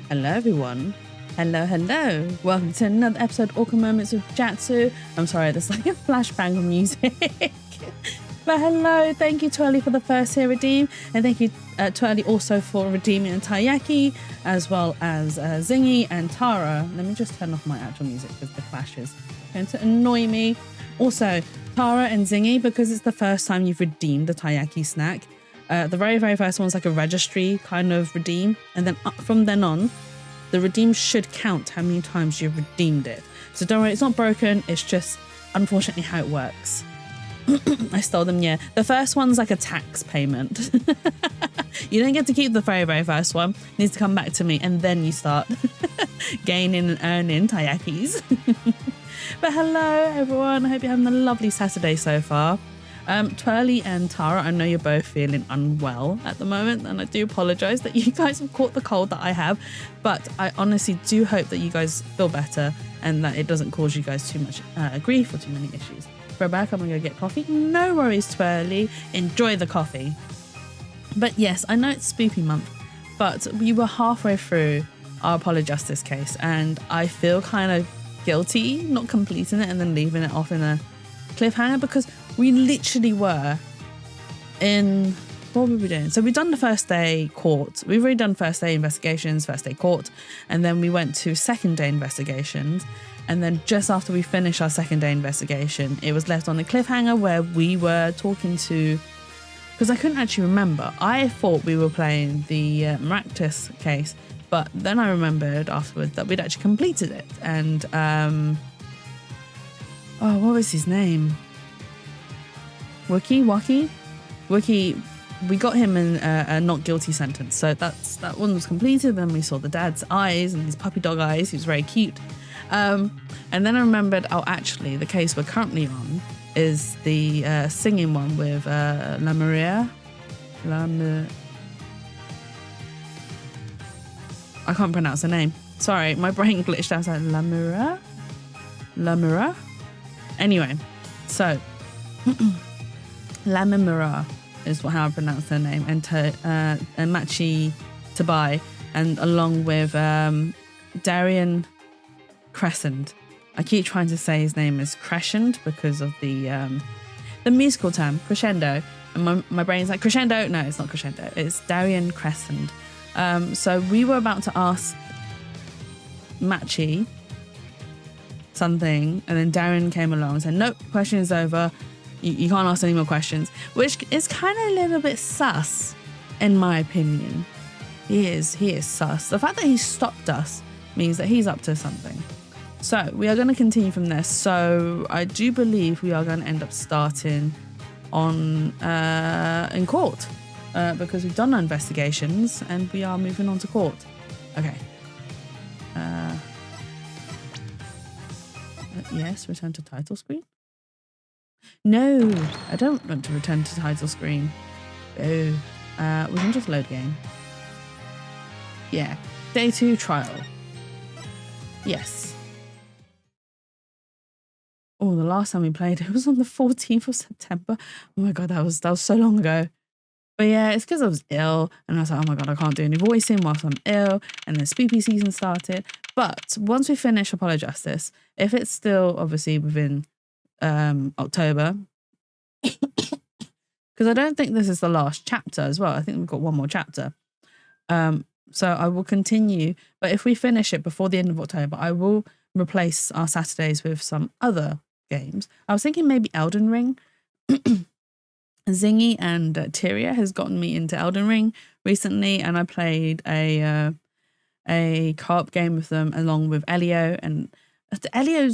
Hello everyone. Hello. Welcome to another episode of Awkward Moments with Jatsu. I'm sorry, there's like a flashbang of music. But hello, thank you Twirly for the first tier redeem. And thank you Twirly also for redeeming Taiyaki, as well as Zingy and Tara. Let me just turn off my actual music because the clash is going to annoy me. Also, Tara and Zingy, because it's the first time you've redeemed the Taiyaki snack, the very first one's like a registry kind of redeem, and then from then on, the redeem should count how many times you've redeemed it. So don't worry, it's not broken, it's just unfortunately how it works. I stole them, yeah. The first one's like a tax payment. You don't get to keep the very first one. It needs to come back to me, and then you start gaining and earning Taiyakis. But hello everyone, I hope you're having a lovely Saturday so far. Twirly and Tara, I know you're both feeling unwell at the moment, and I do apologise that you guys have caught the cold that I have, but I honestly do hope that you guys feel better and that it doesn't cause you guys too much grief or too many issues. Rebecca, I'm going to go get coffee. No worries, Twirly. Enjoy the coffee. But yes, I know it's Spoopy month, but we were halfway through our Apollo Justice case, and I feel kind of guilty not completing it and then leaving it off in a cliffhanger, because we literally were in what were we doing? So we've done the first day court. We've already done first day investigations, first day court, and then we went to second day investigations. And then just after we finished our second day investigation, it was left on the cliffhanger where we were talking to, because I couldn't actually remember. I thought we were playing the Maractus case, but then I remembered afterwards that we'd actually completed it. And, what was his name? Wookie, we got him in a not guilty sentence. So that one was completed. Then we saw the dad's eyes and his puppy dog eyes. He was very cute. And then I remembered, actually, the case we're currently on is the singing one with La Maria. I can't pronounce the name. Sorry, my brain glitched out. I was like, La Mira? Anyway, so La Mira is how I pronounce her name. And Machi Tabai, and along with Darian Crescent. I keep trying to say his name is Crescent because of the musical term crescendo, and my brain's like crescendo. No, it's not crescendo. It's Darian Crescent. So we were about to ask Machi something, and then Darian came along and said, "Nope, question is over. You can't ask any more questions," which is kind of a little bit sus, in my opinion. He is sus. The fact that he stopped us means that he's up to something. So we are going to continue from there. So I do believe we are going to end up starting on in court because we've done our investigations and we are moving on to court. Okay. Yes, return to title screen. No, I don't want to return to title screen. Oh, we can just load game. Yeah, day 2 trial. Yes. Oh, the last time we played, it was on the 14th of September. Oh my God, that was so long ago. But yeah, it's because I was ill and I was like, oh my God, I can't do any voicing whilst I'm ill. And then spooky season started. But once we finish Apollo Justice, if it's still obviously within October, because I don't think this is the last chapter as well. I think we've got one more chapter. So I will continue. But if we finish it before the end of October, I will replace our Saturdays with some other games. I was thinking maybe Elden Ring. Zingy and Tyria has gotten me into Elden Ring recently, and I played a co-op game with them along with Elio, and Elio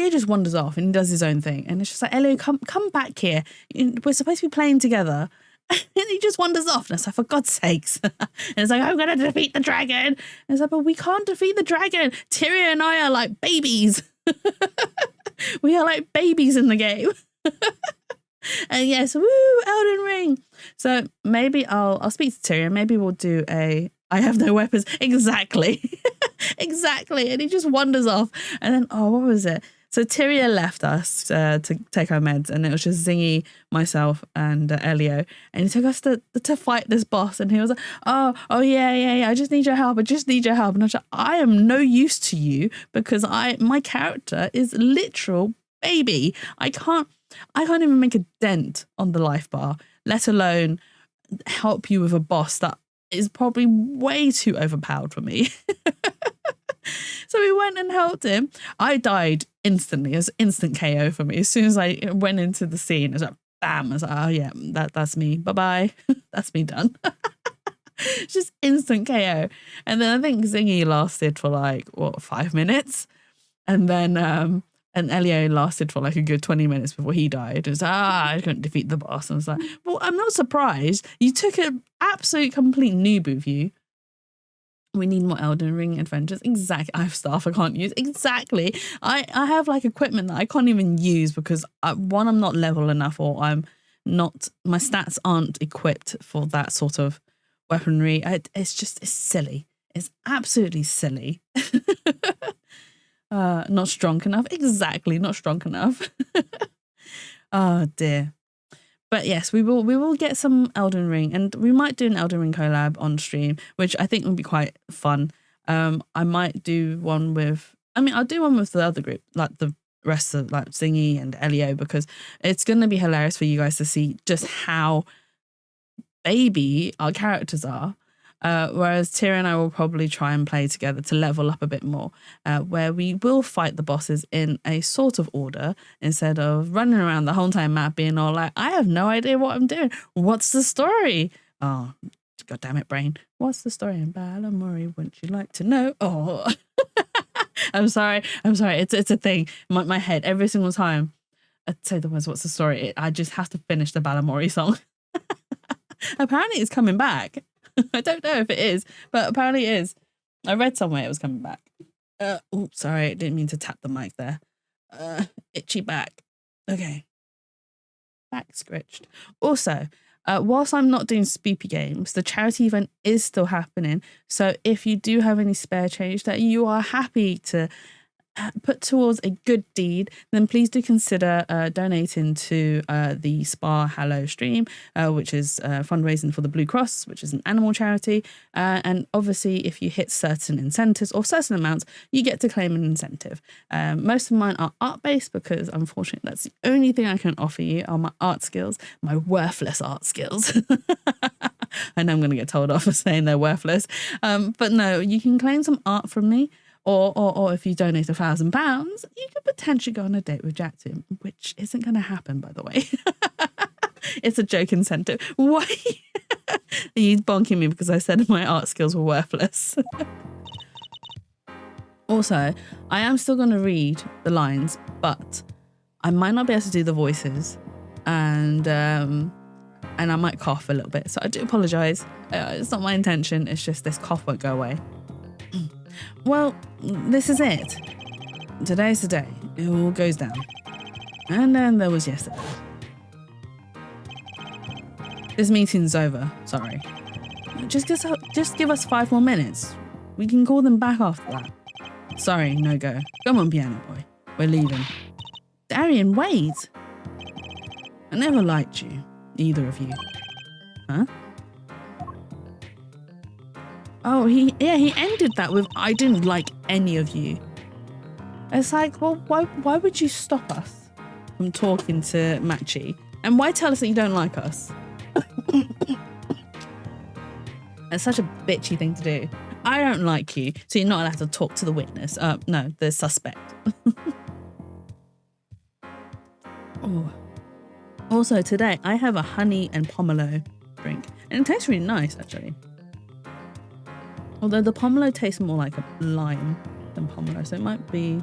just wanders off and he does his own thing, and it's just like, Elio, come back here. We're supposed to be playing together. And he just wanders off, and it's like, for God's sakes. And it's like, I'm gonna defeat the dragon. And it's like, but we can't defeat the dragon. Tyria and I are like babies. We are like babies in the game. And yes, woo, Elden Ring. So maybe I'll speak to Tyria. Maybe we'll do I have no weapons. Exactly. Exactly. And he just wanders off. And then, what was it? So Tyria left us to take our meds, and it was just Zingy, myself, and Elio. And he took us to fight this boss, and he was like, oh yeah, I just need your help. And I was like, I am no use to you because my character is literal baby. I can't even make a dent on the life bar, let alone help you with a boss that is probably way too overpowered for me. So we went and helped him. I died instantly. It was instant KO for me. As soon as I went into the scene, it was like, bam. I was like, oh yeah, that's me. Bye-bye. That's me done. Just instant KO. And then I think Zingy lasted for 5 minutes. And then and Elio lasted for a good 20 minutes before he died. It was I couldn't defeat the boss. And I was like, well, I'm not surprised. You took an absolute complete noob with you. We need more Elden Ring adventures. Exactly. I have stuff I can't use. Exactly. I have equipment that I can't even use because one, I'm not level enough, or my stats aren't equipped for that sort of weaponry. It's silly. It's absolutely silly. Not strong enough. Exactly. Not strong enough. Oh dear. But yes, we will get some Elden Ring, and we might do an Elden Ring collab on stream, which I think would be quite fun. I might do one I'll do one with the other group, the rest of Zingy and Elio, because it's going to be hilarious for you guys to see just how baby our characters are. Whereas Tyr and I will probably try and play together to level up a bit more, where we will fight the bosses in a sort of order instead of running around the whole entire map being all like, I have no idea what I'm doing. What's the story? Oh, God damn it, brain. What's the story in Balamory? Wouldn't you like to know? Oh, I'm sorry. It's a thing. My head, every single time I say the words, what's the story? I just have to finish the Balamory song. Apparently it's coming back. I don't know if it is, but apparently it is. I read somewhere it was coming back. Oops, sorry, I didn't mean to tap the mic there. Itchy back. Okay. Back scratched. Also, whilst I'm not doing spoopy games, the charity event is still happening. So if you do have any spare change that you are happy to put towards a good deed, then please do consider donating to the Spa Hallow stream, which is fundraising for the Blue Cross, which is an animal charity. And obviously, if you hit certain incentives or certain amounts, you get to claim an incentive. Most of mine are art-based because, unfortunately, that's the only thing I can offer you are my art skills, my worthless art skills. I know I'm going to get told off for saying they're worthless. But no, you can claim some art from me. Or if you donate £1,000, you could potentially go on a date with Jatsu, which isn't going to happen, by the way. It's a joke incentive. Why? Are you bonking me because I said my art skills were worthless? Also, I am still going to read the lines, but I might not be able to do the voices, and I might cough a little bit. So I do apologise. It's not my intention. It's just this cough won't go away. Well, this is it. Today's the day. It all goes down. And then there was yesterday. This meeting's over. Sorry. Just give us 5 more minutes. We can call them back after that. Sorry, no go. Come on, piano boy. We're leaving. Darian, wait. I never liked you. Either of you. Huh? Oh, he ended that with, I didn't like any of you. It's like, well, why would you stop us from talking to Machi? And why tell us that you don't like us? It's such a bitchy thing to do. I don't like you, so you're not allowed to talk to the witness. No, the suspect. Oh. Also, today, I have a honey and pomelo drink. And it tastes really nice, actually. Although the pomelo tastes more like a lime than pomelo, so it might be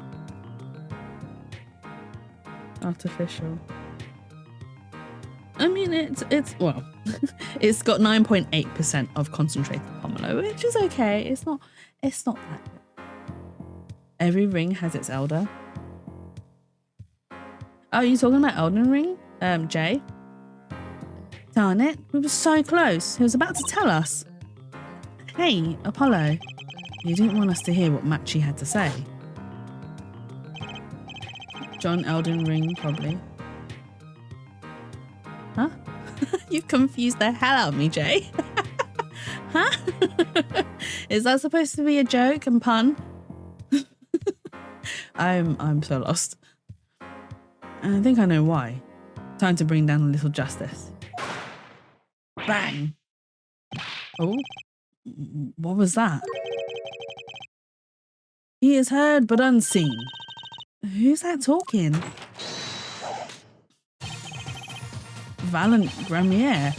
artificial. I mean, it's well, it's got 9.8% of concentrated pomelo, which is okay. It's not that good. Every ring has its elder. Oh, you talking about Elden Ring, Jay? Darn it, we were so close. He was about to tell us. Hey, Apollo, you didn't want us to hear what Machi had to say. John Elden Ring, probably. Huh? You've confused the hell out of me, Jay. Huh? Is that supposed to be a joke and pun? I'm so lost. And I think I know why. Time to bring down a little justice. Bang! Oh. What was that? He is heard but unseen. Who's that talking? Valent Gramier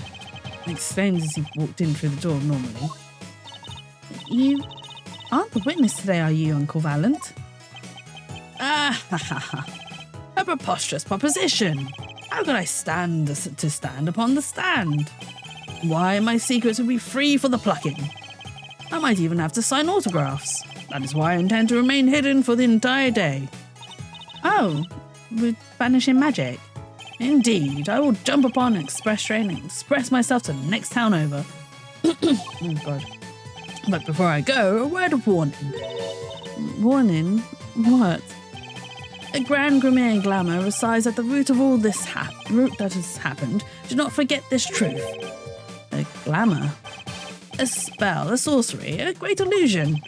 exclaimed as he walked in through the door normally. You aren't the witness today, are you, Uncle Valent? Ah, ha, ha, ha. A preposterous proposition. How could I stand to stand upon the stand? Why, my secrets would be free for the plucking. I might even have to sign autographs. That is why I intend to remain hidden for the entire day. Oh, with vanishing magic? Indeed, I will jump upon an express train and express myself to the next town over. Oh, God. But before I go, a word of warning. Warning? What? A grand Gramier glamour resides at the root of all this root that has happened. Do not forget this truth. A glamour? A spell, a sorcery, a great illusion.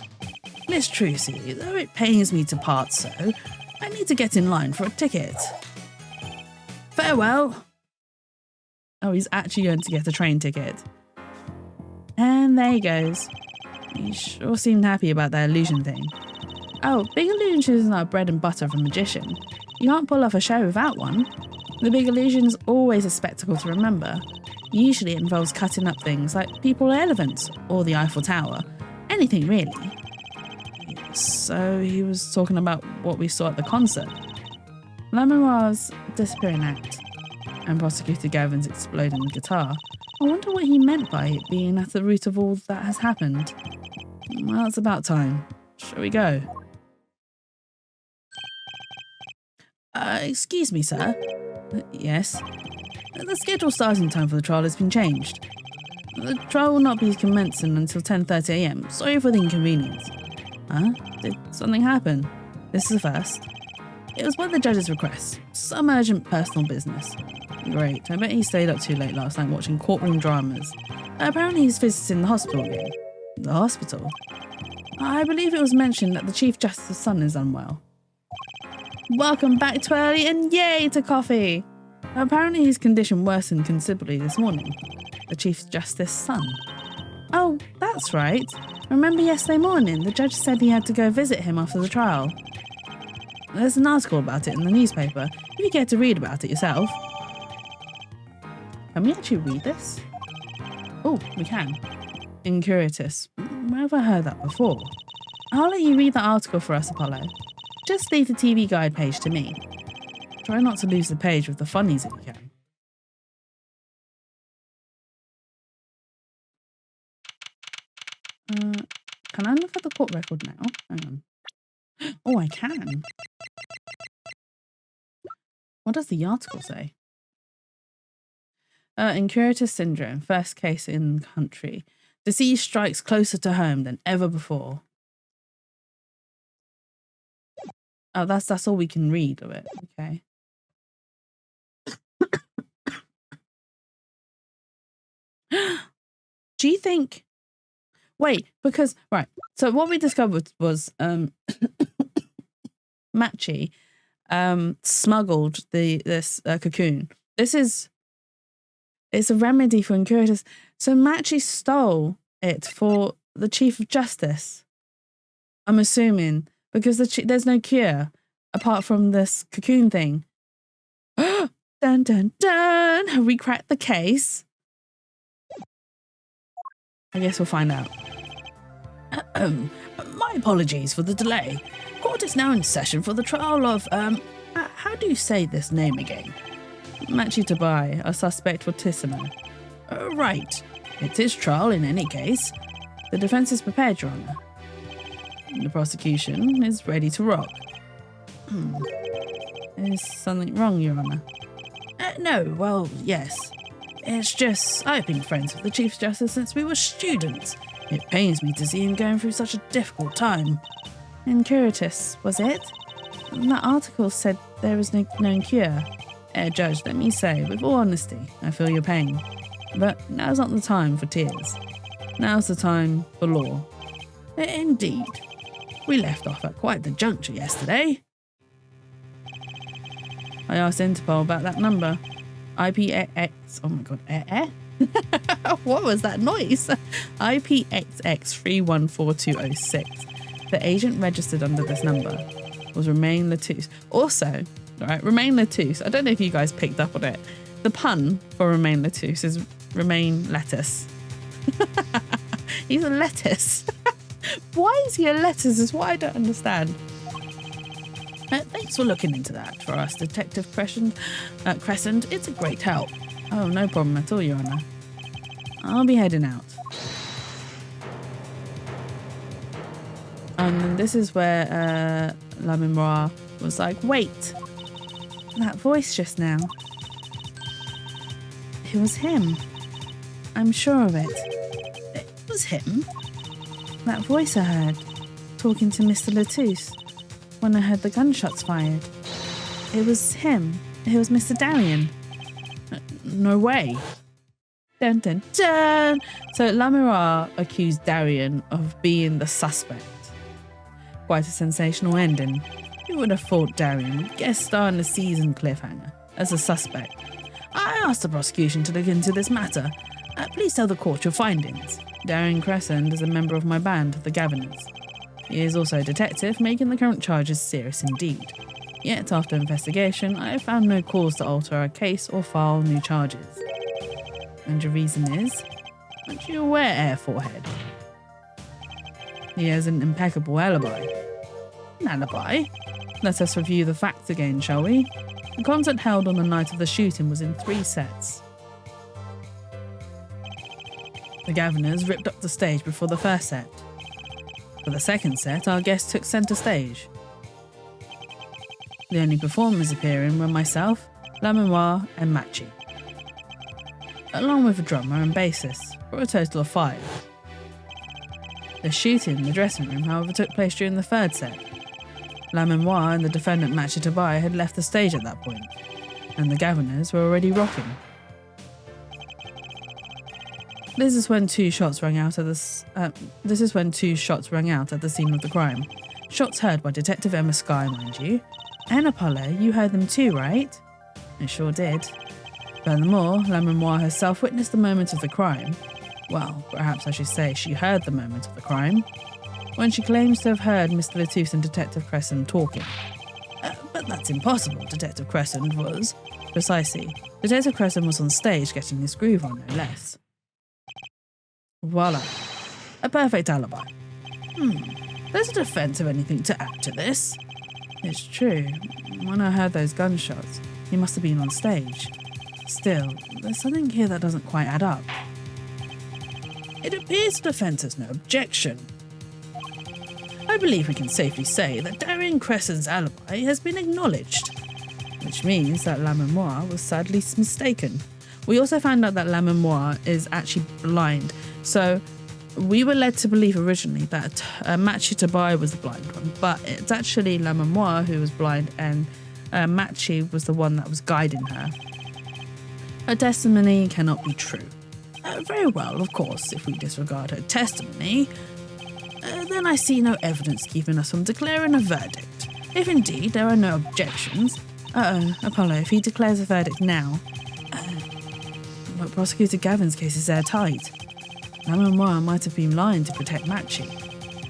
Miss Trucy, though it pains me to part so, I need to get in line for a ticket. Farewell. Oh, he's actually going to get a train ticket. And there he goes. He sure seemed happy about that illusion thing. Oh, big illusion is not bread and butter of a magician. You can't pull off a show without one. The big illusion is always a spectacle to remember. Usually it involves cutting up things like people or elephants, or the Eiffel Tower. Anything really. So he was talking about what we saw at the concert. Lamoir's disappearing act and Prosecutor Gavin's exploding guitar. I wonder what he meant by it being at the root of all that has happened. Well, it's about time. Shall we go? Excuse me, sir. Yes? The scheduled starting time for the trial has been changed. The trial will not be commencing until 10:30 AM. Sorry for the inconvenience. Huh? Did something happen? This is the first. It was by the judge's request. Some urgent personal business. Great. I bet he stayed up too late last night watching courtroom dramas. Apparently he's visiting the hospital again. The hospital? I believe it was mentioned that the Chief Justice's son is unwell. Welcome back, Twirly, and yay to coffee! Apparently his condition worsened considerably this morning. The Chief Justice's son. Oh, that's right. Remember yesterday morning, the judge said he had to go visit him after the trial. There's an article about it in the newspaper, if you care to read about it yourself. Can we actually read this? Oh, we can. Incuritus. Where have I heard that before? I'll let you read the article for us, Apollo. Just leave the TV guide page to me. Try not to lose the page with the funnies if you can. Can I look at the court record now? Hang on. Oh, I can. What does the article say? Incuritus syndrome, first case in country. Disease strikes closer to home than ever before. Oh, that's all we can read of it. Okay. Do you think... Wait, because... Right. So what we discovered was Machi smuggled this cocoon. It's a remedy for incuritus. So Machi stole it for the Chief of Justice. I'm assuming, because there's no cure apart from this cocoon thing. Dun dun dun! Have we cracked the case? I guess we'll find out. My apologies for the delay. Court is now in session for the trial of, how do you say this name again? Machi Tabai, a suspect for Tissimo. Right. It's his trial in any case. The defence is prepared, Your Honour. The prosecution is ready to rock. Is something wrong, Your Honour? No, well, yes. It's just, I've been friends with the Chief Justice since we were students. It pains me to see him going through such a difficult time. Incuritus, was it? That article said there was no known cure. Judge, let me say, with all honesty, I feel your pain. But now's not the time for tears. Now's the time for law. Indeed. We left off at quite the juncture yesterday. I asked Interpol about that number. IPXX. Oh my god, what was that noise? IPXX314206. The agent registered under this number was Romain Letouce. Also, right, Romain Letouce, I don't know if you guys picked up on it. The pun for Romain Letouce is Romain Lettuce. He's a lettuce. Why is he a lettuce is what I don't understand. Thanks for looking into that for us, Detective Crescent. It's a great help. Oh, no problem at all, Your Honour. I'll be heading out. And this is where Lamimra was like, wait, that voice just now. It was him. I'm sure of it. It was him. That voice I heard, talking to Mr. Letouce, when I heard the gunshots fired. It was him. It was Mr. Darian. No way. Dun dun dun! So Lamira accused Darian of being the suspect. Quite a sensational ending. Who would have thought Darian would guest star in the season cliffhanger as a suspect? I asked the prosecution to look into this matter, Please tell the court your findings. Darren Crescent is a member of my band, the Governors. He is also a detective, making the current charges serious indeed. Yet, after investigation, I have found no cause to alter our case or file new charges. And your reason is? Aren't you aware, Air Forehead? He has an impeccable alibi. An alibi? Let us review the facts again, shall we? The concert held on the night of the shooting was in 3 sets. The Governors ripped up the stage before the first set. For the second set, our guests took centre stage. The only performers appearing were myself, Lamenoir and Machi, along with a drummer and bassist, for a total of 5. The shooting in the dressing room, however, took place during the third set. Lamenoir and the defendant Machi Tabai had left the stage at that point, and the Governors were already rocking. This is when 2 shots rang out at the scene of the crime. Shots heard by Detective Emma Sky, mind you. And Apollo, you heard them too, right? I sure did. Furthermore, Lamenoir herself witnessed the moment of the crime. Well, perhaps I should say she heard the moment of the crime, when she claims to have heard Mr. Latouche and Detective Crescent talking. But that's impossible, Detective Crescent was. Precisely. Detective Crescent was on stage getting his groove on, no less. Voila. A perfect alibi. Does the defence have anything to add to this? It's true. When I heard those gunshots, he must have been on stage. Still, there's something here that doesn't quite add up. It appears the defence has no objection. I believe we can safely say that Darren Crescent's alibi has been acknowledged, which means that Lamenoir was sadly mistaken. We also found out that Lamenoir is actually blind, so we were led to believe originally that Machi Tabai was the blind one, but it's actually Lamenoir who was blind, and Machi was the one that was guiding her. Her testimony cannot be true. Very well, of course, if we disregard her testimony, then I see no evidence keeping us from declaring a verdict. If indeed there are no objections... Apollo, if he declares a verdict now... but Prosecutor Gavin's case is airtight. Lamenoir might have been lying to protect Machi.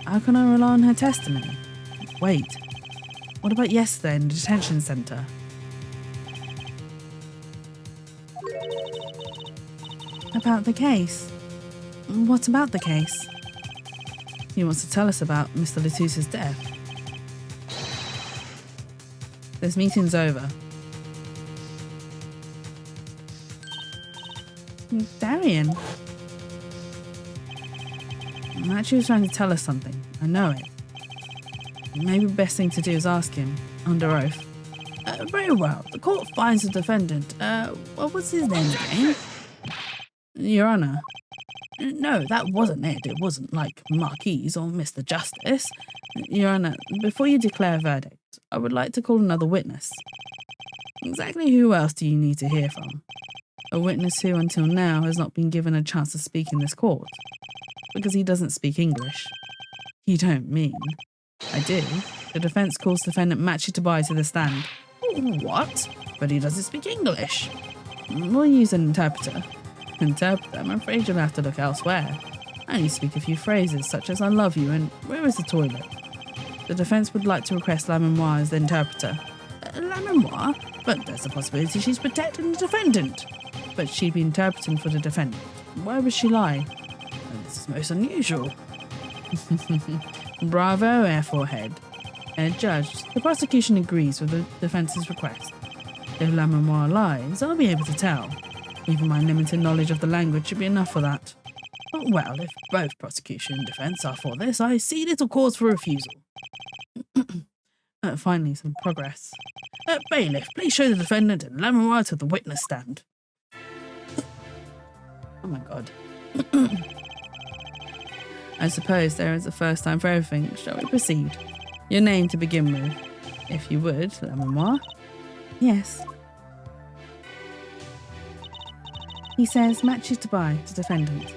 How can I rely on her testimony? Wait, what about yesterday in the detention centre? About the case? What about the case? He wants to tell us about Mr. Latouche's death. This meeting's over. Darian? Machi was trying to tell us something. I know it. Maybe the best thing to do is ask him, under oath. Very well. The court finds the defendant. What was his name again? Your Honour. No, that wasn't it. It wasn't like Marquise or Mr. Justice. Your Honour, before you declare a verdict, I would like to call another witness. Exactly who else do you need to hear from? A witness who, until now, has not been given a chance to speak in this court. Because he doesn't speak English. You don't mean? I do. The defence calls defendant Machi Tabai to the stand. What? But he doesn't speak English. We'll use an interpreter. Interpreter, I'm afraid you'll have to look elsewhere. I only speak a few phrases, such as I love you and where is the toilet? The defence would like to request Lamenoir as the interpreter. Lamenoir? But there's a possibility she's protecting the defendant. But she'd be interpreting for the defendant. Why would she lie? This is most unusual. Bravo, Air Forehead. Judge, the prosecution agrees with the defence's request. If Lamenoir lies, I'll be able to tell. Even my limited knowledge of the language should be enough for that. Well, if both prosecution and defence are for this, I see little cause for refusal. Finally, some progress. Bailiff, please show the defendant and Lamenoir to the witness stand. Oh my god. I suppose there is a first time for everything. Shall we proceed? Your name to begin with, if you would, Lamenoir. Yes. He says Machi Tabai to defendant.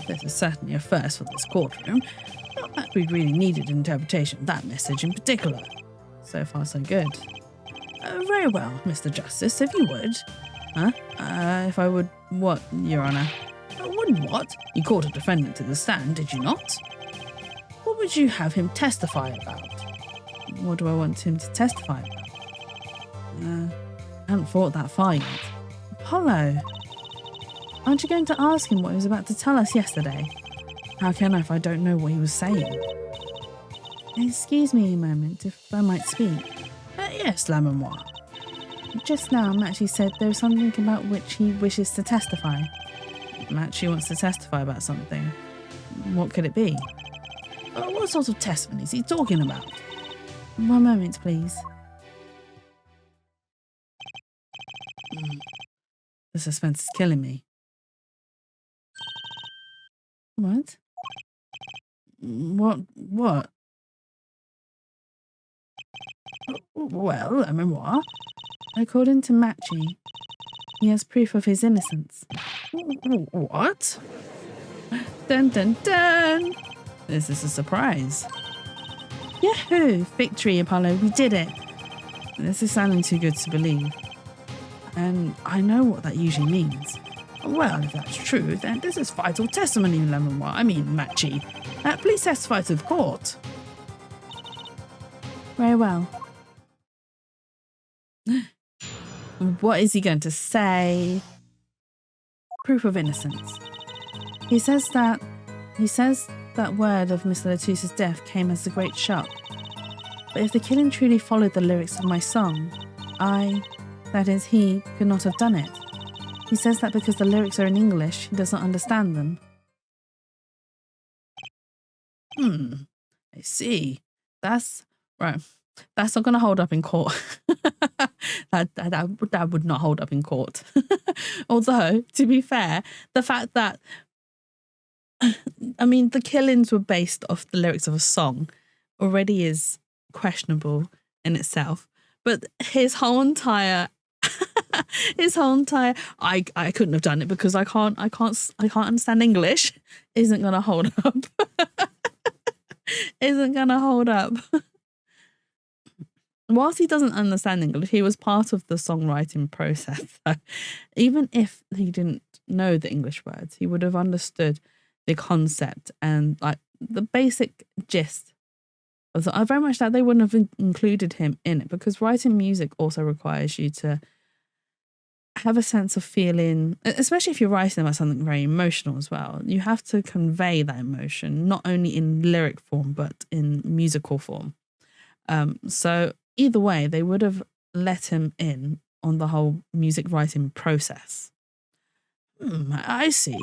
This is certainly a first for this courtroom. Not that we really needed an interpretation of that message in particular. So far, so good. Very well, Mr. Justice, if you would. Huh? If I would what, Your Honour? Would what? You called a defendant to the stand, did you not? What would you have him testify about? What do I want him to testify about? I haven't thought that far yet. Apollo, aren't you going to ask him what he was about to tell us yesterday? How can I if I don't know what he was saying? Excuse me a moment, if I might speak. Yes, La Memoire. Just now, Matchy said there was something about which he wishes to testify. Matchy wants to testify about something. What could it be? What sort of testimony is he talking about? One moment, please. The suspense is killing me. What? What? Well, a memoir. According to Matchy, he has proof of his innocence. What? Dun dun dun! This is a surprise. Yahoo! Victory, Apollo, we did it! This is sounding too good to believe. And I know what that usually means. Well, if that's true, then this is vital testimony, Matchy. Please testify to the court. Very well. What is he going to say? Proof of innocence. He says that word of Mr. Latouse's death came as a great shock. But if the killing truly followed the lyrics of my song, that is, he could not have done it. He says that because the lyrics are in English, he does not understand them. I see. That's right. That's not going to hold up in court. that would not hold up in court. Although, to be fair, the fact that, the killings were based off the lyrics of a song already is questionable in itself. But his whole entire I couldn't have done it because I can't understand English isn't gonna hold up. Isn't gonna hold up. Whilst he doesn't understand English, he was part of the songwriting process. So even if he didn't know the English words, he would have understood the concept and like the basic gist. I very much that they wouldn't have included him in it because writing music also requires you to have a sense of feeling, especially if you're writing about something very emotional as well. You have to convey that emotion, not only in lyric form, but in musical form. So either way, they would have let him in on the whole music writing process. I see.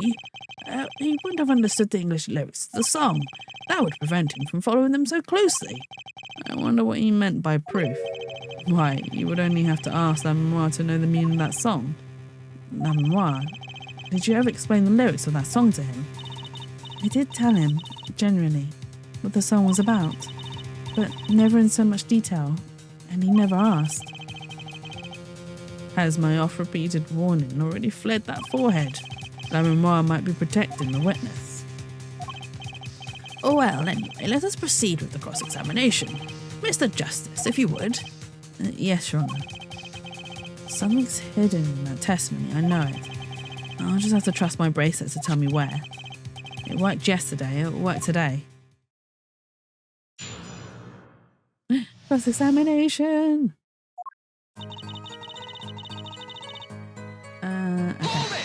He wouldn't have understood the English lyrics to the song. That would prevent him from following them so closely. I wonder what he meant by proof. Why, you would only have to ask La Memoire to know the meaning of that song. La Memoire? Did you ever explain the lyrics of that song to him? I did tell him, generally, what the song was about, but never in so much detail, and he never asked. Has my oft-repeated warning already fled that forehead? La Memoire might be protecting the witness. Well, anyway, let us proceed with the cross-examination. Mr. Justice, if you would. Yes, Your Honour. Something's hidden in that testimony, I know it. I'll just have to trust my bracelet to tell me where. It worked yesterday, it'll work today. Cross-examination! Okay.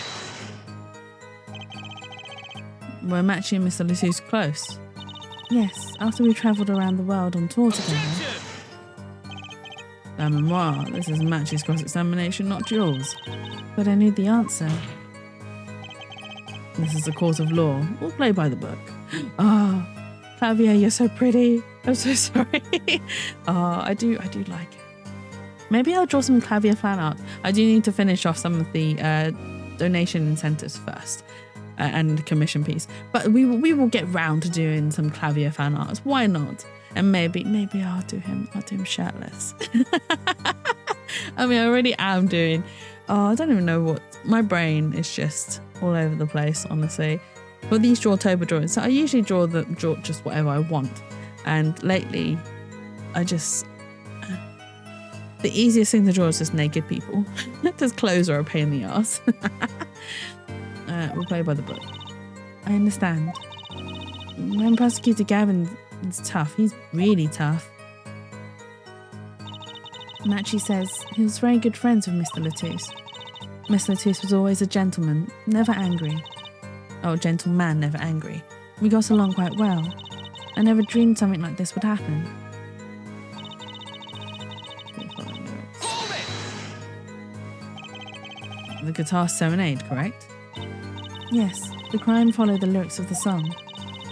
We're matching Mr. Latouse's close. Yes, after we travelled around the world on tour together. La Memoire, this is Matchy's cross-examination, not yours. But I knew the answer. This is a court of law. We'll play by the book. Oh, Flavia, you're so pretty. I'm so sorry. Oh, I do like it. Maybe I'll draw some Clavia fan art. I do need to finish off some of the donation incentives first and commission piece. But we will get round to doing some Clavia fan arts. Why not? And maybe I'll do him shirtless. I already am doing. Oh, I don't even know what. My brain is just all over the place, honestly. For these Drawtober drawings, so I usually draw just whatever I want. And lately, I just The easiest thing to draw is just naked people. Just clothes are a pain in the ass. We'll play by the book. I understand. When Prosecutor Gavin is tough, he's really tough. Machi says he was very good friends with Mr. Latouche. Mr. Latouche was always a gentleman, never angry. Oh, gentleman, never angry. We got along quite well. I never dreamed something like this would happen. The guitar serenade, correct? Yes, the crime followed the lyrics of the song.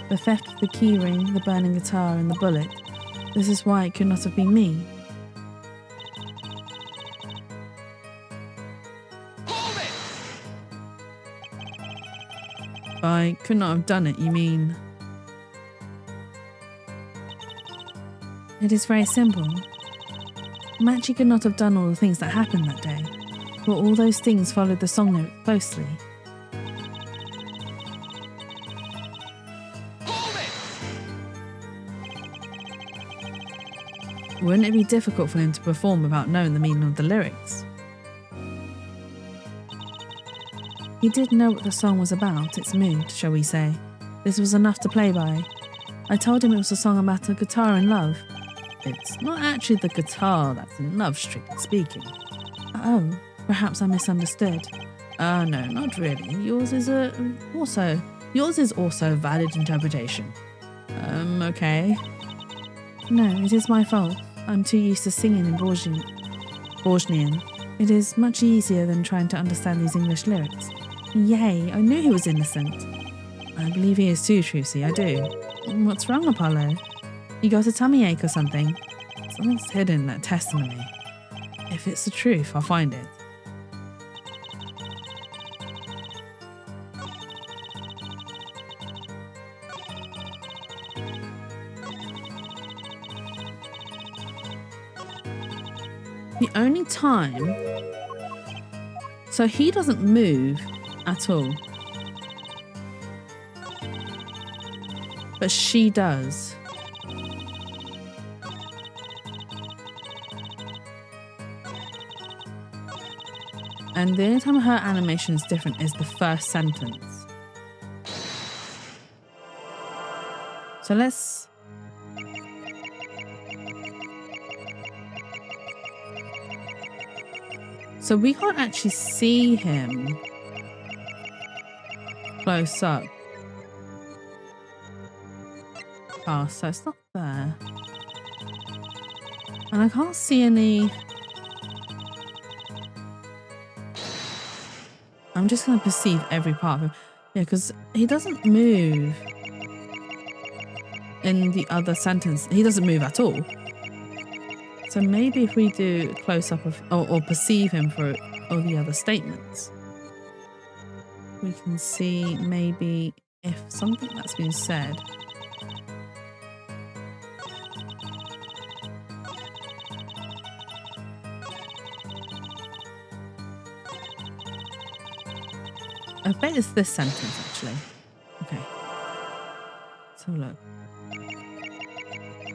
The theft of the keyring, the burning guitar, and the bullet. This is why it could not have been me. I could not have done it, you mean? It is very simple. Machi could not have done all the things that happened that day, but all those things followed the song lyrics closely. Wouldn't it be difficult for him to perform without knowing the meaning of the lyrics? He did know what the song was about, its mood, shall we say. This was enough to play by. I told him it was a song about a guitar in love. It's not actually the guitar that's in love, strictly speaking. Oh, perhaps I misunderstood. No, not really. Yours is also a valid interpretation. Okay. No, it is my fault. I'm too used to singing in Borgian. It is much easier than trying to understand these English lyrics. Yay, I knew he was innocent. I believe he is too, Trucy, I do. What's wrong, Apollo? You got a tummy ache or something? Something's hidden in that testimony. If it's the truth, I'll find it. The only time... So he doesn't move at all. But she does. And the only time her animation is different is the first sentence. So let's... So we can't actually see him close up. Oh, so it's not there. And I can't see any... I'm just going to perceive every part of him. Yeah, because he doesn't move in the other sentence. He doesn't move at all. So maybe if we do a close-up of, or perceive him for all the other statements, we can see maybe if something that's been said. I bet it's this sentence, actually. Okay. Let's have a look.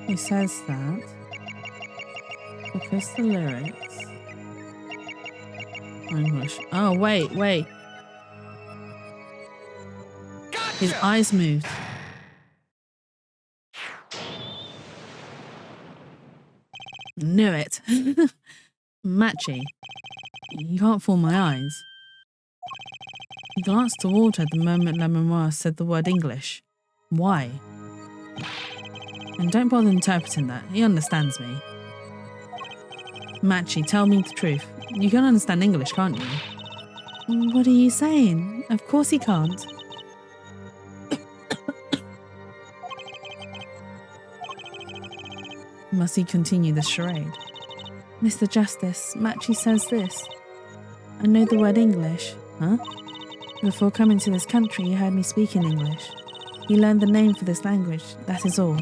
He says that because the lyrics... English. Oh, wait. Gotcha! His eyes moved. Knew it. Machi, you can't fool my eyes. He glanced toward her the moment La Memoire said the word English. Why? And don't bother interpreting that. He understands me. Machi, tell me the truth. You can understand English, can't you? What are you saying? Of course he can't. Must he continue the charade? Mr. Justice, Machi says this. I know the word English. Huh? Before coming to this country, he heard me speak in English. He learned the name for this language, that is all.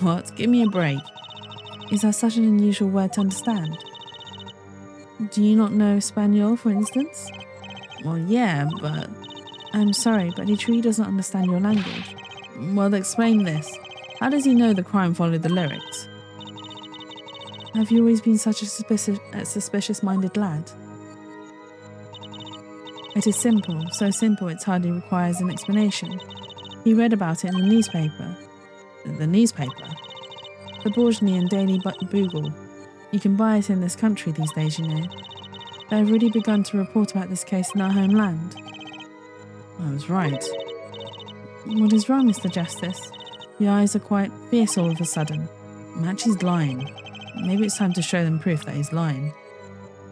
What? Give me a break. Is that such an unusual word to understand? Do you not know Spanish, for instance? Well, yeah, but... I'm sorry, but he truly doesn't understand your language. Well, explain this. How does he know the crime followed the lyrics? Have you always been such a suspicious-minded lad? It is simple, so simple it hardly requires an explanation. He read about it in the newspaper. The newspaper? The Borgian Daily Bugle. You can buy it in this country these days, you know. They have already begun to report about this case in our homeland. I was right. What is wrong, Mr. Justice? Your eyes are quite fierce all of a sudden. Matchy's lying. Maybe it's time to show them proof that he's lying.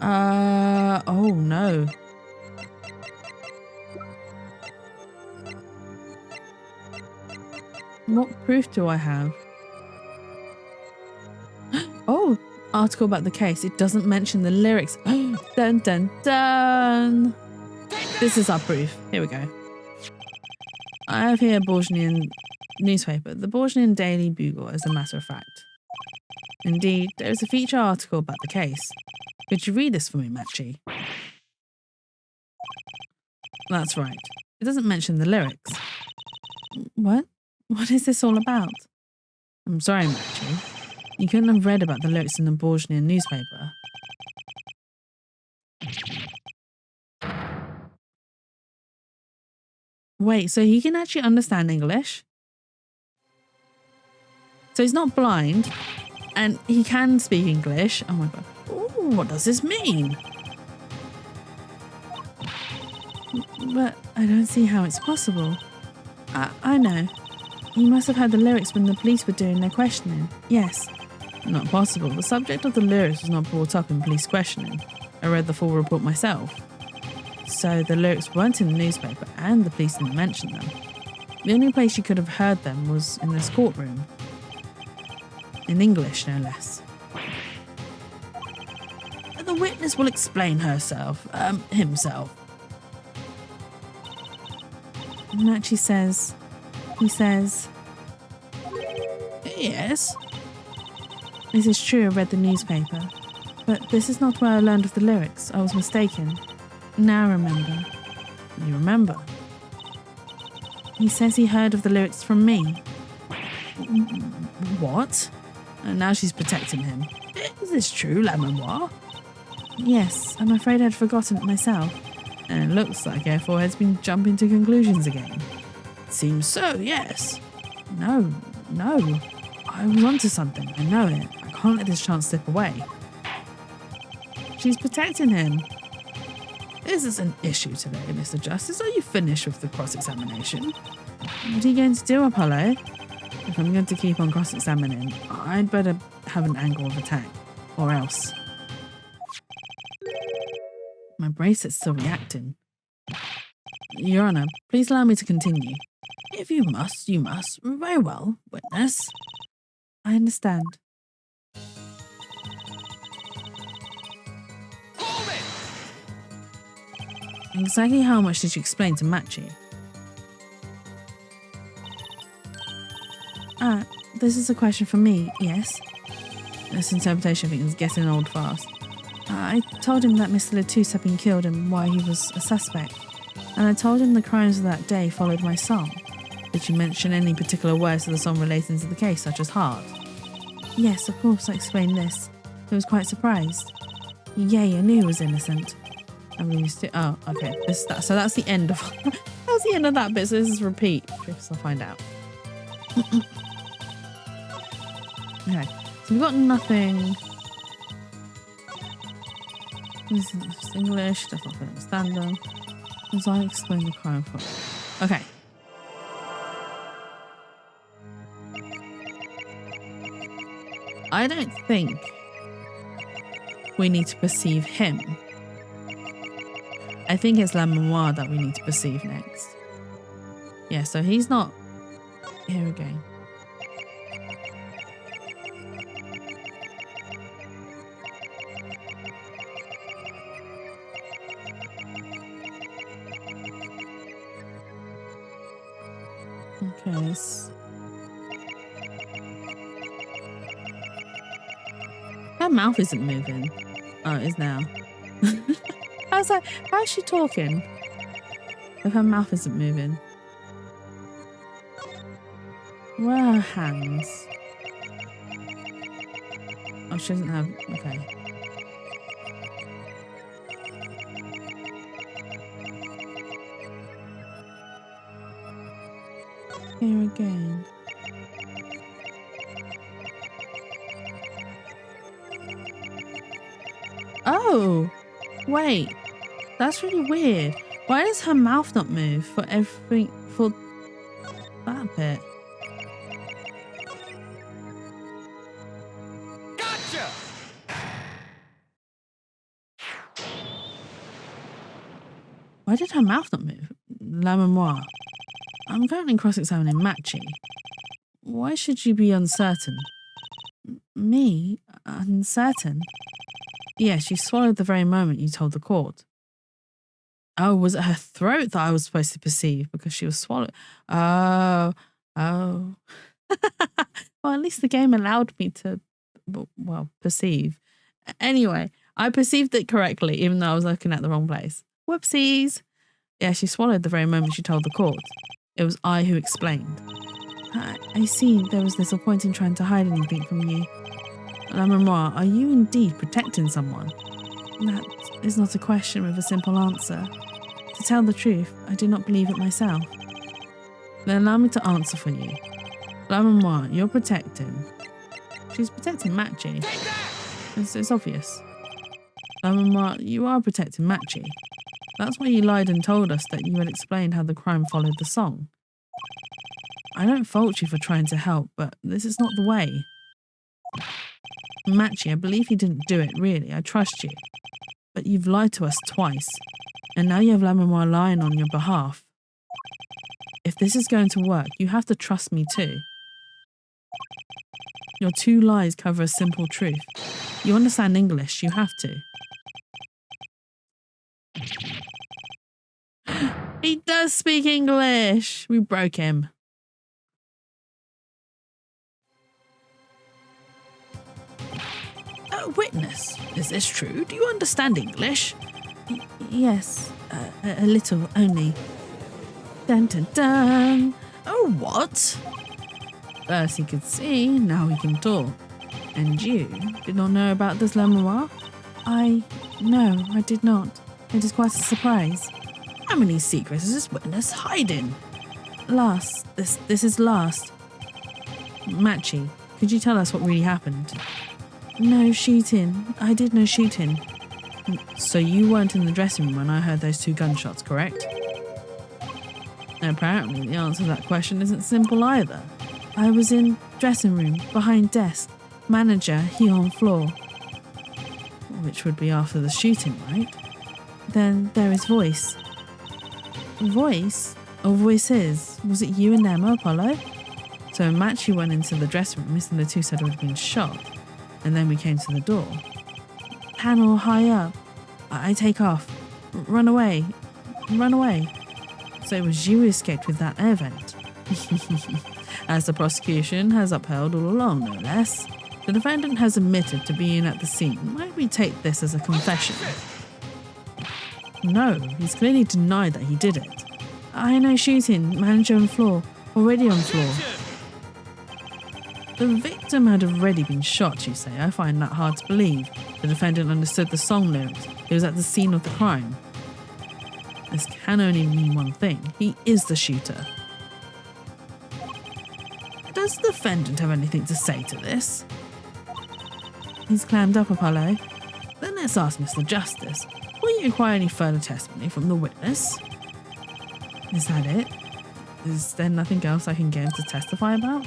Oh no. What proof do I have? Oh, article about the case. It doesn't mention the lyrics. Dun dun dun. This is our proof. Here we go. I have here a Borgian newspaper, the Borgian Daily Bugle, as a matter of fact. Indeed, there is a feature article about the case. Could you read this for me, Matchy? That's right. It doesn't mention the lyrics. What? What is this all about? I'm sorry, Matchy. You couldn't have read about the lyrics in the Borgian newspaper. Wait, so he can actually understand English? So he's not blind, and he can speak English. Oh my god. Ooh, what does this mean? But I don't see how it's possible. I know. You must have heard the lyrics when the police were doing their questioning. Yes. Not possible. The subject of the lyrics was not brought up in police questioning. I read the full report myself. So the lyrics weren't in the newspaper and the police didn't mention them. The only place you could have heard them was in this courtroom. In English, no less. The witness will explain himself. Matchy says... He says... Yes? This is true, I read the newspaper. But this is not where I learned of the lyrics. I was mistaken. Now I remember. You remember? He says he heard of the lyrics from me. What? And now she's protecting him. Is this true, La Memoire? Yes, I'm afraid I'd forgotten it myself. And it looks like our forehead's been jumping to conclusions again. Seems so, yes. No. I was onto something, I know it. I can't let this chance slip away. She's protecting him. This is an issue today, Mr. Justice. Are you finished with the cross-examination? What are you going to do, Apollo? If I'm going to keep on cross-examining, I'd better have an angle of attack. Or else. My bracelet's still reacting. Your Honour, please allow me to continue. If you must, you must. Very well, witness. I understand. Exactly how much did you explain to Matchy? This is a question for me, yes? This interpretation thing is getting old fast. I told him that Mr. Latouche had been killed and why he was a suspect. And I told him the crimes of that day followed my song. Did you mention any particular words of the song relating to the case, such as heart? Yes, of course, I explained this. He was quite surprised. Yay, I knew he was innocent. I'm used to. Oh, okay. So that's the end of. That's the end of that bit. So this is repeat. Because I'll find out. Okay. So we've got nothing. This is English. That's not going to understand them. As I explain the crime for. Okay. I don't think we need to perceive him. I think it's La Memoire that we need to perceive next. Yeah, so he's not... Here we go. Okay. Her mouth isn't moving. Oh, it is now. I was like, how is she talking if her mouth isn't moving? Where are her hands? Oh, she doesn't have... Okay. Here again. Oh! Wait. That's really weird. Why does her mouth not move for everything... for that bit? Gotcha! Why did her mouth not move? La mémoire. I'm currently cross-examining Matchy. Why should you be uncertain? Me? Uncertain? Yeah, she swallowed the very moment you told the court. Oh, was it her throat that I was supposed to perceive because she was swallowed? Oh. Well, at least the game allowed me to, well, perceive. Anyway, I perceived it correctly, even though I was looking at the wrong place. Whoopsies. Yeah, she swallowed the very moment she told the court. It was I who explained. I see there was little point in trying to hide anything from you. La mémoire, are you indeed protecting someone? That is not a question with a simple answer. To tell the truth, I do not believe it myself. Then allow me to answer for you. La mémoire, you're protecting. She's protecting Matchy. It's obvious. La mémoire, you are protecting Matchy. That's why you lied and told us that you had explained how the crime followed the song. I don't fault you for trying to help, but this is not the way. Matchy, I believe you didn't do it, really. I trust you. But you've lied to us twice, and now you have La mémoire lying on your behalf. If this is going to work, you have to trust me too. Your two lies cover a simple truth. You understand English, you have to. He does speak English! We broke him. Witness, is this true? Do you understand English? Yes, a little only. Dun dun dun. Oh, what? First he could see, now he can talk. And you did not know about this La mémoire? No, I did not. It is quite a surprise. How many secrets is this witness hiding? Last. This is last. Matchy, could you tell us what really happened? No shooting. I did no shooting. So you weren't in the dressing room when I heard those 2 gunshots, correct? Apparently the answer to that question isn't simple either. I was in dressing room, behind desk, manager, he on floor. Which would be after the shooting, right? Then there is voice. Voice? Or voices? Was it you and them, Apollo? So Matchy went into the dressing room, missing the 2 said would have been shot. And then we came to the door. Panel high up. I take off. Run away. Run away. So it was you who escaped with that air vent. As the prosecution has upheld all along, no less. The defendant has admitted to being at the scene. Might we take this as a confession? No, he's clearly denied that he did it. I know shooting. Manager on floor. Already on floor. The victim had already been shot, you say. I find that hard to believe. The defendant understood the song lyrics. He was at the scene of the crime. This can only mean one thing. He is the shooter. Does the defendant have anything to say to this? He's clammed up, Apollo. Then let's ask Mr. Justice. Will you inquire any further testimony from the witness? Is that it? Is there nothing else I can get him to testify about?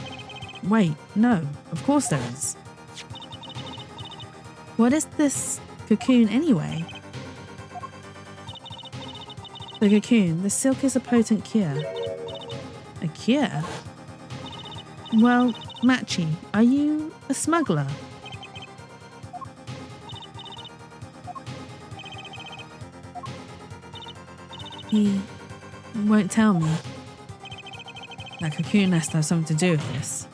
Wait, no, of course there is. What is this cocoon anyway? The cocoon, the silk is a potent cure. A cure? Well, Matchy, are you a smuggler? He won't tell me. That cocoon has to have something to do with this.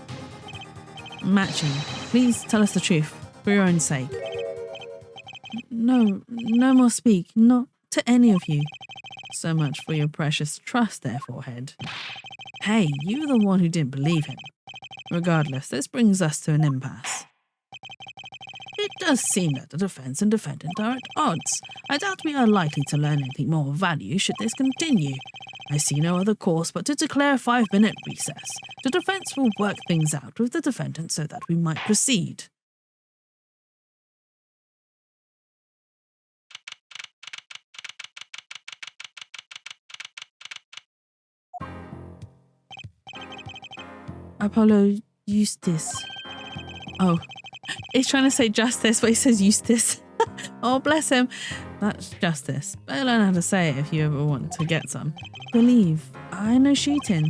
Matchy, please tell us the truth, for your own sake. No more speak, not to any of you. So much for your precious trust there, forehead. Hey, you were the one who didn't believe him. Regardless, this brings us to an impasse. does seem that the defence and defendant are at odds. I doubt we are likely to learn anything more of value should this continue. I see no other course but to declare a 5-minute recess. The defence will work things out with the defendant so that we might proceed. Apollo Eustace. Oh, he's trying to say justice, but he says Eustace. Oh, bless him. That's justice. Better learn how to say it if you ever want to get some. Believe. I know shooting.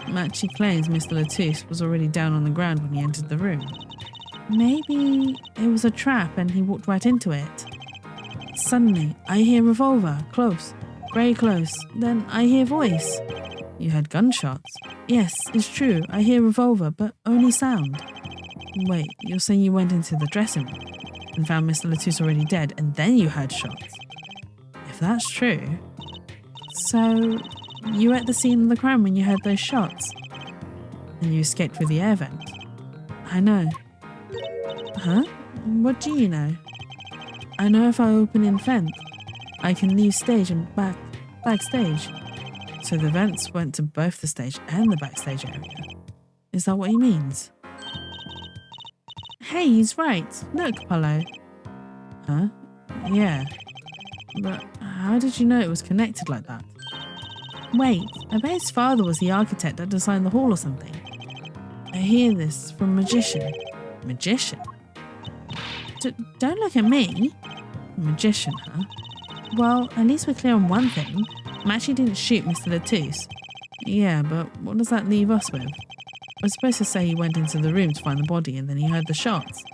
Matchy claims Mr. Latouche was already down on the ground when he entered the room. Maybe it was a trap and he walked right into it. Suddenly, I hear revolver, close, very close. Then I hear voice. You heard gunshots? Yes, it's true. I hear revolver, but only sound. Wait, you're saying you went into the dressing room and found Mr. Latouche already dead, and then you heard shots? If that's true... So, you were at the scene of the crime when you heard those shots? And you escaped through the air vent? I know. Huh? What do you know? I know if I open in vent, I can leave stage and backstage. So the vents went to both the stage and the backstage area. Is that what he means? Hey, he's right. Look, Apollo. Huh? Yeah. But how did you know it was connected like that? Wait, I bet his father was the architect that designed the hall or something. I hear this from Magician. Magician? Don't look at me. Magician, huh? Well, at least we're clear on one thing. Matchy didn't shoot Mr. Latouche. Yeah, but what does that leave us with? We're supposed to say he went into the room to find the body and then he heard the shots.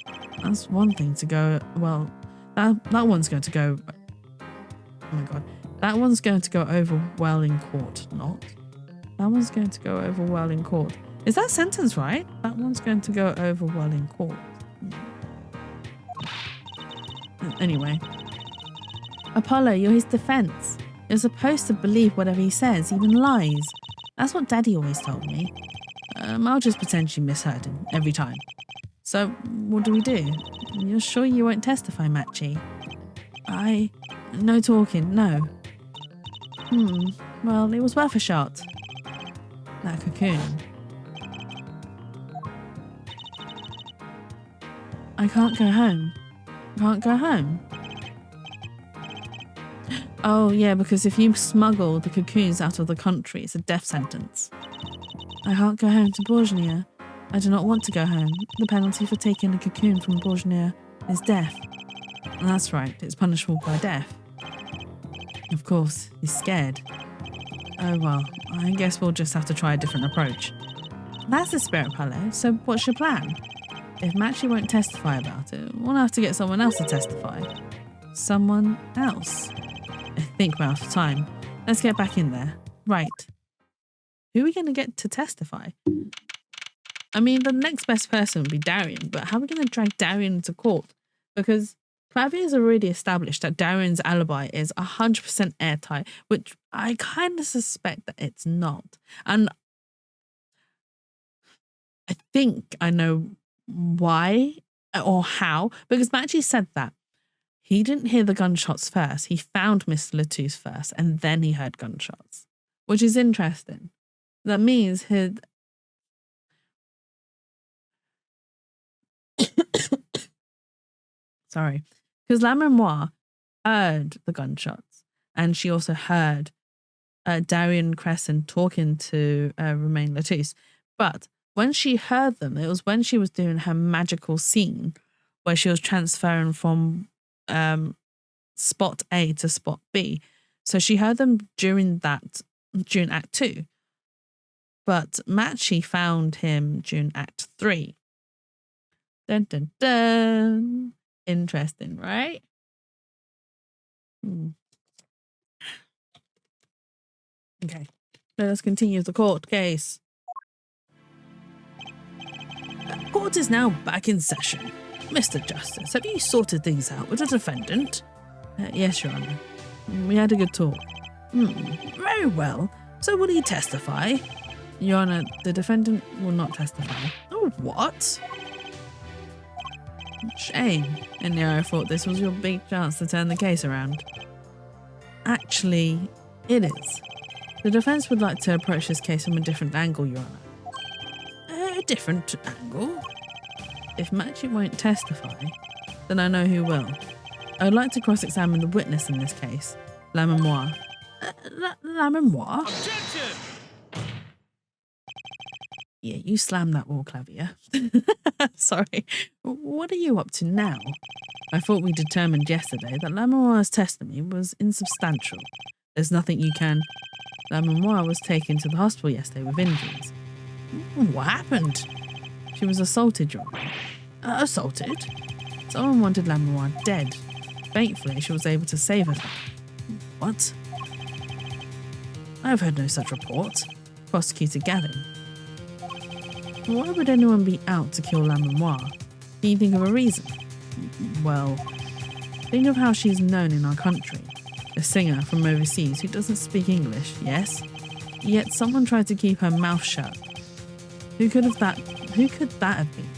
That's one thing to go... Well, that one's going to go... Oh my god. That one's going to go over well in court, not. That one's going to go over well in court. Is that sentence right? That one's going to go over well in court. Anyway. Apollo, you're his defense. You're supposed to believe whatever he says, even lies. That's what Daddy always told me. I'll just potentially misheard him every time. So, what do we do? You're sure you won't testify, Matchy? No talking, no. Well, it was worth a shot. That cocoon. I can't go home. Can't go home? Oh, yeah, because if you smuggle the cocoons out of the country, it's a death sentence. I can't go home to Bourgogne. I do not want to go home. The penalty for taking a cocoon from Bourgogne is death. That's right, it's punishable by death. Of course, he's scared. Oh well, I guess we'll just have to try a different approach. That's the spirit, Apollo, so what's your plan? If Matchy won't testify about it, we'll have to get someone else to testify. Someone else? I think we're out of time. Let's get back in there. Right. Who are we going to get to testify? I mean, the next best person would be Darian, but how are we going to drag Darian into court? Because Clavier's already established that Darian's alibi is 100% airtight, which I kind of suspect that it's not. And I think I know why or how, because Matchy said that he didn't hear the gunshots first. He found Mr. Latouche first, and then he heard gunshots, which is interesting. That means his... Sorry. Because La Memoire heard the gunshots, and she also heard Darian Crescent talking to Romain Latouche. But when she heard them, it was when she was doing her magical scene where she was transferring from spot A to spot B. So she heard them during Act 2. But Matchy found him during Act 3. Dun, dun, dun. Interesting, right? Okay, let us continue the court case. Court is now back in session. Mr. Justice, have you sorted things out with the defendant? Yes, Your Honour. We had a good talk. Very well. So will he testify? Your Honour, the defendant will not testify. Oh, what? Shame. In the I thought this was your big chance to turn the case around. Actually, it is. The defense would like to approach this case from a different angle, Your Honor. A different angle? If Matchy won't testify, then I know who will. I would like to cross-examine the witness in this case, La Memoire. La Memoire? Objection! Yeah, you slammed that wall, Clavier. Sorry. What are you up to now? I thought we determined yesterday that La Memoire's testimony was insubstantial. There's nothing you can... La Memoire was taken to the hospital yesterday with injuries. What happened? She was assaulted, Your Honor. Assaulted? Someone wanted La Memoire dead. Thankfully, she was able to save her. What? I've heard no such report. Prosecutor Gavin. Why would anyone be out to kill La Memoire? Can you think of a reason? Well, think of how she's known in our country. A singer from overseas who doesn't speak English, yes? Yet someone tried to keep her mouth shut. Who could that have been?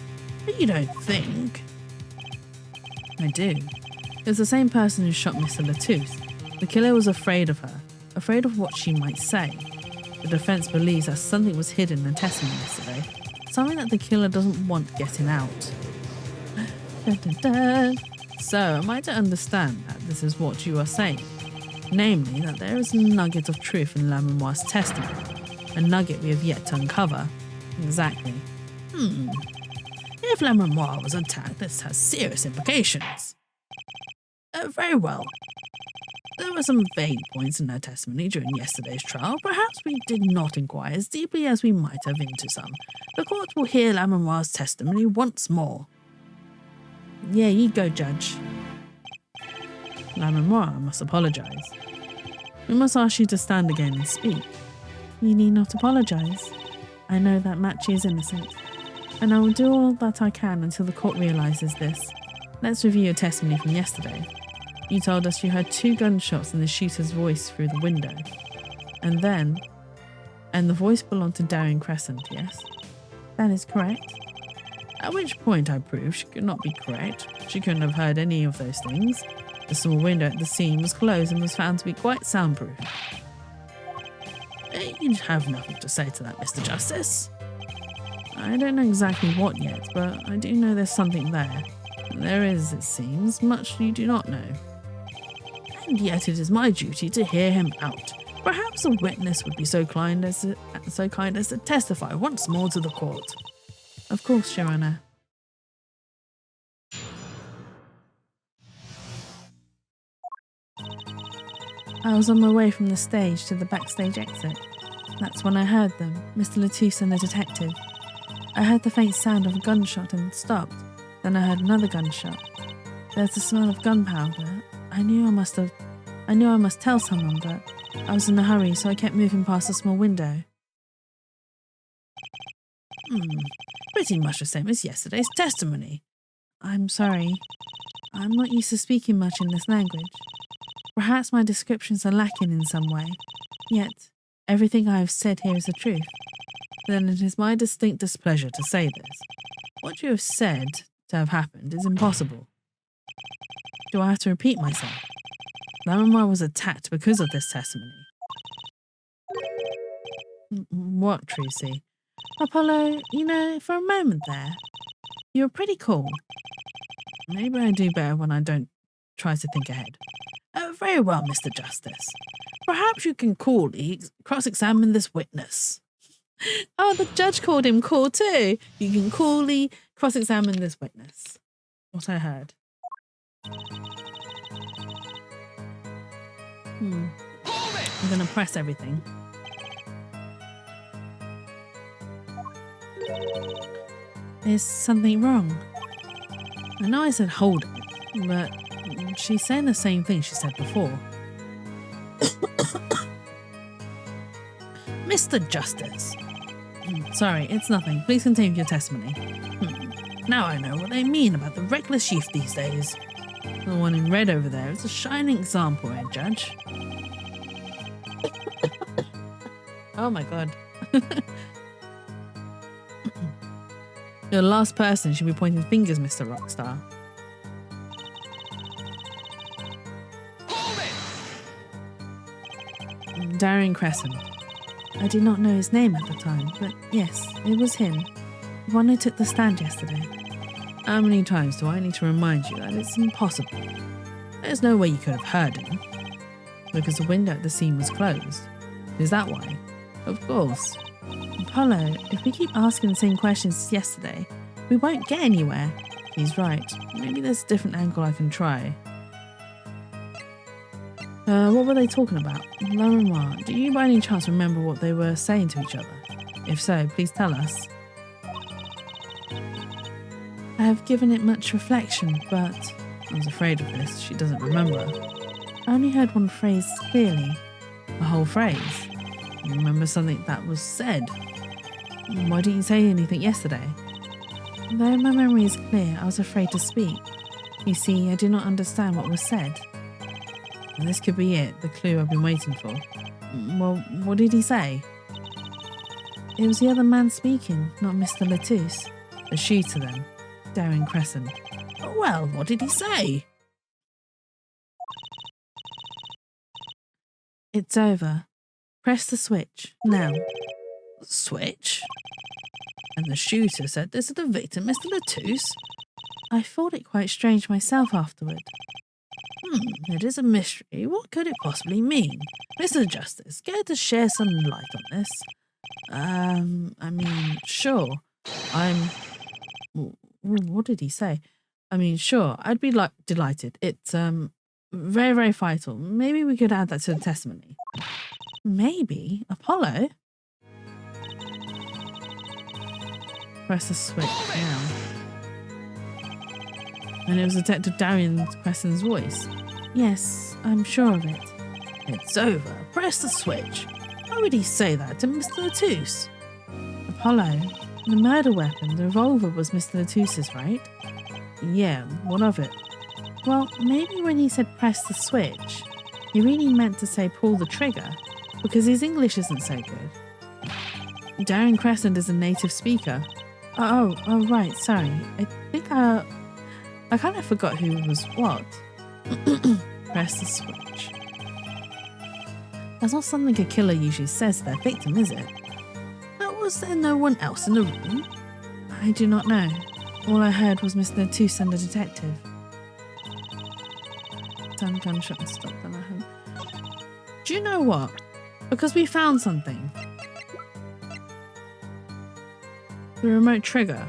But you don't think. I do. It's the same person who shot Mr. Latouche. The killer was afraid of her, afraid of what she might say. The defense believes that something was hidden in the testimony yesterday, something that the killer doesn't want getting out. Dun, dun, dun. So, am I to understand that this is what you are saying? Namely, that there is a nugget of truth in La Memoire's testimony, a nugget we have yet to uncover. Exactly. If La Memoire was attacked, this has serious implications. Very well. There were some vague points in her testimony during yesterday's trial. Perhaps we did not inquire as deeply as we might have into some. The court will hear La Memoire's testimony once more. Yeah, you go, Judge. La Memoire must apologise. We must ask you to stand again and speak. You need not apologise. I know that Matchy is innocent, and I will do all that I can until the court realises this. Let's review your testimony from yesterday. You told us you heard 2 gunshots and the shooter's voice through the window. And the voice belonged to Darian Crescent, yes? That is correct. At which point I proved she could not be correct. She couldn't have heard any of those things. The small window at the scene was closed and was found to be quite soundproof. You have nothing to say to that, Mr. Justice. I don't know exactly what yet, but I do know there's something there. There is, it seems, much you do not know. And yet it is my duty to hear him out. Perhaps a witness would be so kind as to testify once more to the court. Of course, Your Honour. I was on my way from the stage to the backstage exit. That's when I heard them, Mr. Latouche and the detective. I heard the faint sound of a gunshot and stopped. Then I heard another gunshot. There's the smell of gunpowder. I knew I must tell someone, but I was in a hurry, so I kept moving past the small window. Pretty much the same as yesterday's testimony. I'm sorry. I'm not used to speaking much in this language. Perhaps my descriptions are lacking in some way. Yet, everything I have said here is the truth. Then it is my distinct displeasure to say this. What you have said to have happened is impossible. Do I have to repeat myself? La Memoire was attacked because of this testimony. What, Trucy? Apollo, for a moment there, you were pretty cool. Maybe I do better when I don't try to think ahead. Very well, Mr. Justice. Perhaps you can coolly cross-examine this witness. Oh, the judge called him cool too. You can coolly cross-examine this witness. What I heard. I'm going to press everything. Is something wrong? I know I said hold it, but she's saying the same thing she said before. Mr. Justice. Sorry, it's nothing. Please continue your testimony. Now I know what they mean about the reckless youth these days. The one in red over there is a shining example, Judge. Oh my god. You're the last person who should be pointing fingers, Mr. Rockstar. Darian Crescent. I did not know his name at the time, but yes, it was him. The one who took the stand yesterday. How many times do I need to remind you that it's impossible? There's no way you could have heard him. Because the window at the scene was closed. Is that why? Of course. Apollo, if we keep asking the same questions as yesterday, we won't get anywhere. He's right. Maybe there's a different angle I can try. What were they talking about? Larimar, do you by any chance remember what they were saying to each other? If so, please tell us. I have given it much reflection, but I was afraid of this. She doesn't remember. I only heard one phrase clearly. A whole phrase. You remember something that was said. Why didn't you say anything yesterday? Though my memory is clear, I was afraid to speak. You see, I did not understand what was said. And this could be it, the clue I've been waiting for. Well, what did he say? It was the other man speaking, not Mr. Latouche. The shooter then. Darian Crescent. Well, what did he say? It's over. Press the switch, now. Switch? And the shooter said this is the victim, Mr. Latouche? I thought it quite strange myself afterward. It is a mystery. What could it possibly mean? Mr. Justice, care to share some light on this? I mean, sure. What did he say? I mean, sure, I'd be delighted. It's, very, very vital. Maybe we could add that to the testimony. Maybe? Apollo? Press the switch now. And it was Detective Darian Crescent's voice. Yes, I'm sure of it. It's over. Press the switch. Why would he say that to Mr. Latouche? Apollo, the murder weapon, the revolver was Mr. Latouche's, right? Yeah, what of it? Well, maybe when he said press the switch, he really meant to say pull the trigger, because his English isn't so good. Darian Crescent is a native speaker. Oh, right, sorry. I think I kind of forgot who was what. Press the switch. That's not something a killer usually says to their victim, is it? But was there no one else in the room? I do not know. All I heard was Mr. Latouche and the detective. Some gunshot and stop that I heard. Do you know what? Because we found something. The remote trigger.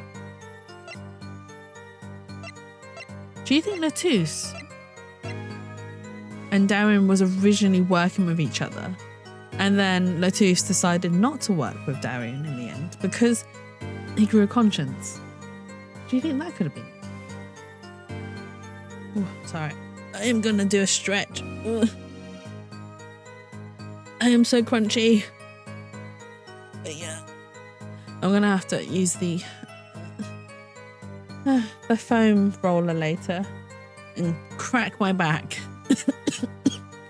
Do you think Latouche and Darian was originally working with each other, and then Latouche decided not to work with Darian in the end because he grew a conscience? Do you think that could have been it? Oh, sorry. I am gonna do a stretch. Ugh. I am so crunchy. But yeah. I'm gonna have to use the foam roller later and crack my back.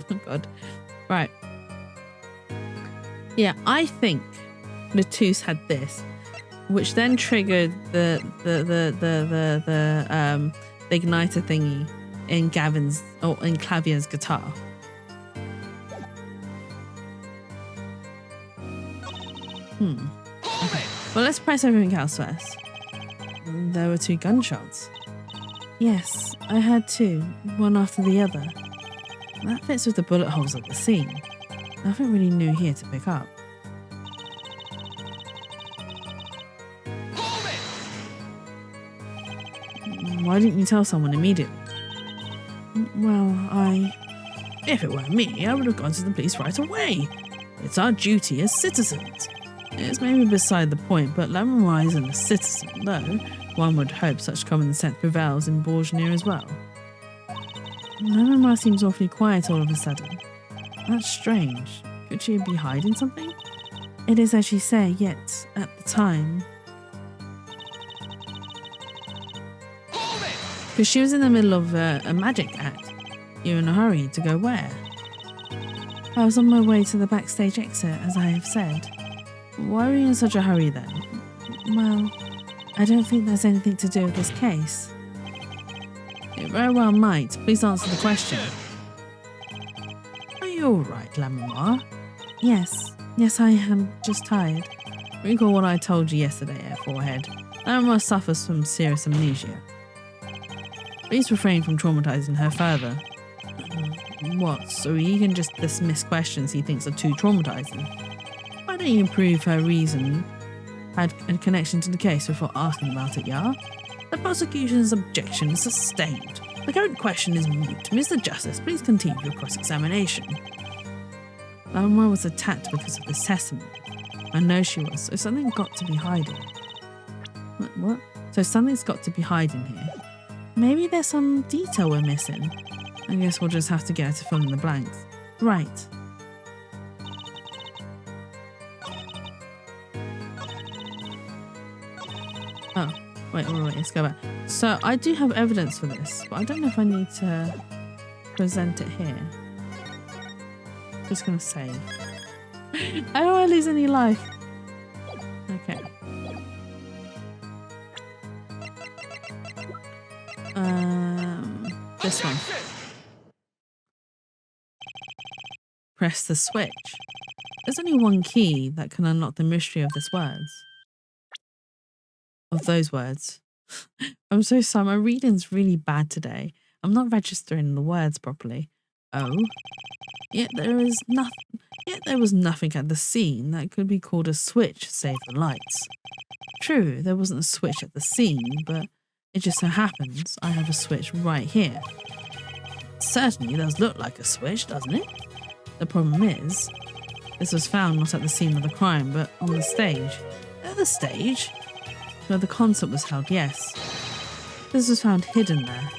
Oh god. Right. Yeah, I think Latouche had this, which then triggered the igniter thingy in Clavier's guitar. Okay. Well, let's press everything else first. There were 2 gunshots. Yes, I heard 2, one after the other. That fits with the bullet holes at the scene. Nothing really new here to pick up. Why didn't you tell someone immediately? Well, if it were me, I would have gone to the police right away. It's our duty as citizens. It's maybe beside the point, but Larimar isn't a citizen, though one would hope such common sense prevails in Bourgeois as well. Larimar seems awfully quiet all of a sudden. That's strange. Could she be hiding something? It is as you say, yet, at the time... Because she was in the middle of a magic act. You're in a hurry to go where? I was on my way to the backstage exit, as I have said. Why were you in such a hurry then? Well, I don't think there's anything to do with this case. It very well might. Please answer the question. Are you alright, La Memoire? Yes. Yes, I am just tired. Recall what I told you yesterday, Air Forehead. La Memoire suffers from serious amnesia. Please refrain from traumatizing her further. What, so he can just dismiss questions he thinks are too traumatizing? Why don't you prove her reason had a connection to the case before asking about it, yeah? The prosecution's objection is sustained. The current question is moot. Mr. Justice, please continue your cross-examination. La Memoire was attacked because of this testimony. I know she was, so something got to be hiding. What? So something's got to be hiding here. Maybe there's some detail we're missing. I guess we'll just have to get her to fill in the blanks. Right. Oh, wait, let's go back. So I do have evidence for this, but I don't know if I need to present it here. Just gonna save. I don't want to lose any life. Okay. This one. Press the switch. There's only one key that can unlock the mystery of those words. I'm so sorry, my reading's really bad today. I'm not registering the words properly. Oh. Yet there was nothing at the scene that could be called a switch save the lights. True, there wasn't a switch at the scene, but it just so happens I have a switch right here. It certainly does look like a switch, doesn't it? The problem is, this was found not at the scene of the crime, but on the stage. At the stage? Where the concert was held, yes. This was found hidden there.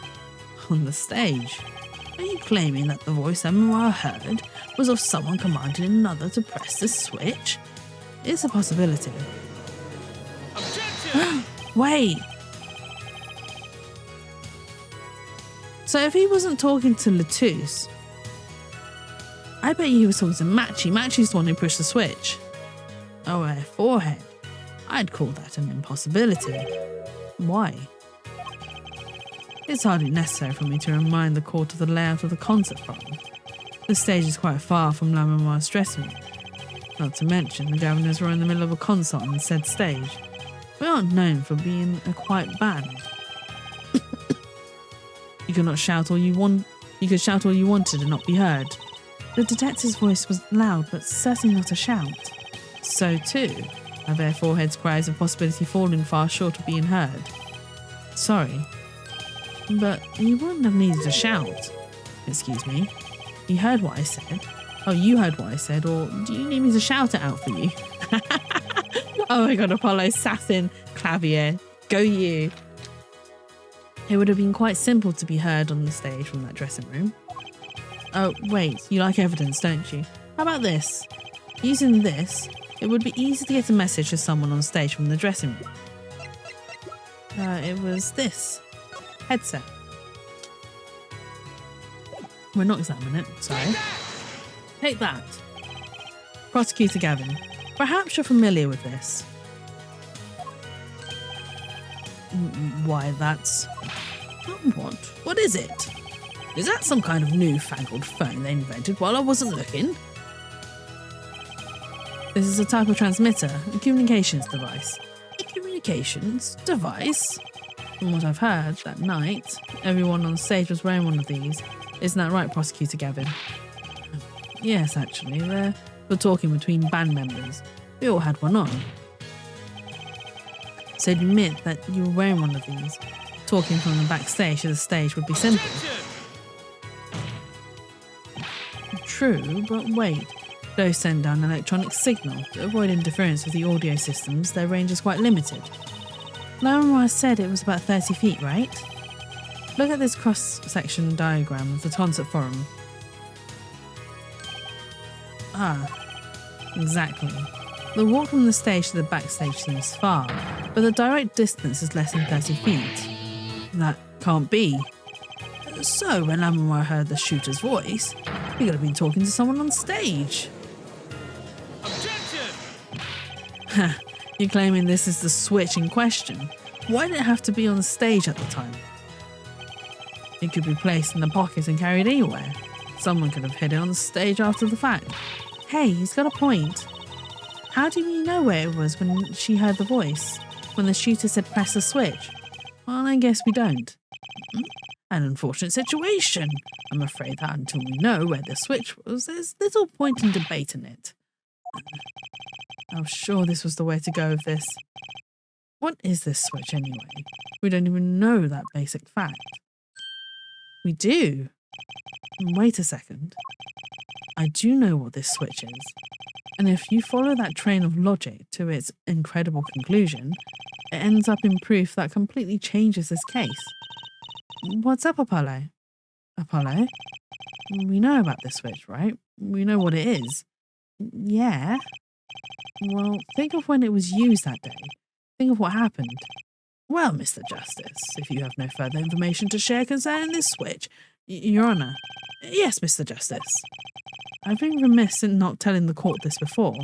On the stage. Are you claiming that the voice Memoire heard was of someone commanding another to press this switch? It's a possibility. Wait! So if he wasn't talking to Lettuce, I bet he was talking to Matchy. Matchy's the one who pushed the switch. Oh, Air Forehead. I'd call that an impossibility. Why? It's hardly necessary for me to remind the court of the layout of the concert hall. The stage is quite far from La Memoire's dressing room. Not to mention, the governors were in the middle of a concert on said stage. We aren't known for being a quiet band. You could shout all you wanted and not be heard. The detective's voice was loud, but certainly not a shout. So too, have Air Forehead's cries of possibility fallen far short of being heard. Sorry, but you wouldn't have needed a shout. Excuse me. You heard what I said. Oh, you heard what I said, or do you need me to shout it out for you? Oh my god, Apollo, Satin, Clavier, go you. It would have been quite simple to be heard on the stage from that dressing room. Oh, wait, you like evidence, don't you? How about this? Using this, it would be easy to get a message to someone on stage from the dressing room. It was this. Headset. We're not examining it, sorry. Take that. Prosecutor Gavin, perhaps you're familiar with this. Why, that's... What? What is it? Is that some kind of newfangled phone they invented while I wasn't looking? This is a type of transmitter, a communications device. A communications device? From what I've heard, that night, everyone on stage was wearing one of these. Isn't that right, Prosecutor Gavin? Yes, actually, they were talking between band members. We all had one on. So admit that you were wearing one of these. Talking from the backstage to the stage would be simple. True, but wait. Those send down an electronic signal. To avoid interference with the audio systems, their range is quite limited. La Memoire said it was about 30 feet, right? Look at this cross-section diagram of the concert forum. Ah, exactly. The walk from the stage to the backstage seems far, but the direct distance is less than 30 feet. That can't be. So when La Memoire heard the shooter's voice, he could have been talking to someone on stage. Objection! You're claiming this is the switch in question. Why did it have to be on the stage at the time? It could be placed in the pocket and carried anywhere. Someone could have hid it on the stage after the fact. Hey, he's got a point. How do we know where it was when she heard the voice? When the shooter said press the switch? Well, I guess we don't. An unfortunate situation. I'm afraid that until we know where the switch was, there's little point in debating it. I'm sure this was the way to go with this. What is this switch anyway? We don't even know that basic fact. We do. Wait a second. I do know what this switch is. And if you follow that train of logic to its incredible conclusion, it ends up in proof that completely changes this case. What's up, Apollo? Apollo? We know about this switch, right? We know what it is. Yeah. Well, think of when it was used that day. Think of what happened. Well, Mr. Justice, if you have no further information to share concerning this switch, Your Honour. Yes, Mr. Justice. I've been remiss in not telling the court this before.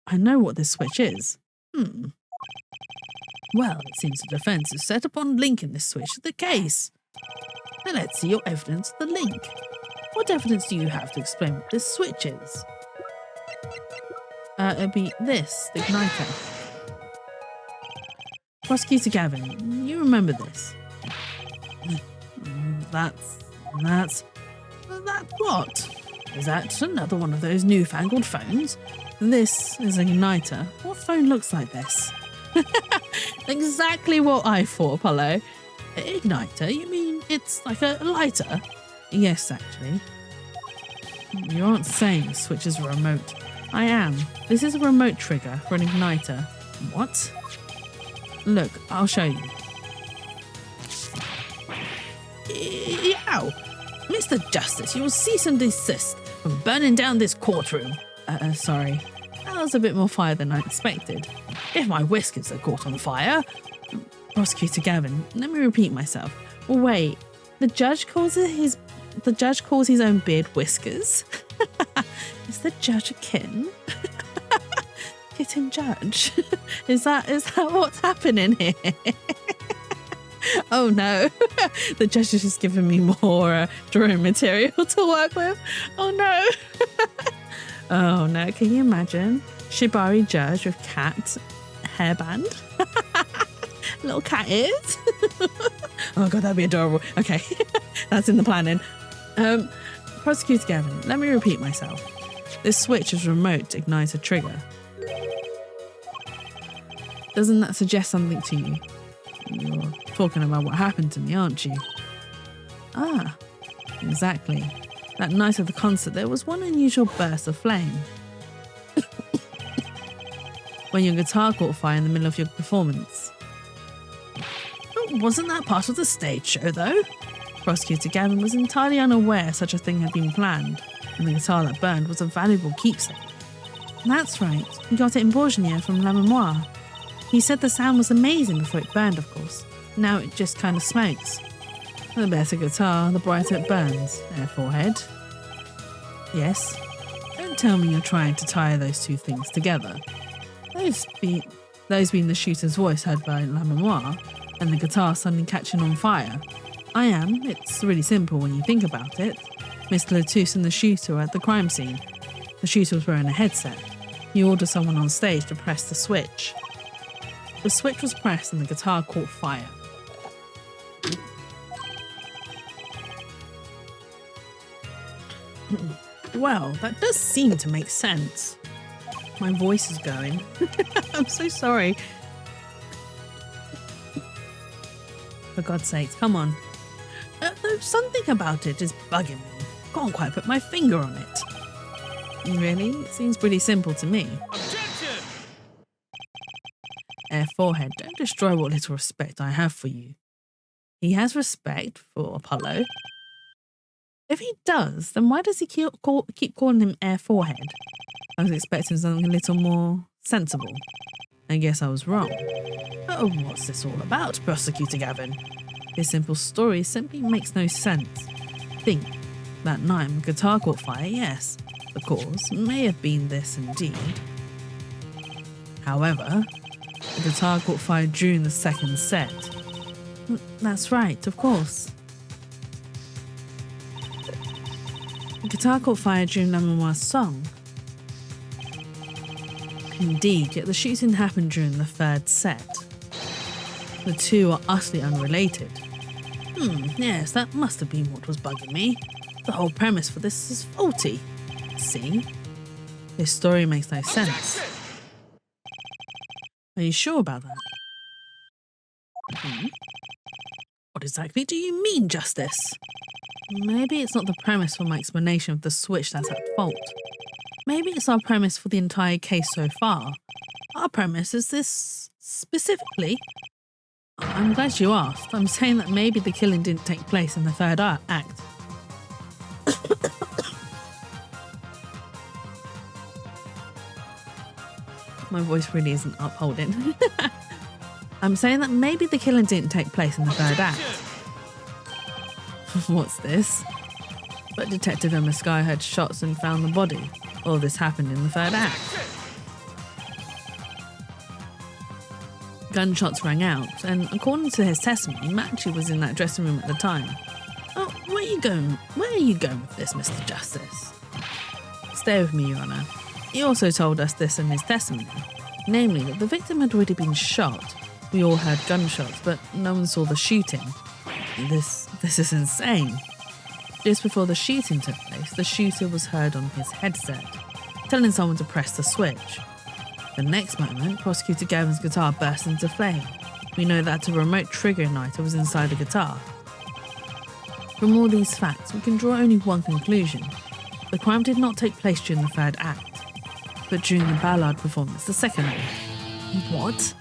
I know what this switch is. Well, it seems the defence is set upon linking this switch to the case. Now let's see your evidence of the link. What evidence do you have to explain what this switch is? It'd be this, the igniter. Prosecutor Gavin, you remember this? That's what? Is that another one of those newfangled phones? This is an igniter. What phone looks like this? Exactly what I thought, Apollo. Igniter? You mean it's like a lighter? Yes, actually. You aren't saying the switch is a remote. I am. This is a remote trigger for an igniter. What? Look, I'll show you. Yow! Mr. Justice, you will cease and desist from burning down this courtroom. Sorry. That was a bit more fire than I expected. If my whiskers are caught on fire... Prosecutor Gavin, let me repeat myself. Wait, the judge calls his own beard whiskers? Is the judge a kin? Kitten judge? Is that what's happening here? Oh no, the judge has just given me more drawing material to work with. Oh no. Oh no, can you imagine? Shibari judge with cat hairband. Little cat ears. Oh god, that'd be adorable. Okay, that's in the planning. Prosecutor Gavin, let me repeat myself. This switch is remote igniter trigger. Doesn't that suggest something to you? You're talking about what happened to me, aren't you? Ah, exactly. That night of the concert, there was one unusual burst of flame. When your guitar caught fire in the middle of your performance. But wasn't that part of the stage show, though? Prosecutor Gavin was entirely unaware such a thing had been planned, and the guitar that burned was a valuable keepsake. That's right, he got it in Bourgeois from La Memoire. He said the sound was amazing before it burned, of course. Now it just kind of smokes. The better guitar, the brighter it burns. Air forehead. Yes. Don't tell me you're trying to tie those two things together. Those being the shooter's voice heard by La Memoire, and the guitar suddenly catching on fire. I am. It's really simple when you think about it. Mr. Latouche and the shooter were at the crime scene. The shooter was wearing a headset. He ordered someone on stage to press the switch. The switch was pressed and the guitar caught fire. Well, that does seem to make sense. My voice is going. I'm so sorry. For God's sake, come on. Something about it is bugging me. Can't quite put my finger on it. Really? It seems pretty simple to me. Objection! Air forehead, don't destroy what little respect I have for you. He has respect for Apollo. If he does, then why does he keep calling him Air Forehead? I was expecting something a little more sensible. I guess I was wrong. Oh, what's this all about, Prosecutor Gavin? This simple story simply makes no sense. Think, that night my guitar caught fire, yes. The cause may have been this indeed. However, The guitar caught fire during the second set. That's right, of course. The guitar caught fire during Lamoire's song. Indeed, yet the shooting happened during the third set. The two are utterly unrelated. Yes, that must have been what was bugging me. The whole premise for this is faulty. See? This story makes no sense. Are you sure about that? What exactly do you mean, Justice? Maybe it's not the premise for my explanation of the switch that's at fault. Maybe it's our premise for the entire case so far. Our premise is this specifically. I'm glad you asked. I'm saying that maybe the killing didn't take place in the third act. My voice really isn't upholding. I'm saying that maybe the killing didn't take place in the third act. What's this? But Detective Emma Sky heard shots and found the body. All this happened in the third act. Gunshots rang out, and according to his testimony, Matchy was in that dressing room at the time. Oh, where are you going? Where are you going with this, Mr. Justice? Stay with me, Your Honour. He also told us this in his testimony, namely that the victim had already been shot. We all heard gunshots, but no one saw the shooting. This is insane. Just before the shooting took place, the shooter was heard on his headset, telling someone to press the switch. The next moment, Prosecutor Gavin's guitar burst into flame. We know that a remote trigger igniter was inside the guitar. From all these facts, we can draw only one conclusion. The crime did not take place during the third act, but during the ballad performance, the second act. What?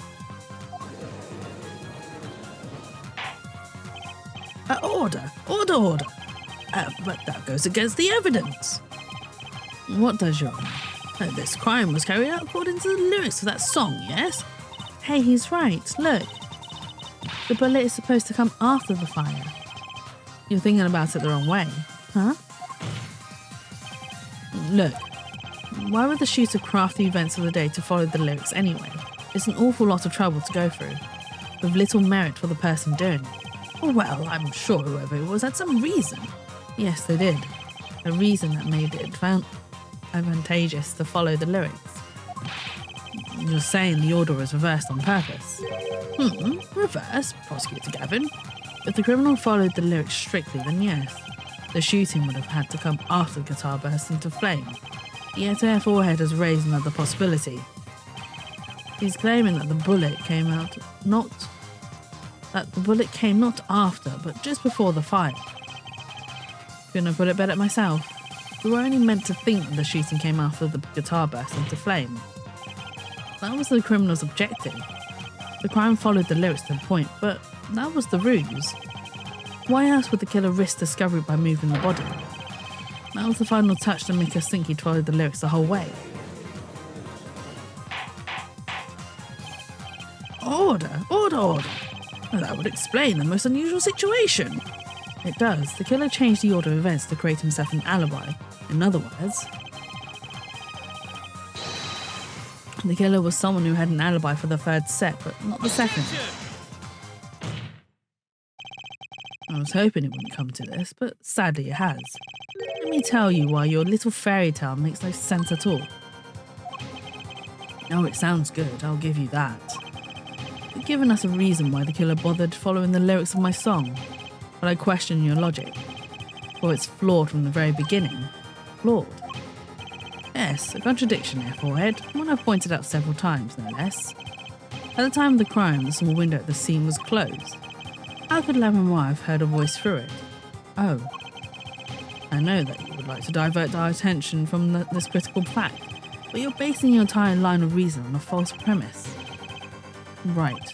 Order! But that goes against the evidence. What does, Your Honour? This crime was carried out according to the lyrics of that song, yes? Hey, he's right. Look. The bullet is supposed to come after the fire. You're thinking about it the wrong way, huh? Look. Why would the shooter craft the events of the day to follow the lyrics anyway? It's an awful lot of trouble to go through, with little merit for the person doing it. Well, I'm sure whoever it was had some reason. Yes, they did. A reason that made it advantageous to follow the lyrics. You're saying the order was reversed on purpose? Reversed, Prosecutor Gavin. If the criminal followed the lyrics strictly, then yes. The shooting would have had to come after the guitar burst into flame. Yet our forehead has raised another possibility. He's claiming that the bullet came not after, but just before the fire. Couldn't have put it better myself. We were only meant to think that the shooting came after the guitar burst into flame. That was the criminal's objective. The crime followed the lyrics to the point, but that was the ruse. Why else would the killer risk discovery by moving the body? That was the final touch to make us think he'd followed the lyrics the whole way. Order! That would explain the most unusual situation. It does. The killer changed the order of events to create himself an alibi. In other words, the killer was someone who had an alibi for the third set, but not the second. I was hoping it wouldn't come to this, but sadly it has. Let me tell you why your little fairy tale makes no sense at all. Oh, it sounds good, I'll give you that. You've given us a reason why the killer bothered following the lyrics of my song, but I question your logic. For it's flawed from the very beginning. Flawed? Yes, a contradiction there, forehead, one I've pointed out several times, no less. At the time of the crime, the small window at the scene was closed. How could Lamoire have heard a voice through it? Oh. I know that you would like to divert our attention from this critical fact, but you're basing your entire line of reason on a false premise. Right.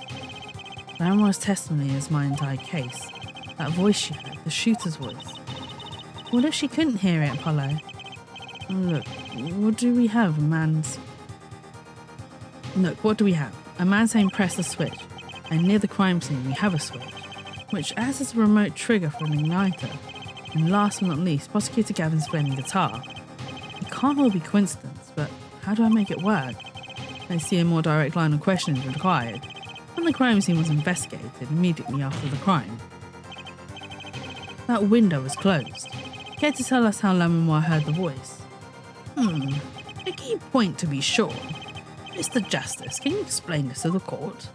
Lamoire's testimony is my entire case. That voice she heard, the shooter's voice. What if she couldn't hear it, Apollo? Look, what do we have? What do we have? A man saying press the switch, and near the crime scene we have a switch, which acts as a remote trigger for an igniter. And last but not least, Prosecutor Gavin's flaming guitar. It can't all be coincidence, but how do I make it work? They see a more direct line of questioning is required, and the crime scene was investigated immediately after the crime. That window was closed. Care to tell us how Lamonoir heard the voice? A key point to be sure. Mr. Justice, can you explain this to the court?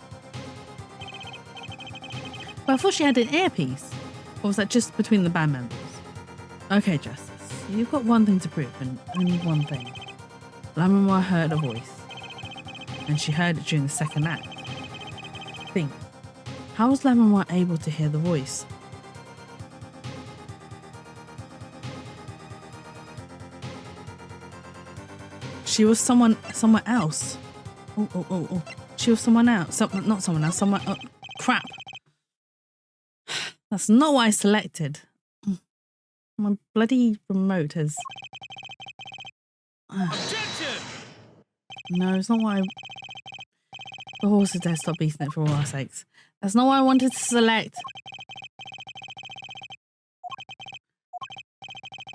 Well, I thought she had an earpiece. Or was that just between the band members? Okay, Justice, you've got one thing to prove, and only one thing. Lamonoir heard a voice, and she heard it during the second act. Think, how was Lamonoir able to hear the voice? She was somewhere else. Oh. She was someone else. Not someone else. Someone. Oh, crap. That's not what I selected. My bloody remote has. Objection! No, it's not what I. The horse is dead. Stop beating it for all our sakes. That's not what I wanted to select.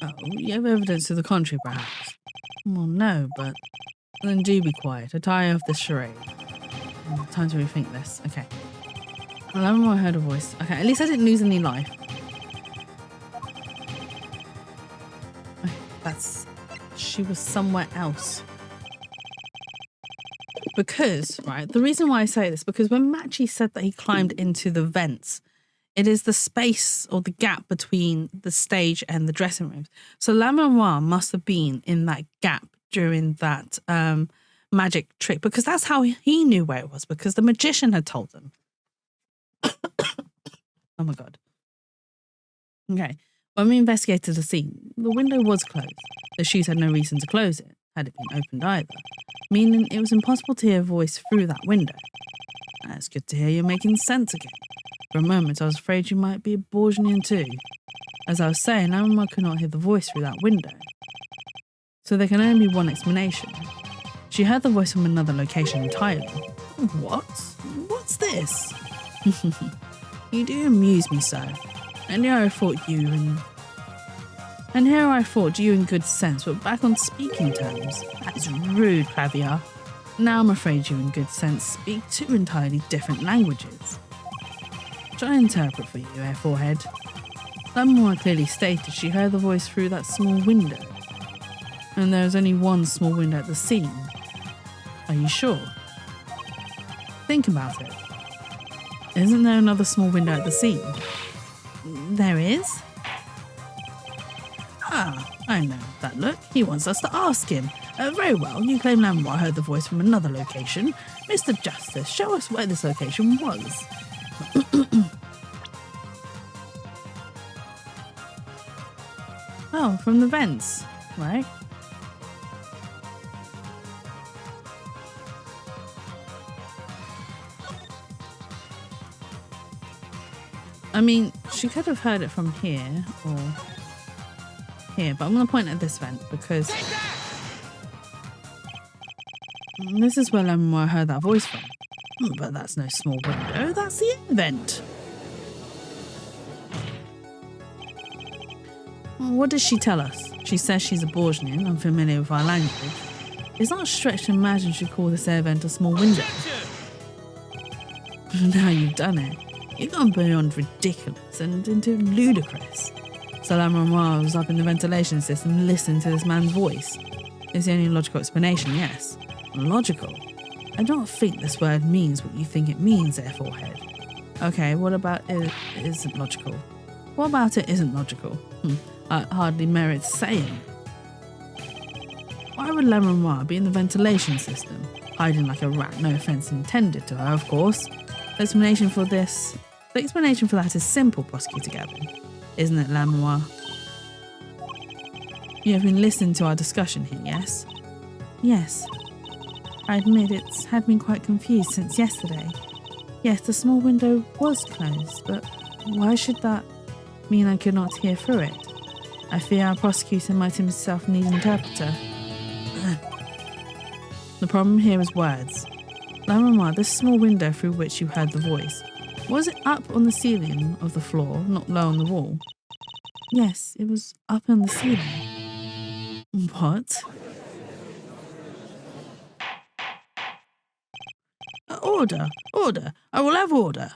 Oh, you have evidence to the contrary, perhaps? Well, no, but then do be quiet. I tire of this charade. Time to rethink this. Okay. I heard a voice. Okay, at least I didn't lose any life. She was somewhere else. Because, right, the reason why I say this, because when Matchy said that he climbed into the vents, it is the space or the gap between the stage and the dressing rooms. So Lamonoir must have been in that gap during that magic trick, because that's how he knew where it was, because the magician had told them. Oh my God. Okay. When we investigated the scene, the window was closed. The shoes had no reason to close it, had it been opened either, meaning it was impossible to hear a voice through that window. It's good to hear you're making sense again. For a moment, I was afraid you might be a Borgian too. As I was saying, Lamonoir could not hear the voice through that window. So there can only be one explanation. She heard the voice from another location entirely. What? What's this? You do amuse me so. And here I thought you in good sense were back on speaking terms. That is rude, Clavier. Now I'm afraid you in good sense speak two entirely different languages. Shall I interpret for you, Air Forehead? Lamonoir clearly stated she heard the voice through that small window. And there was only one small window at the scene. Are you sure? Think about it. Isn't there another small window at the scene? There is? Ah, I know that look. He wants us to ask him. Very well, you claim Lamonoir heard the voice from another location. Mr. Justice, show us where this location was. Oh, from the vents, right? I mean, she could have heard it from here or here, but I'm going to point at this vent because this is where Lamonoir heard that voice from. But that's no small window, that's the vent. What does she tell us? She says she's a Borgian, unfamiliar with our language. It's not a stretch to imagine she'd call this air vent a small window. Now you've done it. You've gone beyond ridiculous and into ludicrous. So Lamonoir was up in the ventilation system listening to this man's voice. It's the only logical explanation, yes. Logical? I don't think this word means what you think it means, Air Forehead. Okay, what about it isn't logical? What about it isn't logical? It hardly merits saying. Why would Lamonoir be in the ventilation system? Hiding like a rat, no offence intended to her, of course. The explanation for that is simple, Prosecutor Gavin. Isn't it, Lamonoir? You have been listening to our discussion here, yes? Yes. I admit it's had me quite confused since yesterday. Yes, the small window was closed, but why should that mean I could not hear through it? I fear our prosecutor might himself need an interpreter. The problem here is words. Lamonoir, this small window through which you heard the voice, was it up on the ceiling of the floor, not low on the wall? Yes, it was up on the ceiling. What? Order! Order! I will have order!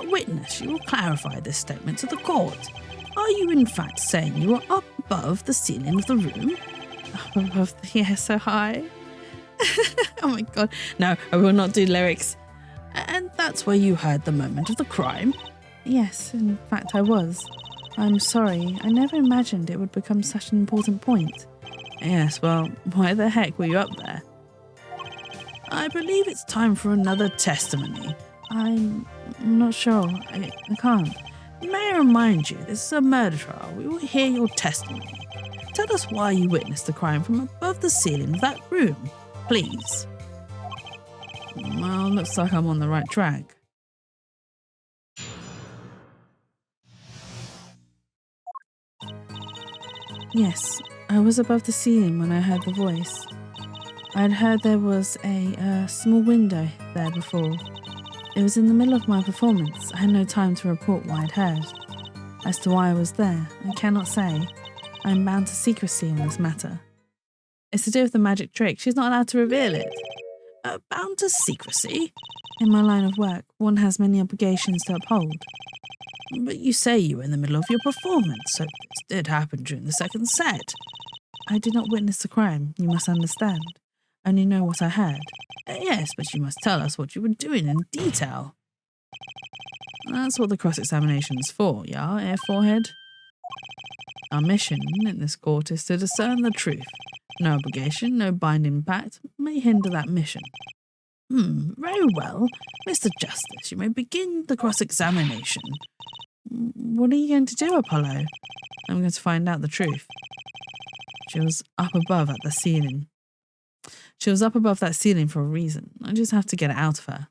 Witness, you will clarify this statement to the court. Are you in fact saying you are up above the ceiling of the room? Up above the air so high? Oh my god. No, I will not do lyrics. And that's where you heard the moment of the crime? Yes, in fact I was. I'm sorry, I never imagined it would become such an important point. Yes, well, why the heck were you up there? I believe it's time for another testimony. I'm not sure. I can't. May I remind you, this is a murder trial. We will hear your testimony. Tell us why you witnessed the crime from above the ceiling of that room, please. Well, looks like I'm on the right track. Yes, I was above the ceiling when I heard the voice. I'd heard there was a small window there before. It was in the middle of my performance. I had no time to report what I'd heard. As to why I was there, I cannot say. I'm bound to secrecy on this matter. It's to do with the magic trick. She's not allowed to reveal it. Bound to secrecy? In my line of work, one has many obligations to uphold. But you say you were in the middle of your performance, so this did happen during the second set. I did not witness the crime, you must understand. I only know what I heard. Yes, but you must tell us what you were doing in detail. That's what the cross-examination's for, yeah, Air Forehead? Our mission in this court is to discern the truth. No obligation, no binding pact may hinder that mission. Very well. Mr. Justice, you may begin the cross-examination. What are you going to do, Apollo? I'm going to find out the truth. She was up above at the ceiling. She was up above that ceiling for a reason. I just have to get it out of her.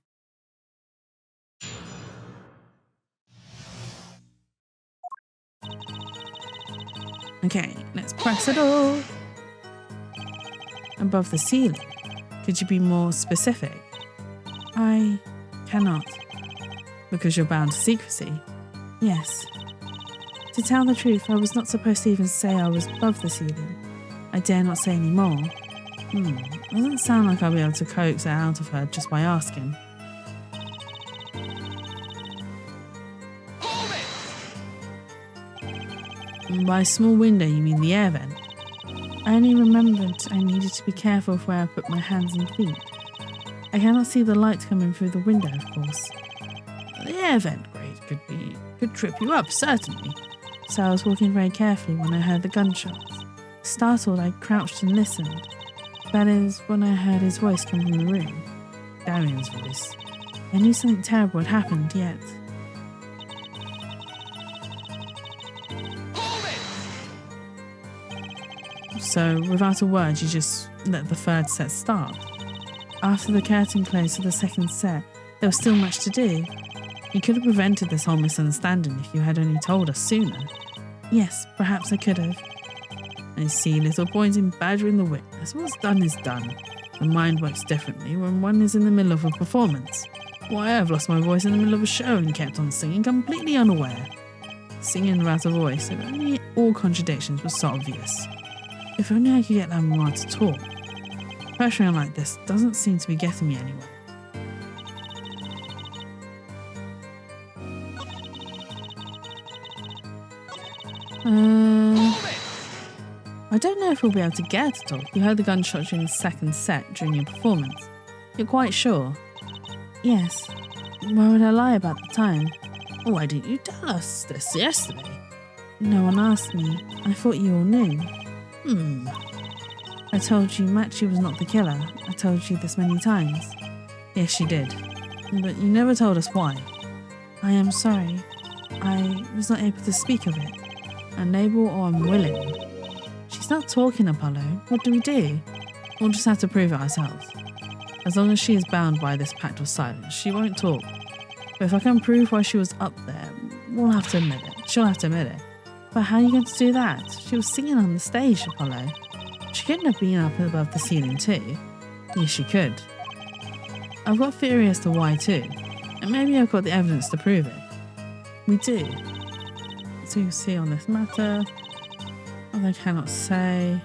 Okay, let's press it all. Above the ceiling? Could you be more specific? I cannot. Because you're bound to secrecy? Yes. To tell the truth, I was not supposed to even say I was above the ceiling. I dare not say any more. Doesn't sound like I'll be able to coax it out of her just by asking. By small window, you mean the air vent? I only remembered I needed to be careful of where I put my hands and feet. I cannot see the light coming through the window, of course. The air vent grate could trip you up, certainly. So I was walking very carefully when I heard the gunshots. Startled, I crouched and listened. That is, when I heard his voice come from the room. Darian's voice. I knew something terrible had happened, yet... So, without a word, you just let the third set start. After the curtain closed for the second set, there was still much to do. You could have prevented this whole misunderstanding if you had only told us sooner. Yes, perhaps I could have. I see little point in badgering the witness. What's done is done. The mind works differently when one is in the middle of a performance. Why, I've lost my voice in the middle of a show and kept on singing completely unaware. Singing without a voice, if only all contradictions were so obvious. If only I could get that more to talk. Pressuring like this doesn't seem to be getting me anywhere. I don't know if we'll be able to get to talk. You heard the gunshot during the second set during your performance. You're quite sure? Yes. Why would I lie about the time? Why didn't you tell us this yesterday? No one asked me. I thought you all knew. I told you Machi was not the killer. I told you this many times. Yes, you did. But you never told us why. I am sorry. I was not able to speak of it. Unable or unwilling. She's not talking, Apollo. What do we do? We'll just have to prove it ourselves. As long as she is bound by this pact of silence, she won't talk. But if I can prove why she was up there, we'll have to admit it. She'll have to admit it. But how are you going to do that? She was singing on the stage, Apollo. She couldn't have been up above the ceiling too. Yes, she could. I've got theory as to why too. And maybe I've got the evidence to prove it. We do. So you see on this matter. I cannot say.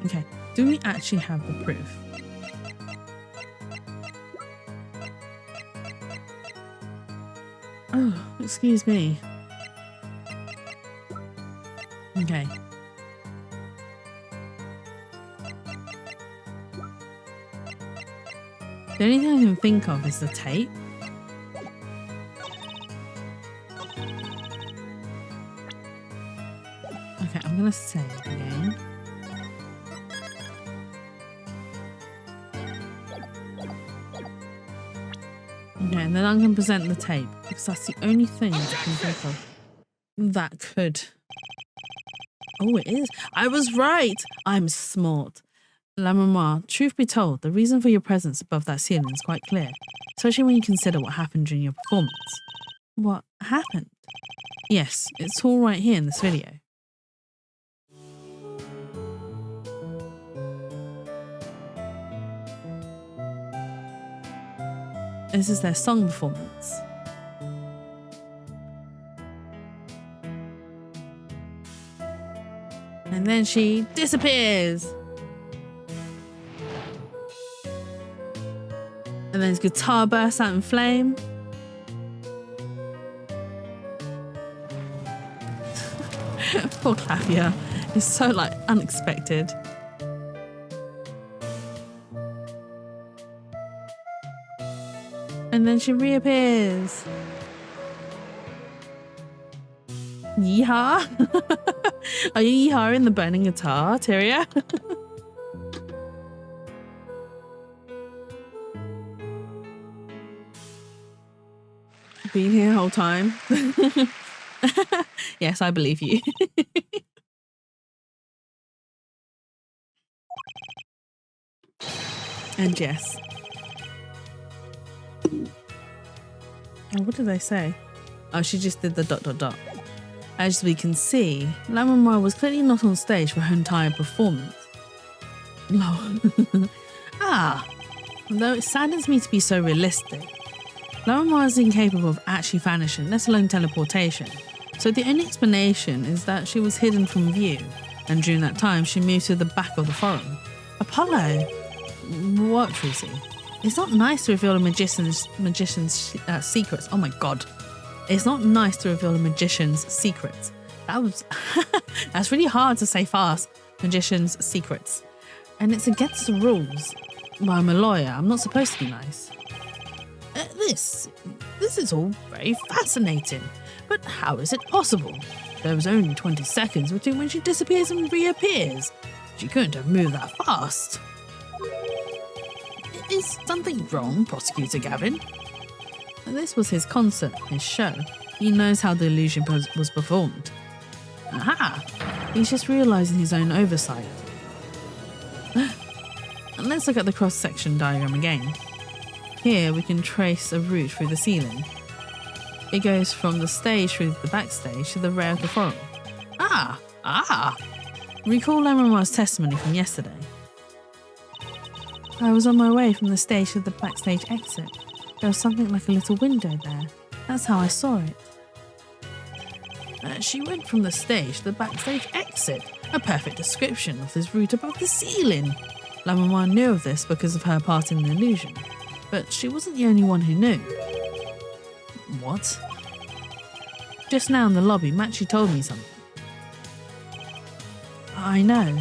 Okay. Do we actually have the proof? Oh, excuse me. Okay. The only thing I can think of is the tape. Okay, I'm gonna save again. Okay, and then I'm gonna present the tape because that's the only thing I can think of that could. Oh, it is. I was right. I'm smart. La Maman, truth be told, the reason for your presence above that ceiling is quite clear, especially when you consider what happened during your performance. What happened? Yes, it's all right here in this video. This is their song performance. And then she disappears. And then his guitar bursts out in flame. Poor Clavia. It's so like unexpected. And then she reappears. Yeehaw. Are you yeehawing the burning guitar, Tyria? Been here the whole time. Yes, I believe you. And yes. Oh, what did they say? Oh, she just did the ... As we can see, La Maman was clearly not on stage for her entire performance. Though it saddens me to be so realistic. La Maman is incapable of actually vanishing, let alone teleportation. So the only explanation is that she was hidden from view, and during that time she moved to the back of the forum. Apollo! What, Trucy? It's not nice to reveal a magician's secrets. Oh my god. It's not nice to reveal a magician's secrets. That's really hard to say fast. Magician's secrets. And it's against the rules. Well, I'm a lawyer. I'm not supposed to be nice. This is all very fascinating. But how is it possible? There was only 20 seconds between when she disappears and reappears. She couldn't have moved that fast. Is something wrong, Prosecutor Gavin? This was his concert, his show. He knows how the illusion was performed. Aha! He's just realising his own oversight. And let's look at the cross-section diagram again. Here we can trace a route through the ceiling. It goes from the stage through the backstage to the rear of the forum. Recall La Maman's testimony from yesterday. I was on my way from the stage to the backstage exit. There was something like a little window there. That's how I saw it. She went from the stage to the backstage exit. A perfect description of this route above the ceiling. La Maman knew of this because of her part in the illusion. But she wasn't the only one who knew. What? Just now in the lobby, Machi told me something. I know.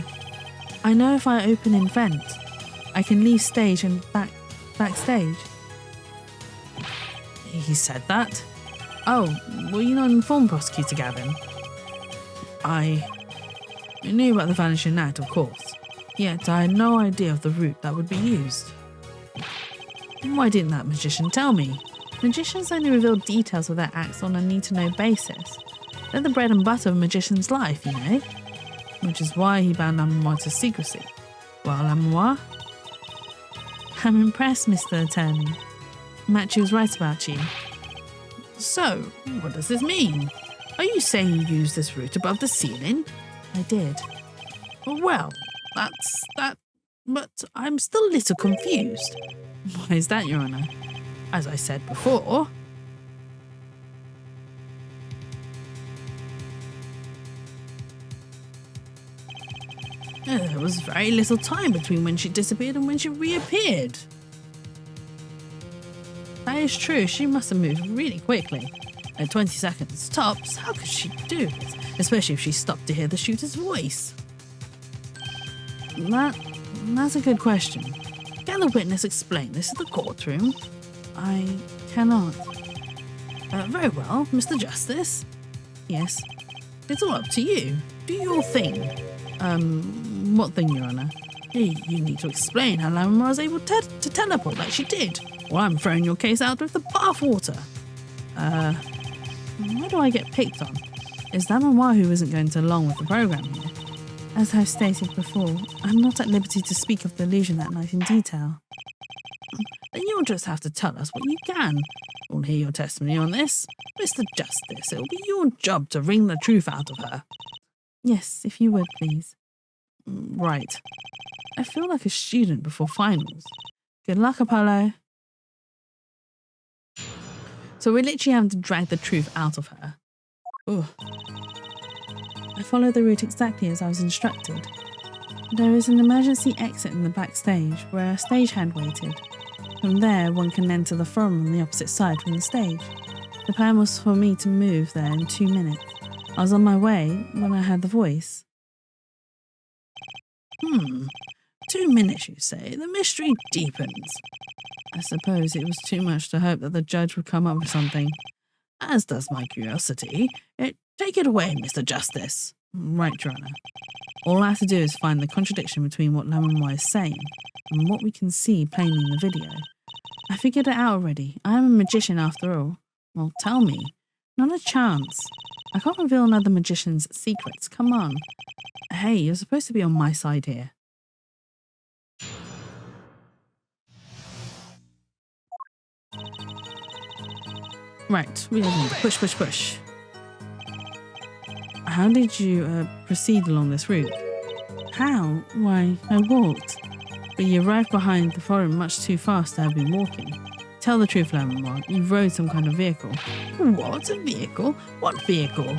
I know if I open EnVent, I can leave stage and backstage. He said that? Oh, were you not informed, Prosecutor Gavin? I knew about the Vanishing Act, of course. Yet I had no idea of the route that would be used. Why didn't that magician tell me? Magicians only reveal details of their acts on a need-to-know basis. They're the bread and butter of a magician's life, you know? Which is why he bound La Maman to secrecy. Well, La Maman? I'm impressed, Mr. Attorney. Machi was right about you. So, what does this mean? Are you saying you used this route above the ceiling? I did. Well, that's that, but I'm still a little confused. Why is that, Your Honour? As I said before... There was very little time between when she disappeared and when she reappeared. That is true, she must have moved really quickly. At 20 seconds tops, how could she do it? Especially if she stopped to hear the shooter's voice. That's a good question. Can the witness explain this to the courtroom? I cannot. Very well, Mr. Justice. Yes. It's all up to you. Do your thing. What thing, Your Honor? You need to explain how Lamar was able to teleport like she did, or I'm throwing your case out with the bathwater. Why do I get picked on? Is Lamar who isn't going to along with the program here? As I've stated before, I'm not at liberty to speak of the illusion that night in detail. Then you'll just have to tell us what you can. We'll hear your testimony on this. Mr. Justice, it'll be your job to wring the truth out of her. Yes, if you would, please. Right. I feel like a student before finals. Good luck, Apollo. So we're literally having to drag the truth out of her. Ugh. I followed the route exactly as I was instructed. There is an emergency exit in the backstage where a stagehand waited. From there, one can enter the forum on the opposite side from the stage. The plan was for me to move there in 2 minutes. I was on my way when I heard the voice. 2 minutes, you say? The mystery deepens. I suppose it was too much to hope that the judge would come up with something. As does my curiosity. Take it away, Mr. Justice. Right, Your Honor. All I have to do is find the contradiction between what Lamar is saying and what we can see plainly in the video. I figured it out already. I am a magician after all. Well, tell me. Not a chance. I can't reveal another magician's secrets. Come on. Hey, you're supposed to be on my side here. Right, we need to push. How did you proceed along this route? How? Why, I walked. But you arrived behind the forum much too fast to have been walking. Tell the truth, Lamar. You rode some kind of vehicle. What? A vehicle? What vehicle?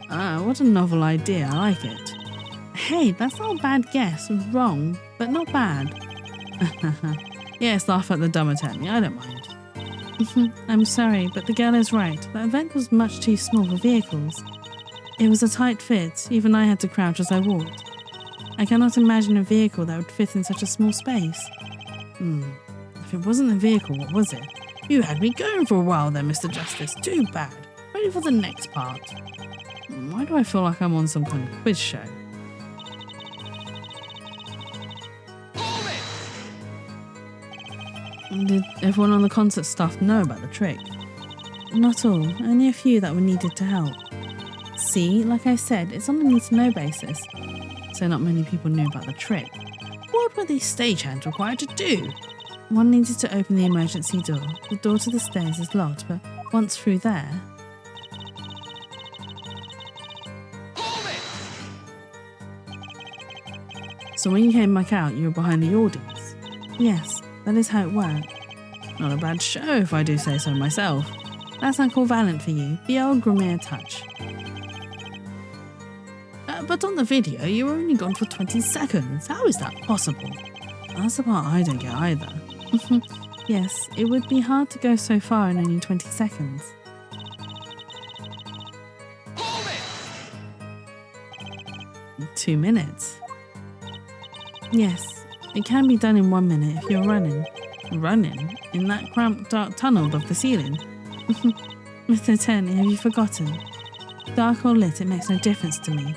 What a novel idea. I like it. Hey, that's not a bad guess. Wrong, but not bad. Yes, laugh at the dumb attorney. I don't mind. I'm sorry, but the girl is right. The event was much too small for vehicles. It was a tight fit. Even I had to crouch as I walked. I cannot imagine a vehicle that would fit in such a small space. If it wasn't a vehicle, what was it? You had me going for a while there, Mr. Justice. Too bad. Ready for the next part. Why do I feel like I'm on some kind of quiz show? Did everyone on the concert staff know about the trick? Not all, only a few that were needed to help. See, like I said, it's on a need-to-know basis. So not many people knew about the trick. What were these stagehands required to do? One needed to open the emergency door. The door to the stairs is locked, but once through there... So when you came back out, you were behind the audience? Yes, that is how it worked. Not a bad show, if I do say so myself. That's Uncle Valiant for you, the old Premiere touch. But on the video, you were only gone for 20 seconds. How is that possible? That's the part I don't get either. Yes, it would be hard to go so far in only 20 seconds. 2 minutes? Yes, it can be done in 1 minute if you're running. Running? In that cramped dark tunnel above the ceiling? Mr. Attorney, have you forgotten? Dark or lit, it makes no difference to me.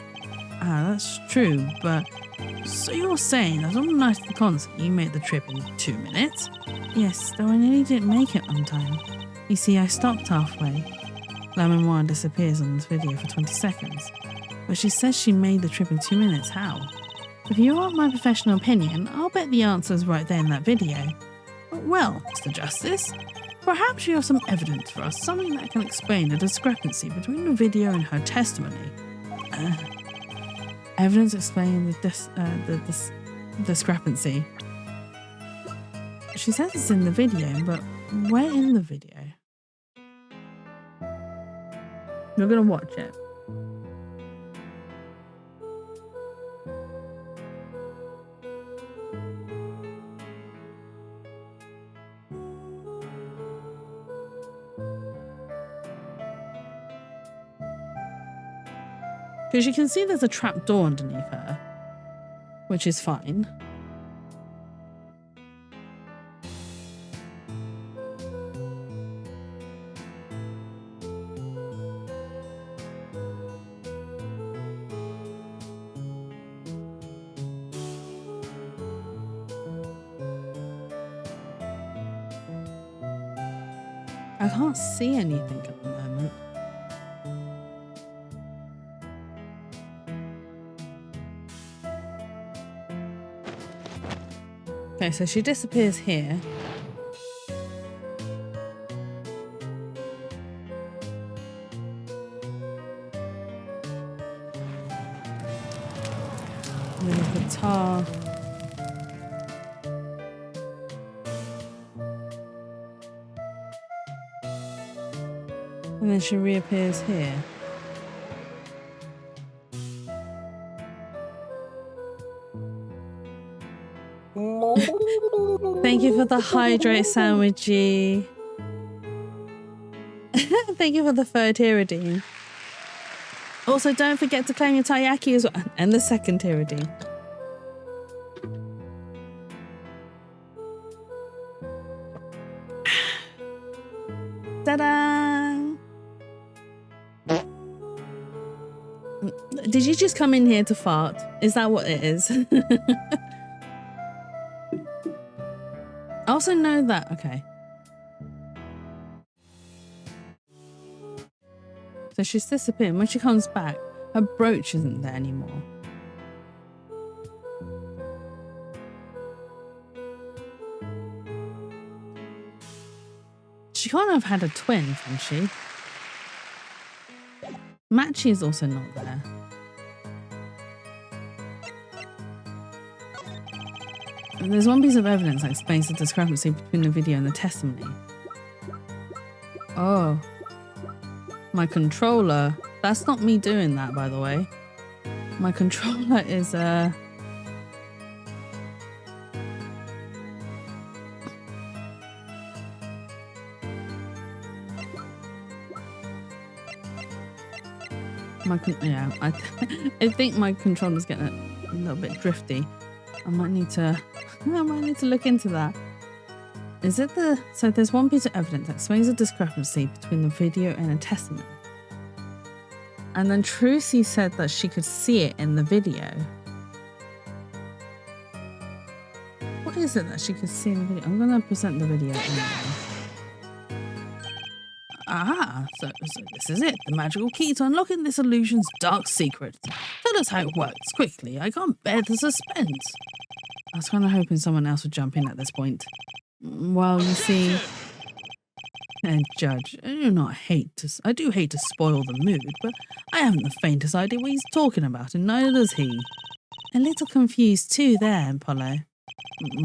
That's true, but... So you're saying that on the night of the concert you made the trip in 2 minutes? Yes, though I nearly didn't make it on time. You see, I stopped halfway. Lamar disappears on this video for 20 seconds. But she says she made the trip in 2 minutes. How? If you want my professional opinion, I'll bet the answer's right there in that video. Well, Mr. Justice, perhaps you have some evidence for us, something that can explain the discrepancy between the video and her testimony. Evidence explaining the discrepancy. She says it's in the video, but where in the video? You're gonna watch it. Because you can see there's a trap door underneath her, which is fine. I can't see anything at the moment. Okay, so she disappears here. And then the guitar. And then she reappears here. Thank you for the hydrate sandwichy. Thank you for the third tier redeem. Also, don't forget to claim your taiyaki as well. And the second tier redeem. Ta-da! Did you just come in here to fart? Is that what it is? I also know that, okay. So she's disappeared. When she comes back, her brooch isn't there anymore. She can't have had a twin, can she? Matchy is also not there. And there's one piece of evidence that explains the discrepancy between the video and the testimony. Oh. My controller. That's not me doing that, by the way. My controller is I think my controller's getting a little bit drifty. I might need to look into that. Is it so there's one piece of evidence that explains the discrepancy between the video and a testament. And then Trucy said that she could see it in the video. What is it that she could see in the video? I'm going to present the video anyway. So this is it. The magical key to unlocking this illusion's dark secret. Tell us how it works, quickly. I can't bear the suspense. I was kind of hoping someone else would jump in at this point. Well, you see... Judge, I do hate to spoil the mood, but I haven't the faintest idea what he's talking about, and neither does he. A little confused too there, Apollo.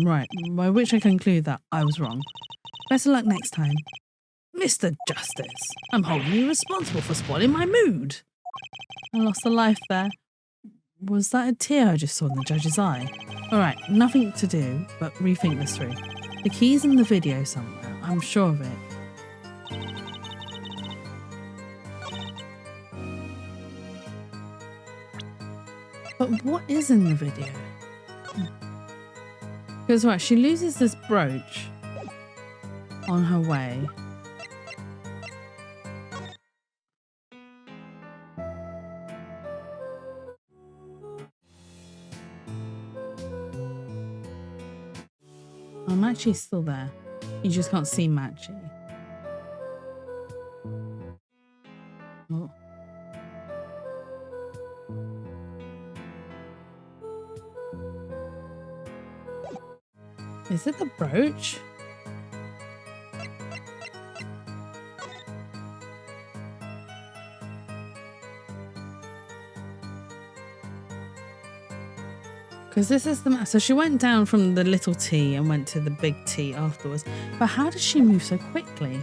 Right, by which I conclude that I was wrong. Better luck next time. Mr. Justice, I'm holding you responsible for spoiling my mood. I lost a life there. Was that a tear I just saw in the judge's eye? Alright, nothing to do but rethink this through. The key's in the video somewhere, I'm sure of it. But what is in the video? Because right, she loses this brooch on her way. Oh, Matchy's still there. You just can't see Matchy. Oh. Is it the brooch? Because this is the... So she went down from the little T and went to the big T afterwards. But how did she move so quickly?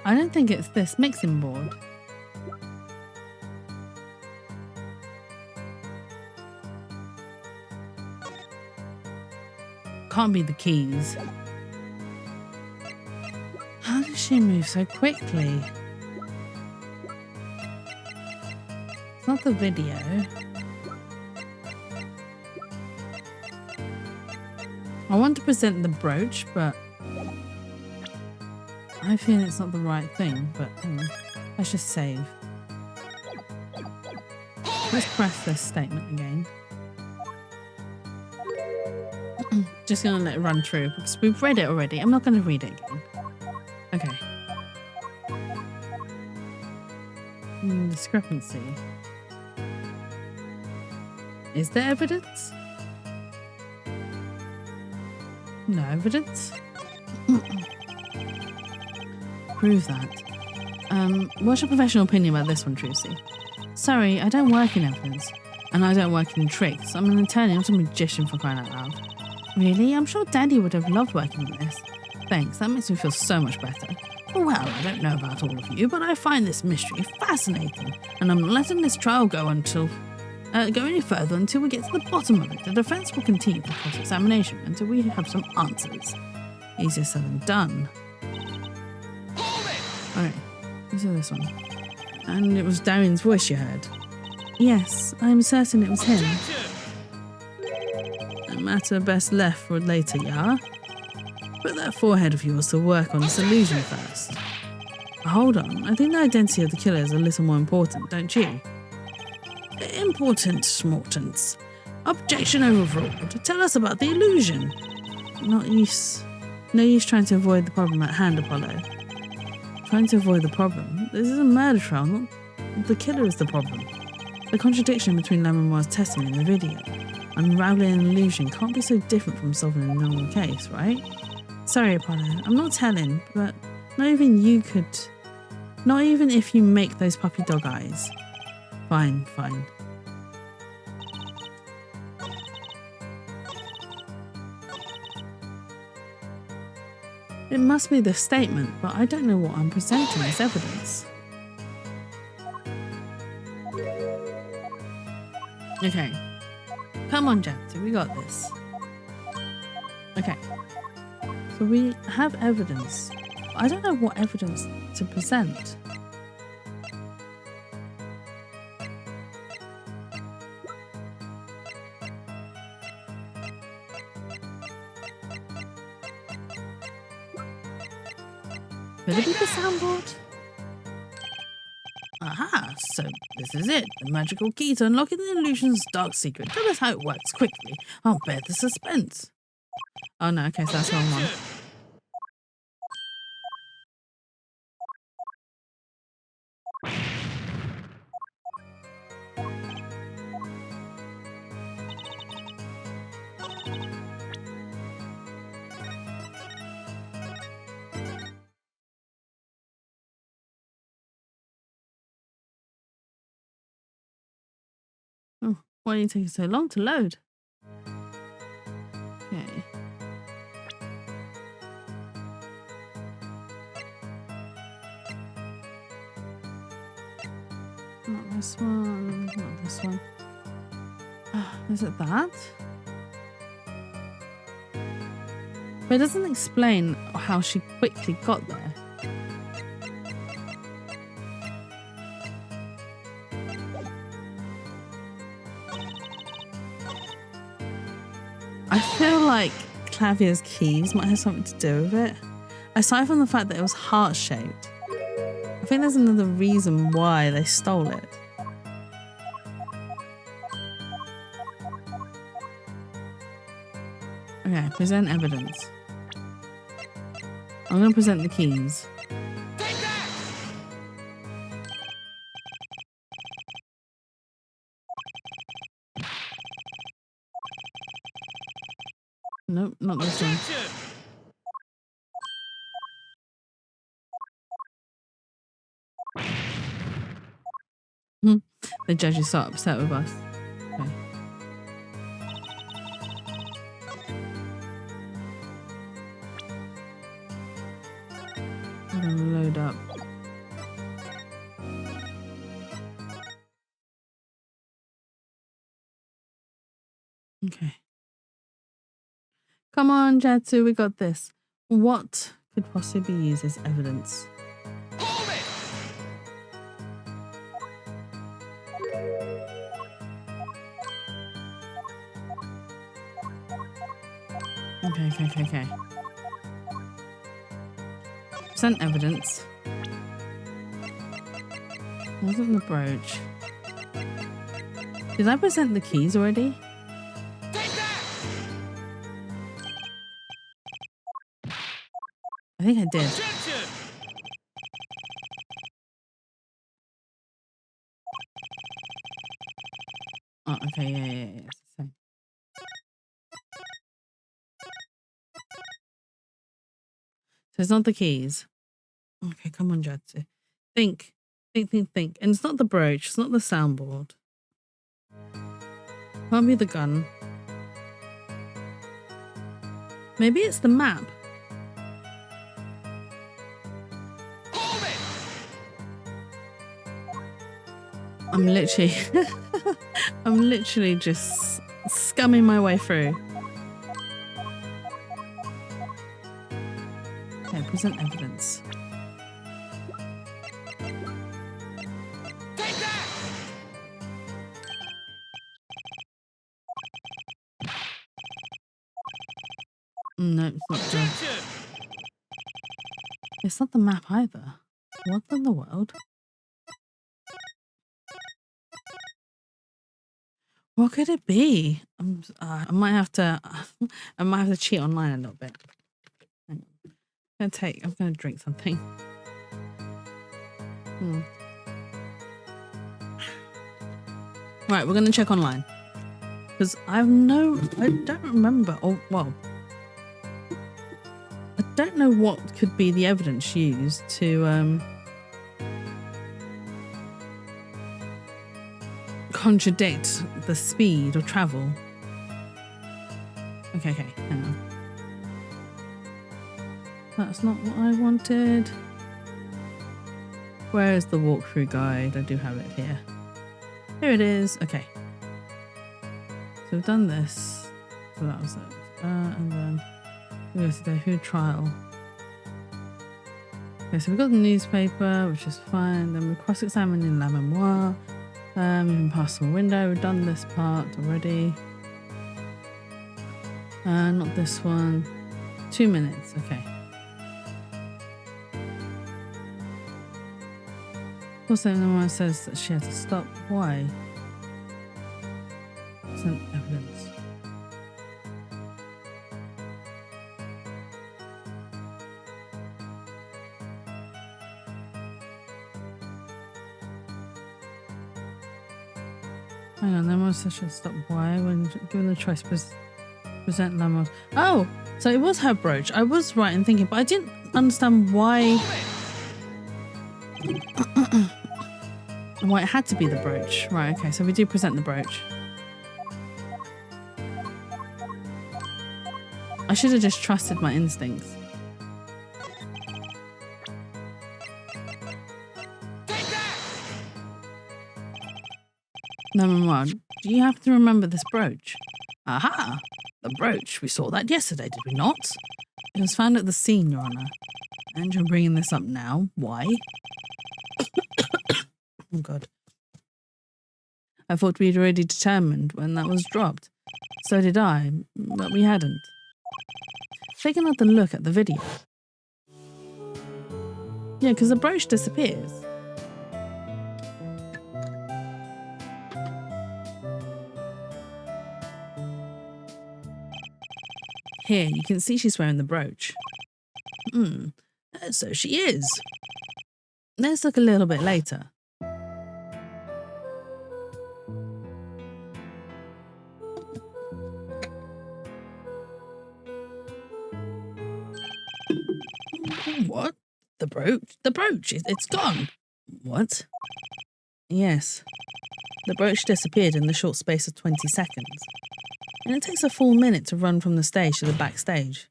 I don't think it's this mixing board. Can't be the keys. How does she move so quickly? It's not the video. I want to present the brooch, but I feel it's not the right thing, but let's just save. Let's press this statement again. Just gonna let it run through because we've read it already. I'm not gonna read it again. Okay. Discrepancy. Is there evidence? No evidence? Prove that. What's your professional opinion about this one, Trucy? Sorry, I don't work in evidence. And I don't work in tricks. I'm an attorney, not a magician, for crying out loud. Really? I'm sure Daddy would have loved working on this. Thanks, that makes me feel so much better. Well, I don't know about all of you, but I find this mystery fascinating. And I'm not letting this trial go any further until we get to the bottom of it. The defense will continue the cross-examination until we have some answers. Easier said than done. Alright, let's do this one. And it was Darian's voice you heard. Yes, I'm certain it was him. A matter best left for later, yeah? Put that forehead of yours to work on this illusion first. Hold on, I think the identity of the killer is a little more important, don't you? Important, Smortons. Objection overruled. Tell us about the illusion. No use trying to avoid the problem at hand, Apollo. Trying to avoid the problem? This is a murder trial, not the killer is the problem. The contradiction between Lamarmoire's testimony and the video. Unraveling an illusion can't be so different from solving a normal case, right? Sorry, Apollo, I'm not telling, but not even if you make those puppy dog eyes. Fine. It must be the statement, but I don't know what I'm presenting as evidence. Okay. Come on, Janty, we got this. Okay. So we have evidence. I don't know what evidence to present. Could it be the soundboard? Aha, so this is it. The magical key to unlocking the illusion's dark secret. Tell us how it works quickly. I'll bear the suspense. Oh no, okay, so that's the wrong one. Oh, why are you taking so long to load? Okay. Not this one, not this one. Is it that? But it doesn't explain how she quickly got there. I feel like Clavier's keys might have something to do with it. Aside from the fact that it was heart-shaped, I think there's another reason why they stole it. Okay, present evidence. I'm going to present the keys. Nope, not this one. The judge is so upset with us. Okay. gonna load up. Okay. Come on, Jatsu, we got this. What could possibly be used as evidence? Okay. Present evidence. Wasn't the brooch? Did I present the keys already? I think I did. Oh, okay, yeah. So it's not the keys. Okay, come on, Jatsu. Think. And it's not the brooch. It's not the soundboard. Can't be the gun. Maybe it's the map. I'm literally just scumming my way through. Okay, present evidence. No, it's not the... It's not the map either. What in the world? What could it be? I might have to cheat online a little bit. Hang on. I'm gonna drink something. Right, we're gonna check online. Because I don't remember. I don't know what could be the evidence used to contradict the speed of travel. Okay, hang on. That's not what I wanted. Where is the walkthrough guide? I do have it here. Here it is. Okay. So we've done this. So that was it. And then we go to the Who trial. Okay, so we've got the newspaper, which is fine. Then we cross-examine in La Memoire. We can pass the window. We've done this part already. Not this one. 2 minutes. Okay. Also, no one says that she had to stop. Why? Present evidence. Hang on, no one says she had to stop. Why? When given the choice, present Lamos. Oh, so it was her brooch. I was right in thinking, but I didn't understand why. Why it had to be the brooch. Right, okay, so we do present the brooch. I should have just trusted my instincts. Number one, do you have to remember this brooch? Aha! The brooch. We saw that yesterday, did we not? It was found at the scene, Your Honour. And you're bringing this up now. Why? Oh, God. I thought we'd already determined when that was dropped. So did I, but we hadn't. Take another look at the video. Yeah, because the brooch disappears. Here, you can see she's wearing the brooch. So she is. Let's look a little bit later. What? The brooch? The brooch, it's gone. What? Yes. The brooch disappeared in the short space of 20 seconds. And it takes a full minute to run from the stage to the backstage.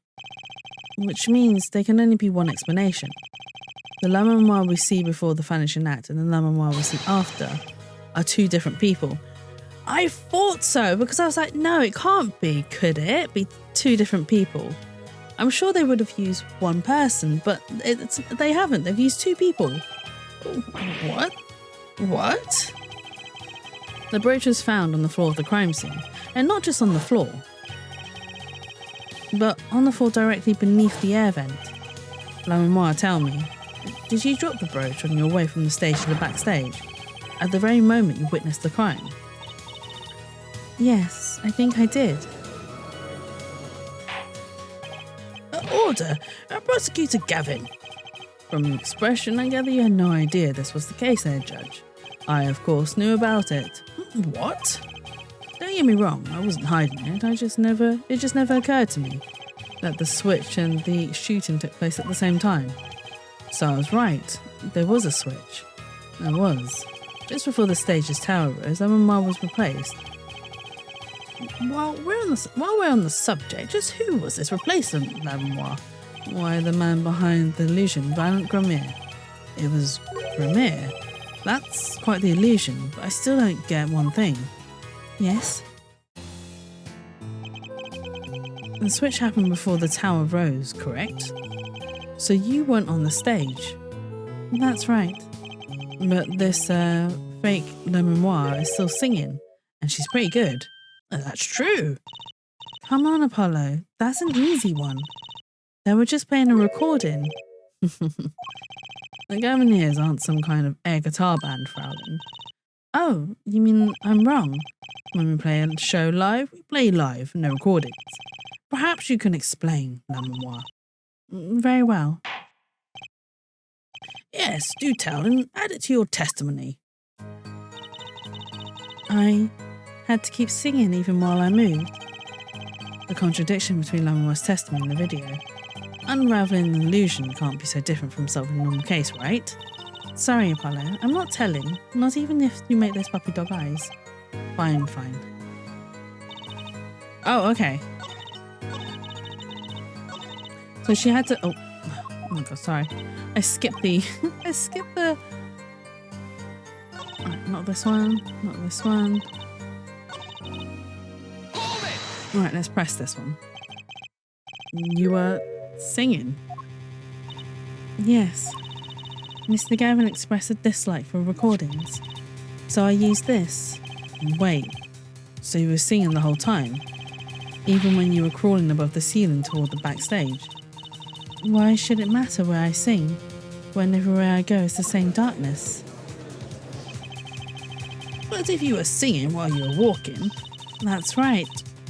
Which means there can only be one explanation. The La Memoire we see before the vanishing act and the La Memoire we see after are two different people. I thought so, because I was like, no, it can't be, could it? Be two different people. I'm sure they would have used one person, but they haven't. They've used two people. What? What? The brooch was found on the floor of the crime scene, and not just on the floor, but on the floor directly beneath the air vent. La Memoire, tell me, did you drop the brooch on your way from the stage to the backstage, at the very moment you witnessed the crime? Yes, I think I did. Order! Prosecutor Gavin! From your expression, I gather you had no idea this was the case there, Judge. I, of course, knew about it. What? Don't get me wrong, I wasn't hiding it. It just never occurred to me that the switch and the shooting took place at the same time. So I was right. There was a switch. There was. Just before the stage's tower rose, La Memoire was replaced. While we're on the subject, just who was this replacement, La Memoire? Why, the man behind the illusion, Violent Grimier. It was Grimier? That's quite the illusion, but I still don't get one thing. Yes? The switch happened before the tower rose, correct? So you weren't on the stage? That's right. But this fake La Memoire is still singing, and she's pretty good. That's true. Come on, Apollo. That's an easy one. They were just playing a recording. The Gaviniers aren't some kind of air guitar band, Fraulein. Oh, you mean I'm wrong? When we play a show live, we play live, no recordings. Perhaps you can explain, La Memoire. Very well. Yes, do tell and add it to your testimony. I had to keep singing even while I moved. The contradiction between La Memoire's testimony and the video. Unraveling an illusion can't be so different from solving a normal case, right? Sorry, Apollo, I'm not telling, not even if you make those puppy dog eyes. Fine. Oh, okay. So she had to... Oh my god, sorry. I skipped the... Right, not this one. Alright, let's press this one. You were singing? Yes. Mr. Gavin expressed a dislike for recordings. So I used this. Wait. So you were singing the whole time? Even when you were crawling above the ceiling toward the backstage? Why should it matter where I sing, when everywhere I go is the same darkness? But if you were singing while you were walking... That's right.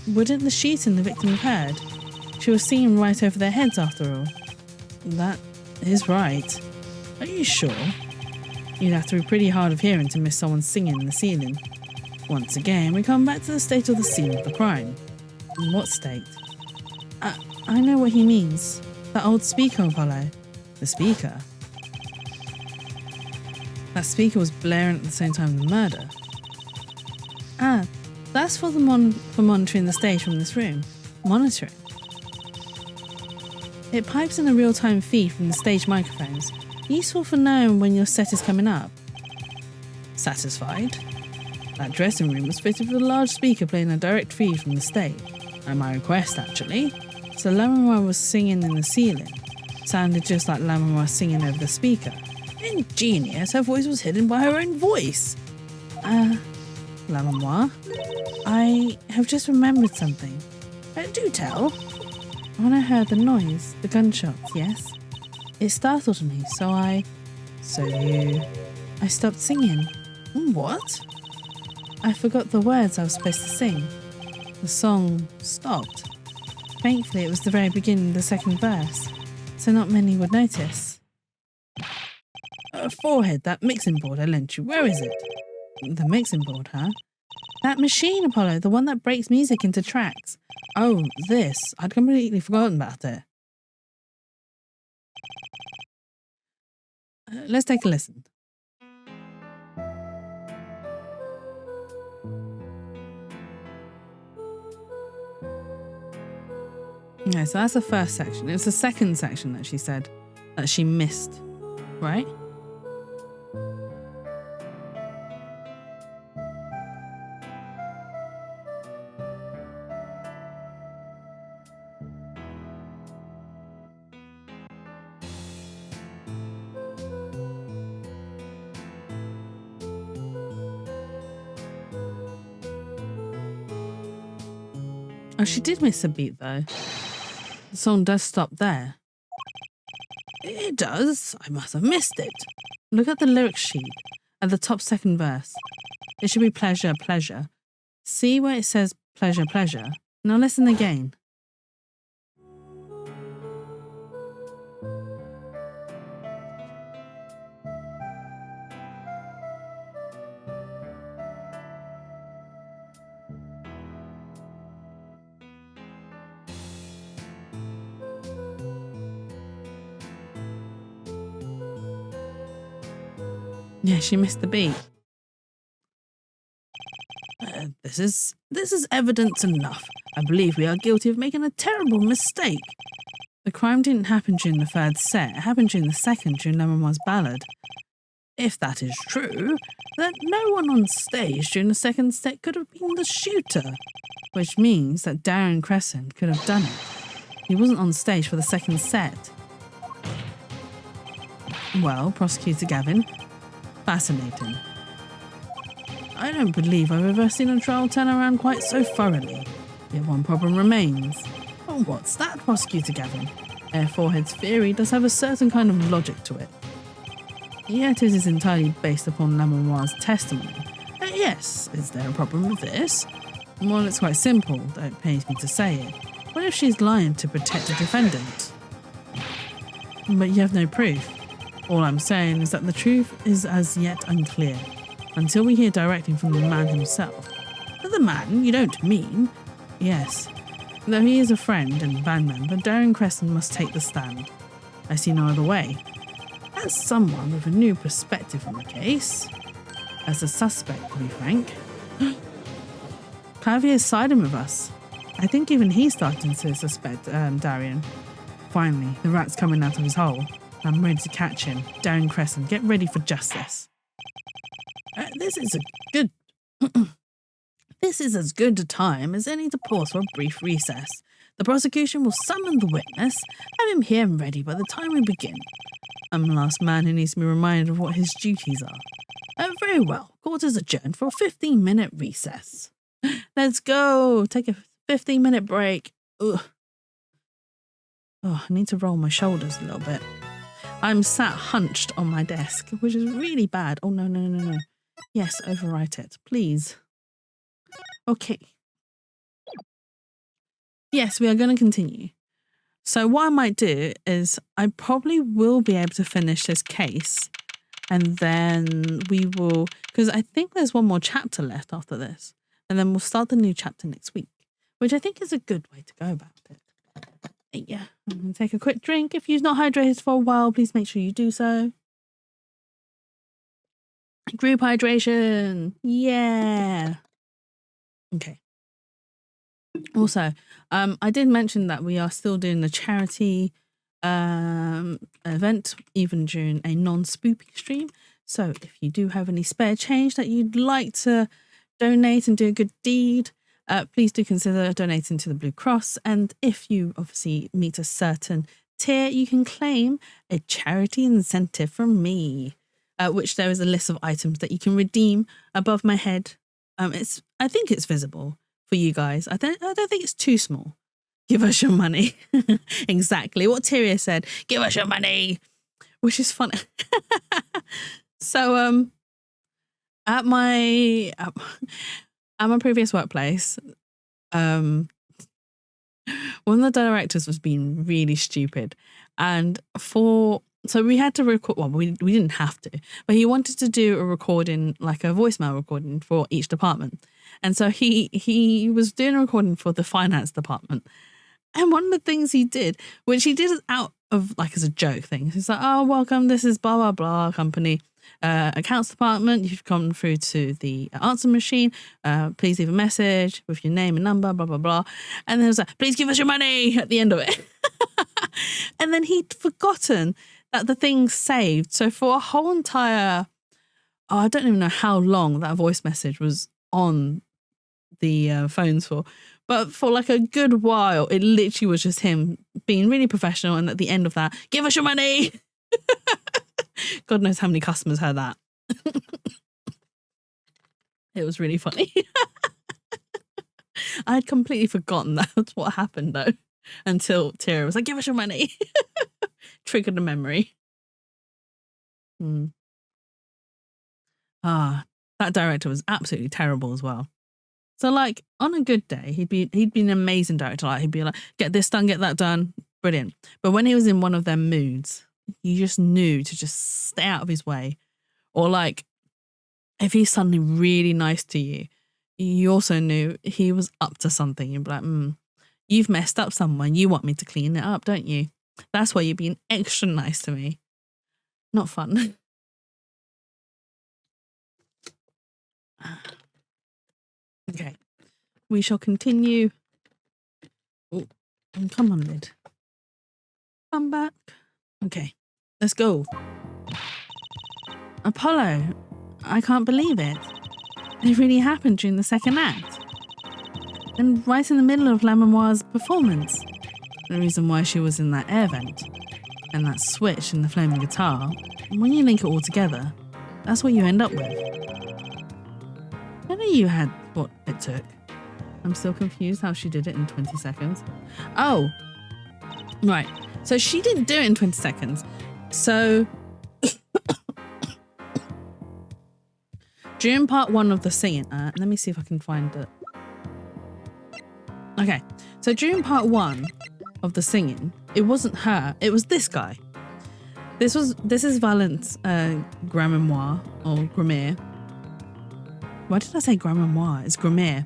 Wouldn't the shooting the victim have heard? She was singing right over their heads after all. That is right. Are you sure? You'd have to be pretty hard of hearing to miss someone singing in the ceiling. Once again, we come back to the state of the scene of the crime. What state? I know what he means. That old speaker, Apollo. The speaker? That speaker was blaring at the same time as the murder. Ah, that's for monitoring the stage from this room. Monitoring. It pipes in a real-time feed from the stage microphones, useful for knowing when your set is coming up. Satisfied? That dressing room was fitted with a large speaker playing a direct feed from the stage. At my request, actually. So La Memoire was singing in the ceiling. Sounded just like La Memoire singing over the speaker. Ingenious, her voice was hidden by her own voice. La Memoire? I have just remembered something. Do tell. When I heard the noise, the gunshots, yes? It startled me, so I stopped singing. What? I forgot the words I was supposed to sing. The song stopped. Thankfully, it was the very beginning of the second verse, so not many would notice. Forehead, that mixing board I lent you, where is it? The mixing board, huh? That machine, Apollo, the one that breaks music into tracks. Oh, this. I'd completely forgotten about it. Let's take a listen. Okay, so that's the first section. It was the second section that she said that she missed right? Oh, she did miss a beat though. The song does stop there. It does. I must have missed it. Look at the lyric sheet at the top second verse. It should be pleasure, pleasure. See where it says pleasure, pleasure? Now listen again. Yeah, she missed the beat. This is evidence enough. I believe we are guilty of making a terrible mistake. The crime didn't happen during the third set. It happened during the second, during Lemonmoir's ballad. If that is true, then no one on stage during the second set could have been the shooter, which means that Darren Crescent could have done it. He wasn't on stage for the second set. Well, Prosecutor Gavin, fascinating. I don't believe I've ever seen a trial turn around quite so thoroughly. Yet one problem remains. Oh, what's that, Prosecutor Gavin? Air Forehead's theory does have a certain kind of logic to it. Yet it is entirely based upon Lemonmoir's testimony. Yes, is there a problem with this? Well, it's quite simple, though it pains me to say it. What if she's lying to protect the defendant? But you have no proof. All I'm saying is that the truth is as yet unclear, until we hear directly from the man himself. The man you don't mean? Yes. Though he is a friend and band member, Darren Crescent must take the stand. I see no other way. As someone with a new perspective on the case, as a suspect, to be frank, Clavier is siding with us. I think even he's starting to suspect Darian. Finally, the rat's coming out of his hole. I'm ready to catch him. Darren Crescent, get ready for justice. This is as good a time as any to pause for a brief recess. The prosecution will summon the witness, have him here and ready by the time we begin. I'm the last man who needs to be reminded of what his duties are. Very well, court is adjourned for a 15-minute recess. Let's go, take a 15-minute break. Ugh. Oh, I need to roll my shoulders a little bit. I'm sat hunched on my desk, which is really bad. Oh, no. Yes, overwrite it, please. Okay. Yes, we are going to continue. So what I might do is I probably will be able to finish this case, and then we will, because I think there's one more chapter left after this, and then we'll start the new chapter next week, which I think is a good way to go about it. Yeah, I'm going to take a quick drink. If you've not hydrated for a while, please make sure you do so. Group hydration. Yeah. Okay. Also, I did mention that we are still doing the charity event, even during a non-spoopy stream. So if you do have any spare change that you'd like to donate and do a good deed, please do consider donating to the Blue Cross. And if you obviously meet a certain tier, you can claim a charity incentive from me, which there is a list of items that you can redeem above my head. I think it's visible for you guys. I don't think it's too small. Give us your money. Exactly what Tyria said. Give us your money, which is funny. So at my previous workplace, one of the directors was being really stupid, and so we had to record. Well, we didn't have to, but he wanted to do a recording, like a voicemail recording for each department. And so he was doing a recording for the finance department. And one of the things he did, which he did out of like as a joke thing, he's like, "Oh, welcome. This is blah blah blah company, accounts department. You've come through to the answer machine. Please leave a message with your name and number, blah blah blah." And then it was like, "Please give us your money" at the end of it. And then he'd forgotten that the thing saved. So for a whole entire, I don't even know how long that voice message was on the phones for, but for like a good while, it literally was just him being really professional. And at the end of that, give us your money. God knows how many customers heard that. It was really funny. I had completely forgotten that's what happened though, until Tira was like, give us your money. Triggered a memory. That director was absolutely terrible as well. So like on a good day, he'd be an amazing director. Like he'd be like, get this done, get that done. Brilliant. But when he was in one of their moods, you just knew to just stay out of his way. Or like if he's suddenly really nice to you, you also knew he was up to something. You'd be like, you've messed up somewhere. You want me to clean it up, don't you? That's why you're being extra nice to me. Not fun. Okay. We shall continue. Oh, come on, lid. Come back. Okay. Let's go. Apollo. I can't believe it. It really happened during the second act. And right in the middle of Lamoire's performance. The reason why she was in that air vent. And that switch in the flaming guitar. And when you link it all together, that's what you end up with. I know you had what it took. I'm still confused how she did it in 20 seconds. Oh, right. So she didn't do it in 20 seconds. So during part one of the singing, let me see if I can find it. Okay. So during part one of the singing, it wasn't her. It was this guy. This is Valent's grimoire or Grimier. Why did I say grimoire? It's Grimier.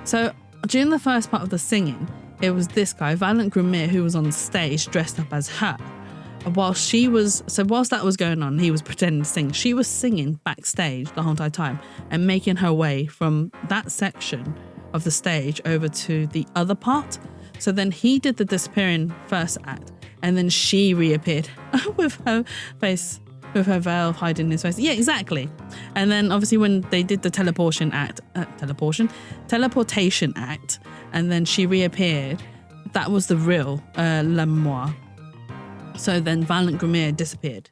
So during the first part of the singing, it was this guy, Valent Grimier, who was on stage dressed up as her. Whilst that was going on, he was pretending to sing. She was singing backstage the whole entire time and making her way from that section of the stage over to the other part. So then he did the disappearing first act, and then she reappeared with her face, with her veil hiding his face. Yeah, exactly. And then obviously when they did the teleportation act, and then she reappeared, that was the real Lamoire. So then Valent Grimier disappeared.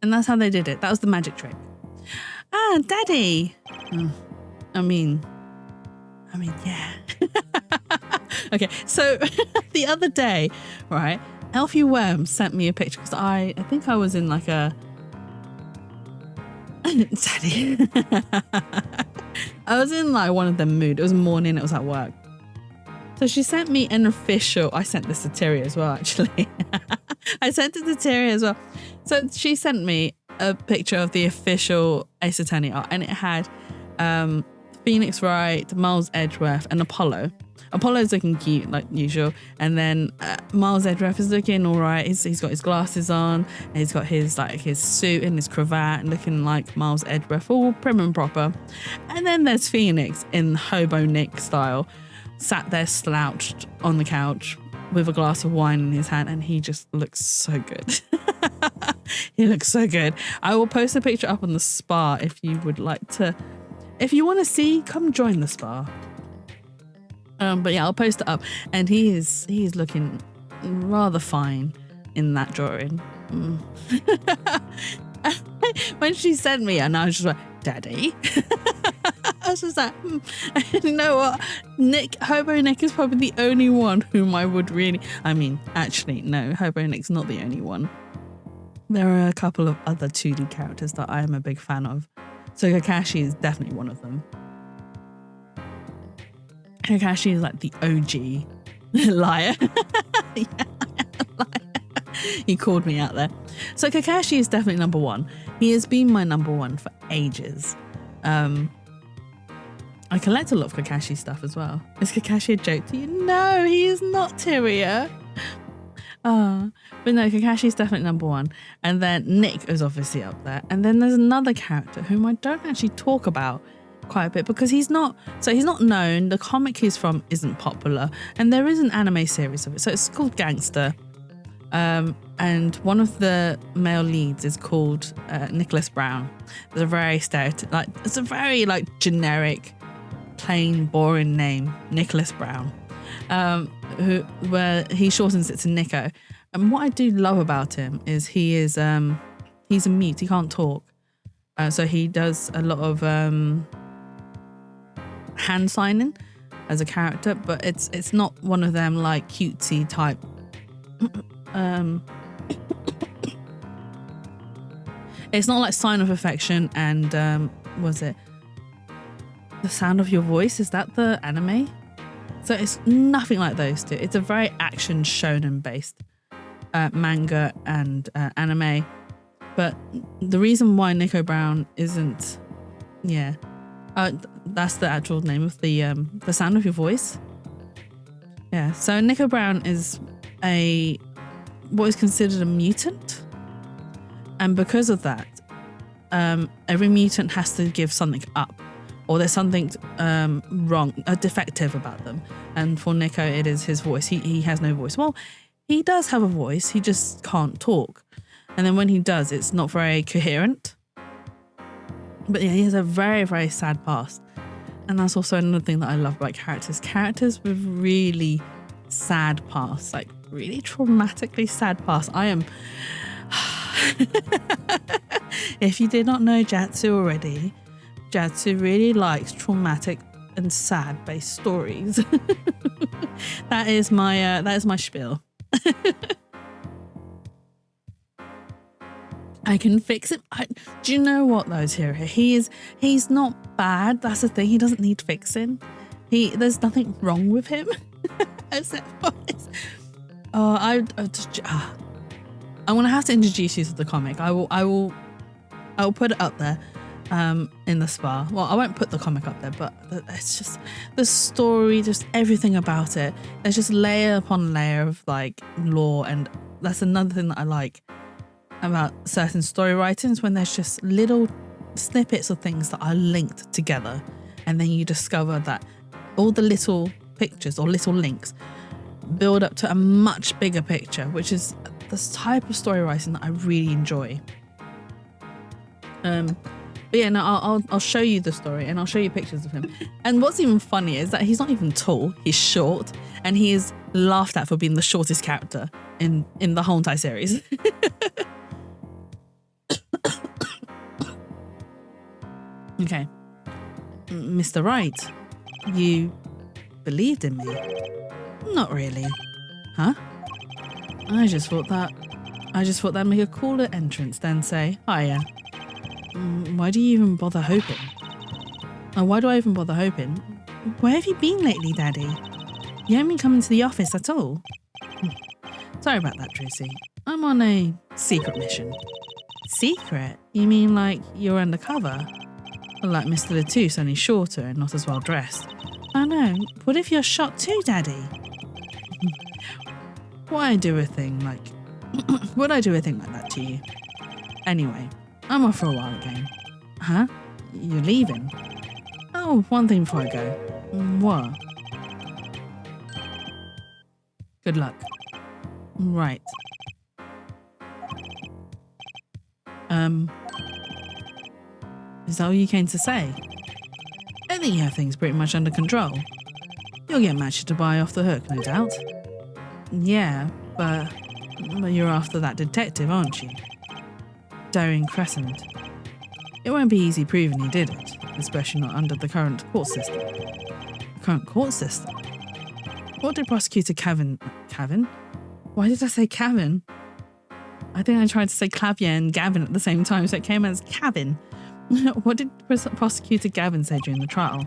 And that's how they did it. That was the magic trick. Ah, Daddy. I mean, yeah. Okay, so the other day, right, Elfie Worm sent me a picture because I think I was in like a... Daddy. I was in like one of them mood. It was morning, it was at work. So she sent me an official... I sent this to Terry as well, actually. I sent it to Terry as well. So she sent me a picture of the official Ace Attorney art, and it had Phoenix Wright, Miles Edgeworth, and Apollo. Apollo's looking cute, like usual. And then Miles Edgeworth is looking all right. He's got his glasses on, and he's got his suit and his cravat, and looking like Miles Edgeworth, all prim and proper. And then there's Phoenix in Hobo Nick style, sat there slouched on the couch with a glass of wine in his hand, and he just looks so good. He looks so good. I will post a picture up on the spa if you would like to. If you want to see, come join the spa. But yeah, I'll post it up, and he's looking rather fine in that drawing. When she sent me, and I was just like, Daddy. I was just like, You know what? Hobo Nick is probably the only one whom I would really... I mean, actually, no, Hobo Nick's not the only one. There are a couple of other 2D characters that I am a big fan of. So Kakashi is definitely one of them. Kakashi is like the OG liar. Yeah, liar. He called me out there. So Kakashi is definitely number one. He has been my number one for ages. I collect a lot of Kakashi stuff as well. Is Kakashi a joke to you? No, he is not, Tyria. But no, Kakashi is definitely number one. And then Nick is obviously up there. And then there's another character whom I don't actually talk about quite a bit because he's not known. The comic he's from isn't popular. And there is an anime series of it. So it's called Gangster. And one of the male leads is called Nicholas Brown. It's a very generic, plain, boring name, Nicholas Brown, where he shortens it to Nico. And what I do love about him is he's a mute. He can't talk, so he does a lot of hand signing as a character, but it's not one of them like cutesy type. It's not like Sign of Affection and was it The Sound of Your Voice? Is that the anime? So it's nothing like those two. It's a very action shonen based manga and anime. But the reason why Nico Brown isn't, that's the actual name of the Sound of Your Voice. Yeah. So Nico Brown is what is considered a mutant, and because of that, every mutant has to give something up, or there's something wrong, defective about them. And for Nico, it is his voice. He has no voice. Well, he does have a voice. He just can't talk. And then when he does, it's not very coherent. But yeah, he has a very, very sad past. And that's also another thing that I love about characters. Characters with really sad pasts, like really traumatically sad past. I am... If you did not know Jatsu already, Jatsu really likes traumatic and sad based stories. That is my spiel. I can fix it. Do you know what though, Tira? He's not bad. That's the thing. He doesn't need fixing. There's nothing wrong with him. Except for his... I'm gonna have to introduce you to the comic. I will put it up there in the spa. Well, I won't put the comic up there, but it's just the story, just everything about it. There's just layer upon layer of like lore, and that's another thing that I like about certain story writings, when there's just little snippets of things that are linked together, and then you discover that all the little pictures or little links build up to a much bigger picture, which is this type of story writing that I really enjoy. But yeah, no, I'll show you the story and I'll show you pictures of him. And what's even funny is that he's not even tall, he's short, and he is laughed at for being the shortest character in the whole entire series. Okay, Mr. Wright, you believed in me? Not really. Huh? I just thought that'd make a cooler entrance than say, hiya. Why do you even bother hoping? Why do I even bother hoping? Where have you been lately, Daddy? You haven't been coming to the office at all. Sorry about that, Tracy. I'm on a secret mission. Secret? You mean like you're undercover? Like Mr. Latouche, only shorter and not as well dressed. I know. What if you're shot too, Daddy? Would I do a thing like that to you? Anyway, I'm off for a while again. Huh? You're leaving? Oh, one thing before I go. What? Good luck. Right. Is that all you came to say? I think you have things pretty much under control. You'll get matched to buy off the hook, no doubt. Yeah, but you're after that detective, aren't you? Darian Crescent. It won't be easy proving he did it, especially not under the current court system. The current court system? What did Prosecutor Cavan? Why did I say Cavan? I think I tried to say Clavier and Gavin at the same time, so it came as Cavan. What did Prosecutor Gavin say during the trial?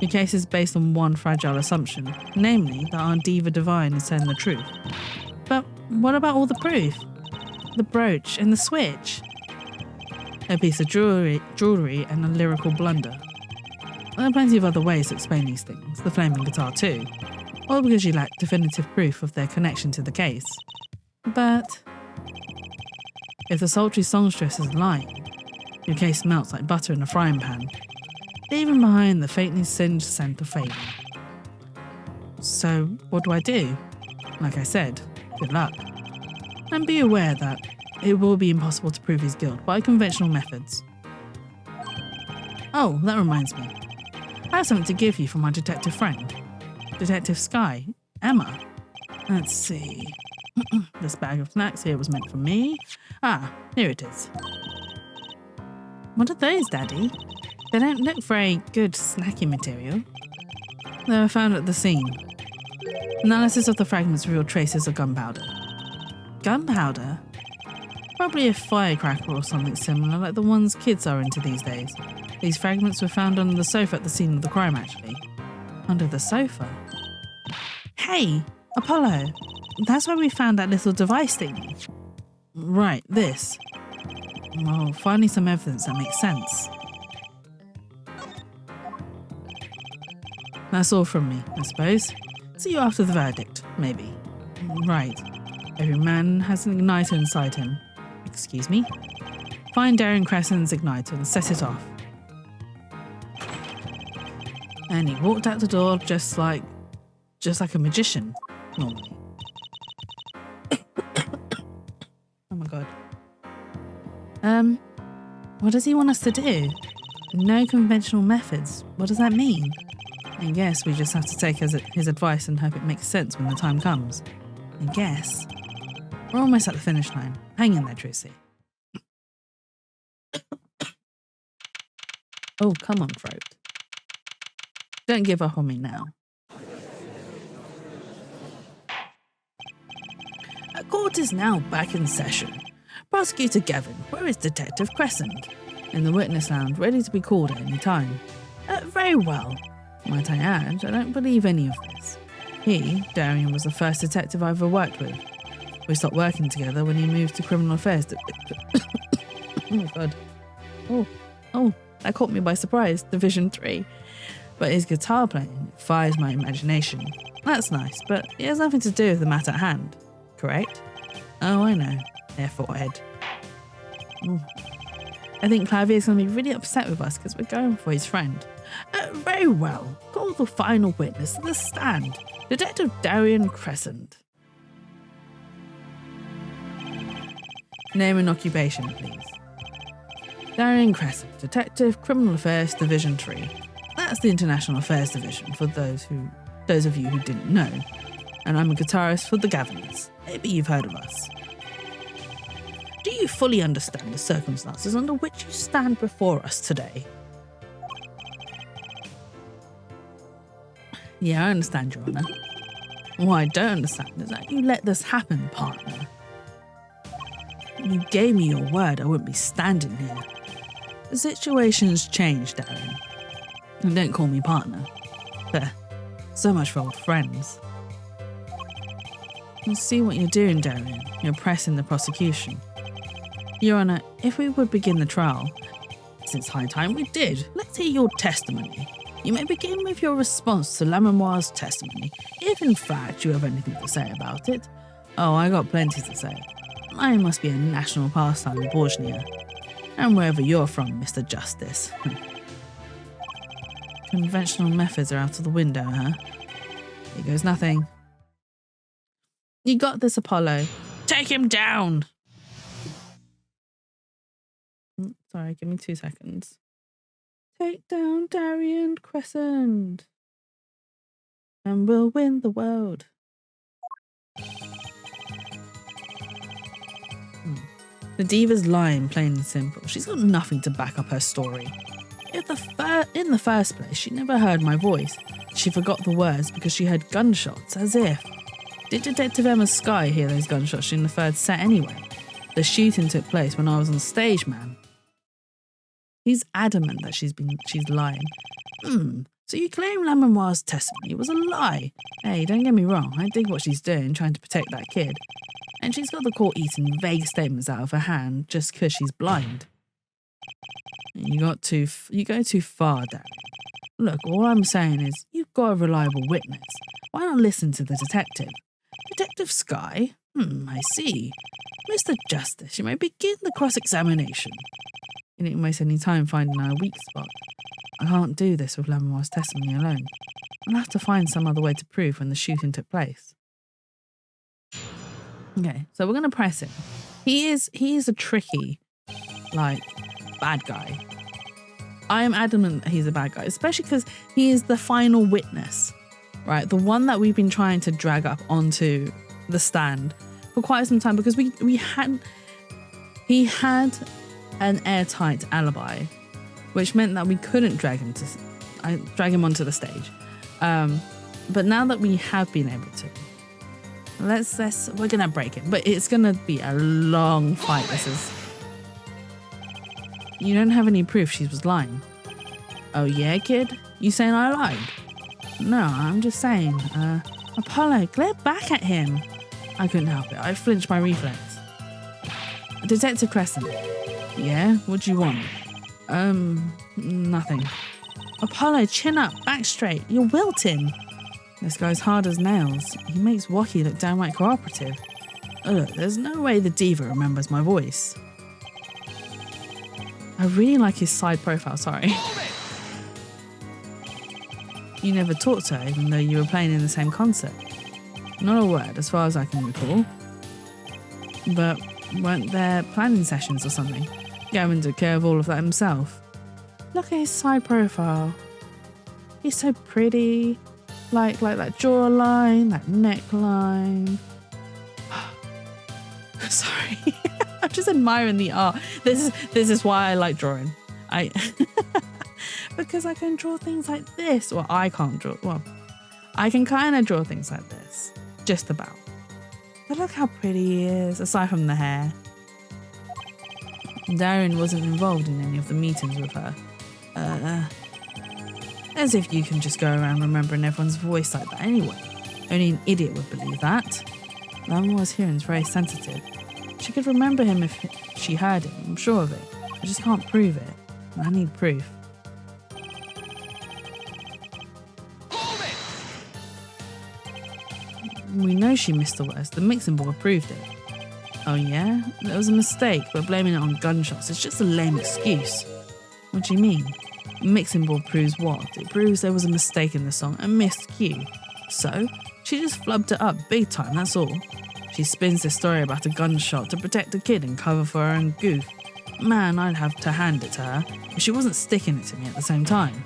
Your case is based on one fragile assumption, namely that our Diva Divine is telling the truth. But what about all the proof? The brooch and the switch? A piece of jewellery and a lyrical blunder. There are plenty of other ways to explain these things, the flaming guitar too, all because you lack definitive proof of their connection to the case. But if the sultry songstress is lying, your case melts like butter in a frying pan, leaving behind the faintly singed scent of fame. So what do I do? Like I said, good luck. And be aware that it will be impossible to prove his guilt by conventional methods. Oh, that reminds me. I have something to give you from my detective friend. Detective Sky, Emma. Let's see. This bag of snacks here was meant for me. Ah, here it is. What are those, Daddy? They don't look very good snacking material. They were found at the scene. Analysis of the fragments revealed traces of gunpowder. Gunpowder? Probably a firecracker or something similar, like the ones kids are into these days. These fragments were found under the sofa at the scene of the crime, actually. Under the sofa? Hey, Apollo, that's where we found that little device thing. Right, this. Well, finally some evidence that makes sense. That's all from me, I suppose. See you after the verdict, maybe. Right. Every man has an igniter inside him. Excuse me? Find Darren Crescent's igniter and set it off. And he walked out the door just like a magician, normally. Oh my god. What does he want us to do? No conventional methods. What does that mean? I guess we just have to take his advice and hope it makes sense when the time comes. I guess. We're almost at the finish line. Hang in there, Tracy. Oh, come on, throat. Don't give up on me now. A court is now back in session. Prosecutor Gavin, where is Detective Crescent? In the witness lounge, ready to be called at any time. Very well. Might I add, I don't believe any of this. He, Darian, was the first detective I ever worked with. We stopped working together when he moved to criminal affairs. Oh my god. Oh, that caught me by surprise. Division 3. But his guitar playing fires my imagination. That's nice, but it has nothing to do with the matter at hand. Correct? Oh, I know. Forehead. Ooh. I think Clavier's going to be really upset with us because we're going for his friend. Very well. Call the final witness to the stand. Detective Darian Crescent. Name and occupation, please. Darian Crescent, Detective, Criminal Affairs, Division 3. That's the International Affairs Division for those of you who didn't know. And I'm a guitarist for the Gavins. Maybe you've heard of us. Do you fully understand the circumstances under which you stand before us today? Yeah, I understand, Your Honour. What I don't understand is that you let this happen, partner. You gave me your word I wouldn't be standing here. The situation's changed, Darren. And don't call me partner. There. So much for old friends. You see what you're doing, Darren. You're pressing the prosecution. Your Honour, if we would begin the trial, since high time we did, let's hear your testimony. You may begin with your response to Lamemoire's testimony, if in fact you have anything to say about it. Oh, I got plenty to say. Mine must be a national pastime in Borgnia. And wherever you're from, Mr. Justice. Conventional methods are out of the window, huh? Here goes nothing. You got this, Apollo. Take him down! Sorry, give me 2 seconds. Take down Darian Crescent. And we'll win the world. The diva's lying, plain and simple. She's got nothing to back up her story. In the first place, she never heard my voice. She forgot the words because she heard gunshots, as if. Did Detective Emma Sky hear those gunshots in the third set anyway? The shooting took place when I was on stage, man. He's adamant that she's lying. So you claim Lamemoire's testimony was a lie? Hey, don't get me wrong, I dig what she's doing, trying to protect that kid. And she's got the court eating vague statements out of her hand just because she's blind. You go too far, Darren. Look, all I'm saying is, you've got a reliable witness. Why not listen to the detective? Detective Sky? I see. Mr. Justice, you may begin the cross-examination. You didn't waste any time finding our weak spot. I can't do this with Lamemoire's testimony alone. I'll have to find some other way to prove when the shooting took place. Okay, so we're gonna press him. He is a tricky, like, bad guy. I am adamant that he's a bad guy, especially because he is the final witness, right? The one that we've been trying to drag up onto the stand for quite some time because he had an airtight alibi, which meant that we couldn't drag him onto the stage. But now that we have been able to, we're gonna break it, but it's gonna be a long fight. You don't have any proof she was lying. Oh yeah, kid? You saying I lied? No, I'm just saying, Apollo, glare back at him. I couldn't help it. I flinched my reflex. Detective Crescent. Yeah? What do you want? Nothing. Apollo, chin up, back straight. You're wilting. This guy's hard as nails. He makes Wacky look downright cooperative. Oh, look, there's no way the diva remembers my voice. I really like his side profile, sorry. You never talked to her even though you were playing in the same concert. Not a word, as far as I can recall. But weren't there planning sessions or something? Gavin took care of all of that himself. Look at his side profile. He's so pretty. Like that jawline, that neckline. Sorry. I'm just admiring the art. This is why I like drawing. Because I can draw things like this. Well, I can't draw. Well, I can kind of draw things like this. Just about. But look how pretty he is, aside from the hair. Darren wasn't involved in any of the meetings with her. As if you can just go around remembering everyone's voice like that anyway. Only an idiot would believe that. Lamoire's hearing's very sensitive. She could remember him if she heard him, I'm sure of it. I just can't prove it. I need proof. We know she missed the worst. The mixing board proved it. Oh yeah? There was a mistake, but blaming it on gunshots is just a lame excuse. What do you mean? The mixing board proves what? It proves there was a mistake in the song, a missed cue. So, she just flubbed it up big time, that's all. She spins this story about a gunshot to protect a kid and cover for her own goof. Man, I'd have to hand it to her, but she wasn't sticking it to me at the same time.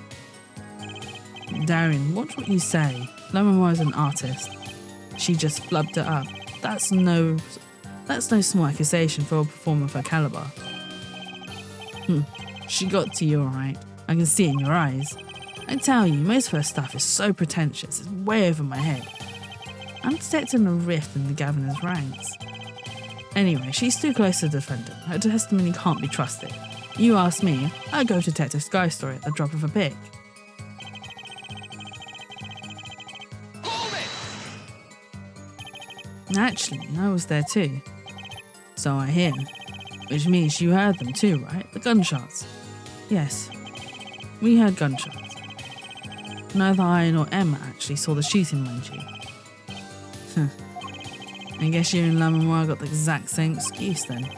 Darren, watch what you say. Lamoire's an artist. She just flubbed it up. That's no small accusation for a performer of her caliber. She got to you alright. I can see it in your eyes. I tell you, most of her stuff is so pretentious, it's way over my head. I'm detecting a rift in the Gaviner's ranks. Anyway, she's too close to the defendant. Her testimony can't be trusted. You ask me, I'd go to Detective Sky's story at the drop of a pick. Actually, I was there too. So I hear. Which means you heard them too, right? The gunshots. Yes. We heard gunshots. Neither I nor Emma actually saw the shooting, mind you. I guess you and Lamoire got the exact same excuse then.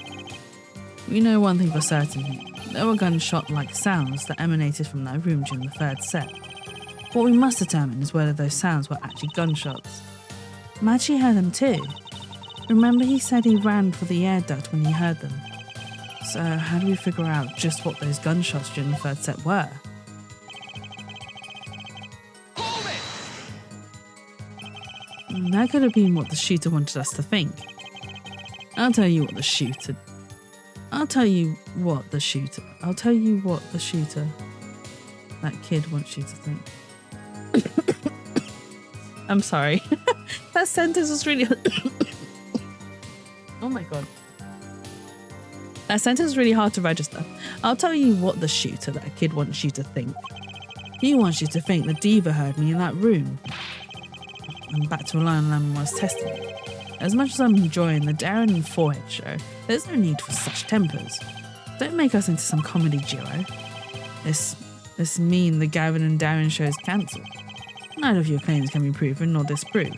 We know one thing for certain. There were gunshot-like sounds that emanated from that room during the third set. What we must determine is whether those sounds were actually gunshots. Maggie heard them too. Remember he said he ran for the air duct when he heard them. So how do we figure out just what those gunshots during the third set were? That could have been what the shooter wanted us to think. I'll tell you what the shooter... That kid wants you to think. I'm sorry. That sentence was really... Oh my god. That sentence is really hard to register. I'll tell you what the shooter that kid wants you to think. He wants you to think the diva heard me in that room. I'm back to relying on Lamoire's testimony. As much as I'm enjoying the Darren and Forehead show, there's no need for such tempers. Don't make us into some comedy duo. This mean the Gavin and Darren show is cancelled. Neither of your claims can be proven nor disproved.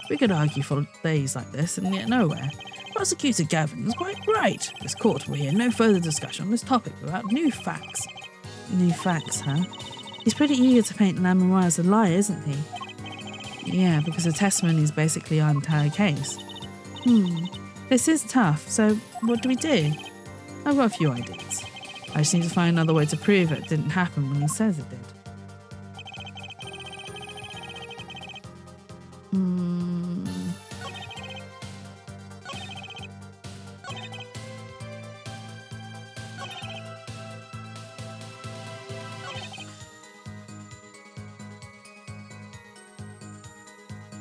We could argue for days like this and get nowhere. Prosecutor Gavin is quite right. This court will hear no further discussion on this topic without new facts. New facts, huh? He's pretty eager to paint Lamoire as a liar, isn't he? Yeah, because the testimony is basically our entire case. This is tough, so what do we do? I've got a few ideas. I just need to find another way to prove it didn't happen when he says it did.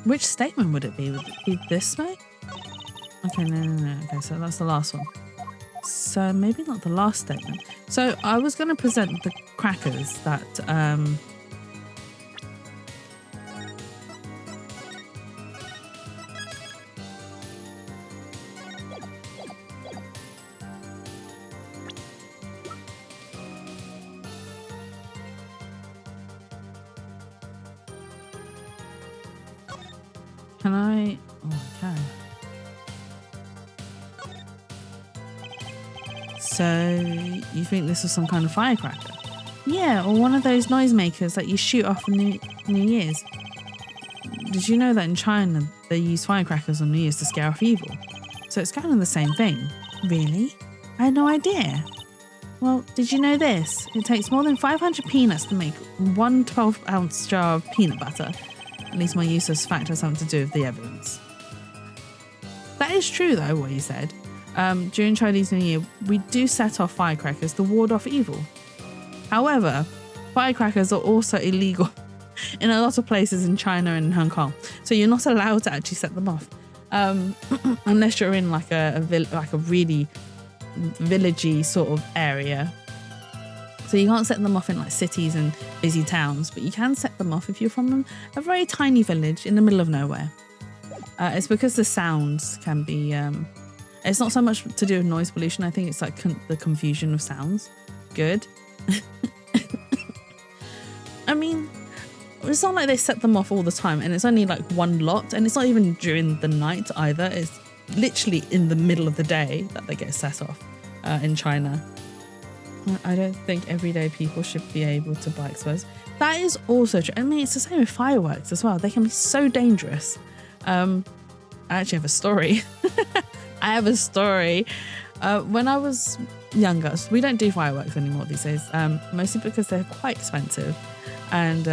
Which statement would it be? Would it be this way? Okay, no. Okay, so that's the last one. So maybe not the last statement. So I was going to present the crackers that can I? Oh, I can. So you think this was some kind of firecracker? Yeah, or one of those noisemakers that you shoot off on New Year's. Did you know that in China they use firecrackers on New Year's to scare off evil? So it's kind of the same thing. Really? I had no idea. Well, did you know this? It takes more than 500 peanuts to make one 12-ounce jar of peanut butter. At least my useless fact has something to do with the evidence. That is true though, what you said. During Chinese New Year, we do set off firecrackers to ward off evil. However, firecrackers are also illegal in a lot of places in China and in Hong Kong. So you're not allowed to actually set them off. Unless you're in like a really villagey sort of area. So you can't set them off in like cities and busy towns, but you can set them off if you're from a very tiny village in the middle of nowhere. It's because the sounds can be... it's not so much to do with noise pollution. I think it's like the confusion of sounds. Good. I mean, it's not like they set them off all the time, and it's only like one lot, and it's not even during the night either. It's literally in the middle of the day that they get set off in China. I don't think everyday people should be able to buy explosives. That is also true. I mean, it's the same with fireworks as well. They can be so dangerous. I actually have a story. When I was younger, so we don't do fireworks anymore these days, mostly because they're quite expensive. And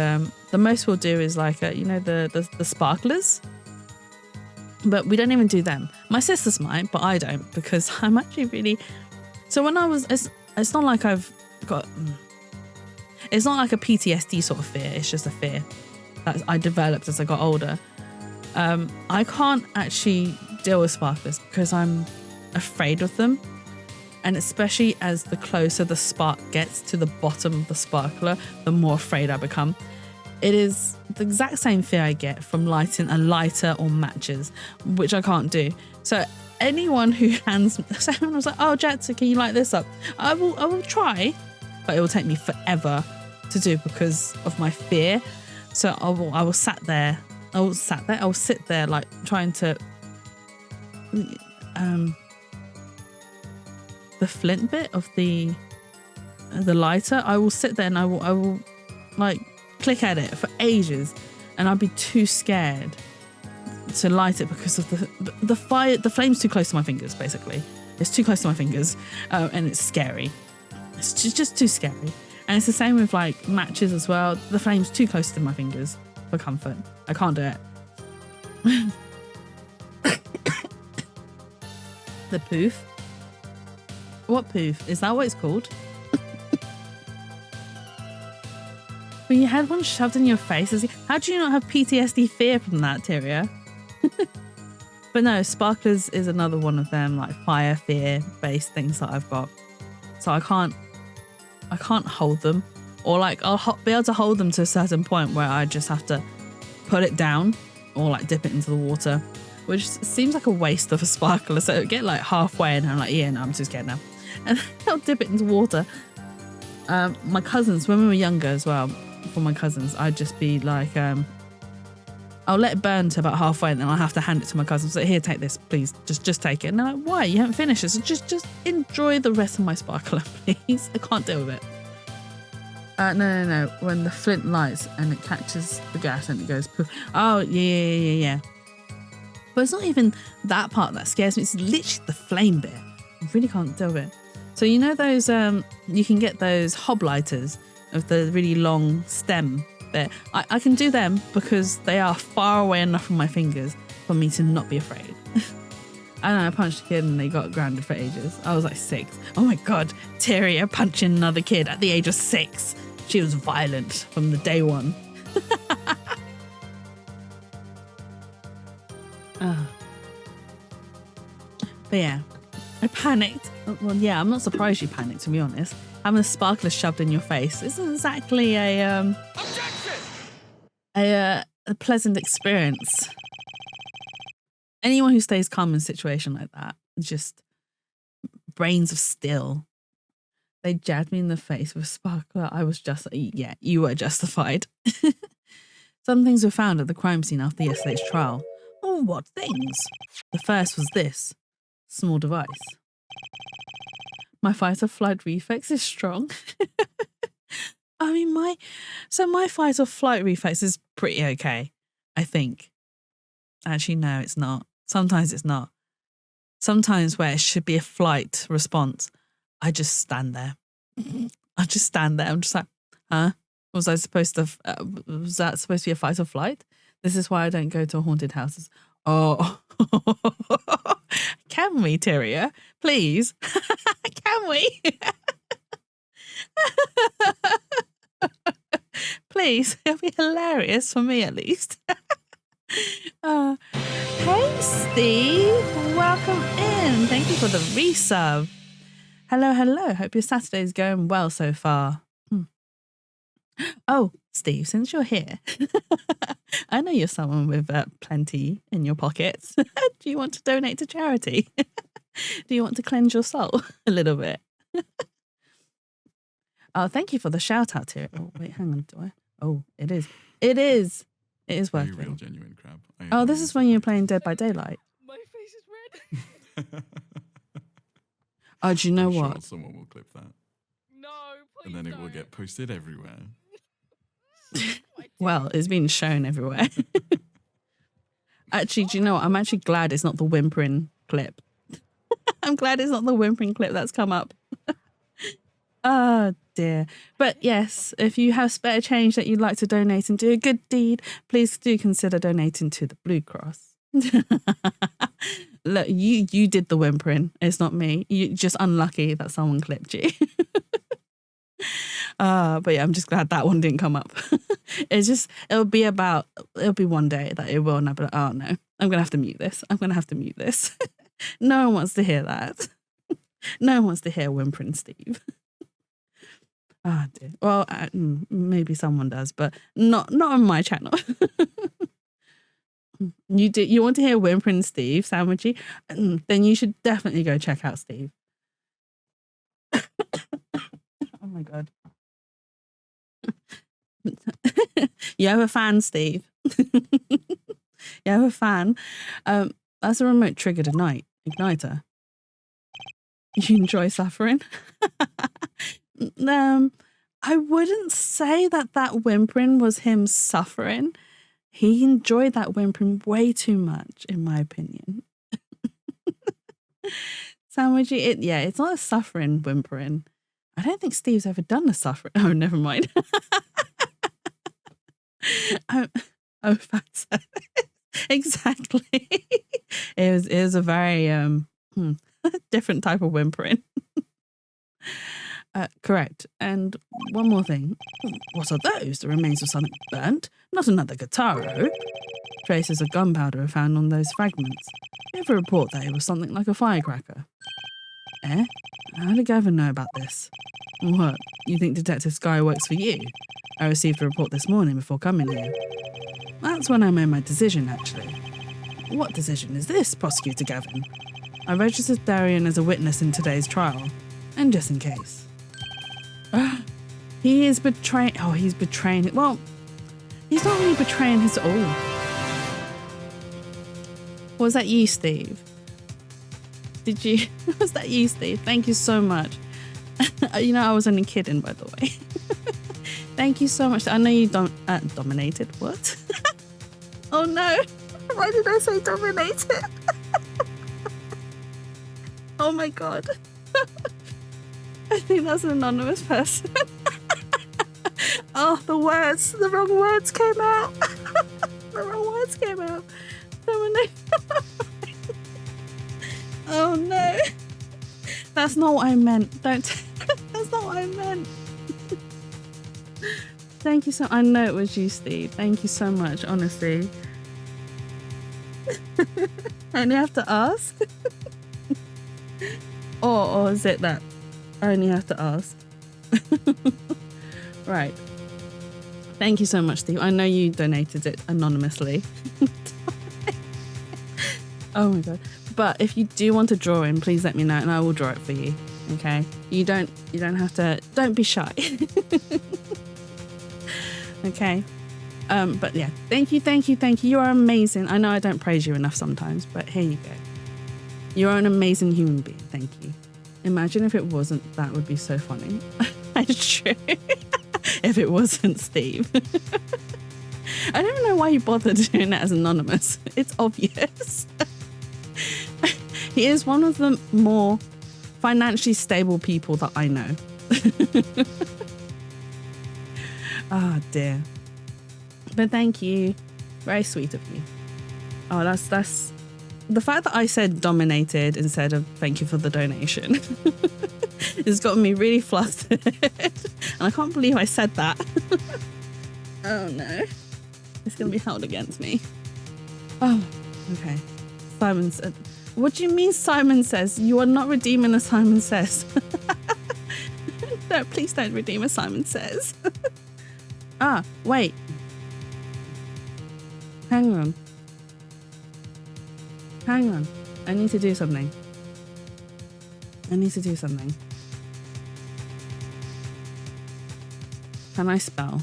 the most we'll do is like, the sparklers. But we don't even do them. My sisters might, but I don't, because I'm actually really... So when I was... It's not like I've got... It's not like a PTSD sort of fear. It's just a fear that I developed as I got older. I can't actually deal with sparklers because I'm afraid of them. And especially as the closer the spark gets to the bottom of the sparkler, the more afraid I become. It is the exact same fear I get from lighting a lighter or matches, which I can't do. So anyone who hands... Someone was like, oh, Jatsu, can you light this up? I will try, but it will take me forever to do because of my fear. So I will sit there like trying to... the flint bit of the lighter, I will sit there and I will like click at it for ages, and I'll be too scared to light it because of the fire. The flame's too close to my fingers. Basically, it's too close to my fingers, and it's scary. It's just too scary. And it's the same with like matches as well. The flame's too close to my fingers for comfort. I can't do it. The poof. What poof? Is that what it's called? When you had one shoved in your face, how do you not have PTSD fear from that, Tyria? But no, sparklers is another one of them, like fire fear based things that I've got. So I can't hold them, or like I'll be able to hold them to a certain point where I just have to put it down or like dip it into the water, which seems like a waste of a sparkler. So it'll get like halfway and I'm like, yeah, no, I'm too scared now. And I'll dip it into water. My cousins, when we were younger as well, for my cousins, I'd just be like, I'll let it burn to about halfway and then I'll have to hand it to my cousins. So here, take this, please. Just take it. And they're like, why? You haven't finished it. So just enjoy the rest of my sparkler, please. I can't deal with it. No. When the flint lights and it catches the gas and it goes poof. Oh, yeah. But it's not even that part that scares me. It's literally the flame bit. I really can't deal with it. So you know those, you can get those hob lighters of the really long stem bit. I can do them because they are far away enough from my fingers for me to not be afraid. I know, I punched a kid and they got grounded for ages. I was like 6. Oh my God, Tyria punching another kid at the age of 6. She was violent from the day one. But yeah, I panicked. Well, yeah, I'm not surprised you panicked, to be honest. Having a sparkler shoved in your face isn't exactly a pleasant experience. Anyone who stays calm in a situation like that, just brains of steel. They jabbed me in the face with a sparkler. I was just, yeah, you were justified. Some things were found at the crime scene after yesterday's trial. Oh, what things? The first was this small device. My fight or flight reflex is strong. I mean, my fight or flight reflex is pretty okay, I think. Actually, no, it's not. Sometimes it's not. Sometimes where it should be a flight response, I just stand there. I just stand there. I'm just like, huh? Was that supposed to be a fight or flight? This is why I don't go to haunted houses. Oh, can we, Tyria? Please, can we? Please, it'll be hilarious for me at least. Hey, Steve, welcome in. Thank you for the resub. Hello, hello. Hope your Saturday's going well so far. Oh, Steve, since you're here, I know you're someone with plenty in your pockets. Do you want to donate to charity? Do you want to cleanse your soul a little bit? Oh, thank you for the shout out here. Oh, wait, hang on. Do I? Oh, it is. It is. It is working. Real genuine crab. Oh, this is when you're playing Dead by Daylight. My face is red. Oh, do you know I'm what? Sure someone will clip that. No, please And then it don't. will get posted everywhere. Well, it's been shown everywhere. Actually, do you know what? I'm actually glad it's not the whimpering clip. I'm glad it's not the whimpering clip that's come up. Oh, dear. But yes, if you have spare change that you'd like to donate and do a good deed, please do consider donating to the Blue Cross. Look, you did the whimpering. It's not me. You're just unlucky that someone clipped you. But yeah, I'm just glad that one didn't come up. It'll be one day that it will, and I'll be like, oh no, I'm going to have to mute this. I'm going to have to mute this. No one wants to hear that. No one wants to hear whimpering Steve. Oh dear. Well, maybe someone does, but not on my channel. You want to hear whimpering Steve, Sandwichy? Then you should definitely go check out Steve. Oh my God. You have a fan, Steve? You have a fan? That's a remote triggered igniter. You enjoy suffering? I wouldn't say that whimpering was him suffering. He enjoyed that whimpering way too much, in my opinion. Sandwichy, it's not a suffering whimpering. I don't think Steve's ever done a suffering. Oh, never mind. Facts. Exactly. It was a very different type of whimpering. Correct. And one more thing. What are those? The remains of something burnt? Not another guitar. Traces of gunpowder are found on those fragments. You have a report that it was something like a firecracker. Eh? How did Gavin know about this? What? You think Detective Sky works for you? I received a report this morning before coming here. That's when I made my decision, actually. What decision is this, Prosecutor Gavin? I registered Darian as a witness in today's trial, and just in case. He is betraying... Oh, he's betraying... Well, he's not really betraying his... Oh. Was that you, Steve? Did you... Was that you, Steve? Thank you so much. You know, I was only kidding, by the way. Thank you so much. I know you dominated. What? Oh, no. Why did I say dominated? Oh my god. I think that's an anonymous person. Oh, the wrong words came out. The wrong words came out. Oh no. That's not what I meant. That's not what I meant. Thank you so. I know it was you, Steve. Thank you so much. Honestly, I only have to ask, or is it that I only have to ask? Right. Thank you so much, Steve. I know you donated it anonymously. Oh my god. But if you do want to draw in, please let me know and I will draw it for you. Okay? You don't have to, don't be shy. Okay? But yeah, thank you. You are amazing. I know I don't praise you enough sometimes, but here you go. You're an amazing human being. Thank you. Imagine if it wasn't, that would be so funny. It's true. If it wasn't Steve. I don't know why you bothered doing that as anonymous. It's obvious. He is one of the more financially stable people that I know. Oh dear. But thank you. Very sweet of you. Oh, that's the fact that I said dominated instead of thank you for the donation. It's gotten me really flustered. And I can't believe I said that. Oh no. It's gonna be held against me. Oh, okay. Simon said, what do you mean Simon Says? You are not redeeming a Simon Says. No, please don't redeem a Simon Says. Ah, wait. Hang on. I need to do something. Can I spell?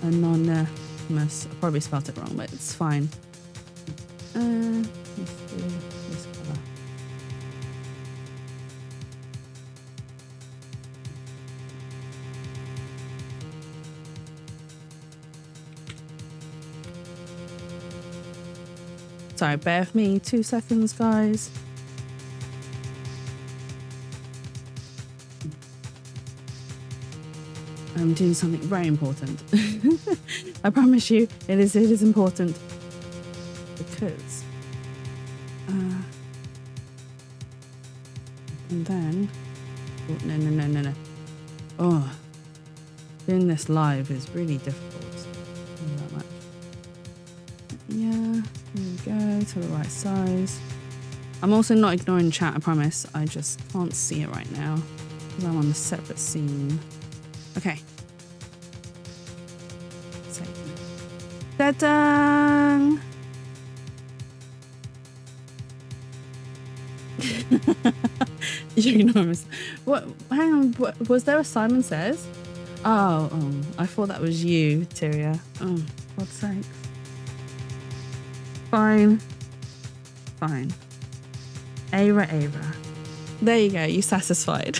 Anonymous. I probably spelled it wrong, but it's fine. Let's do this color. Sorry, bear with me 2 seconds, guys. I'm doing something very important. I promise you, it is important. Because and then no. Oh, doing this live is really difficult. Not that much. Yeah, there we go, to the right size. I'm also not ignoring chat, I promise. I just can't see it right now because I'm on a separate scene. Okay. Ta-da! You're enormous. What? Hang on. What, was there a Simon Says? Oh, I thought that was you, Tyria. Oh, God's sake. Fine. Ara. There you go. You satisfied.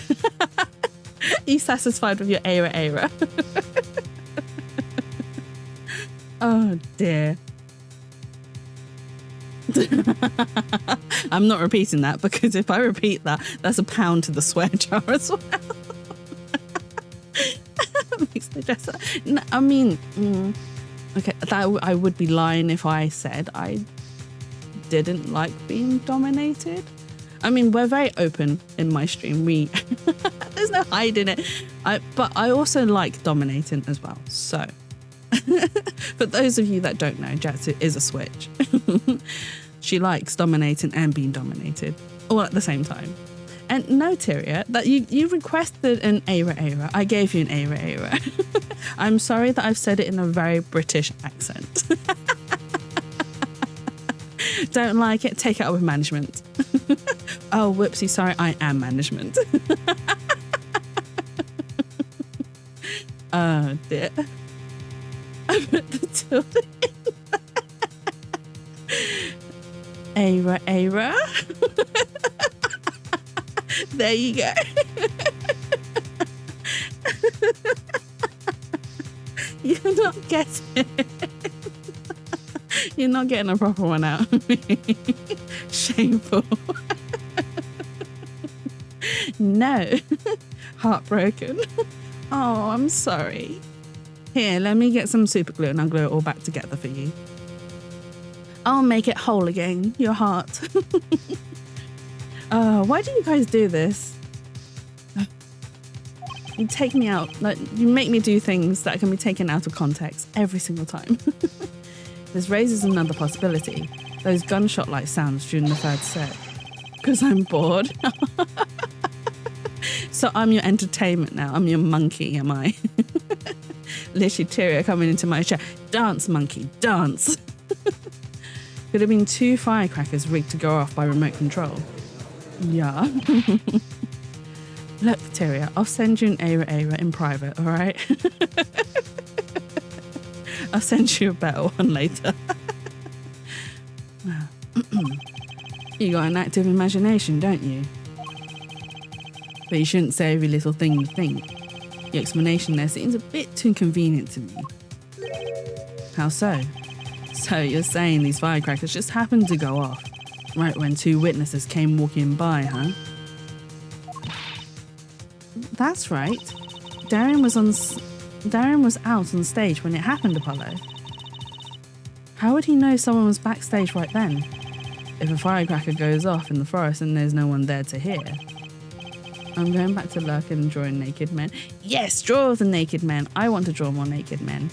You satisfied with your Ara. Oh dear. I'm not repeating that because if I repeat that, that's a pound to the swear jar as well. No, I mean, okay, that I would be lying if I said I didn't like being dominated. I mean, we're very open in my stream. There's no hiding it. But I also like dominating as well. So, for those of you that don't know, Jatsu is a switch. She likes dominating and being dominated all at the same time. And no, Tyria, that you requested an Ara. I gave you an Ara. I'm sorry that I've said it in a very British accent. Don't like it? Take it up with management. Oh, whoopsie, sorry, I am management. Oh, dear. I put the tilde in. Ara. There you go. You're not getting it. You're not getting a proper one out of me. Shameful. No. Heartbroken. Oh, I'm sorry. Here, let me get some super glue and I'll glue it all back together for you. I'll make it whole again, your heart. Why do you guys do this? You take me out, like, you make me do things that can be taken out of context every single time. This raises another possibility. Those gunshot-like sounds during the third set. Because I'm bored. So I'm your entertainment now. I'm your monkey, am I? Literally, Tyria coming into my chair. Dance, monkey, dance. Could have been 2 firecrackers rigged to go off by remote control. Yeah. Look, Tyria, I'll send you an Era in private, all right? I'll send you a better one later. You got an active imagination, don't you? But you shouldn't say every little thing you think. Your explanation there seems a bit too convenient to me. How so? So you're saying these firecrackers just happened to go off right when 2 witnesses came walking by, huh? That's right. Darian was out on stage when it happened, Apollo. How would he know someone was backstage right then? If a firecracker goes off in the forest and there's no one there to hear. I'm going back to lurking and drawing naked men. Yes, draw the naked men. I want to draw more naked men.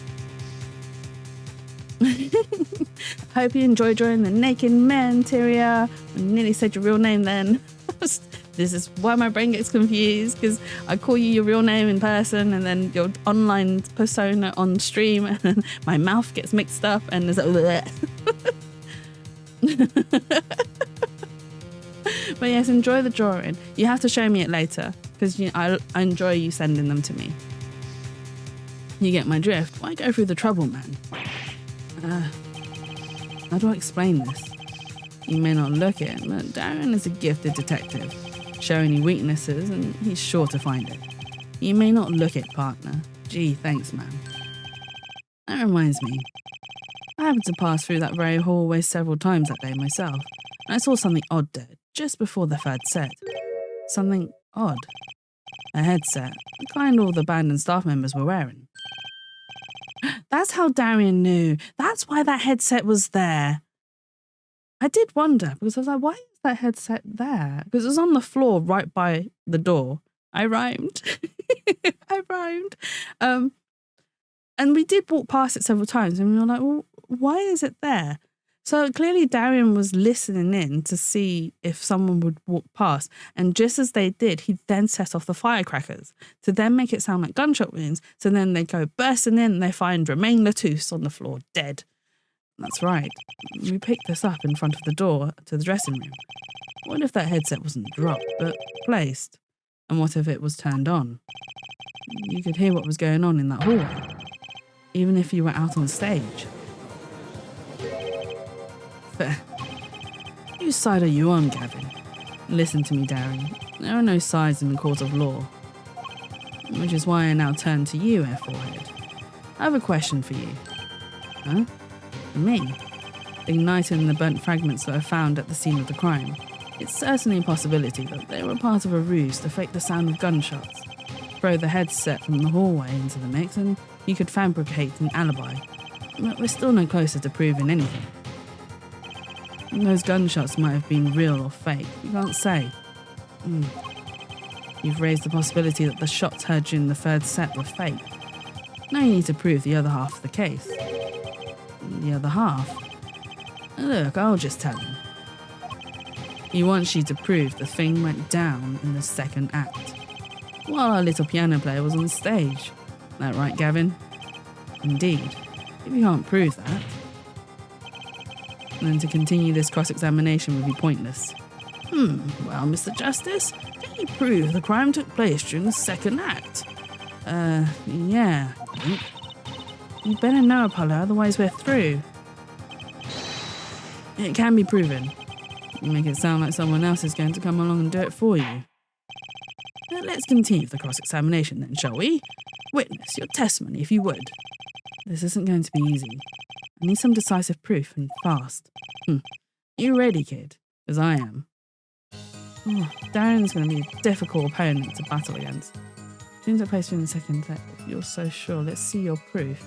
Hope you enjoy drawing the naked men, Tyria. I nearly said your real name then. This is why my brain gets confused, because I call you your real name in person and then your online persona on stream, and then my mouth gets mixed up and there's like, but yes, enjoy the drawing. You have to show me it later, because I enjoy you sending them to me. You get my drift. Why go through the trouble, man? How do I explain this? You may not look it, but Darren is a gifted detective. Show any weaknesses and he's sure to find it. You may not look it, partner. Gee, thanks, man. That reminds me. I happened to pass through that very hallway several times that day myself, and I saw something odd there, just before the third set. Something odd. A headset, the kind all the band and staff members were wearing. That's how Darian knew. That's why that headset was there. I did wonder, because I was like, why is that headset there? Because it was on the floor right by the door. I rhymed. I rhymed. And we did walk past it several times and we were like, well, why is it there? So clearly Darian was listening in to see if someone would walk past. And just as they did, he then set off the firecrackers to then make it sound like gunshot wounds. So then they go bursting in and they find Romain Latouche on the floor, dead. That's right. We picked this up in front of the door to the dressing room. What if that headset wasn't dropped, but placed? And what if it was turned on? You could hear what was going on in that hallway, even if you were out on stage. Fair. Whose side are you on, Gavin? Listen to me, Darren. There are no sides in the court of law. Which is why I now turn to you, Air Forehead. I have a question for you. Huh? For me? Igniting the burnt fragments that were found at the scene of the crime. It's certainly a possibility that they were part of a ruse to fake the sound of gunshots. Throw the headset from the hallway into the mix and you could fabricate an alibi. But we're still no closer to proving anything. Those gunshots might have been real or fake. You can't say. You've raised the possibility that the shots heard during the third set were fake. Now you need to prove the other half of the case. The other half? Look, I'll just tell him. He wants you to prove the thing went down in the second act, while our little piano player was on stage. That right, Gavin? Indeed. If you can't prove that, then to continue this cross-examination would be pointless. Well, Mr. Justice, can you prove the crime took place during the second act? Yeah. You better know, Apollo, otherwise we're through. It can be proven. You make it sound like someone else is going to come along and do it for you. Let's continue the cross-examination then, shall we? Witness your testimony, if you would. This isn't going to be easy. I need some decisive proof and fast. You ready, kid? Because I am. Oh, Darren's going to be a difficult opponent to battle against. Shouldn't have placed you in the second set. If you're so sure, let's see your proof.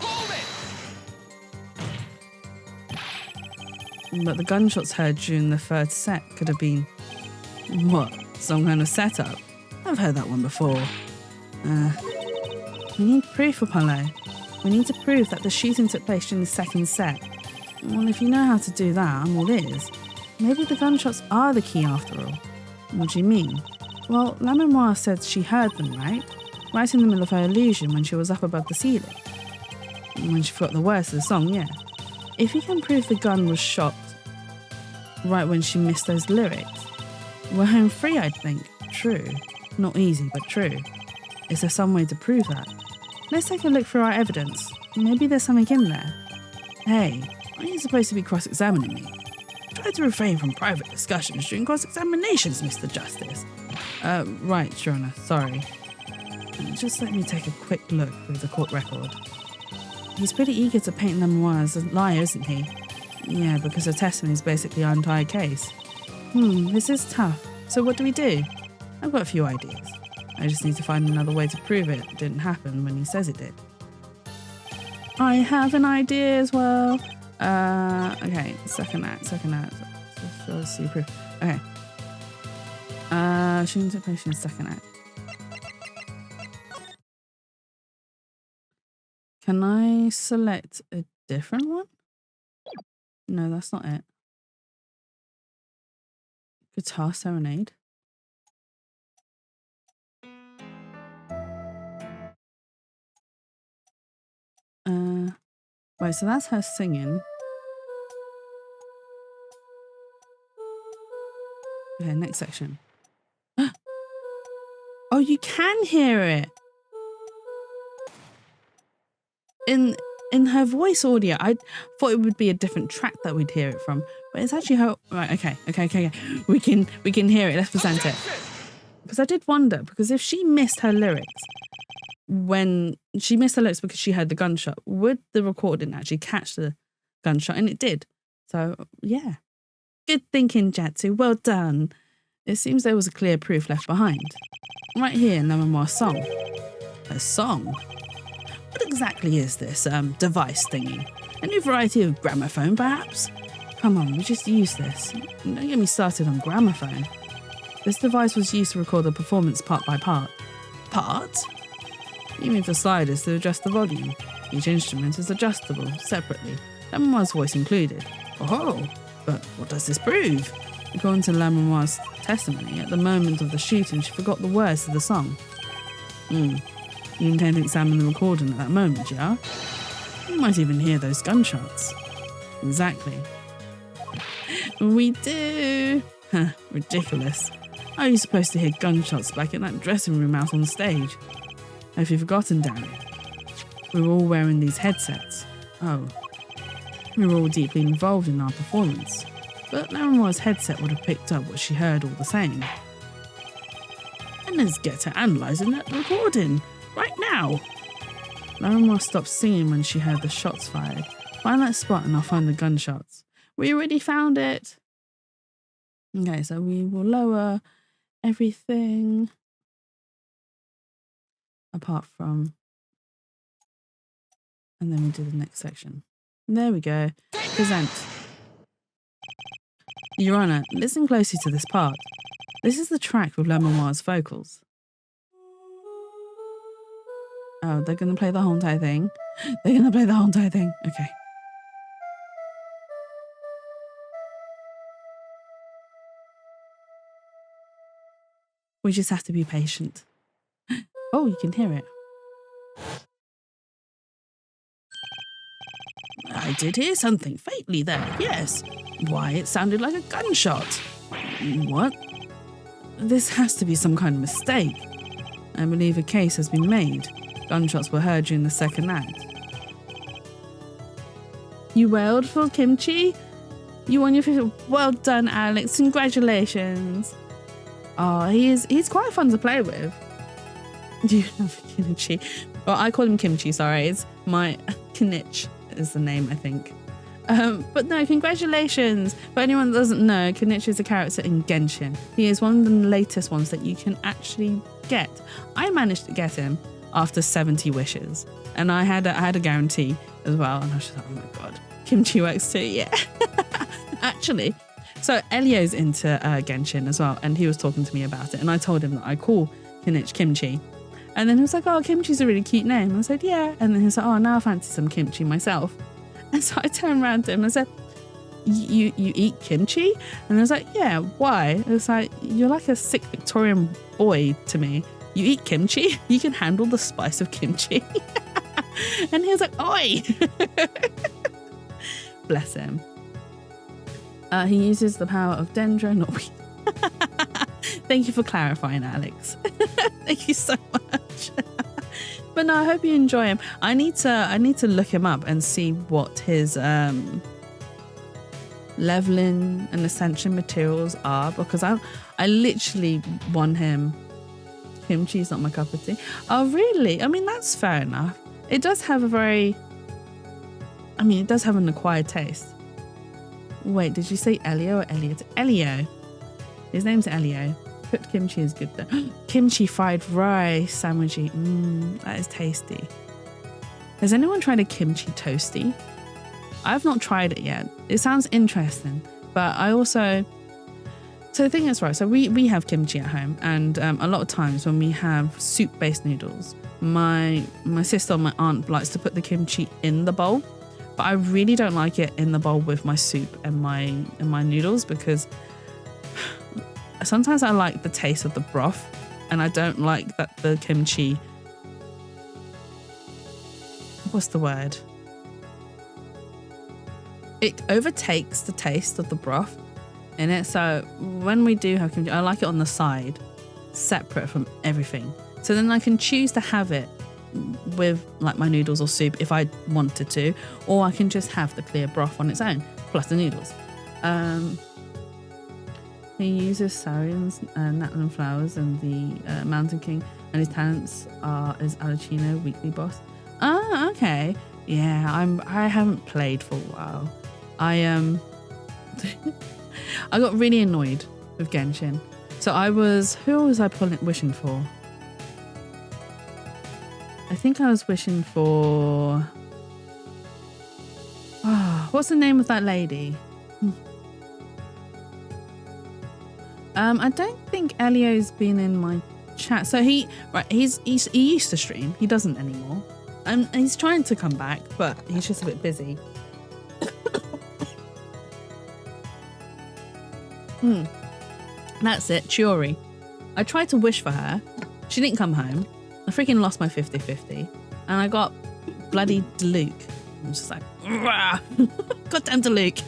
But the gunshots heard during the third set could have been... What? Some kind of setup? I've heard that one before. We need proof, Apollo. We need to prove that the shooting took place during the second set. Well, if you know how to do that, I'm all ears. Maybe the gunshots are the key after all. What do you mean? Well, La Memoire said she heard them, right? Right in the middle of her illusion when she was up above the ceiling. When she forgot the words of the song, yeah. If you can prove the gun was shot right when she missed those lyrics, we're home free, I'd think. True. Not easy, but true. Is there some way to prove that? Let's take a look through our evidence. Maybe there's something in there. Hey, aren't you supposed to be cross-examining me? Try to refrain from private discussions during cross-examinations, Mr. Justice. Right, Your Honour, sorry. Just let me take a quick look through the court record. He's pretty eager to paint Lemoire as a liar, isn't he? Yeah, because her testimony is basically our entire case. This is tough. So what do we do? I've got a few ideas. I just need to find another way to prove it didn't happen when he says it did. I have an idea as well. Okay, second act. Let's see proof. Okay. Shooting took place in the second act. Can I select a different one? No, that's not it. Guitar Serenade. Wait, so that's her singing. Okay, next section. Oh, you can hear it. In her voice audio, I thought it would be a different track that we'd hear it from, but it's actually her. Right, okay. We can hear it. Let's present it. Because I did wonder, because if she missed her lyrics because she heard the gunshot, would the recording actually catch the gunshot? And it did. So yeah, good thinking, Jatsu. Well done. It seems there was a clear proof left behind. Right here in La Memoire's song. A song? What exactly is this device thingy? A new variety of gramophone, perhaps? Come on, we just use this. Don't get me started on gramophone. This device was used to record the performance part by part. Part? You move the sliders to adjust the volume. Each instrument is adjustable separately, La Memoire's voice included. Oh, but what does this prove? According to La Memoire's testimony, at the moment of the shooting, she forgot the words to the song. You intend to examine the recording at that moment, yeah? You might even hear those gunshots. Exactly. We do. Ridiculous. How are you supposed to hear gunshots back in that dressing room out on stage? Have you forgotten, Darren? We were all wearing these headsets. Oh. We were all deeply involved in our performance. But Lamoire's headset would have picked up what she heard all the same. And let's get to analysing that recording. Right now. Lamoire stopped singing when she heard the shots fired. Find that spot and I'll find the gunshots. We already found it. Okay, so we will lower everything apart from, and then we do the next section. There we go. Present. Your Honour, listen closely to this part. This is the track with Lamoire's vocals. Oh, they're going to play the whole entire thing? They're going to play the whole entire thing? Okay. We just have to be patient. Oh, you can hear it. I did hear something faintly there, yes. Why, it sounded like a gunshot. What? This has to be some kind of mistake. I believe a case has been made. Gunshots were heard during the second act. You wailed for kimchi? You won your fifth. Well done, Alex. Congratulations. Oh, he's quite fun to play with. Do you have kimchi? Well, I call him kimchi, sorry. It's my Kinich is the name, I think. But no, congratulations. For anyone that doesn't know, Kenichi is a character in Genshin. He is one of the latest ones that you can actually get. I managed to get him after 70 wishes. And I had a guarantee as well. And I was just like, oh my God, Kimchi works too. Yeah. Actually. So Elio's into Genshin as well. And he was talking to me about it. And I told him that I call Kenichi Kimchi. And then he was like, oh, kimchi's a really cute name. And I said, yeah. And then he was like, oh, now I fancy some kimchi myself. And so I turned around to him and I said, you eat kimchi? And I was like, yeah, why? It was like, you're like a sick Victorian boy to me. You eat kimchi? You can handle the spice of kimchi. And he was like, oi! Bless him. He uses the power of Dendro, not we. Thank you for clarifying, Alex. Thank you so much. But no, I hope you enjoy him. I need to look him up and see what his leveling and ascension materials are, because I literally won him. Kimchi's not my cup of tea. Oh really? I mean, that's fair enough. It does have it does have an acquired taste. Wait, did you say Elio or Elliot? Elio. His name's Elio. Cooked kimchi is good though. Kimchi fried rice sandwichy. That is tasty. Has anyone tried a kimchi toasty? I've not tried it yet. It sounds interesting, but I also... So the thing is, right, so we have kimchi at home, and a lot of times when we have soup-based noodles, my sister or my aunt likes to put the kimchi in the bowl, but I really don't like it in the bowl with my soup and my noodles, because sometimes I like the taste of the broth, and I don't like that the kimchi... What's the word? It overtakes the taste of the broth in it. So when we do have kimchi, I like it on the side, separate from everything. So then I can choose to have it with like my noodles or soup if I wanted to, or I can just have the clear broth on its own, plus the noodles. He uses Saurian's Natlan flowers and the Mountain King, and his talents is Alucino, weekly boss. Ah, okay. Yeah, I haven't played for a while. I got really annoyed with Genshin. So who was I wishing for? I think I was wishing for... what's the name of that lady? I don't think Elio's been in my chat. So he used to stream. He doesn't anymore. And he's trying to come back, but he's just a bit busy. That's it, Chiori. I tried to wish for her. She didn't come home. I freaking lost my 50-50. And I got bloody Deluke. I'm just like, rah! Goddamn Deluke.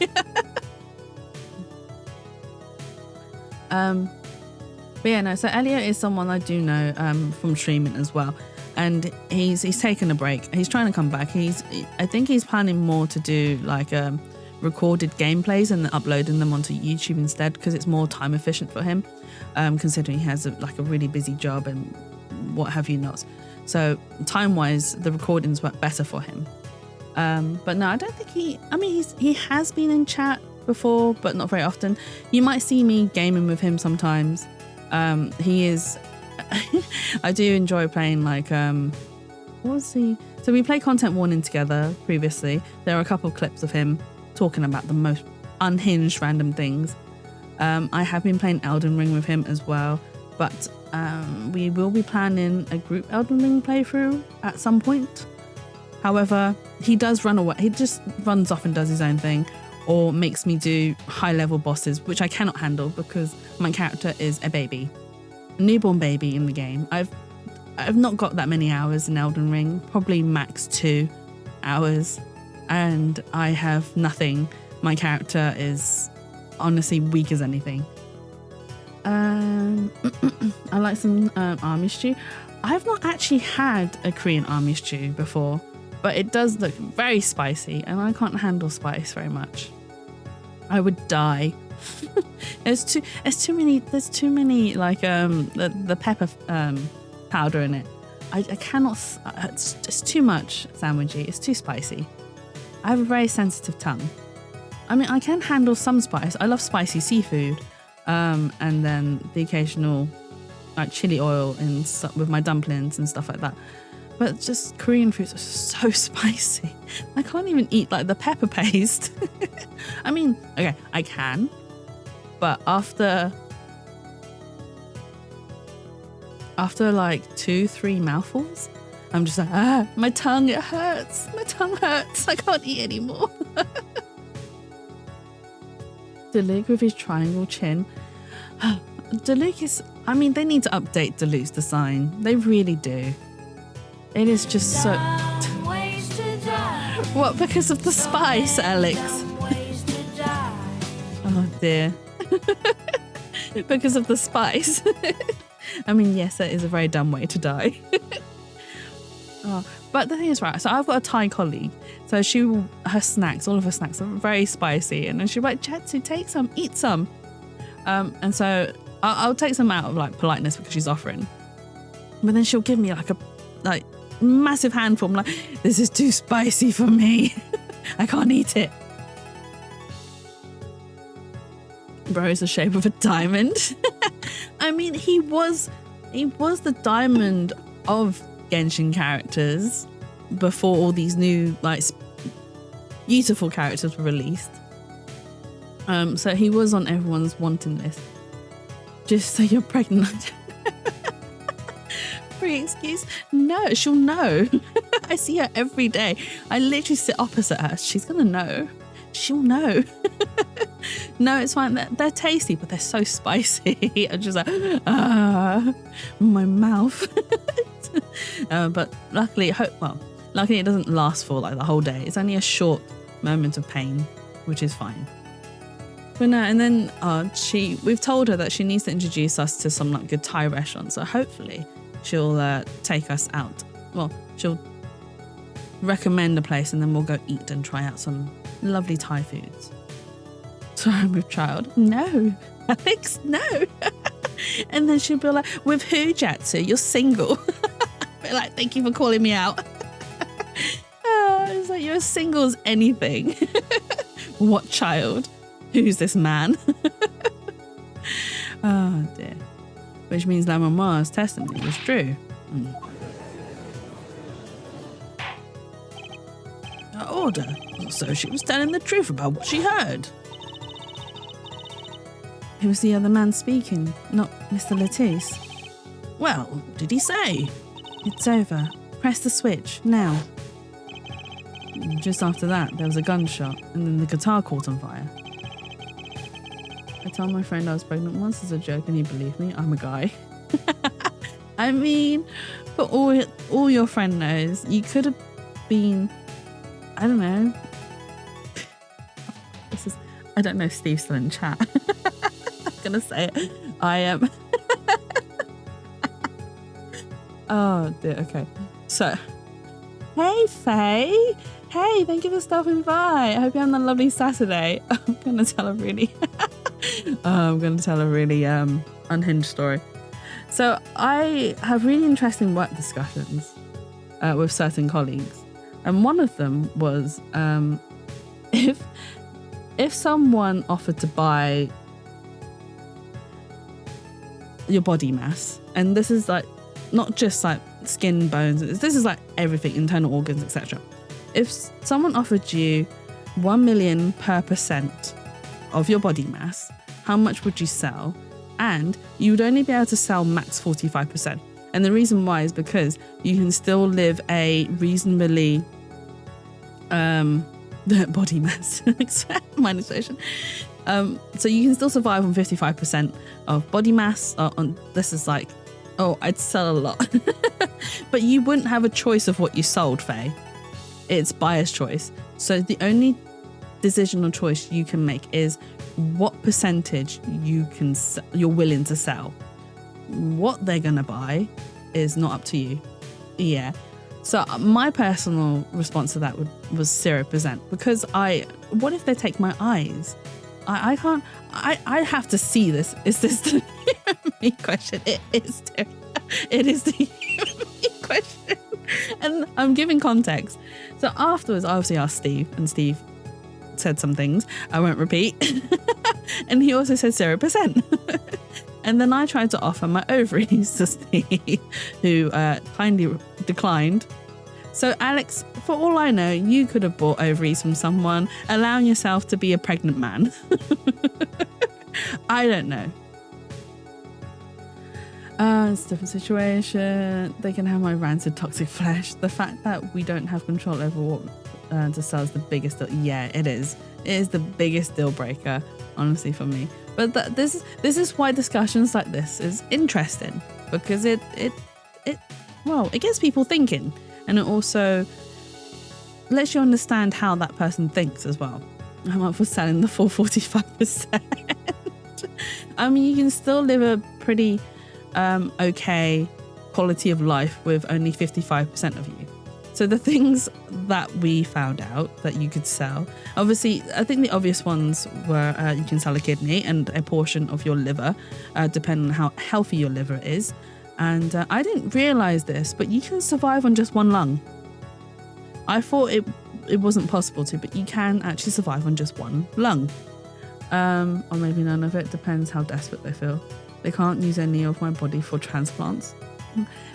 But yeah, no, so Elio is someone I do know from streaming as well. And he's taken a break. He's trying to come back. I think he's planning more to do like recorded gameplays and uploading them onto YouTube instead, because it's more time efficient for him, considering he has a really busy job and what have you not. So time-wise, the recordings work better for him. But no, I don't think he has been in chat before, but not very often. You might see me gaming with him sometimes. He is... I do enjoy playing like... what was he? So we played Content Warning together previously. There are a couple of clips of him talking about the most unhinged random things. I have been playing Elden Ring with him as well, but we will be planning a group Elden Ring playthrough at some point. However, he does run away. He just runs off and does his own thing, or makes me do high-level bosses, which I cannot handle because my character is a baby, a newborn baby in the game. I've not got that many hours in Elden Ring, probably max 2 hours, and I have nothing. My character is honestly weak as anything. I like some army stew. I've not actually had a Korean army stew before, but it does look very spicy, and I can't handle spice very much. I would die. There's too many like the pepper powder in it. I cannot. It's too much sandwichy. It's too spicy. I have a very sensitive tongue, I mean, I can handle some spice. I love spicy seafood. And then the occasional like chili oil with my dumplings and stuff like that. But just Korean foods are so spicy. I can't even eat like the pepper paste. I mean, okay, I can. But after like 2-3 mouthfuls, I'm just like, my tongue, it hurts. My tongue hurts. I can't eat anymore. Deluxe with his triangle chin. Deluxe is, I mean, they need to update Deluxe's design. They really do. It is just so... What, because of the spice, Alex? Oh dear. Because of the spice. I mean, yes, that is a very dumb way to die. Oh, but the thing is, right, so I've got a Thai colleague. So her snacks, all of her snacks are very spicy. And then she'll be like, Chatsu, take some, eat some. And so I'll take some out of like politeness because she's offering. But then she'll give me like a massive handful. I'm like, this is too spicy for me. I can't eat it. Bro is the shape of a diamond. I mean, he was the diamond of Genshin characters before all these new like beautiful characters were released. So he was on everyone's wanting list. Just so you're pregnant. Free excuse? No, she'll know. I see her every day. I literally sit opposite her. She's gonna know. She'll know. No, it's fine. They're tasty, but they're so spicy. I'm just like, my mouth. But luckily it doesn't last for like the whole day. It's only a short moment of pain, which is fine. But no, and then we've told her that she needs to introduce us to some like good Thai restaurants. So hopefully she'll take us out. Well, she'll recommend a place and then we'll go eat and try out some lovely Thai foods. Sorry, with child. No, Alex, no. And then she'll be like, with who, Jatsu? You're single. Be like, thank you for calling me out. It's like, you're as single as anything. What child? Who's this man? Oh dear. Which means La Mama's testimony was true. Her order. So she was telling the truth about what she heard. It was the other man speaking, not Mr. Latisse. Well, what did he say? It's over. Press the switch, now. And just after that, there was a gunshot, and then the guitar caught on fire. I told my friend I was pregnant once as a joke, and he believed me. I'm a guy. I mean, for all your friend knows, you could have been, I don't know. I don't know if Steve's still in chat. I'm gonna say it. I am. Oh dear. Okay. So, hey Faye. Hey, thank you for stopping by. I hope you're having a lovely Saturday. I'm gonna tell a really, unhinged story. So I have really interesting work discussions with certain colleagues, and one of them was if someone offered to buy your body mass, and this is like not just like skin, bones, this is like everything, internal organs, etc. If someone offered you 1 million per % of your body mass, how much would you sell? And you would only be able to sell max 45%. And the reason why is because you can still live a reasonably body mass manipulation. So you can still survive on 55% of body mass. This is like, I'd sell a lot. But you wouldn't have a choice of what you sold, Faye. It's buyer's choice. So the only decision or choice you can make is what percentage you're willing to sell. What they're gonna buy is not up to you. Yeah. So my personal response to that was 0%, because what if they take my eyes? I can't. I have to see this. Is this the me question? It is. It is the me question, and I'm giving context. So afterwards, I obviously asked Steve, and Steve said some things I won't repeat. And he also said 0%. And then I tried to offer my ovaries to Steve, who kindly declined. So Alex, for all I know, you could have bought ovaries from someone, allowing yourself to be a pregnant man. I don't know. It's a different situation. They can have my rancid toxic flesh. The fact that we don't have control over what to sell is the biggest deal. Yeah, it is. It is the biggest deal breaker, honestly, for me. But this is why discussions like this is interesting, because it gets people thinking, and it also lets you understand how that person thinks as well. I'm up for selling the full 45%. I mean, you can still live a pretty okay quality of life with only 55% of you. So the things that we found out that you could sell, obviously, I think the obvious ones were you can sell a kidney and a portion of your liver, depending on how healthy your liver is. And I didn't realize this, but you can survive on just one lung. I thought it wasn't possible to, but you can actually survive on just one lung. Or maybe none of it, depends how desperate they feel. They can't use any of my body for transplants.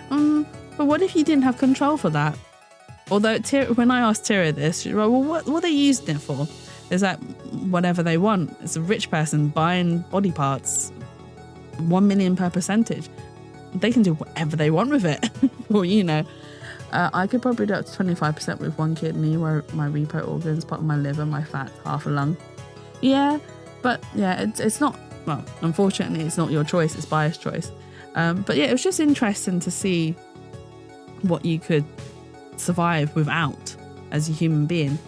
But what if you didn't have control for that? Although when I asked Tira this, she's like, well, what are they using it for? Is that whatever they want? It's a rich person buying body parts, 1 million per percentage. They can do whatever they want with it. Well, you know, I could probably do up to 25% with one kidney, where my repro organs, part of my liver, my fat, half a lung. Yeah, but yeah, it's not, well, unfortunately, it's not your choice, it's biased choice. But yeah, it was just interesting to see what you could survive without as a human being.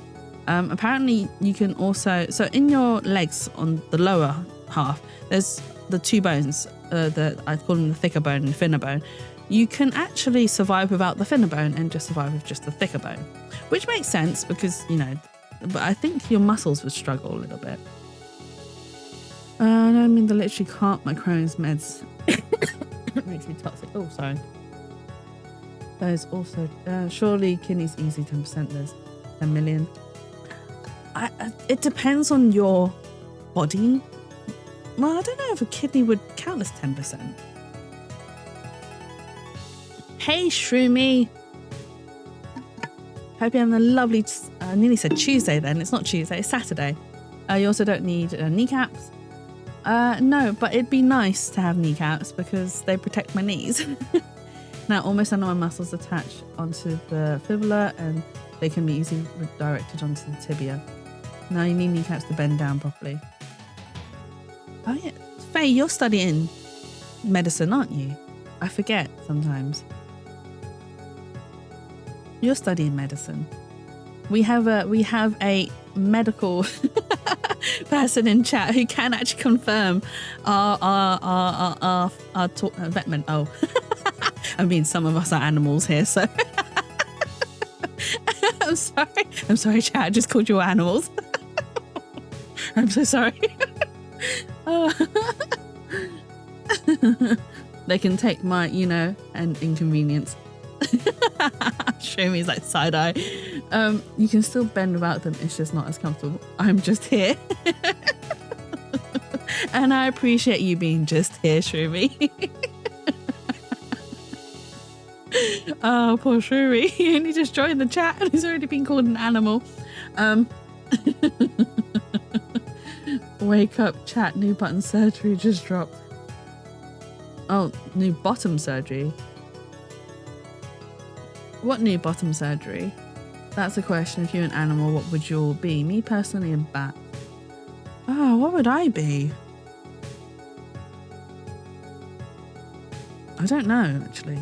Apparently, you can also, so in your legs on the lower half, there's the two bones, I call them the thicker bone and thinner bone. You can actually survive without the thinner bone and just survive with just the thicker bone, which makes sense because, you know, but I think your muscles would struggle a little bit. I mean, they literally can't. My Crohn's meds makes me toxic. Oh, sorry. There's also, surely kidneys easy 10%. There's 10 million. It depends on your body. Well, I don't know if a kidney would count as 10%. Hey, Shroomy. Hope you're having a lovely, I nearly said Tuesday then. It's not Tuesday, it's Saturday. You also don't need kneecaps. No, but it'd be nice to have kneecaps because they protect my knees. Now, almost none of my muscles attach onto the fibula and they can be easily redirected onto the tibia. Now you need kneecaps to bend down properly. Oh yeah, Faye, you're studying medicine, aren't you? I forget sometimes. You're studying medicine. We have a medical person in chat who can actually confirm our vetment. Oh, I mean, some of us are animals here, so I'm sorry, chat. I just called you animals. I'm so sorry. They can take my, and inconvenience. Show me like side eye. You can still bend without them. It's just not as comfortable. I'm just here. And I appreciate you being just here, Shroomy. Oh, poor Shroomy. He only just joined the chat and he's already been called an animal. Wake up, chat. New button surgery just dropped. Oh, new bottom surgery. What new bottom surgery? That's a question. If you're an animal, what would you all be? Me personally, a bat. Oh, what would I be? I don't know, actually.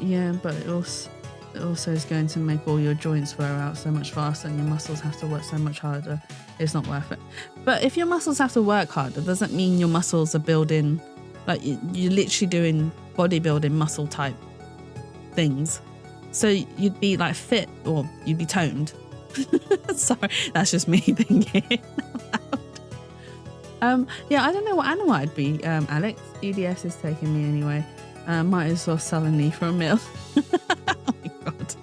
Yeah, but it also is going to make all your joints wear out so much faster and your muscles have to work so much harder. It's not worth it. But if your muscles have to work harder, doesn't mean your muscles are building, like you're literally doing bodybuilding muscle type things. So you'd be like fit or you'd be toned. Sorry, that's just me thinking out loud. Yeah, I don't know what animal I'd be, Alex. EDS is taking me anyway. Might as well sell a knee for a meal. Oh my god.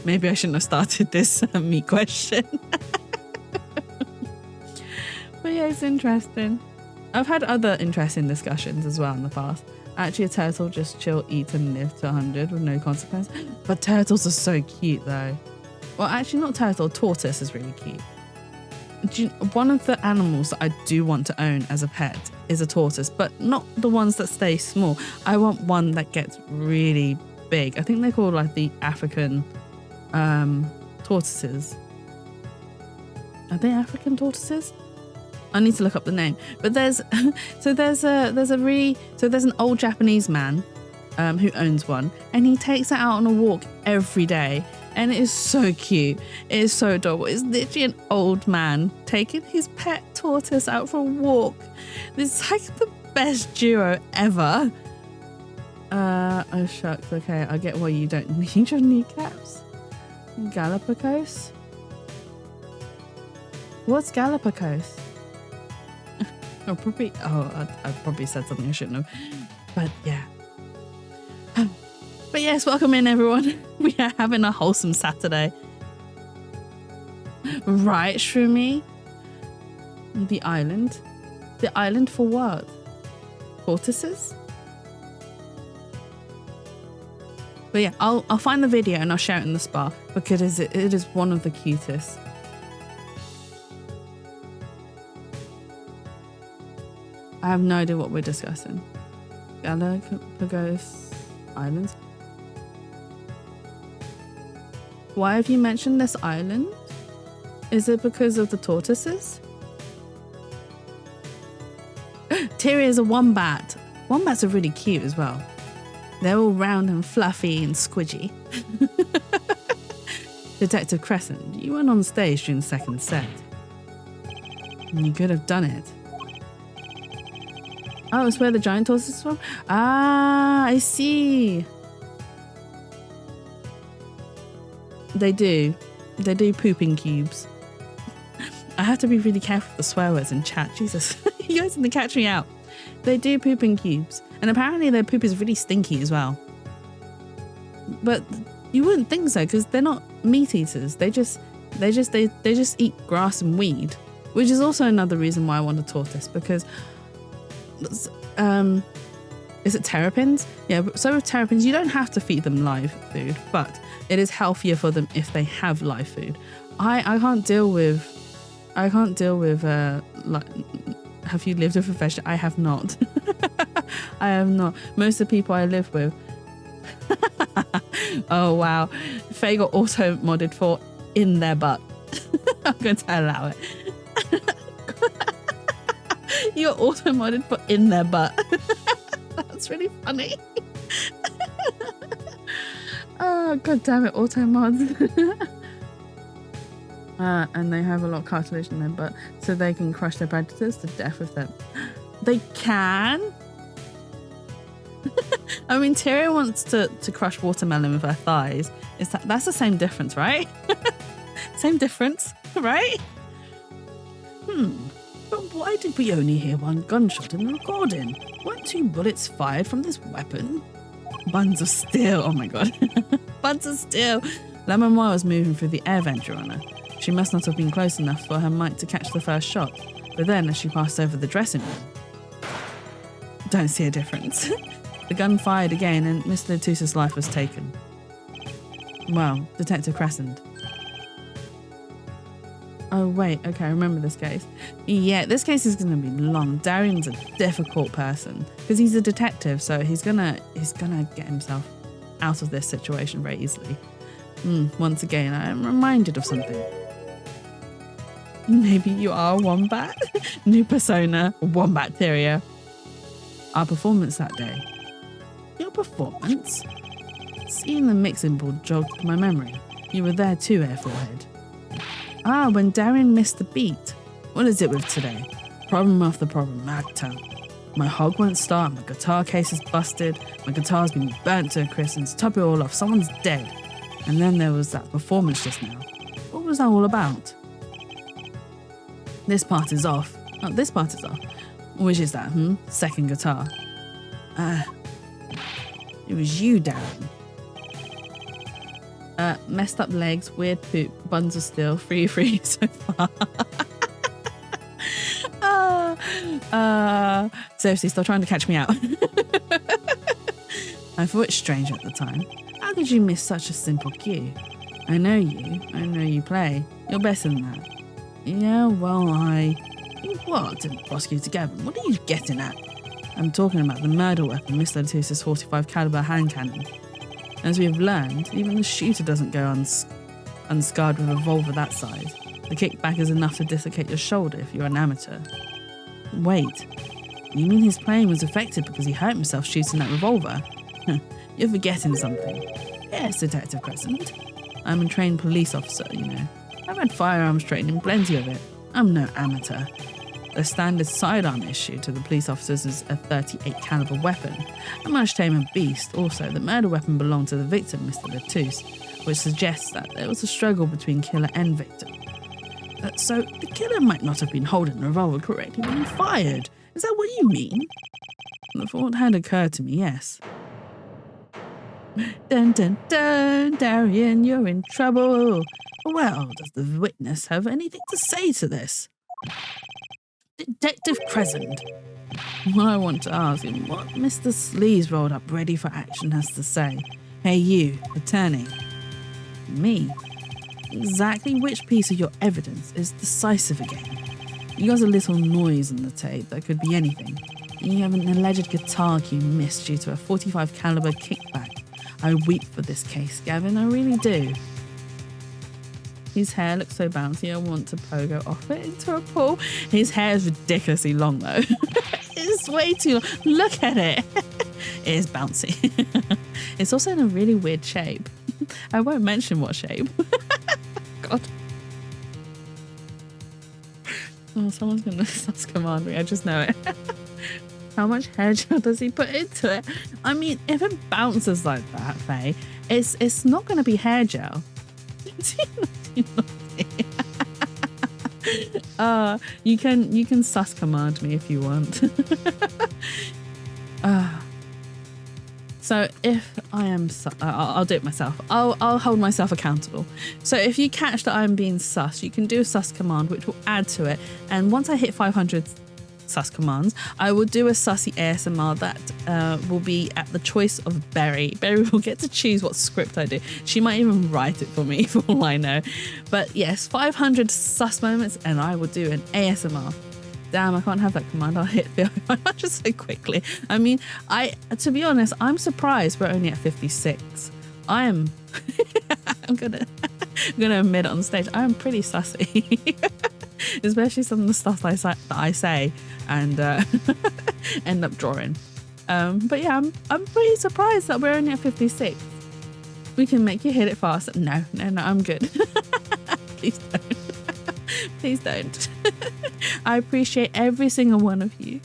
Maybe I shouldn't have started this me question. But yeah, it's interesting. I've had other interesting discussions as well in the past. Actually, a turtle just chill, eat and live to 100 with no consequence. But turtles are so cute though. Well, actually not turtle, tortoise is really cute. One of the animals that I do want to own as a pet is a tortoise, but not the ones that stay small. I want one that gets really big. I think they're called like the African tortoises. Are they African tortoises? I need to look up the name. But there's an old Japanese man who owns one, and he takes it out on a walk every day. And it is so cute. It is so adorable. It's literally an old man taking his pet tortoise out for a walk. This is like the best duo ever. Oh shucks, okay, I get why you don't need your kneecaps. Galapagos? What's Galapagos? I probably said something I shouldn't have. But yeah. But yes, welcome in everyone. We are having a wholesome Saturday. Right, Shroomy? The island? The island for what? Tortoises? But yeah, I'll find the video and I'll share it in the spa because it is one of the cutest. I have no idea what we're discussing. Galapagos Islands. Why have you mentioned this island? Is it because of the tortoises? Tyria is a wombat. Wombats are really cute as well. They're all round and fluffy and squidgy. Detective Crescent, you went on stage during the second set. You could have done it. Oh, it's where the giant tortoise is from? Ah, I see. They do pooping cubes. I have to be really careful with the swear words in chat. Jesus, you guys need to catch me out. They do pooping cubes. And apparently their poop is really stinky as well. But you wouldn't think so because they're not meat eaters. They just eat grass and weed, which is also another reason why I want a tortoise because is it terrapins? Yeah, so with terrapins, you don't have to feed them live food, but it is healthier for them if they have live food. I can't deal with like, have you lived with a vegetarian? I have not. I have not. Most of the people I live with. Oh wow, Faye got auto modded for in their butt. I'm going to allow it. You got auto modded for in their butt. That's really funny. Oh god damn it, auto mods. And they have a lot of cartilage in their butt, so they can crush their predators to death with them. They can? I mean, Tyria wants to crush watermelon with her thighs. That's the same difference, right? Same difference, right? But why did we only hear one gunshot in the recording? Weren't 2 bullets fired from this weapon? Buns of steel, oh my god. Buns of steel. Lemon was moving through the air vent, Your Honor. She must not have been close enough for her mic to catch the first shot. But then, as she passed over the dressing room... Don't see a difference. The gun fired again and Miss Letus's life was taken. Well, Detective Crescent. Oh wait, okay, I remember this case. Yeah, this case is gonna be long. Darian's a difficult person because he's a detective, so he's gonna get himself out of this situation very easily. Once again, I am reminded of something. Maybe you are a wombat? New persona, wombat Tyria. Our performance that day. Your performance? Seeing the mixing board jogged my memory. You were there too, Air Forehead. Ah, when Darian missed the beat. What is it with today? Problem after problem, my hog won't start, my guitar case is busted, my guitar's been burnt to a crisp, and to top it all off, someone's dead. And then there was that performance just now. What was that all about? This part is off. Oh, this part is off. Which is that, Second guitar. It was you, Darren. Messed up legs, weird poop, buns of steel, free so far. Seriously, stop trying to catch me out. I thought it strange at the time. How could you miss such a simple cue? I know you play. You're better than that. Yeah, well, What? Prosecutor Gavin, what are you getting at? I'm talking about the murder weapon, Mr. Intuos' 45 caliber hand cannon. As we have learned, even the shooter doesn't go unscarred with a revolver that size. The kickback is enough to dislocate your shoulder if you're an amateur. Wait, you mean his playing was affected because he hurt himself shooting that revolver? You're forgetting something. Yes, Detective Crescent. I'm a trained police officer, you know. I've had firearms training, plenty of it. I'm no amateur. The standard sidearm issue to the police officers is a 38 caliber weapon. A much tamer beast. Also, the murder weapon belonged to the victim, Mr. Intuos, which suggests that there was a struggle between killer and victim. So the killer might not have been holding the revolver correctly when he fired. Is that what you mean? The thought had occurred to me, yes. Dun dun dun, Darian, you're in trouble. Well, does the witness have anything to say to this? Detective Crescent. What I want to ask him, what Mr. Sleaze rolled up ready for action has to say. Hey you, attorney. Me? Exactly which piece of your evidence is decisive again? You got a little noise on the tape that could be anything. You have an alleged guitar cue missed due to a 45 caliber kickback. I weep for this case, Gavin, I really do. His hair looks so bouncy, I want to pogo off it into a pool. His hair is ridiculously long though. It's way too long. Look at it. It is bouncy. It's also in a really weird shape. I won't mention what shape. God. Oh, someone's going to sus command me. I just know it. How much hair gel does he put into it? I mean, if it bounces like that, Faye, it's not going to be hair gel. You can sus command me if you want. So if I am, I'll do it myself. I'll hold myself accountable. So if you catch that I'm being sus, you can do a sus command, which will add to it. And once I hit 500 sus commands, I will do a sussy ASMR that will be at the choice of Berry. Berry will get to choose what script I do. She might even write it for me, for all I know. But yes, 500 sus moments, and I will do an ASMR. Damn, I can't have that command. I'll hit 500 so quickly. I mean, to be honest, I'm surprised we're only at 56. I'm gonna admit it on stage. I am pretty sussy. Especially some of the stuff that I say and end up drawing. But yeah, I'm pretty surprised that we're only at 56. We can make you hit it fast. No, I'm good. Please don't. Please don't. I appreciate every single one of you.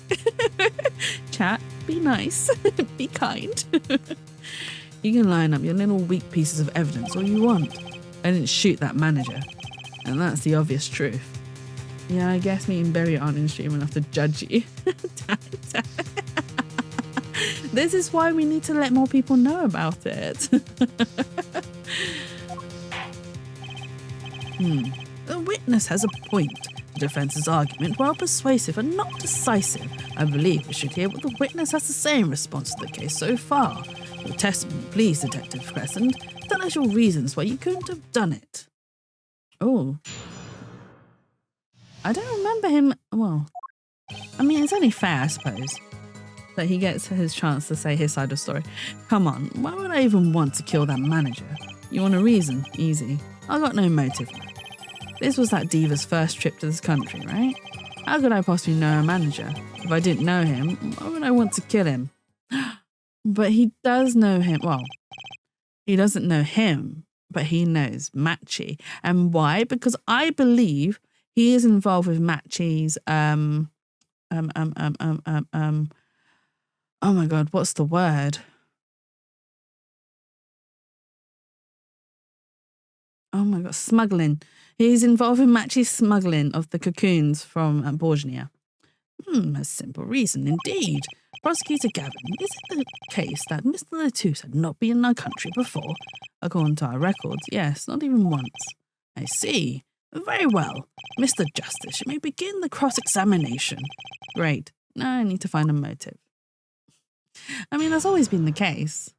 Chat, be nice, be kind. You can line up your little weak pieces of evidence all you want. I didn't shoot that manager, and that's the obvious truth. Yeah, I guess me and Berry aren't in stream enough to judge you. This is why we need to let more people know about it. The witness has a point. The defence's argument, while persuasive and not decisive, I believe we should hear what the witness has to say in response to the case so far. Your testimony, please, Detective Crescent. Tell us your reasons why you couldn't have done it. Oh. I don't remember him. Well, I mean, it's only fair, I suppose, that he gets his chance to say his side of the story. Come on, why would I even want to kill that manager? You want a reason? Easy. I got no motive. This was that diva's first trip to this country, right? How could I possibly know a manager? If I didn't know him, why would I want to kill him? But he does know him. Well, he doesn't know him, but he knows Matchy. And why? Because I believe he is involved with Matchy's, oh my God, what's the word? Oh my God, smuggling. He's involved in Matchy's smuggling of the cocoons from Borgenia. A simple reason indeed. Prosecutor Gavin, is it the case that Mr. Latouche had not been in our country before? According to our records, yes, not even once. I see. Very well. Mr. Justice, you may begin the cross-examination. Great. Now I need to find a motive. I mean, that's always been the case.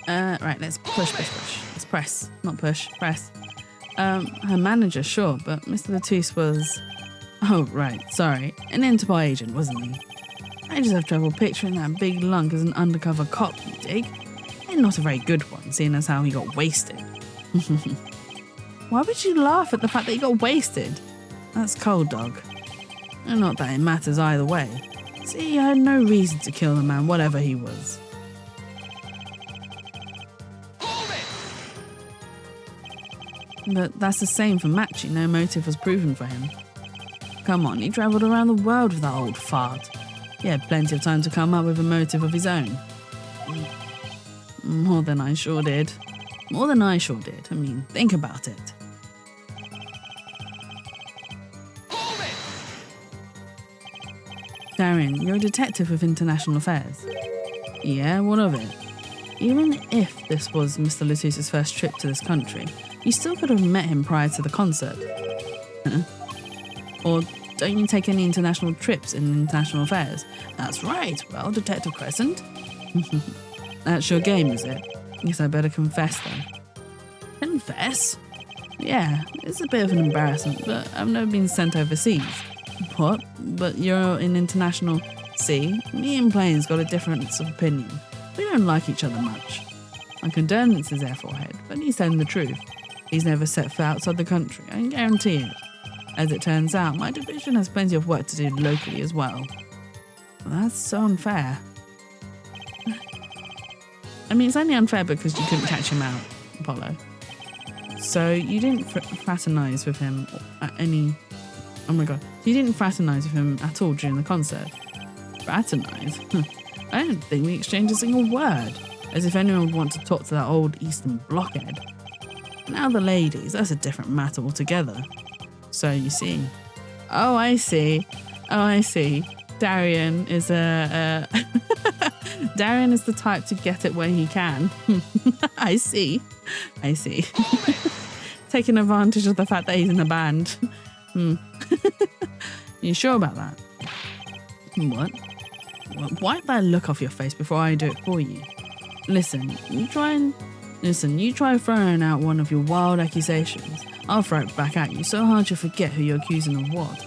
Right, let's push. Let's press, not push, press. Her manager, sure, but Mr. Latouche was... Oh, right, sorry. An Interpol agent, wasn't he? I just have trouble picturing that big lunk as an undercover cop, you dig? And not a very good one, seeing as how he got wasted. Why would you laugh at the fact that he got wasted? That's cold, dog. And not that it matters either way. See, I had no reason to kill the man, whatever he was. But that's the same for Matchy. No motive was proven for him. Come on, he travelled around the world with that old fart. He had plenty of time to come up with a motive of his own. More than I sure did. I mean, think about it. Darren, you're a detective with international affairs. Yeah, what of it? Even if this was Mr. Latouche's first trip to this country, you still could have met him prior to the concert. Or don't you take any international trips in international affairs? That's right. Well, Detective Crescent. That's your game, is it? Guess I better confess then. Confess? Yeah, it's a bit of an embarrassment, but I've never been sent overseas. What? But you're in international... See, me and Plains got a difference of opinion. We don't like each other much. My condolences there, Forehead, but he's telling the truth. He's never set foot outside the country, I can guarantee it. As it turns out, my division has plenty of work to do locally as well. That's so unfair. I mean, it's only unfair because you couldn't catch him out, Apollo. So you didn't fraternise with him at any... Oh my god. You didn't fraternise with him at all during the concert? Fraternise? I don't think we exchanged a single word. As if anyone would want to talk to that old Eastern blockhead. Now the ladies, that's a different matter altogether. So you see. Oh, I see. Darian is Darian is the type to get it where he can. I see. Taking advantage of the fact that he's in a band. You sure about that? What? Wipe that look off your face before I do it for you. Listen, you try throwing out one of your wild accusations. I'll throw it back at you so hard you'll forget who you're accusing of what.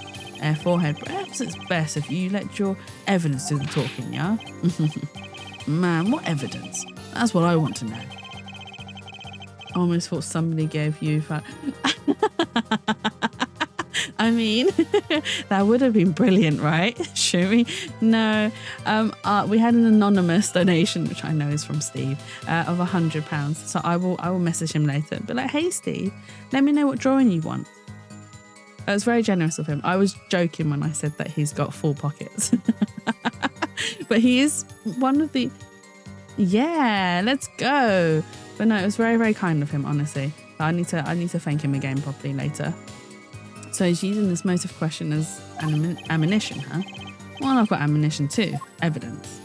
Forehead, perhaps it's best if you let your evidence do the talking, yeah? Man, what evidence? That's what I want to know. I almost thought somebody gave you... I mean, that would have been brilliant, right? Should we? No. We had an anonymous donation, which I know is from Steve, of £100. So I will message him later. But like, hey, Steve, let me know what drawing you want. That was very generous of him. I was joking when I said that he's got full pockets. But he is one of the... Yeah, let's go. But no, it was very, very kind of him, honestly. I need to thank him again properly later. So he's using this motive question as ammunition, huh? Well, I've got ammunition too. Evidence.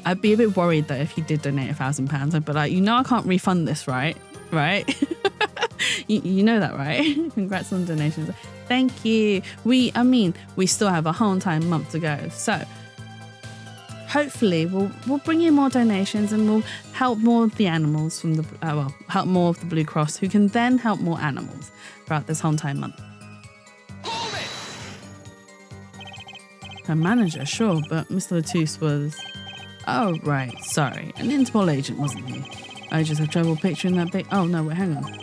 I'd be a bit worried though if he did donate £1,000. I'd be like, I can't refund this, right? Right? you know that, right? Congrats on the donations. Thank you. We still have a whole entire month to go. So hopefully we'll bring in more donations and we'll help more of the animals from the help more of the Blue Cross, who can then help more animals throughout this whole entire month. Her manager, sure, but Mr. Latouche was... Oh, right, sorry. An Interpol agent, wasn't he? I just have trouble picturing that big... Oh, no, wait, hang on.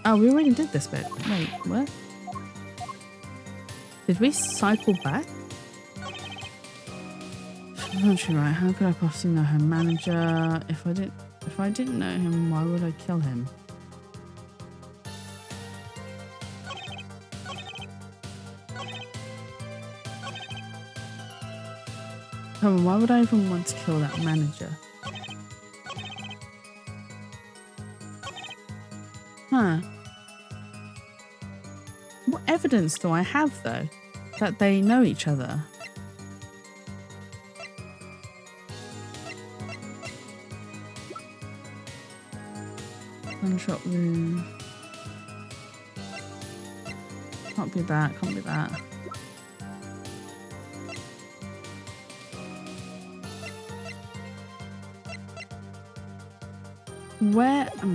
Oh, we already did this bit. Wait, what? Did we cycle back? I'm not sure, right? How could I possibly know her manager? If I didn't know him, why would I kill him? Come on, why would I even want to kill that manager? Huh. What evidence do I have, though, that they know each other? Gunshot wound. Can't be that, can't be that. Where? Oh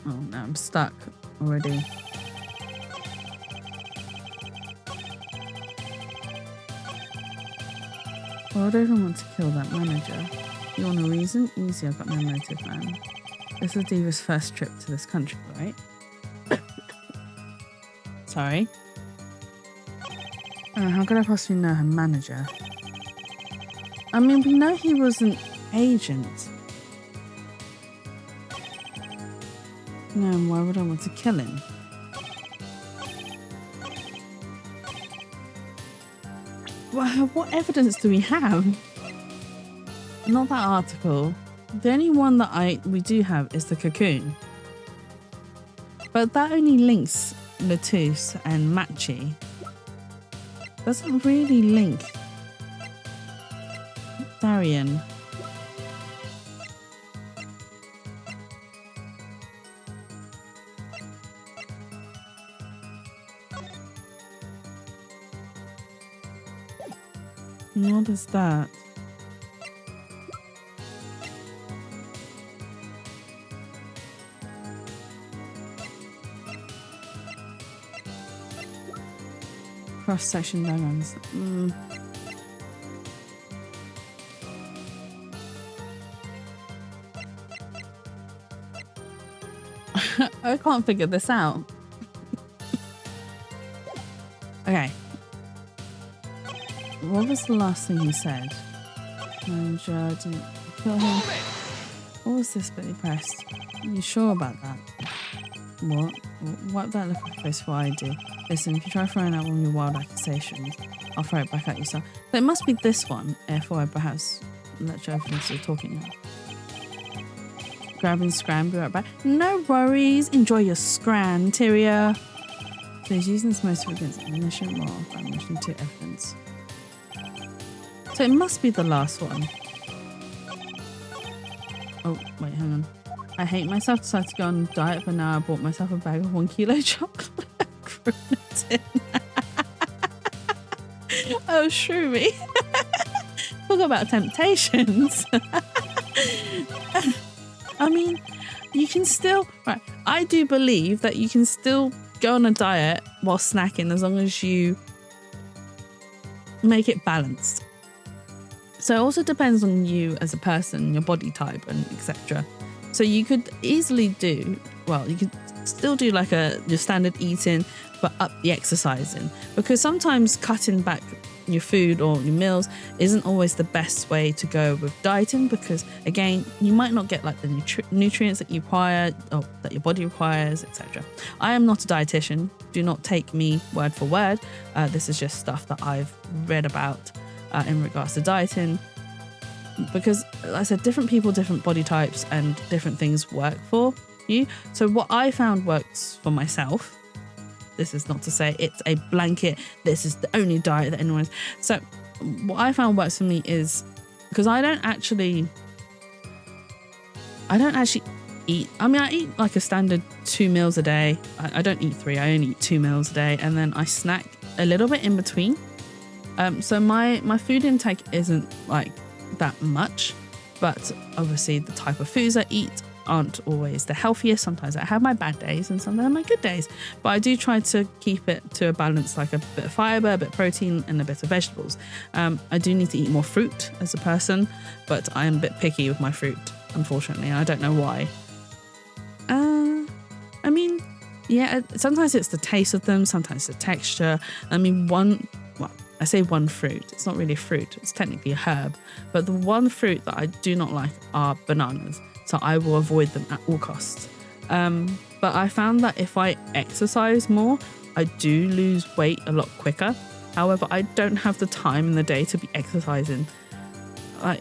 no, I'm stuck already. Well, I don't even want to kill that manager. You want a reason? Easy, I've got no motive, man. This is Diva's first trip to this country, right? Sorry. How could I possibly know her manager? I mean, we know he was an agent. No, why would I want to kill him? What evidence do we have? Not that article. The only one that we do have is the cocoon. But that only links Latouche and Matchy. Doesn't really link Darian. What is that? Cross-section diagrams. I can't figure this out. Okay. What was the last thing he said? Manager didn't kill him. What was this bit he pressed? Are you sure about that? What? Wipe that look off face before I do. Listen, if you try throwing out one of your wild accusations, I'll throw it back at you, son. But it must be this one, therefore I perhaps let you open you're talking now. Grab and scram, be right back. No worries. Enjoy your scran, Tyria. Please using this motive against ammunition or ammunition to evidence. So it must be the last one. Oh, wait, hang on. I hate myself, decided to go on a diet, but now I bought myself a bag of 1 kilo chocolate. Grenadine. Oh, shroomy. Talk about temptations. I mean, you can still... Right, I do believe that you can still go on a diet while snacking as long as you make it balanced. So it also depends on you as a person, your body type and etc. So you could easily do, well, you could still do like your standard eating, but up the exercising. Because sometimes cutting back your food or your meals isn't always the best way to go with dieting, because again, you might not get like the nutrients that you require or that your body requires, etc. I am not a dietitian. Do not take me word for word. This is just stuff that I've read about in regards to dieting, because like I said, different people, different body types and different things work for you. So what I found works for myself, this is not to say it's a blanket, this is the only diet that anyone has. So what I found works for me is, because I don't actually eat. I mean, I eat like a standard 2 meals a day. I don't eat 3, I only eat 2 meals a day, and then I snack a little bit in between. So my food intake isn't like that much, but obviously the type of foods I eat aren't always the healthiest. Sometimes I have my bad days and sometimes my good days, but I do try to keep it to a balance, like a bit of fiber, a bit of protein and a bit of vegetables. I do need to eat more fruit as a person, but I am a bit picky with my fruit, unfortunately, and I don't know why. I mean, yeah, sometimes it's the taste of them, sometimes the texture. I mean, I say one fruit, it's not really a fruit, it's technically a herb, but the one fruit that I do not like are bananas, so I will avoid them at all costs. But I found that if I exercise more, I do lose weight a lot quicker. However, I don't have the time in the day to be exercising. I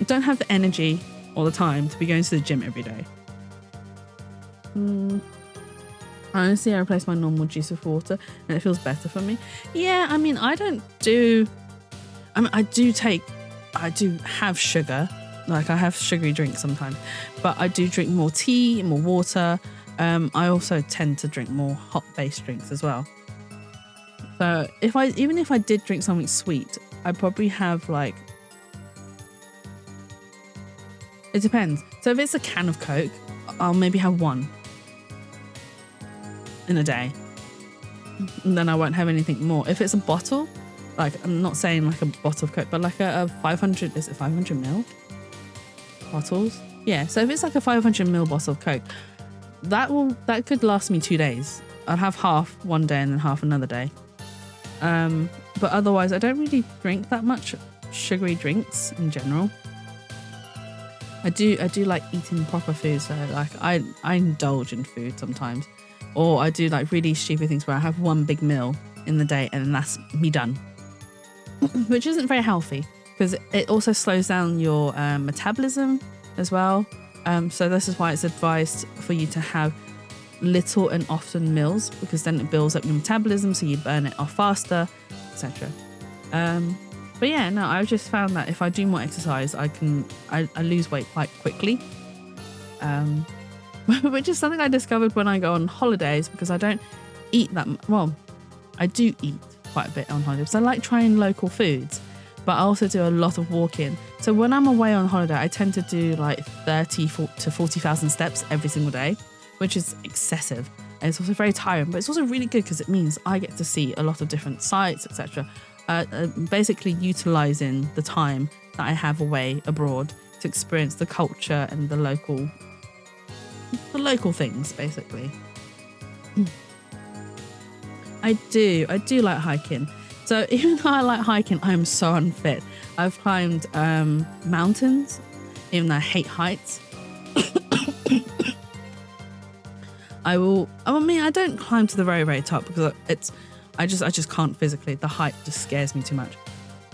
don't have the energy all the time to be going to the gym every day. Honestly, I replace my normal juice with water and it feels better for me. Yeah, I mean, I don't do... I mean, I do have sugar. Like, I have sugary drinks sometimes. But I do drink more tea, more water. I also tend to drink more hot-based drinks as well. So even if I did drink something sweet, I'd probably have like... It depends. So if it's a can of Coke, I'll maybe have one in a day. And then I won't have anything more. If it's a bottle, like, I'm not saying like a bottle of Coke, but like a 500, is it 500 ml bottles? Yeah, so if it's like a 500 ml bottle of Coke, that could last me 2 days. I'll have half one day and then half another day. But otherwise, I don't really drink that much sugary drinks in general. I do like eating proper food, so like I indulge in food sometimes, or I do like really stupid things where I have one big meal in the day and then that's me done, which isn't very healthy because it also slows down your metabolism as well. So this is why it's advised for you to have little and often meals, because then it builds up your metabolism so you burn it off faster, etc. But yeah, no, I've just found that if I do more exercise, I lose weight quite quickly, which is something I discovered when I go on holidays, because I don't eat that well, I do eat quite a bit on holidays. So I like trying local foods, but I also do a lot of walking. So when I'm away on holiday, I tend to do like 30 to 40,000 steps every single day, which is excessive. And it's also very tiring, but it's also really good because it means I get to see a lot of different sites, etc. Basically utilizing the time that I have away abroad to experience the culture and the local things, basically. I do like hiking. So even though I like hiking, I am so unfit. I've climbed mountains, even though I hate heights. I don't climb to the very, very top because I just can't physically. The height just scares me too much.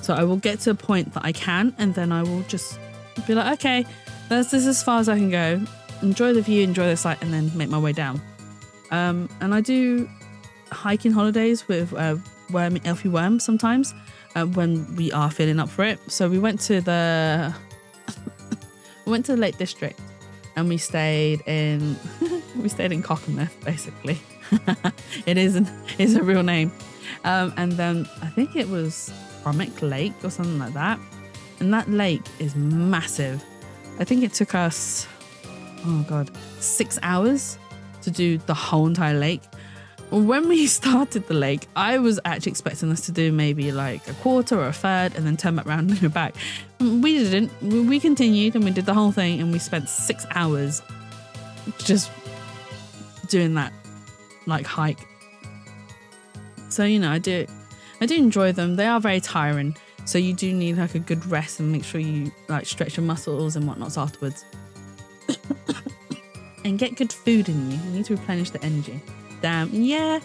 So I will get to a point that I can, and then I will just be like, okay, this is as far as I can go. Enjoy the view, enjoy the sight, and then make my way down. And I do hiking holidays with Elfie Worm sometimes when we are feeling up for it. So we went to the Lake District, and we stayed in Cockermouth, basically. It is a real name. And then I think it was Cromwick Lake or something like that. And that lake is massive. I think it took us, 6 hours to do the whole entire lake. When we started the lake, I was actually expecting us to do maybe like a quarter or a third and then turn back around and go back. We didn't. We continued and we did the whole thing, and we spent 6 hours just doing that like hike. So, I do enjoy them. They are very tiring, so you do need like a good rest and make sure you like stretch your muscles and whatnots afterwards. And get good food in you. You need to replenish the energy. Damn, yeah.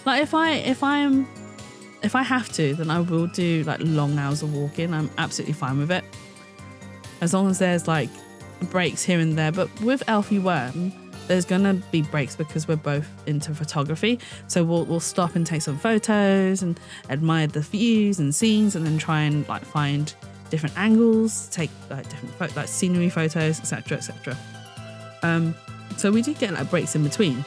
Like if I have to, then I will do like long hours of walking. I'm absolutely fine with it, as long as there's like breaks here and there. But with Elfie Worm, there's gonna be breaks because we're both into photography. So we'll stop and take some photos and admire the views and scenes, and then try and like find different angles, take like different like scenery photos, etc., etc. So we do get like breaks in between.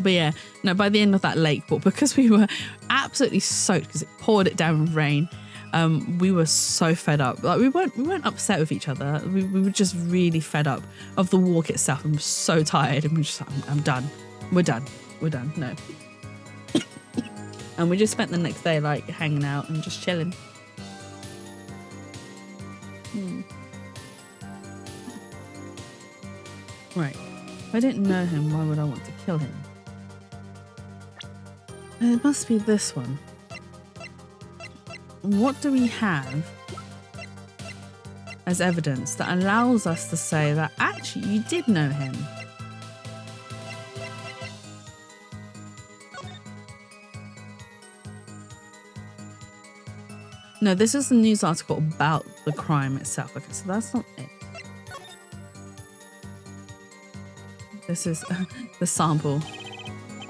But yeah, no, by the end of that lake walk, because we were absolutely soaked because it poured it down with rain, we were so fed up. Like we weren't upset with each other. We were just really fed up of the walk itself, and we're so tired, and we're just like, I'm done. We're done. No. And we just spent the next day like hanging out and just chilling. Right. If I didn't know him, why would I want to kill him? It must be this one. What do we have as evidence that allows us to say that actually you did know him? No, this is a news article about the crime itself. Okay, so that's not it. This is the sample.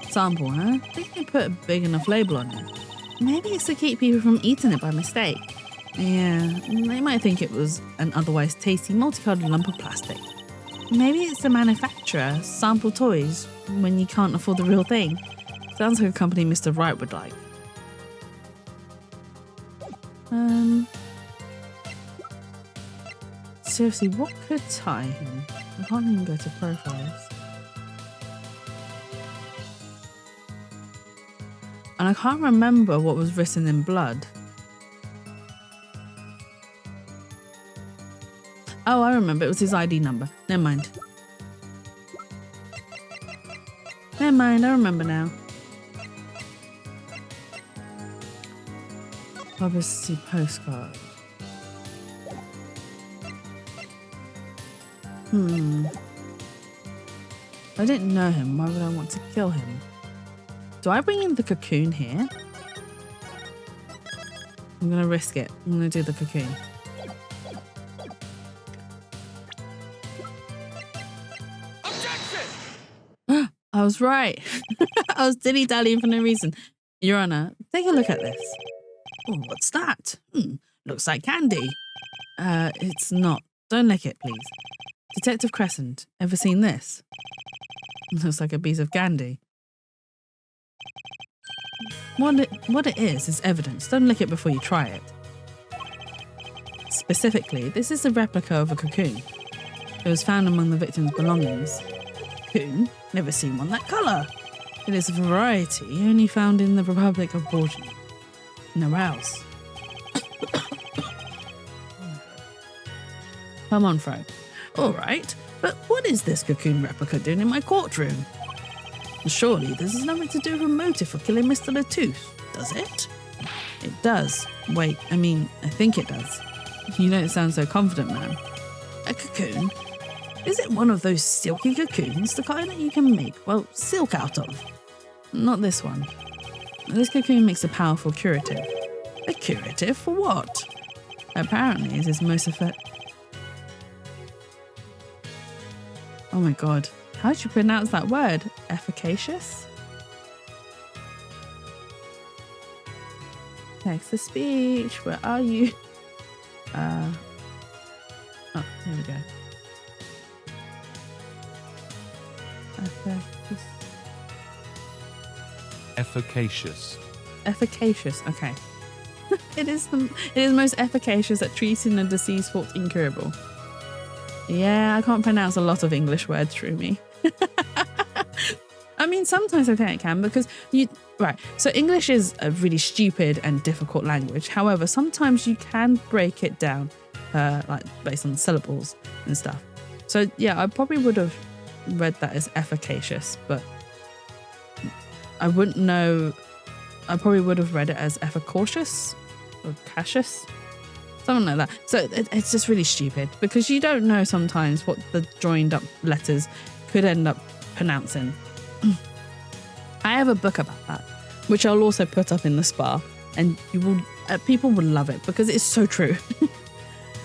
Sample, huh? I think they put a big enough label on it. Maybe it's to keep people from eating it by mistake. Yeah, they might think it was an otherwise tasty multicolored lump of plastic. Maybe it's the manufacturer sample toys when you can't afford the real thing. Sounds like a company Mr. Wright would like. Seriously, what could tie him? I can't even go to profiles. And I can't remember what was written in blood. Oh, I remember. It was his ID number. Never mind. Never mind. I remember now. Publicity postcard. If I didn't know him, why would I want to kill him? Do I bring in the cocoon here? I'm gonna risk it. I'm gonna do the cocoon. Objection! I was right. I was dilly-dallying for no reason. Your Honor, take a look at this. Oh, what's that? Looks like candy. It's not. Don't lick it, please. Detective Crescent, ever seen this? Looks like a piece of candy. What it is evidence. Don't lick it before you try it. Specifically, this is a replica of a cocoon. It was found among the victim's belongings. Cocoon? Never seen one that colour. It is a variety only found in the Republic of Borgia. Nowhere else. Come on, Fro. All right, but what is this cocoon replica doing in my courtroom? Surely this has nothing to do with a motive for killing Mr. Latouche, does it? It does. Wait, I think it does. You don't sound so confident, man. A cocoon? Is it one of those silky cocoons, the kind that you can make, silk out of? Not this one. This cocoon makes a powerful curative. A curative for what? Apparently it is most effective. Oh my god. How do you pronounce that word? Efficacious? Text to speech. Where are you? Oh, here we go. Efficacious. Efficacious. Okay. It is most efficacious at treating a disease thought incurable. Yeah, I can't pronounce a lot of English words through me. Sometimes I think I can because so English is a really stupid and difficult language. However, sometimes you can break it down, based on syllables and stuff. So yeah, I probably would have read that as efficacious, but I wouldn't know. I probably would have read it as efficacious or cautious. Something like that. So it's just really stupid because you don't know sometimes what the joined up letters could end up pronouncing. I have a book about that, which I'll also put up in the spa, and people will love it because it's so true.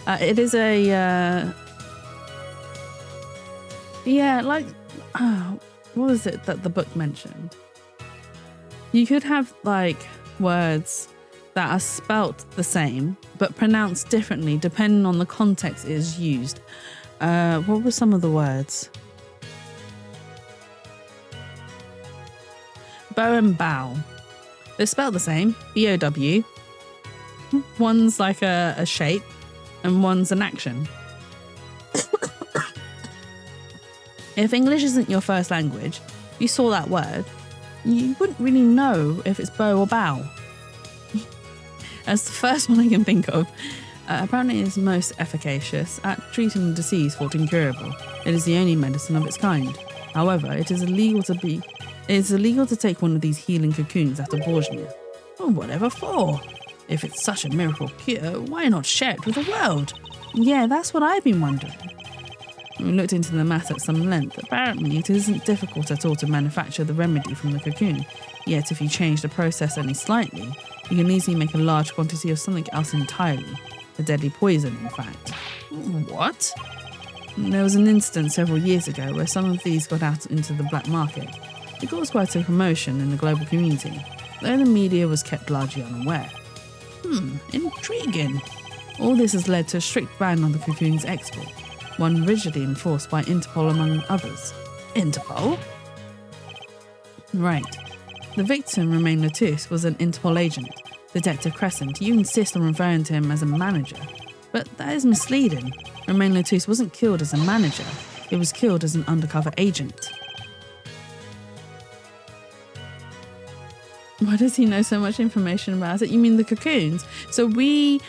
It is what was it that the book mentioned? You could have words that are spelt the same but pronounced differently depending on the context it is used. What were some of the words? Bow and bow. They're spelled the same, B-O-W. One's like a shape and one's an action. If English isn't your first language, you saw that word, you wouldn't really know if it's bow or bow. As the first one I can think of, apparently it is most efficacious at treating a disease thought incurable. It is the only medicine of its kind. However, it is illegal to take one of these healing cocoons out of Borgia. Well, whatever for? If it's such a miracle cure, why not share it with the world? Yeah, that's what I've been wondering. We looked into the matter at some length. Apparently, it isn't difficult at all to manufacture the remedy from the cocoon. Yet, if you change the process only slightly, you can easily make a large quantity of something else entirely. A deadly poison, in fact. What? There was an incident several years ago where some of these got out into the black market. It caused quite a commotion in the global community, though the media was kept largely unaware. Intriguing. All this has led to a strict ban on the cocoon's export, one rigidly enforced by Interpol among others. Interpol? Right. The victim, Romain Latouche, was an Interpol agent, Detective Crescent. You insist on referring to him as a manager, but that is misleading. Romain Latouche wasn't killed as a manager, he was killed as an undercover agent. Why does he know so much information about it? You mean the cocoons? So we...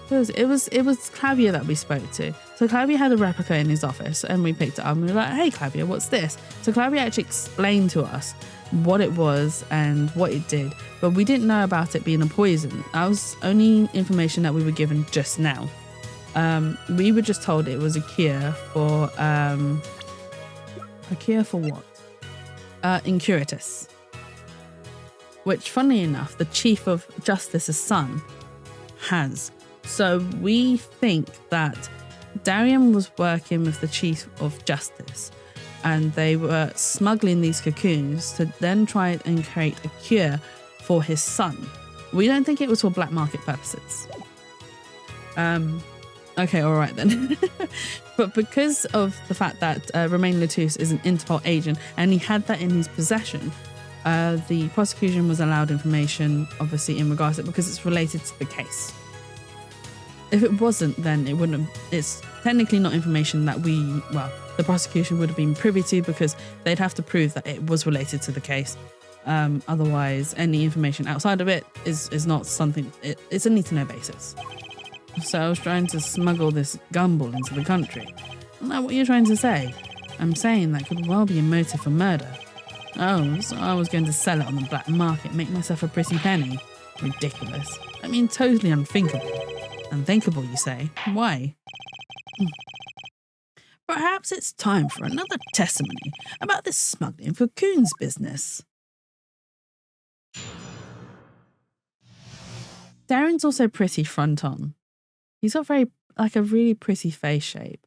It was Clavier that we spoke to. So Clavier had a replica in his office and we picked it up and we were like, hey Clavier, what's this? So Clavier actually explained to us what it was and what it did, but we didn't know about it being a poison. That was only information that we were given just now. We were just told it was a cure for what? Incuratus. Which, funnily enough, the Chief of Justice's son has. So we think that Darian was working with the Chief of Justice and they were smuggling these cocoons to then try and create a cure for his son. We don't think it was for black market purposes. Okay, all right then. But because of the fact that Romain Latouche is an Interpol agent and he had that in his possession, the prosecution was allowed information, obviously, in regards to it because it's related to the case. If it wasn't, then it wouldn't have, it's technically not information that the prosecution would have been privy to because they'd have to prove that it was related to the case. Otherwise, any information outside of it is not something, it's a need-to-know basis. So I was trying to smuggle this gumball into the country. Isn't that what you're trying to say? I'm saying that could well be a motive for murder. Oh, so I was going to sell it on the black market, make myself a pretty penny. Ridiculous. I mean, totally unthinkable. Unthinkable, you say? Why? Perhaps it's time for another testimony about this smuggling of cocoons business. Darren's also pretty front on. He's got a really pretty face shape.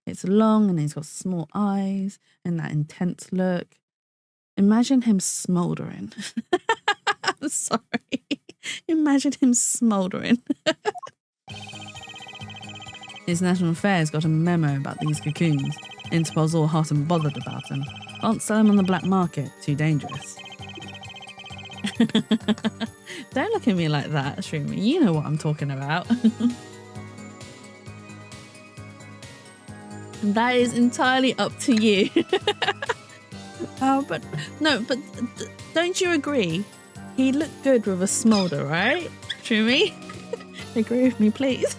It's long and he's got small eyes and that intense look. Imagine him smouldering. I'm sorry. Imagine him smouldering. His National Affairs got a memo about these cocoons. Interpol's all hot and bothered about them. Can't sell them on the black market. Too dangerous. Don't look at me like that, Shroomy. You know what I'm talking about. That is entirely up to you. But don't you agree? He looked good with a smolder, right? Shroomy? Agree with me, please.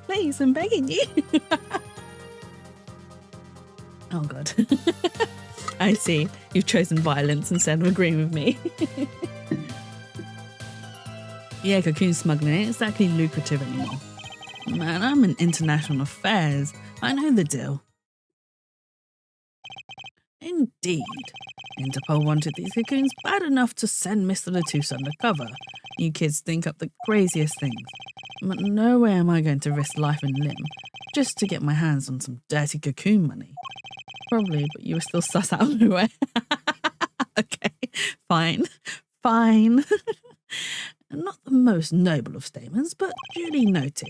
Please, I'm begging you. Oh, God. I see. You've chosen violence instead of agreeing with me. Yeah, cocoon smuggling ain't exactly lucrative anymore. Man, I'm in international affairs. I know the deal. Indeed. Interpol wanted these cocoons bad enough to send Mr. Latouche undercover. You kids think up the craziest things. But no way am I going to risk life and limb just to get my hands on some dirty cocoon money. Probably, but you were still sus out of nowhere. Okay, fine. Not the most noble of statements, but duly noted.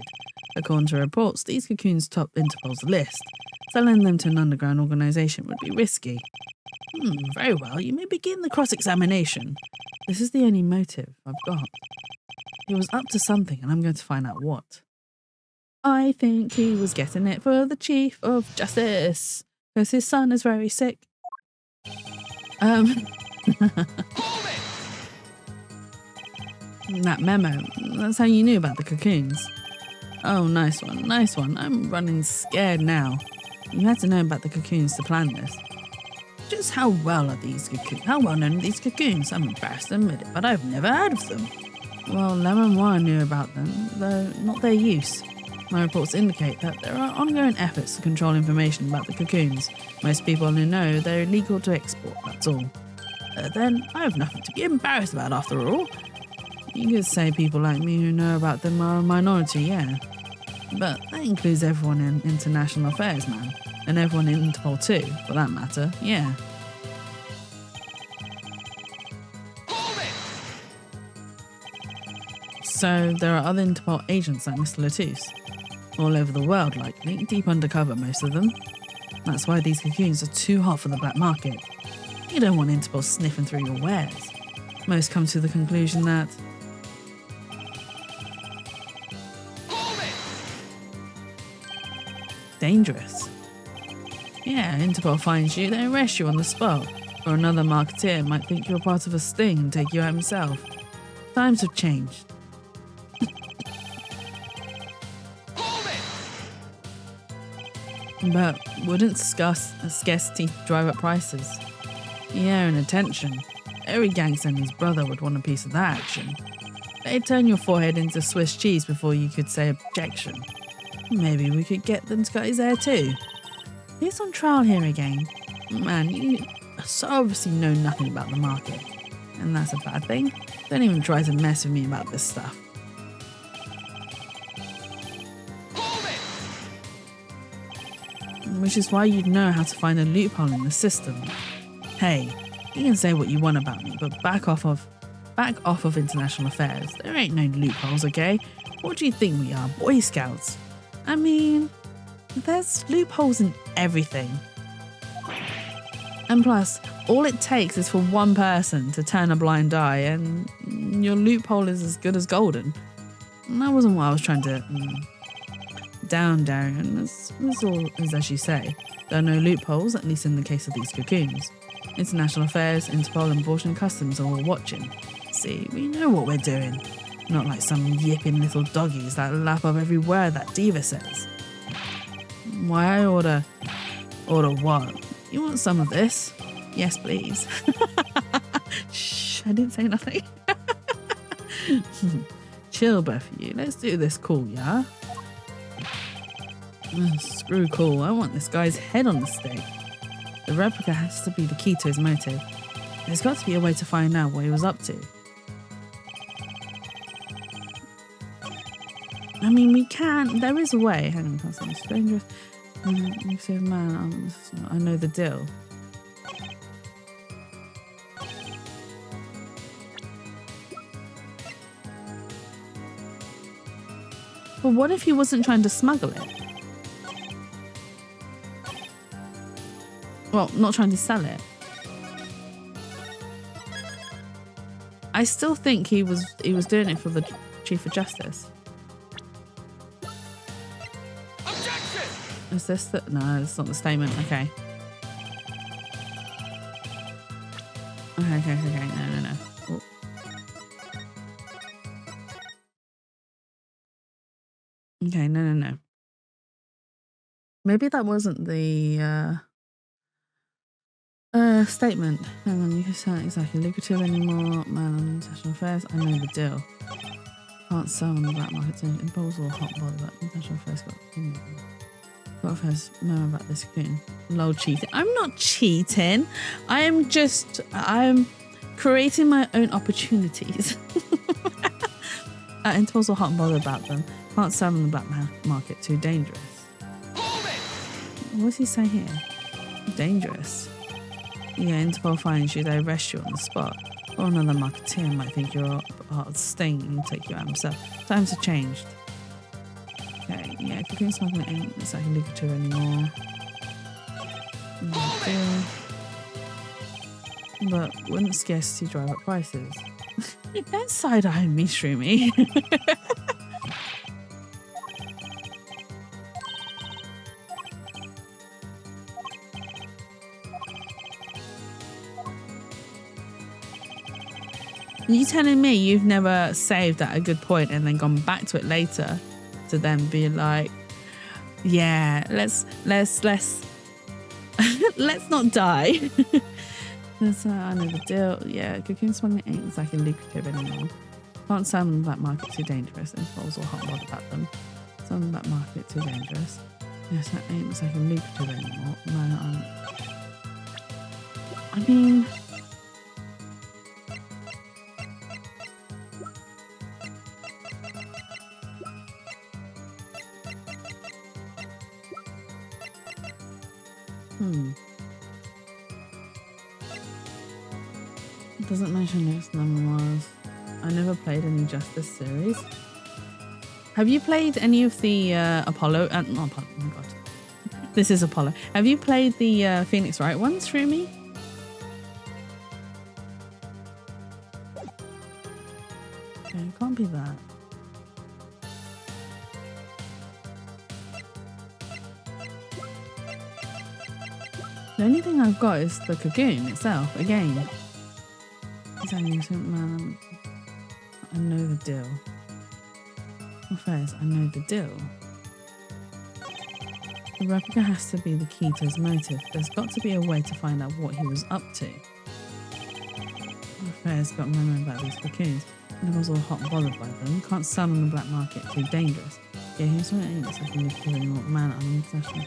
According to reports, these cocoons top Interpol's list. Selling them to an underground organisation would be risky. Very well, you may begin the cross-examination. This is the only motive I've got. He was up to something and I'm going to find out what. I think he was getting it for the Chief of Justice, because his son is very sick. That memo, that's how you knew about the cocoons. Oh, nice one. I'm running scared now. You had to know about the cocoons to plan this. Just how well are these cocoons? How well known are these cocoons? I'm embarrassed to admit it, but I've never heard of them. Well, Lemonnoir knew about them, though not their use. My reports indicate that there are ongoing efforts to control information about the cocoons. Most people only know they're illegal to export, that's all. Then I have nothing to be embarrassed about after all. You could say people like me who know about them are a minority, yeah. But that includes everyone in international affairs, man. And everyone in Interpol too, for that matter, yeah. So there are other Interpol agents like Mr. Latouche, all over the world likely, deep undercover most of them. That's why these cocoons are too hot for the black market. You don't want Interpol sniffing through your wares. Most come to the conclusion that dangerous. Yeah, Interpol finds you, they arrest you on the spot. Or another marketeer might think you're part of a sting and take you out himself. Times have changed. But wouldn't scarcity drive up prices? Yeah, and attention. Every gangster and his brother would want a piece of that action. They'd turn your forehead into Swiss cheese before you could say objection. Maybe we could get them to cut his hair too. He's on trial here again. Man, you so obviously know nothing about the market. And that's a bad thing. Don't even try to mess with me about this stuff. Which is why you'd know how to find a loophole in the system. Hey, you can say what you want about me, but back off of international affairs. There ain't no loopholes, okay? What do you think we are, Boy Scouts? I mean, there's loopholes in everything. And plus, all it takes is for one person to turn a blind eye and your loophole is as good as golden. And that wasn't what I was trying to down, Darian. That's all is as you say. There are no loopholes, at least in the case of these cocoons. International affairs, Interpol, and abortion customs are all watching. See, we know what we're doing. Not like some yipping little doggies that lap up every word that diva says. Why I order what? You want some of this? Yes, please. Shh, I didn't say nothing. Chill, both of you. Let's do this cool, yeah? Screw cool. I want this guy's head on the stake. The replica has to be the key to his motive. There's got to be a way to find out what he was up to. I mean, we can. There is a way. Hang on, can't say it's dangerous. You say, man, I know the deal. But what if he wasn't trying to smuggle it? Well, not trying to sell it. I still think he was doing it for the Chief of Justice. Objection! Is this the... No, it's not the statement. Okay. Okay. No. Oh. Okay, no. Maybe that wasn't the statement. Hang on, you can sound exactly lucrative anymore. Man on international affairs, I know the deal. Can't sell on the black market. Impulse or hot bother, but international affairs got affairs know about this cocoon. Lol, cheating. I'm not cheating. I'm creating my own opportunities. Impulse or hot bother about them. Can't sell on the black market. Too dangerous. What's he saying here? Dangerous. Yeah, Interpol finds you, they arrest you on the spot. Or another marketeer might think you're a part of the sting and take you out himself. Times have changed. Okay, yeah, cocoon smuggling ain't exactly lucrative anymore. But wouldn't scarcity drive up prices? Don't side-eye me, Shroomy. You telling me you've never saved at a good point and then gone back to it later to then be like, yeah, let's let's not die. I know the deal. Yeah, cocoon smuggling ain't exactly lucrative anymore. Can't sell them on the black market, too dangerous. Impulse or hot rod about them. Sell them on the black market, too dangerous. Yes, that ain't exactly lucrative anymore. No, I mean, It doesn't mention its memoirs. I never played any Justice series. Have you played any of the Apollo? Not Apollo. Oh my god, this is Apollo. Have you played the Phoenix Wright ones through me? Okay, it can't be that. The only thing I've got is the Cocoon itself. Again, it's only man. I know the deal. Well, first, I know the deal. The replica has to be the key to his motive. There's got to be a way to find out what he was up to. Fair's got a memory about these cocoons. And I was all hot and bothered by them. Can't sell on the black market, too dangerous. Yeah, here's what it ain't so I can live anymore. Man, I'm in possession.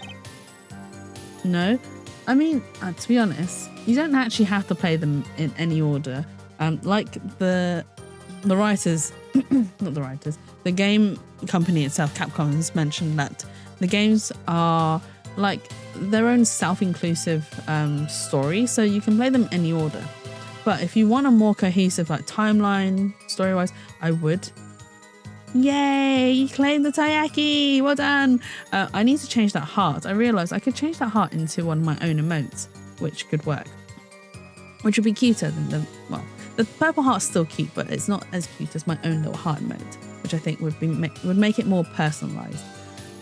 No. I mean, to be honest, you don't actually have to play them in any order. Like the writers, not the writers, the game company itself, Capcom, has mentioned that the games are like their own self-inclusive story, so you can play them any order. But if you want a more cohesive like timeline, story-wise, I would. Yay! You claimed the Taiyaki! Well done! I need to change that heart. I realised I could change that heart into one of my own emotes, which could work. Which would be cuter than the purple heart's still cute, but it's not as cute as my own little heart emote, which I think would make it more personalised.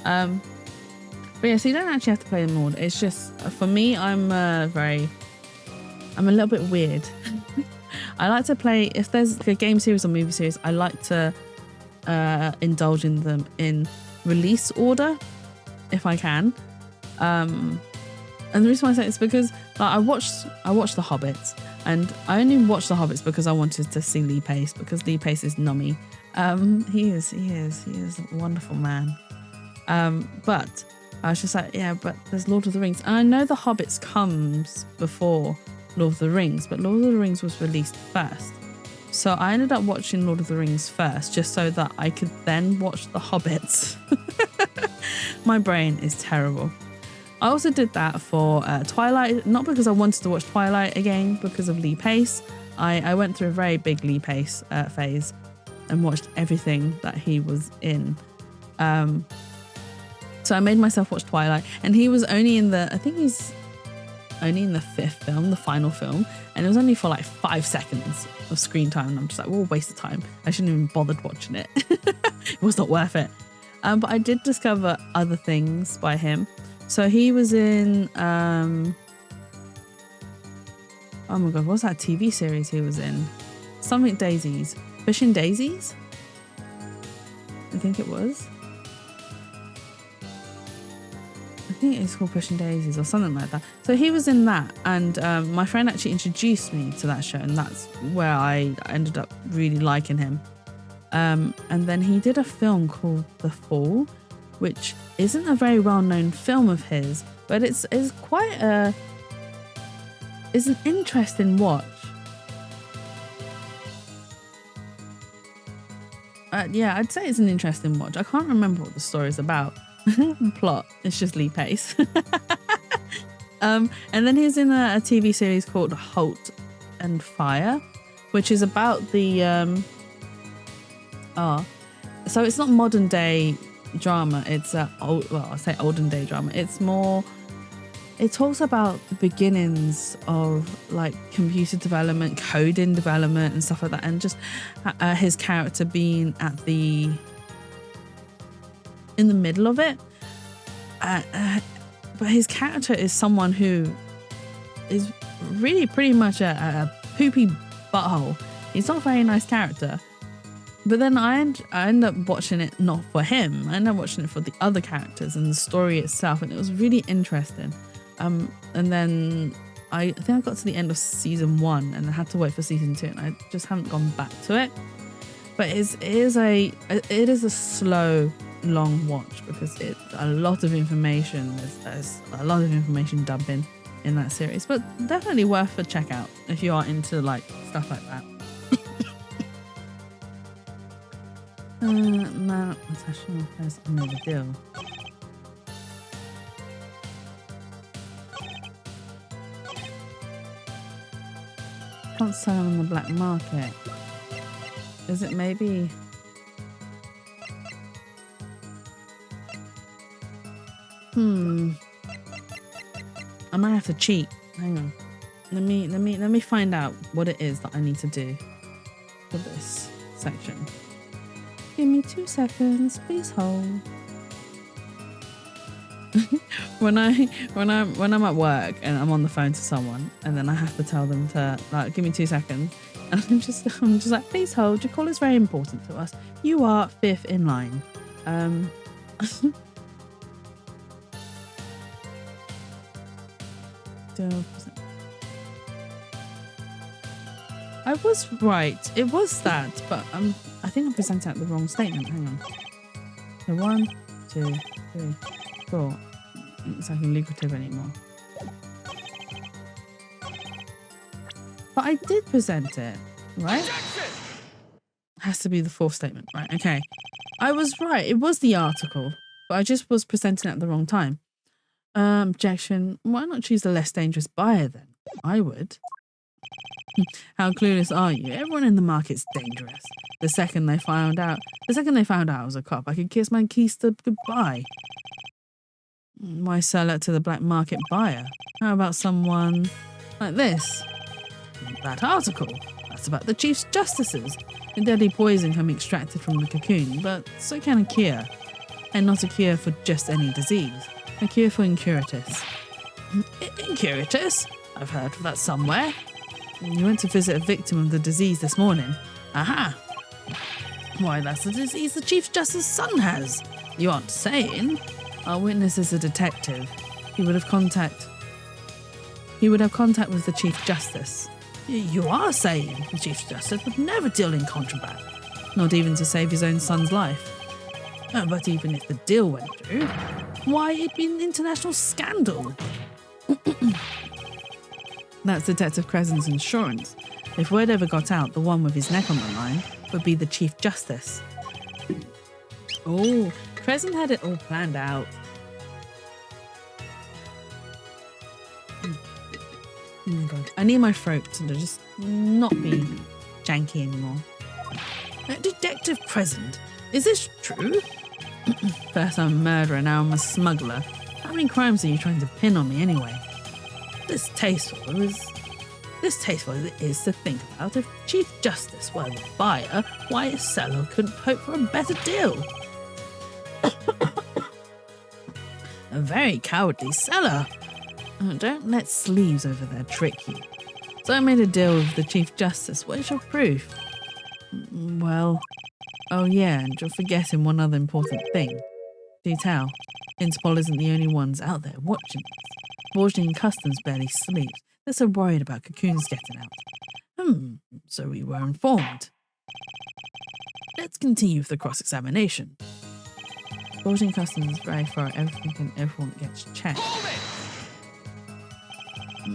But yeah, so you don't actually have to play them all. It's just for me, I'm a little bit weird. I like to play, if there's like a game series or movie series, I like to indulge in them in release order if I can. And the reason why I say it's because like, I watched The Hobbit, and I only watched The Hobbits because I wanted to see Lee Pace, because Lee Pace is nummy. He is a wonderful man. But I was just like, yeah, but there's Lord of the Rings, and I know The Hobbits comes before Lord of the Rings, but Lord of the Rings was released first. So I ended up watching Lord of the Rings first, just so that I could then watch The Hobbits. My brain is terrible. I also did that for Twilight, not because I wanted to watch Twilight again, because of Lee Pace. I went through a very big Lee Pace phase and watched everything that he was in. So I made myself watch Twilight, and he was only in the, I think he's only in the fifth film, the final film, and it was only for like 5 seconds of screen time, and I'm just like, well, waste of time. I shouldn't even bothered watching it. It was not worth it. But I did discover other things by him. So he was in oh my god, what's that TV series he was in? Something Daisies. Fishing Daisies? I think it was. I think it's called Pushing Daisies or something like that. So he was in that, and my friend actually introduced me to that show, and that's where I ended up really liking him. And then he did a film called The Fall, which isn't a very well-known film of his, but it's quite it's an interesting watch. Yeah, I'd say it's an interesting watch. I can't remember what the story is about. The plot, it's just Lee Pace. And then he's in a TV series called Halt and Fire, which is about the so it's not modern day drama, it's I say olden day drama. It's more, it talks about the beginnings of like computer development, coding development and stuff like that, and just his character being in the middle of it. But his character is someone who is really pretty much a poopy butthole. He's not a very nice character. But then I end up watching it not for him. I end up watching it for the other characters and the story itself, and it was really interesting. And then I think I got to the end of season 1 and I had to wait for season 2, and I just haven't gone back to it. But it is a slow, long watch, because it's a lot of information. There's a lot of information dumping in that series, but definitely worth a check out if you are into like stuff like that. Man, professional affairs, I know the deal. Can't sell them on the black market. Is it maybe... I might have to cheat. Hang on. Let me find out what it is that I need to do for this section. Give me 2 seconds, please hold. when I'm at work and I'm on the phone to someone and then I have to tell them to like give me 2 seconds, and I'm just like, please hold, your call is very important to us. You are 5th in line. I was right. It was that, but I think I'm presenting out the wrong statement. Hang on. So 1, 2, 3, 4. It's not exactly lucrative anymore. But I did present it, right? Has to be the 4th statement, right? Okay. I was right. It was the article, but I just was presenting it at the wrong time. Objection. Why not choose the less dangerous buyer then? I would. How clueless are you? Everyone in the market's dangerous. The second they found out I was a cop, I could kiss my keister goodbye. Why sell it to the black market buyer? How about someone like this? That article. That's about the Chief Justices. The deadly poison can be extracted from the cocoon, but so can a cure. And not a cure for just any disease. A cure for incuritus. Incuritus? I've heard of that somewhere. You went to visit a victim of the disease this morning. Aha! Why, that's the disease the Chief Justice's son has. You aren't saying? Our witness is a detective. He would have contact with the Chief Justice. You are saying the Chief Justice would never deal in contraband, not even to save his own son's life. But even if the deal went through, why, it'd be an international scandal. That's Detective Crescent's insurance. If word ever got out, the one with his neck on the line would be the Chief Justice. Oh, Crescent had it all planned out. Oh my god. I need my throat to just not be janky anymore. Detective Crescent, is this true? First I'm a murderer, now I'm a smuggler. How many crimes are you trying to pin on me anyway? Distasteful it is to think about. If Chief Justice were the buyer, why a seller couldn't hope for a better deal? A very cowardly seller. Oh, don't let sleeves over there trick you. So I made a deal with the Chief Justice. Where's your proof? Well, oh yeah, and you're forgetting one other important thing. Detail. Interpol isn't the only ones out there watching us. Forging Customs barely sleeps. They're so worried about cocoons getting out. So we were informed. Let's continue with the cross-examination. Forging Customs is very thorough. Everything and everyone gets checked.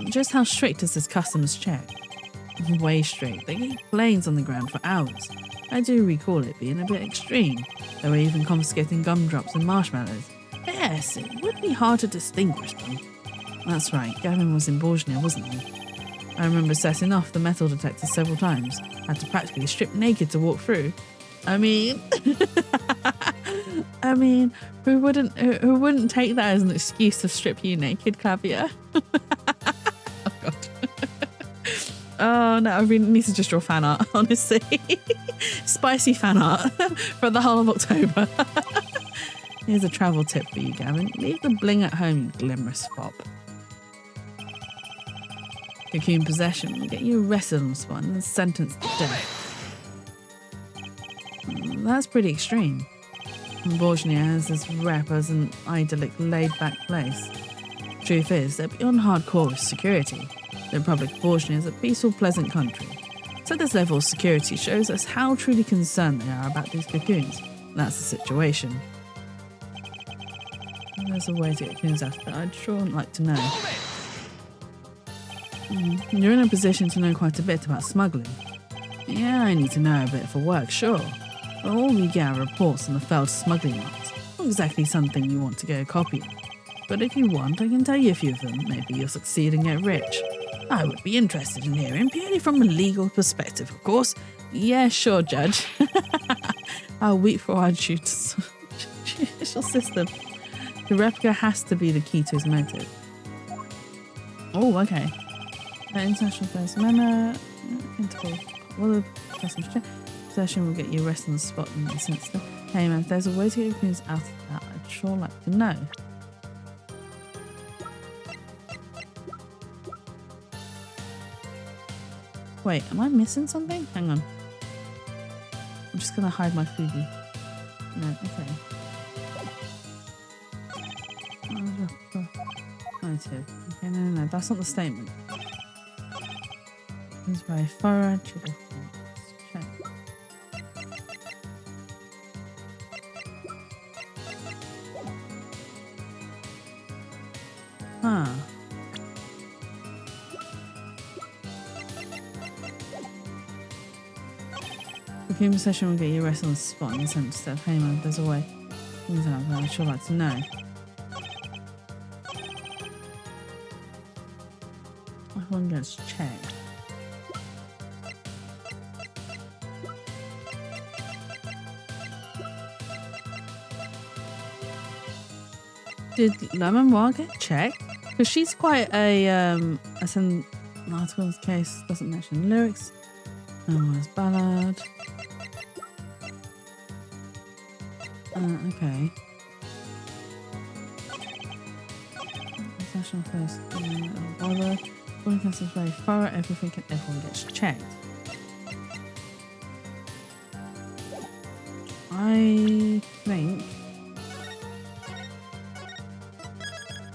Just how strict is this customs check? Way strict. They keep planes on the ground for hours. I do recall it being a bit extreme. They were even confiscating gumdrops and marshmallows. Yes, it would be hard to distinguish them. That's right, Gavin was in Bourgeois, wasn't he? I remember setting off the metal detector several times. Had to practically strip naked to walk through. I mean, who wouldn't take that as an excuse to strip you naked, Clavia? Oh god. Oh no, I really need to just draw fan art, honestly. Spicy fan art for the whole of October. Here's a travel tip for you, Gavin. Leave the bling at home, you glamorous fop. Cocoon possession will get you arrested on the spot and sentenced to death. That's pretty extreme. Bourgeois has this rep as an idyllic, laid-back place. Truth is, they're beyond hardcore with security. The Republic of Bourgeois is a peaceful, pleasant country. So this level of security shows us how truly concerned they are about these cocoons. That's the situation. There's a way to get cocoons out of it. I'd sure like to know. You're in a position to know quite a bit about smuggling. Yeah, I need to know a bit for work, sure. But all we get are reports on the failed smuggling runs. Not exactly something you want to go copying. But if you want, I can tell you a few of them. Maybe you'll succeed and get rich. I would be interested in hearing, purely from a legal perspective, of course. Yeah, sure, Judge. I'll wait for our shooters. Judicial system. The replica has to be the key to his motive. Oh, okay. The International First Amendment. Interpol. Well, the customs check. Possession will get you arrested on the spot in this instance. Hey man, if there's a way to get your criminals out of that, I'd sure like to know. Wait, am I missing something? Hang on. I'm just gonna hide my freebie. No, okay. Motive. Okay, no, that's not the statement. It's very thorough. Check. Huh. The human session will get you arrested on the spot in the sense that, hey man, there's a way. I'd sure like to know. Everyone gets checked. Did Lemon War get checked? Because she's quite a as in an article in this case doesn't mention lyrics. Lemon's ballad. Okay. National first. Bother. Broadcast is very thorough. Everything and everyone gets checked. I think.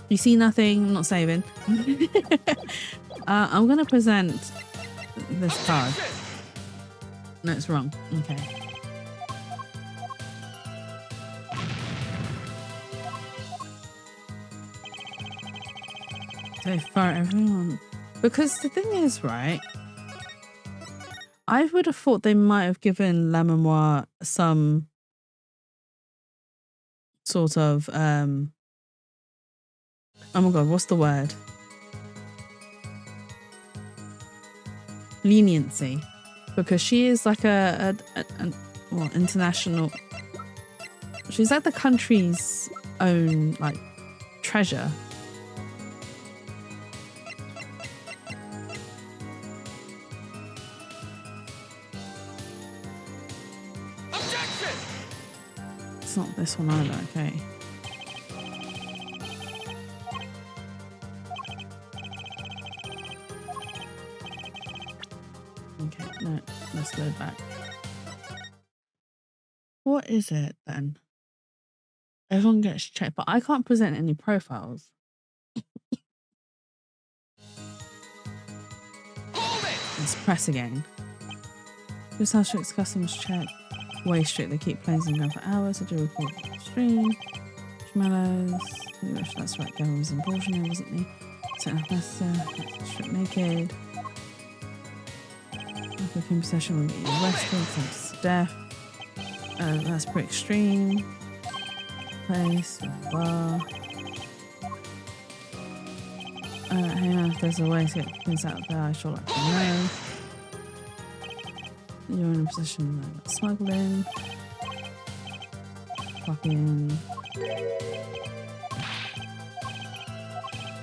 You see nothing, I'm not saving. I'm going to present this card. No, it's wrong. Okay. So far, everyone. Because the thing is, right? I would have thought they might have given La Memoire some sort of oh my god, what's the word? Leniency. Because she is like a international. She's like the country's own like treasure. Objection! It's not this one either, okay. Okay, no, let's go back. What is it then? Everyone gets checked, but I can't present any profiles. Let's press again. Just how strict customs check. Way strict, they keep planes in going for hours. I do report the stream. Schmallows. That's right, Gavin was in Portugal, wasn't he? Setting up Leicester. Strip naked. Looking possession will get you arrested, sentenced to death. That's pretty extreme. Place, bar. Hang on, if there's a way to get things out there, I sure like to know. You're in a position of smuggling. Fucking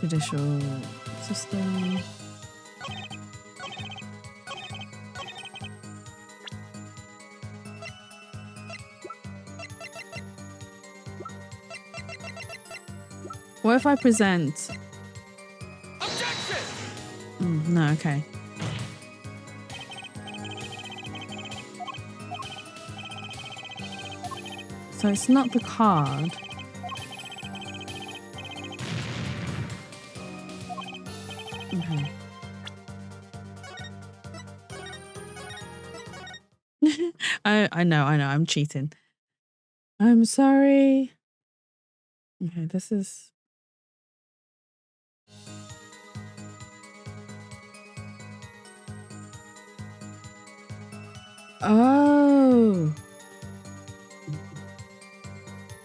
judicial system. What if I present? Objection! No, okay. So it's not the card. Okay. I know, I'm cheating. I'm sorry. Okay, this is... Oh.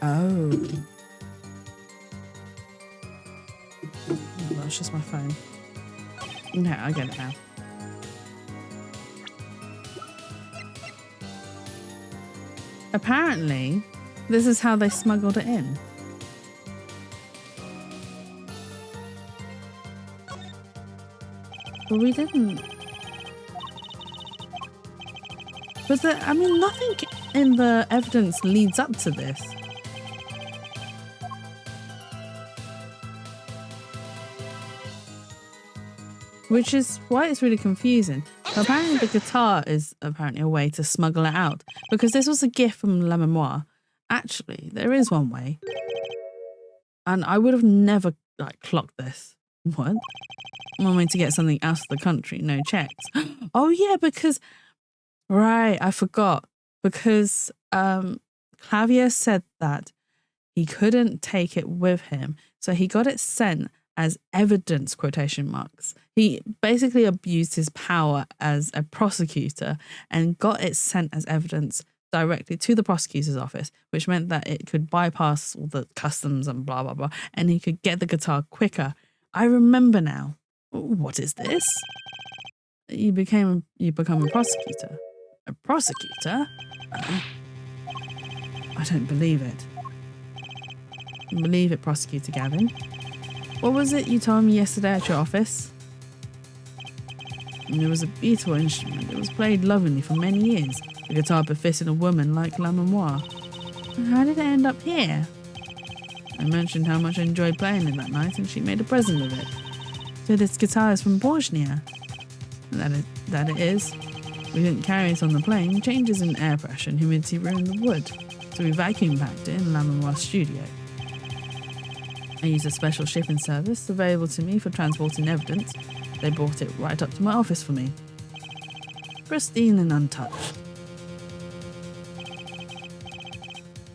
Oh. That's just my phone. Okay, I get it now. Apparently, this is how they smuggled it in. But we didn't. But nothing in the evidence leads up to this. Which is why it's really confusing. Apparently the guitar is apparently a way to smuggle it out. Because this was a gift from La Memoire. Actually, there is one way. And I would have never clocked this. What? One way to get something out of the country, no checks. Oh yeah, because... Right, I forgot. Because Clavier said that he couldn't take it with him. So he got it sent as evidence, quotation marks. He basically abused his power as a prosecutor and got it sent as evidence directly to the prosecutor's office, which meant that it could bypass all the customs and blah, blah, blah, and he could get the guitar quicker. I remember now. What is this? You become a prosecutor. A prosecutor? I don't believe it. Believe it, Prosecutor Gavin. What was it you told me yesterday at your office? And it was a beautiful instrument. It was played lovingly for many years. The guitar befitted a woman like La Memoire. How did it end up here? I mentioned how much I enjoyed playing it that night, and she made a present of it. So this guitar is from Bosnia. That it is. We didn't carry it on the plane. Changes in air pressure and humidity ruined the wood, so we vacuum packed it in La Memoire's studio. I used a special shipping service available to me for transporting evidence. They brought it right up to my office for me. Pristine and untouched.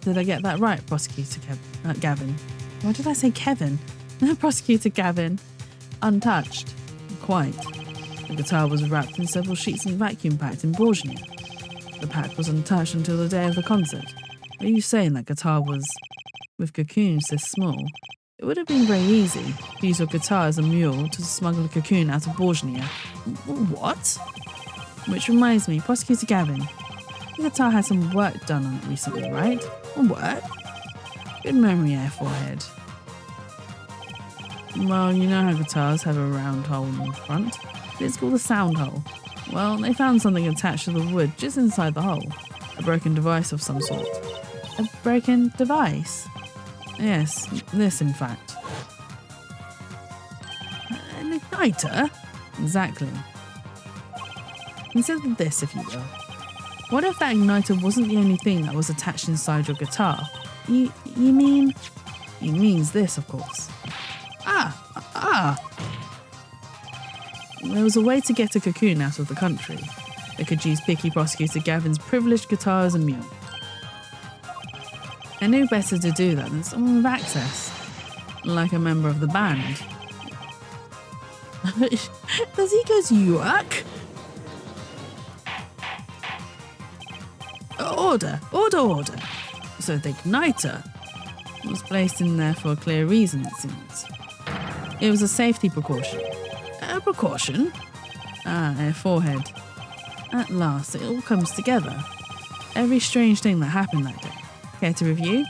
Did I get that right, Prosecutor Gavin? Why did I say Kevin? Prosecutor Gavin. Untouched. Quite. The guitar was wrapped in several sheets and vacuum packed in Bosnia. The pack was untouched until the day of the concert. Are you saying that guitar was... with cocoons this small? It would have been very easy to use your guitar as a mule to smuggle a cocoon out of Bosnia. What? Which reminds me, Prosecutor Gavin, the guitar had some work done on it recently, right? What? Good memory, Forehead. Well, you know how guitars have a round hole in the front? It's called a sound hole. Well, they found something attached to the wood just inside the hole. A broken device of some sort. A broken device? Yes, this in fact. An igniter? Exactly. Consider this, if you will. What if that igniter wasn't the only thing that was attached inside your guitar? You mean... He means this, of course. There was a way to get a cocoon out of the country. They could use Picky Prosecutor Gavin's privileged guitar as a mule. I knew better to do that than someone with access. Like a member of the band. Does he go to York? Order. So the igniter was placed in there for a clear reason, it seems. It was a safety precaution. A precaution? A forehead. At last, it all comes together. Every strange thing that happened that day. Care to review?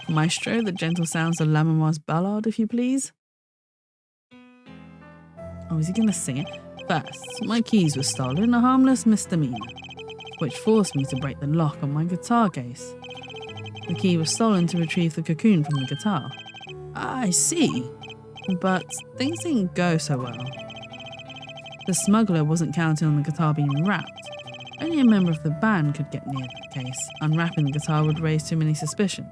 Maestro, the gentle sounds of La Memoire's ballad, if you please. Oh, is he going to sing it? First, my keys were stolen, a harmless misdemeanor, which forced me to break the lock on my guitar case. The key was stolen to retrieve the cocoon from the guitar. I see. But things didn't go so well. The smuggler wasn't counting on the guitar being wrapped. Only a member of the band could get near that case. Unwrapping the guitar would raise too many suspicions.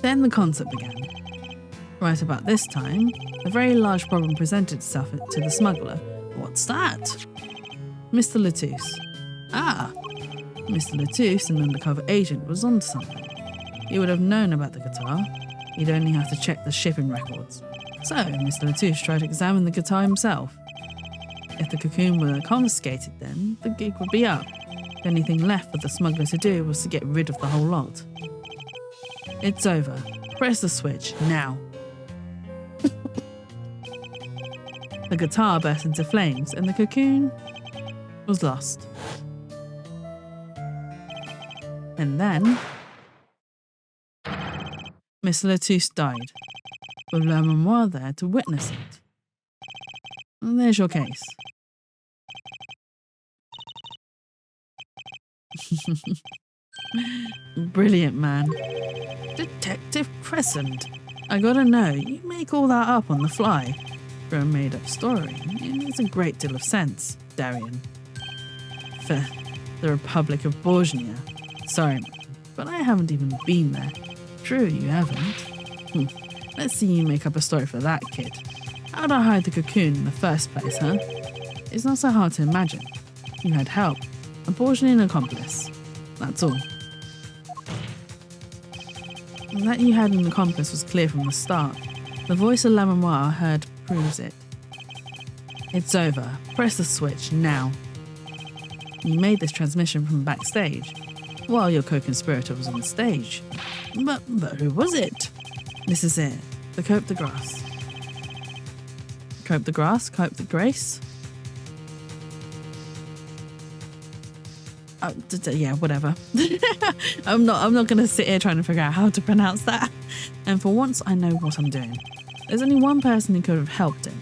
Then the concert began. Right about this time, a very large problem presented itself to the smuggler. What's that? Mr. Latouche. Mr. Latouche, an undercover agent, was onto something. He would have known about the guitar. He'd only have to check the shipping records. So, Mr. Latouche tried to examine the guitar himself. If the cocoon were confiscated then, the gig would be up. The only thing left for the smuggler to do was to get rid of the whole lot. It's over. Press the switch, now. The guitar burst into flames and the cocoon was lost. And then Mr. Latouche died, with Le Memoir there to witness it. And there's your case. Brilliant, man. Detective Crescent. I gotta know, you make all that up on the fly. For a made-up story, it makes a great deal of sense, Darian. For the Republic of Borgia. Sorry, man, but I haven't even been there. True, you haven't. Let's see you make up a story for that, kid. How'd I hide the cocoon in the first place, huh? It's not so hard to imagine. You had help. A Borgian accomplice. That's all. And that you had an accomplice was clear from the start. The voice of La Memoire heard proves it. It's over. Press the switch now. You made this transmission from backstage, while your co-conspirator was on the stage. But who was it? This is it. The Cope de Grace. Cope de Grace? Cope de Grace? Yeah, whatever. I'm not going to sit here trying to figure out how to pronounce that. And for once, I know what I'm doing. There's only one person who could have helped him.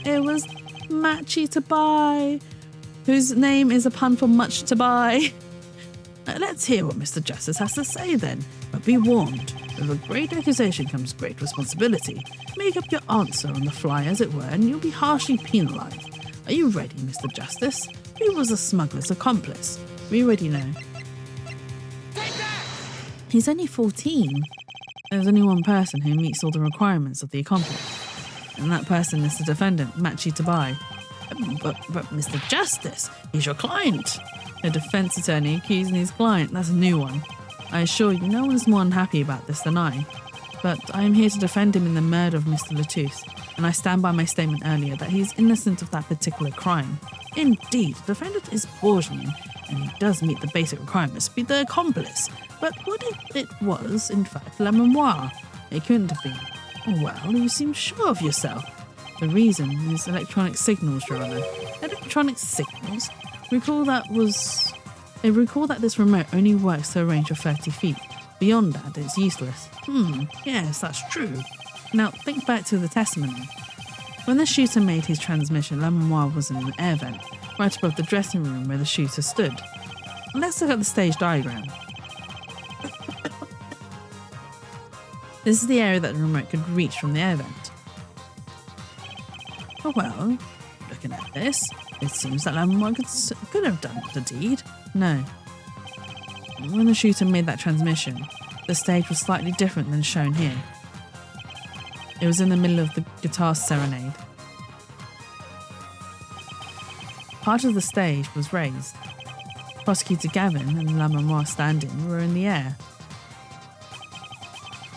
It was Matchy to Buy, whose name is a pun for much to buy. Let's hear what Mr. Justice has to say then. But be warned, with a great accusation comes great responsibility. Make up your answer on the fly, as it were, and you'll be harshly penalised. Are you ready, Mr. Justice? Who was the smuggler's accomplice? We already know. He's only 14. There's only one person who meets all the requirements of the accomplice. And that person is the defendant, Matchy to Buy. But Mr. Justice, he's your client. A defence attorney accusing his client, that's a new one. I assure you, no one's more unhappy about this than I. But I am here to defend him in the murder of Mr. Latouche, and I stand by my statement earlier that he is innocent of that particular crime. Indeed, the defendant is Borgian, and he does meet the basic requirements to be the accomplice. But what if it was, in fact, La Memoire? It couldn't have been. Well, you seem sure of yourself. The reason is electronic signals, Your Honour. Electronic signals? Recall that this remote only works to a range of 30 feet. Beyond that, it's useless. Yes, that's true. Now, think back to the testimony. When the shooter made his transmission, La Memoire was in an air vent, right above the dressing room where the shooter stood. Let's look at the stage diagram. This is the area that the remote could reach from the air vent. Oh well, looking at this, it seems that La Memoire could have done the deed. No. When the shooter made that transmission, the stage was slightly different than shown here. It was in the middle of the guitar serenade. Part of the stage was raised. Prosecutor Gavin and La Memoire standing were in the air.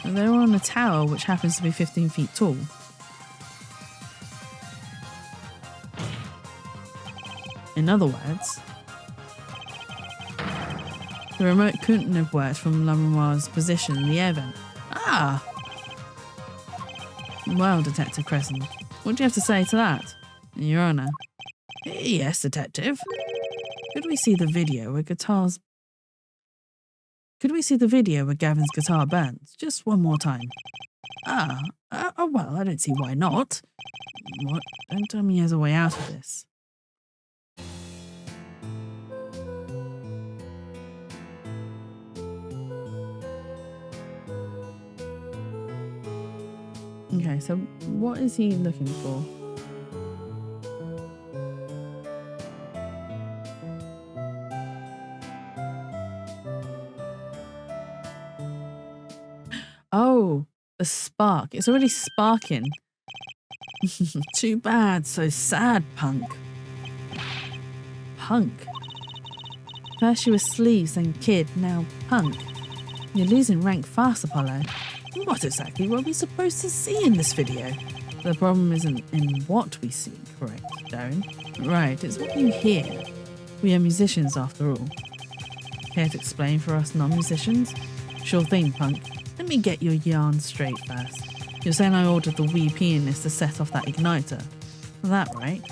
And they were on a tower which happens to be 15 feet tall. In other words, the remote couldn't have worked from La Memoire's position in the air vent. Ah! Well, Detective Crescent, what do you have to say to that? Your Honour. Yes, Detective. Could we see the video where Gavin's guitar burns? Just one more time. Well, I don't see why not. What? Don't tell me he has a way out of this. Okay, so what is he looking for? Oh, the spark. It's already sparking. Too bad, so sad, punk. Punk? First you were sleeves, then kid, now punk. You're losing rank fast, Apollo. What exactly were we supposed to see in this video? The problem isn't in what we see, correct, Darren? Right, it's what you hear. We are musicians after all. Care to explain for us non-musicians? Sure thing, punk. Let me get your yarn straight first. You're saying I ordered the wee pianist to set off that igniter. That right?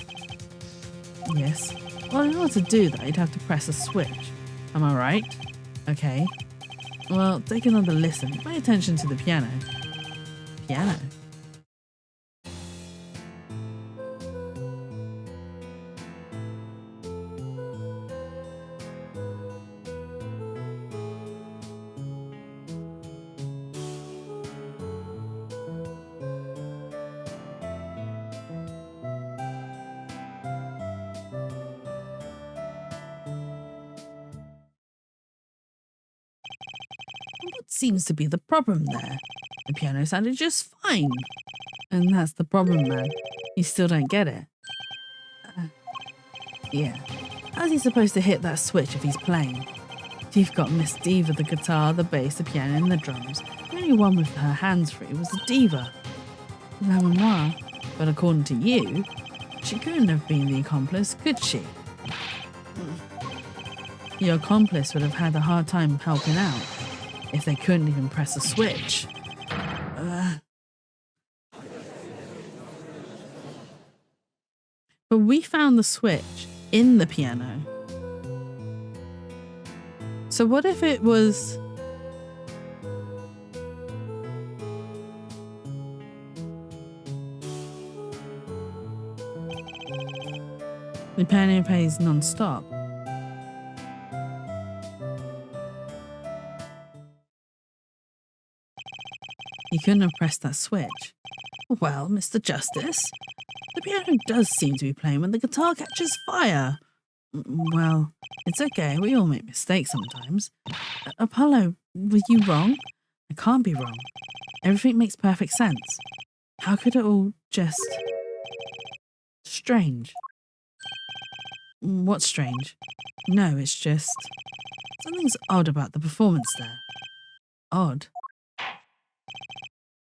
Yes. Well, in order to do that, you'd have to press a switch. Am I right? Okay. Well, take another listen. Pay attention to the piano. Piano? What seems to be the problem there? The piano sounded just fine. And that's the problem, man. You still don't get it. Yeah. How's he supposed to hit that switch if he's playing? You've got Miss Diva, the guitar, the bass, the piano, and the drums. The only one with her hands free was the Diva. La Memoire. But according to you, she couldn't have been the accomplice, could she? Your accomplice would have had a hard time helping out if they couldn't even press a switch. But we found the switch in the piano. So what if it was... The piano plays non-stop. You couldn't have pressed that switch. Well, Mr. Justice, the piano does seem to be playing when the guitar catches fire. Well, it's okay. We all make mistakes sometimes. Apollo, were you wrong? I can't be wrong. Everything makes perfect sense. How could it all just... strange? What's strange? No, it's just... something's odd about the performance there. Odd?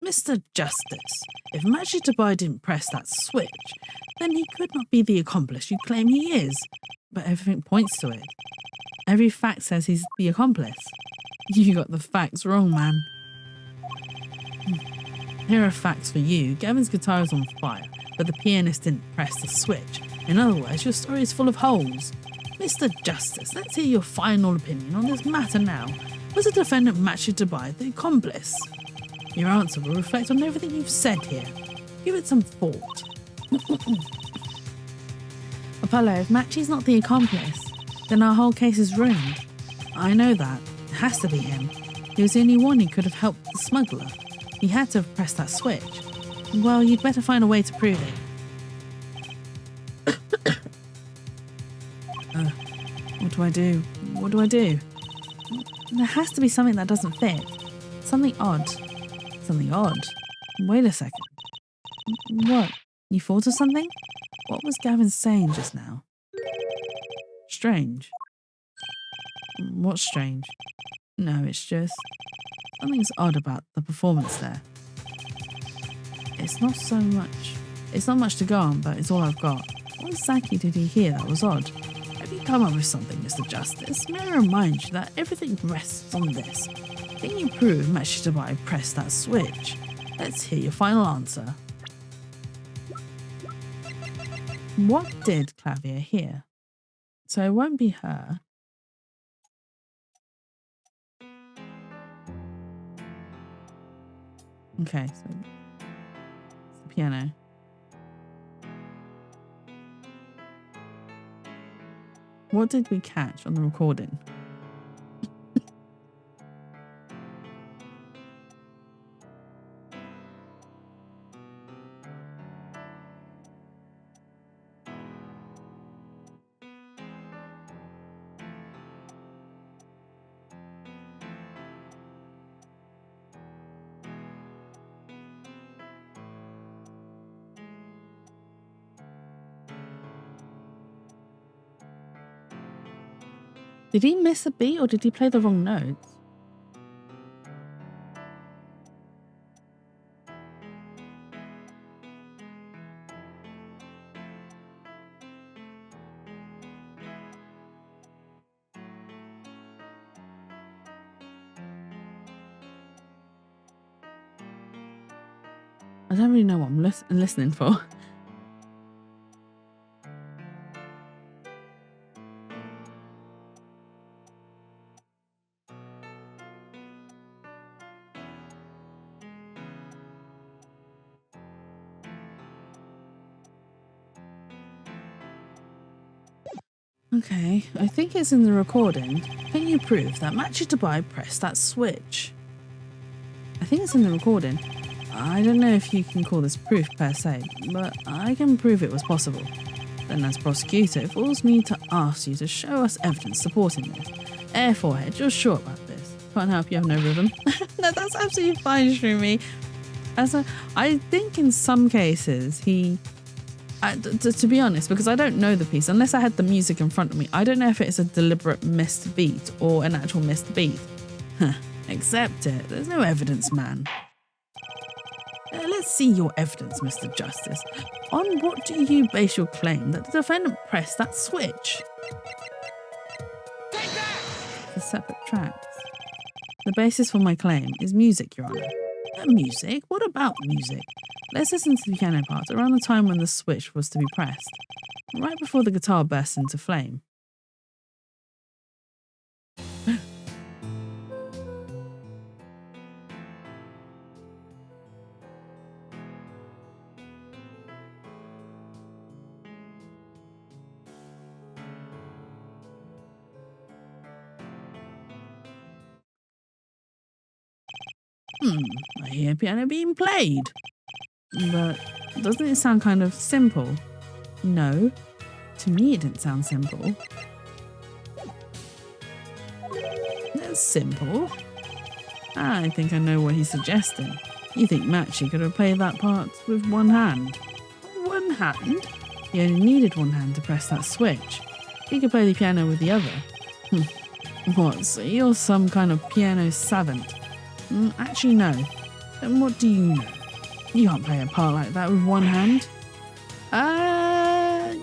Mr. Justice, if Majitabai didn't press that switch, then he could not be the accomplice you claim he is. But everything points to it. Every fact says he's the accomplice. You got the facts wrong, man. Here are facts for you. Gavin's guitar is on fire, but the pianist didn't press the switch. In other words, your story is full of holes. Mr. Justice, let's hear your final opinion on this matter now. Was the defendant Majitabai the accomplice? Your answer will reflect on everything you've said here. Give it some thought. Apollo, if Machi's not the accomplice, then our whole case is ruined. I know that. It has to be him. He was the only one who could have helped the smuggler. He had to have pressed that switch. Well, you'd better find a way to prove it. What do I do? What do I do? There has to be something that doesn't fit. Something odd. Something odd? Wait a second. What? You thought of something? What was Gavin saying just now? Strange. What's strange? No, it's just... something's odd about the performance there. It's not much to go on, but it's all I've got. What exactly did he hear that was odd? Have you come up with something, Mr. Justice? May I remind you that everything rests on this. Can you prove Majitabai pressed that switch? Let's hear your final answer. What did Clavier hear? So it won't be her. Okay, so it's the piano. What did we catch on the recording? Did he miss a beat or did he play the wrong notes? I don't really know what I'm listening for. Okay, I think it's in the recording. Can you prove that EnVTuber pressed that switch? I think it's in the recording. I don't know if you can call this proof per se, but I can prove it was possible. Then as prosecutor, it falls me to ask you to show us evidence supporting this. Air forehead, you're sure about this? Can't help you have no rhythm. No, that's absolutely fine, Shroomy. I think in some cases to be honest, because I don't know the piece, unless I had the music in front of me, I don't know if it's a deliberate missed beat or an actual missed beat. Accept it. There's no evidence, man. Let's see your evidence, Mr. Justice. On what do you base your claim that the defendant pressed that switch? Take that! The separate tracks. The basis for my claim is music, Your Honor. Music? What about music? Let's listen to the piano part around the time when the switch was to be pressed, right before the guitar bursts into flame. I hear piano being played. But doesn't it sound kind of simple? No, to me it didn't sound simple. That's simple. I think I know what he's suggesting. You think Matchy could have played that part with one hand? One hand? He only needed one hand to press that switch. He could play the piano with the other. What, so you're some kind of piano savant? Actually, no. Then what do you know? You can't play a part like that with one hand.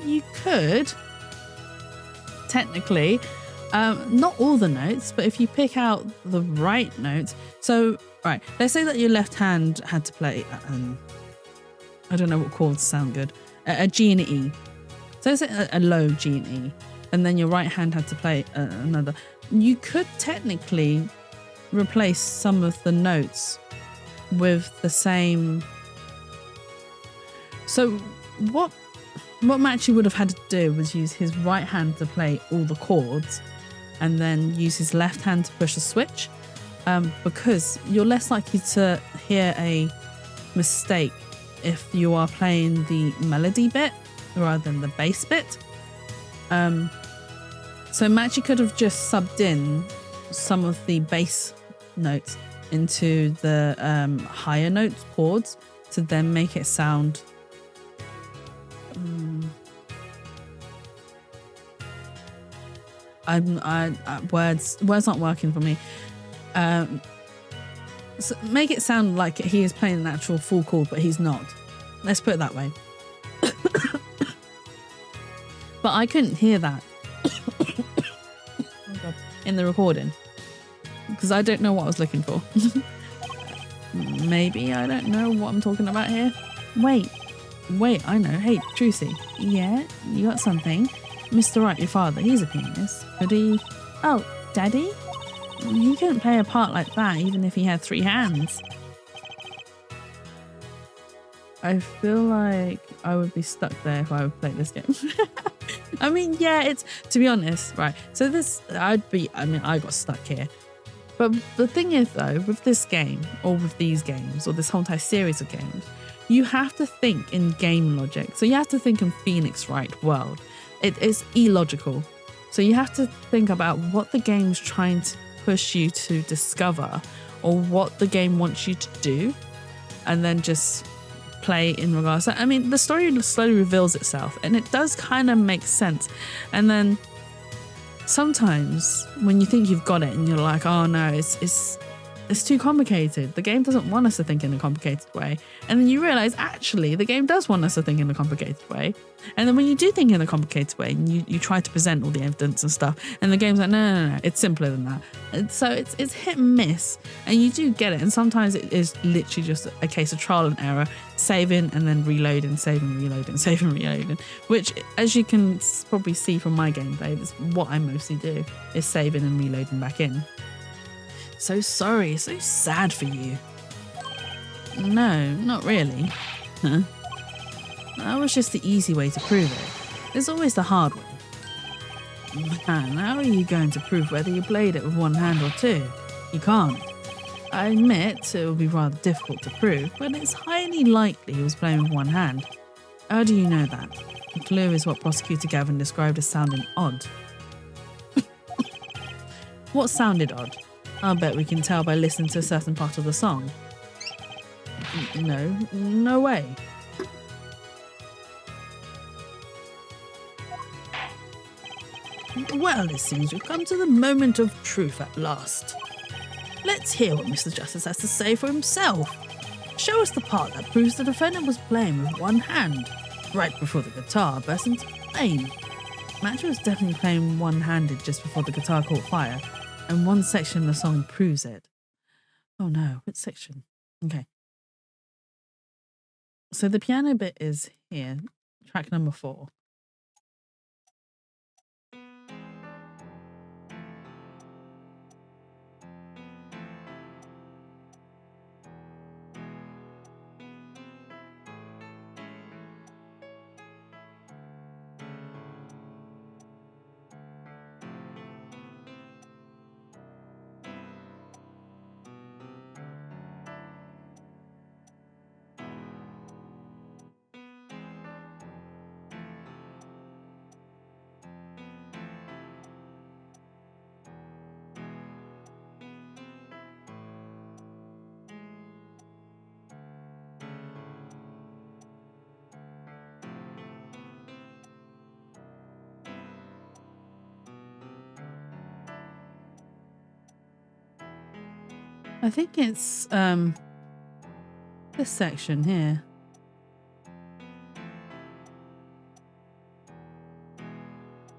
You could. Technically. Not all the notes, but if you pick out the right notes. So, right, let's say that your left hand had to play, I don't know what chords sound good, a G and an E. So let's say a low G and E, and then your right hand had to play another. You could technically replace some of the notes with the same. So what Matchy would have had to do was use his right hand to play all the chords and then use his left hand to push the switch, because you're less likely to hear a mistake if you are playing the melody bit rather than the bass bit. So Matchy could have just subbed in some of the bass notes into the higher notes chords to then make it sound words aren't working for me. So make it sound like he is playing an actual full chord, but he's not. Let's put it that way. But I couldn't hear that in the recording because I don't know what I was looking for. Maybe I don't know what I'm talking about here. Wait, I know. Hey, Trucy. Yeah, you got something? Mr. Wright, your father, he's a pianist. Could he? Oh, Daddy? He couldn't play a part like that even if he had 3 hands. I feel like I would be stuck there if I would play this game. I mean, yeah, it's, to be honest, right. So I got stuck here. But the thing is though, with this game or with these games or this whole entire series of games, you have to think in game logic. So you have to think in Phoenix Wright world. It is illogical. So you have to think about what the game's trying to push you to discover or what the game wants you to do, and then just play in regards to, I mean, the story slowly reveals itself and it does kind of make sense. And then sometimes when you think you've got it and you're like, oh no, it's too complicated. The game doesn't want us to think in a complicated way. And then you realize actually the game does want us to think in a complicated way. And then when you do think in a complicated way and you try to present all the evidence and stuff, and the game's like, no, it's simpler than that. And so it's hit and miss, and you do get it. And sometimes it is literally just a case of trial and error, saving and then reloading, saving, reloading, saving, reloading, which, as you can probably see from my gameplay, is what I mostly do, is saving and reloading back in. So sorry, so sad for you. No, not really. Huh? That was just the easy way to prove it. There's always the hard way. Man, how are you going to prove whether you played it with one hand or two? You can't. I admit it will be rather difficult to prove, but it's highly likely he was playing with one hand. How do you know that? The clue is what Prosecutor Gavin described as sounding odd. What sounded odd? I'll bet we can tell by listening to a certain part of the song. No way. Well, it seems we've come to the moment of truth at last. Let's hear what Mr. Justice has to say for himself. Show us the part that proves the defendant was playing with one hand, right before the guitar burst into flame. Matthew was definitely playing one-handed just before the guitar caught fire, and one section of the song proves it. Oh no, which section? Okay. So the piano bit is here, track number 4. I think it's this section here.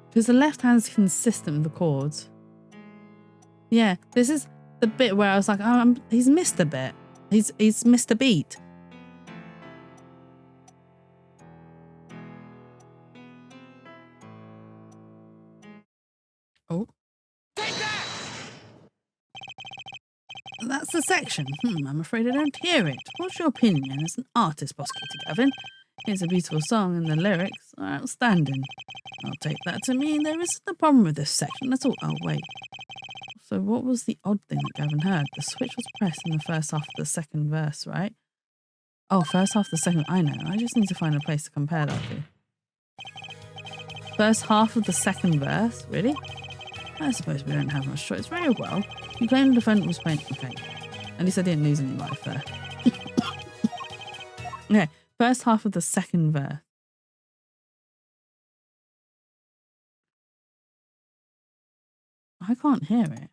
Because the left hand's consistent with the chords. Yeah, this is the bit where I was like, oh, he's missed a bit. He's missed a beat. Oh. That's the section. I'm afraid I don't hear it. What's your opinion as an artist, Prosecutor Gavin? It's a beautiful song and the lyrics are outstanding. I'll take that to mean there isn't a problem with this section. That's all. Oh, wait. So what was the odd thing that Gavin heard? The switch was pressed in the first half of the second verse, right? Oh, first half of the second. I know. I just need to find a place to compare that to. First half of the second verse? Really? I suppose we don't have much choice. Very well. You claim the defendant was playing. Okay. At least I didn't lose any life there. Okay. First half of the second verse. I can't hear it.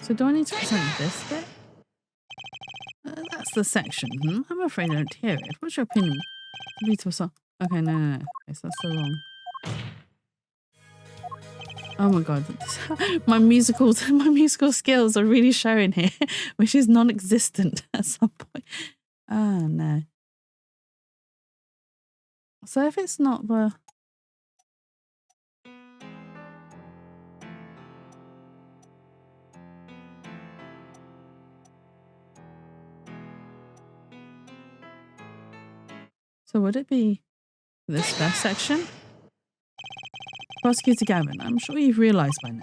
So do I need to present this bit? That's the section. I'm afraid I don't hear it. What's your opinion? Beautiful song. Okay, no. Okay, so that's so wrong. Oh my god, my musical skills are really showing here, which is non-existent at some point. Oh no. So if it's not the... So would it be this first section? Prosecutor Gavin, I'm sure you've realised by now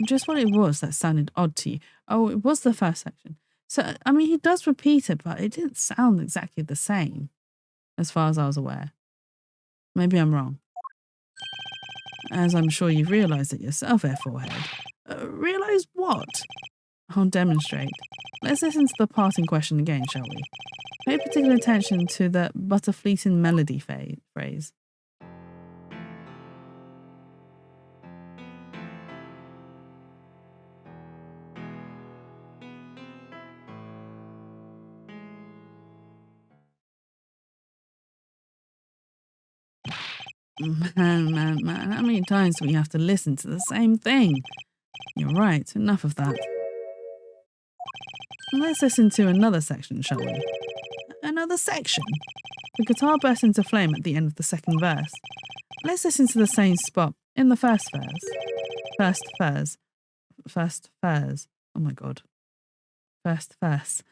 just what it was that sounded odd to you. Oh, it was the first section. So, I mean, he does repeat it, but it didn't sound exactly the same, as far as I was aware. Maybe I'm wrong. As I'm sure you've realised it yourself, Forehead. Realise what? I'll demonstrate. Let's listen to the part in question again, shall we? Pay particular attention to the butterfleeting melody phrase. Man, how many times do we have to listen to the same thing? You're right, enough of that. Let's listen to another section, shall we? Another section? The guitar bursts into flame at the end of the second verse. Let's listen to the same spot in the first verse. First verse. Oh my god. First verse.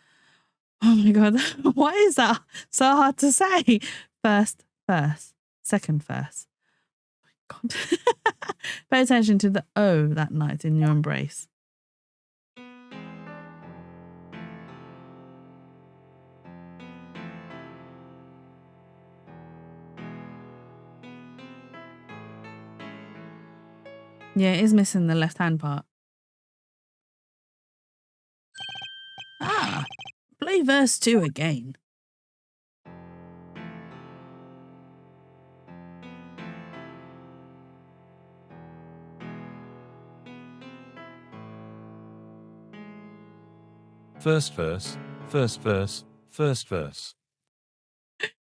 Oh my god. Why is that so hard to say? First verse. Second verse. Oh my god. Pay attention to the O that night in your embrace. Yeah, it is missing the left-hand part. Ah, play verse 2 again. First verse, first verse, first verse.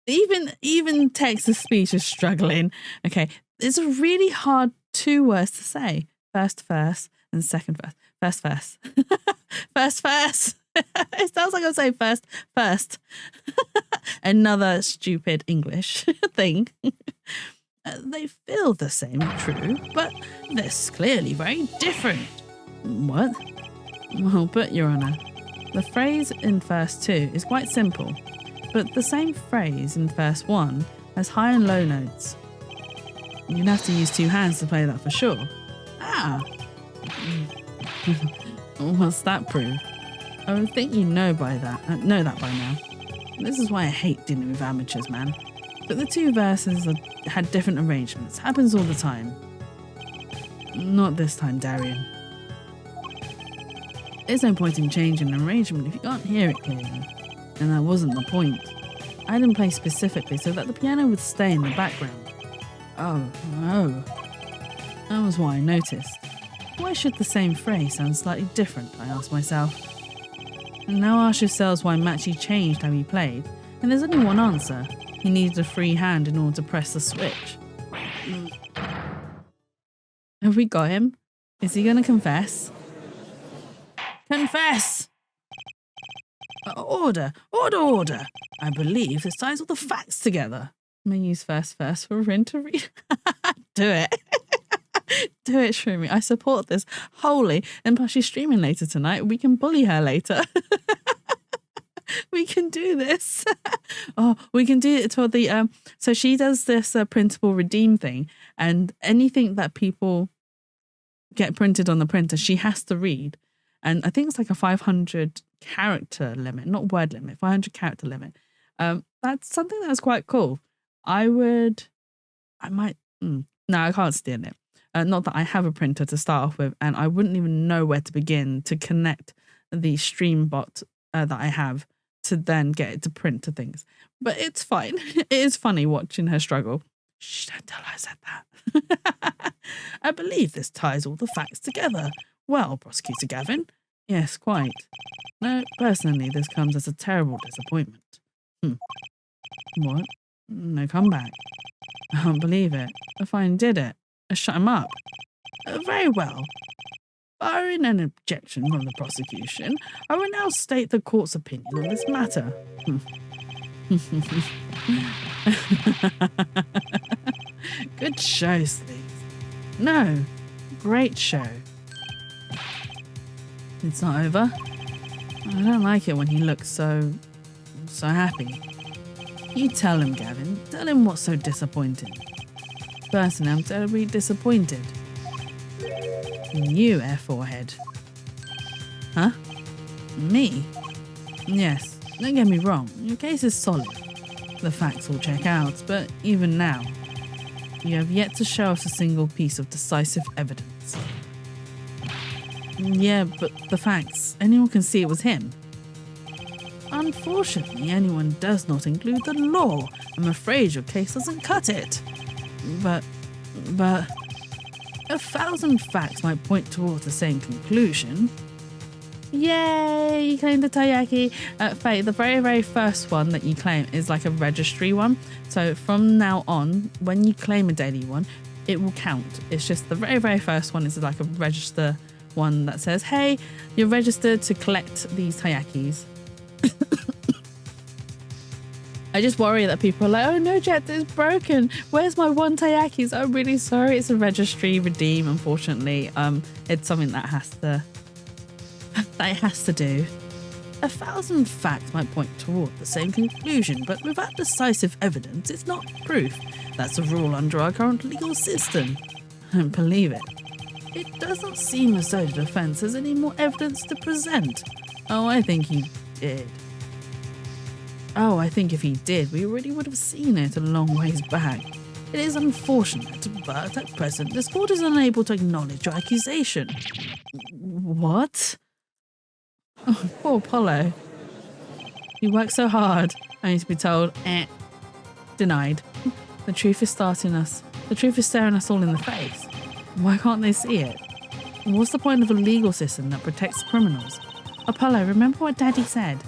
Even text-to-speech is struggling. Okay, it's a really hard 2 words to say. First verse and second verse. First verse. First verse. It sounds like I'm saying first. Another stupid English thing. They feel the same, true, but they're clearly very different. What? Well, but Your Honour, the phrase in verse 2 is quite simple, but the same phrase in verse 1 has high and low notes. You'd have to use 2 hands to play that for sure. Ah! What's that prove? I would think you know that by now. This is why I hate dealing with amateurs, man. But the 2 verses had different arrangements. Happens all the time. Not this time, Darian. There's no point in changing an arrangement if you can't hear it clearly. And that wasn't the point. I didn't play specifically so that the piano would stay in the background. Oh. That was what I noticed. Why should the same phrase sound slightly different, I asked myself. And now ask yourselves why Machi changed how he played, and there's only one answer. He needed a free hand in order to press the switch. Have we got him? Is he going to confess? Confess! Order! I believe this ties all the facts together. I'm going to use first verse for Rin to read. Do it. Do it, Shroomy. I support this wholly. And plus she's streaming later tonight. We can bully her later. We can do this. We can do it to the... So she does this printable redeem thing. And anything that people get printed on the printer, she has to read. And I think it's like a 500 character limit, not word limit, 500 character limit. That's something that's quite cool. No, I can't steal it. Not that I have a printer to start off with, and I wouldn't even know where to begin to connect the stream bot that I have to then get it to print to things. But it's fine. It is funny watching her struggle. Shh, don't tell her I said that. I believe this ties all the facts together. Well, Prosecutor Gavin. Yes, quite. No, personally, this comes as a terrible disappointment. What? No comeback. I can't believe it. I finally did it. I shut him up. Very well. Barring an objection from the prosecution, I will now state the court's opinion on this matter. Good show, Sleeve. No, great show. It's not over. I don't like it when he looks so happy. You tell him, Gavin. Tell him what's so disappointing. Personally, I'm terribly disappointed. You, airforehead. Huh? Me? Yes, don't get me wrong. Your case is solid. The facts all check out, but even now, you have yet to show us a single piece of decisive evidence. Yeah, but the facts. Anyone can see it was him. Unfortunately, anyone does not include the law. I'm afraid your case doesn't cut it. But 1,000 facts might point towards the same conclusion. Yay, you claimed the taiyaki. Faye, the very, very first one that you claim is like a registry one. So from now on, when you claim a daily one, it will count. It's just the very, very first one is like a register one that says, hey, you're registered to collect these taiyakis. I just worry that people are like, oh no, Jet, it's broken. Where's my one taiyakis? I'm really sorry. It's a registry redeem, unfortunately. It's something that it has to do. 1,000 facts might point toward the same conclusion, but without decisive evidence, it's not proof. That's a rule under our current legal system. I don't believe it. It doesn't seem as though the defense has any more evidence to present. Oh, I think he did. Oh, I think if he did, we already would have seen it a long ways back. It is unfortunate, but at present, this court is unable to acknowledge your accusation. What? Oh, poor Apollo. You worked so hard, only to be told, denied. The truth is staring us all in the face. Why can't they see it? What's the point of a legal system that protects criminals? Apollo, remember what Daddy said?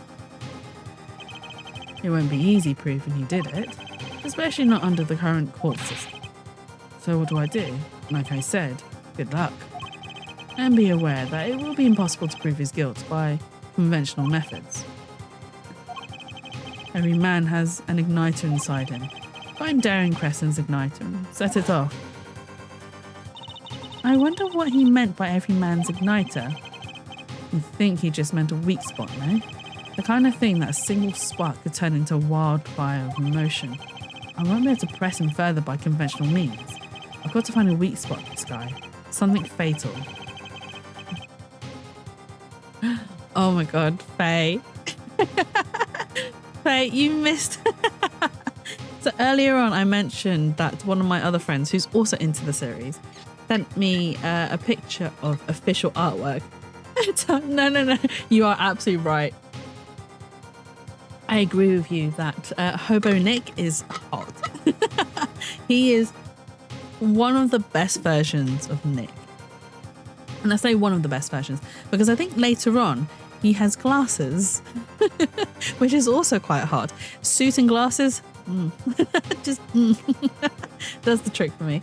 It won't be easy proving he did it, especially not under the current court system. So what do I do? Like I said, good luck. And be aware that it will be impossible to prove his guilt by conventional methods. Every man has an igniter inside him. Find Darren Crescent's igniter and set it off. I wonder what he meant by every man's igniter. I think he just meant a weak spot, no? The kind of thing that a single spark could turn into a wildfire of emotion. I won't be able to press him further by conventional means. I've got to find a weak spot for this guy. Something fatal. Oh my god, Faye. Faye, you missed. So earlier on I mentioned that one of my other friends who's also into the series sent me a picture of official artwork. No. You are absolutely right. I agree with you that Hobo Nick is hot. He is one of the best versions of Nick. And I say one of the best versions because I think later on he has glasses, which is also quite hot. Suit and glasses, just does the trick for me.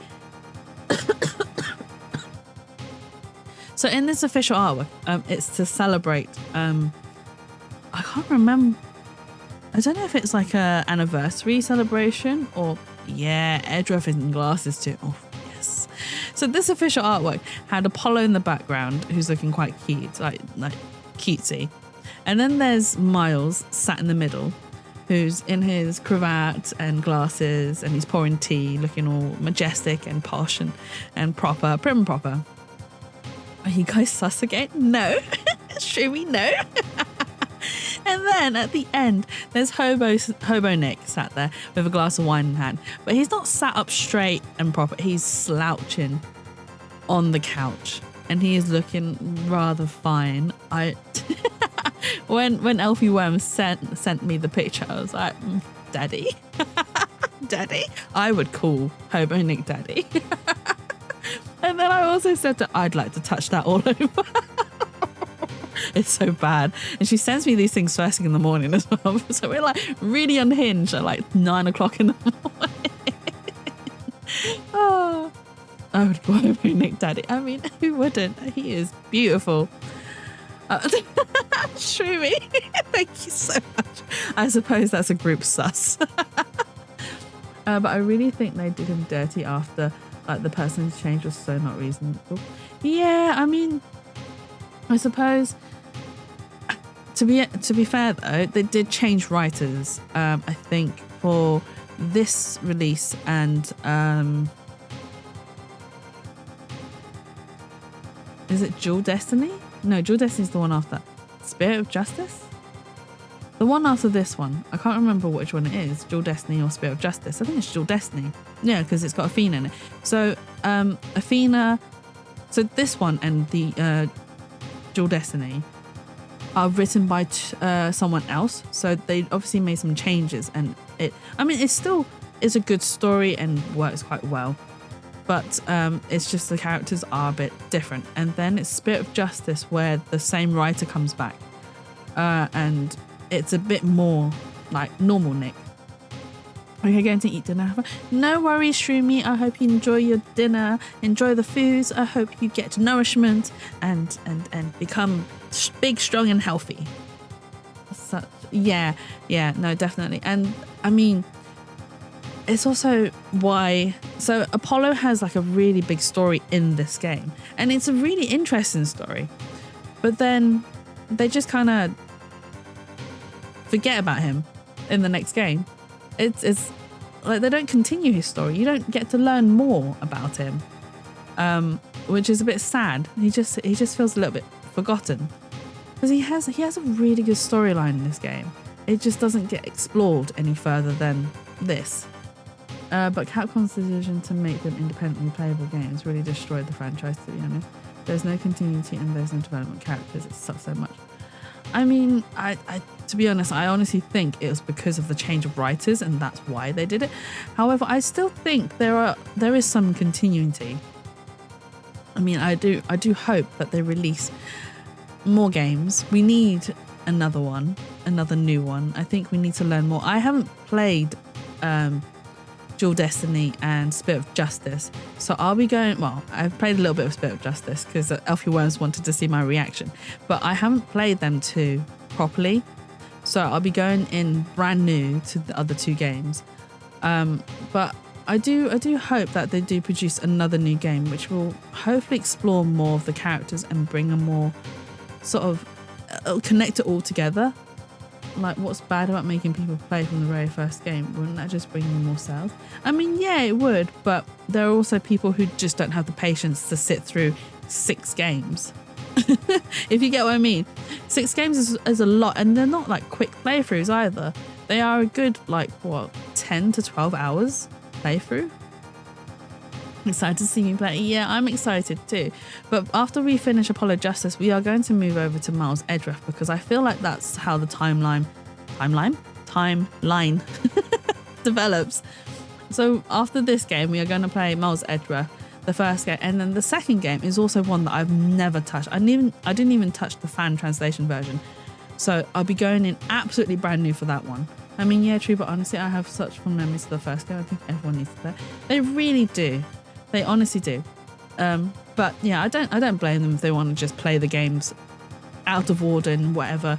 So in this official artwork, it's to celebrate, I can't remember. I don't know if it's like a anniversary celebration or, yeah, Edgeworth in glasses too. Oh, yes. So this official artwork had Apollo in the background, who's looking quite cute, like cutesy. And then there's Miles sat in the middle, who's in his cravat and glasses, and he's pouring tea, looking all majestic and posh and proper, prim and proper. Are you guys sus again? No. Should we? No. And then at the end, there's Hobo Nick sat there with a glass of wine in hand. But he's not sat up straight and proper. He's slouching on the couch. And he is looking rather fine. When Elfie Worm sent me the picture, I was like, Daddy? Daddy? I would call Hobo Nick Daddy. And then I also said to I'd like to touch that all over. It's so bad. And she sends me these things first thing in the morning as well. So we're like really unhinged at like 9 o'clock in the morning. Oh, I would call him Nick Daddy. I mean, who wouldn't? He is beautiful. Shroomy, thank you so much. I suppose that's a group sus. But I really think they did him dirty after like the person's change was so not reasonable. Yeah, I mean, I suppose to be fair though, they did change writers. I think for this release and is it Jewel Destiny? No, Jewel Destiny is the one after. Spirit of Justice? The one after this one. I can't remember which one it is. Jewel Destiny or Spirit of Justice. I think it's Jewel Destiny. Yeah, because it's got Athena in it. So Athena. So this one and the Dual Destiny are written by someone else. So they obviously made some changes, and it still is a good story and works quite well. But it's just the characters are a bit different. And then it's Spirit of Justice, where the same writer comes back. And it's a bit more like normal Nick. Are you going to eat dinner? No worries, Shroomy. I hope you enjoy your dinner. Enjoy the foods. I hope you get nourishment and become big, strong, and healthy. So, yeah, no, definitely. And I mean, it's also why. So Apollo has like a really big story in this game, and it's a really interesting story. But then they just kind of forget about him in the next game. It's like they don't continue his story. You don't get to learn more about him, which is a bit sad. He just feels a little bit forgotten because he has a really good storyline in this game. It just doesn't get explored any further than this. But Capcom's decision to make them independently playable games really destroyed the franchise, to be honest. There's no continuity and there's no development characters. It sucks so much. I mean, I to be honest, I honestly think it was because of the change of writers and that's why they did it. However, I still think there is some continuity. I mean, I do hope that they release more games. We need another new one. I think we need to learn more. I haven't played Dual Destiny and Spirit of Justice, so I'll be going. Well, I've played a little bit of Spirit of Justice because Elfie Worms wanted to see my reaction, but I haven't played them two properly, so I'll be going in brand new to the other two games. But I do hope that they do produce another new game, which will hopefully explore more of the characters and bring a more sort of connect it all together. Like, what's bad about making people play from the very first game? Wouldn't that just bring them more sales? I mean, yeah, it would, but there are also people who just don't have the patience to sit through 6 games. If you get what I mean. 6 games is a lot, and they're not like quick playthroughs either. They are a good, 10 to 12 hours playthrough. Excited to see me play. Yeah, I'm excited too. But after we finish Apollo Justice, we are going to move over to Miles Edgeworth because I feel like that's how the timeline develops. So after this game, we are going to play Miles Edgeworth, the first game, and then the second game is also one that I've never touched. I didn't even touch the fan translation version. So I'll be going in absolutely brand new for that one. I mean, yeah, true, but honestly, I have such fond memories of the first game. I think everyone needs to play. They really do. They honestly do. But yeah, I don't blame them if they want to just play the games out of order in whatever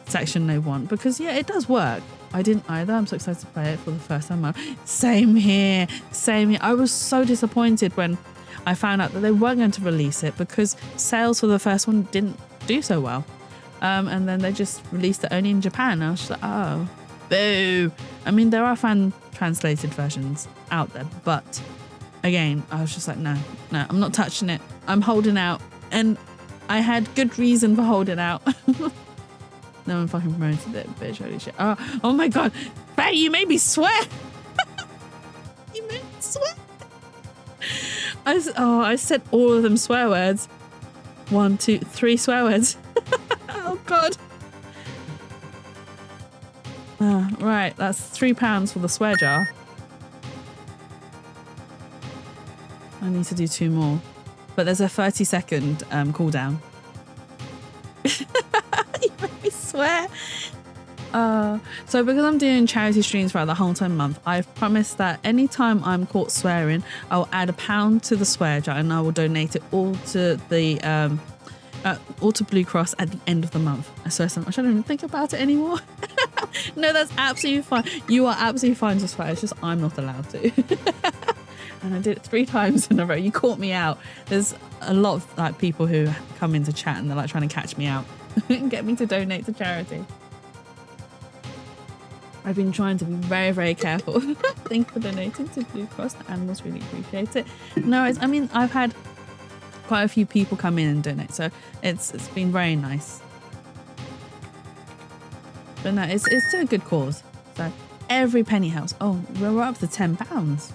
section they want, because yeah, it does work. I didn't either. I'm so excited to play it for the first time. Same here. I was so disappointed when I found out that they weren't going to release it because sales for the first one didn't do so well. And then they just released it only in Japan. I was just like, oh, boo. I mean, there are fan translated versions out there, but again, I was just like, no, I'm not touching it. I'm holding out. And I had good reason for holding out. No one fucking promoted it, bitch. Holy shit. Oh my God. Faye, you made me swear. You made me swear. I said all of them swear words. 1, 2, 3 swear words. Oh God. Right, that's £3 for the swear jar. I need to do 2 more, but there's a 30-second cooldown. You made me swear. So because I'm doing charity streams throughout the whole entire month, I've promised that anytime I'm caught swearing, I'll add £1 to the swear jar and I will donate it all to the all to Blue Cross at the end of the month. I swear so much I don't even think about it anymore. No, that's absolutely fine. You are absolutely fine to swear. It's just I'm not allowed to. And I did it 3 times in a row. You caught me out. There's a lot of people who come into chat and they're trying to catch me out and get me to donate to charity. I've been trying to be very, very careful. Thank you for donating to Blue Cross. The animals really appreciate it. No, I mean, I've had quite a few people come in and donate, so it's been very nice. But no, it's still a good cause. So every penny helps. Oh, we're up to £10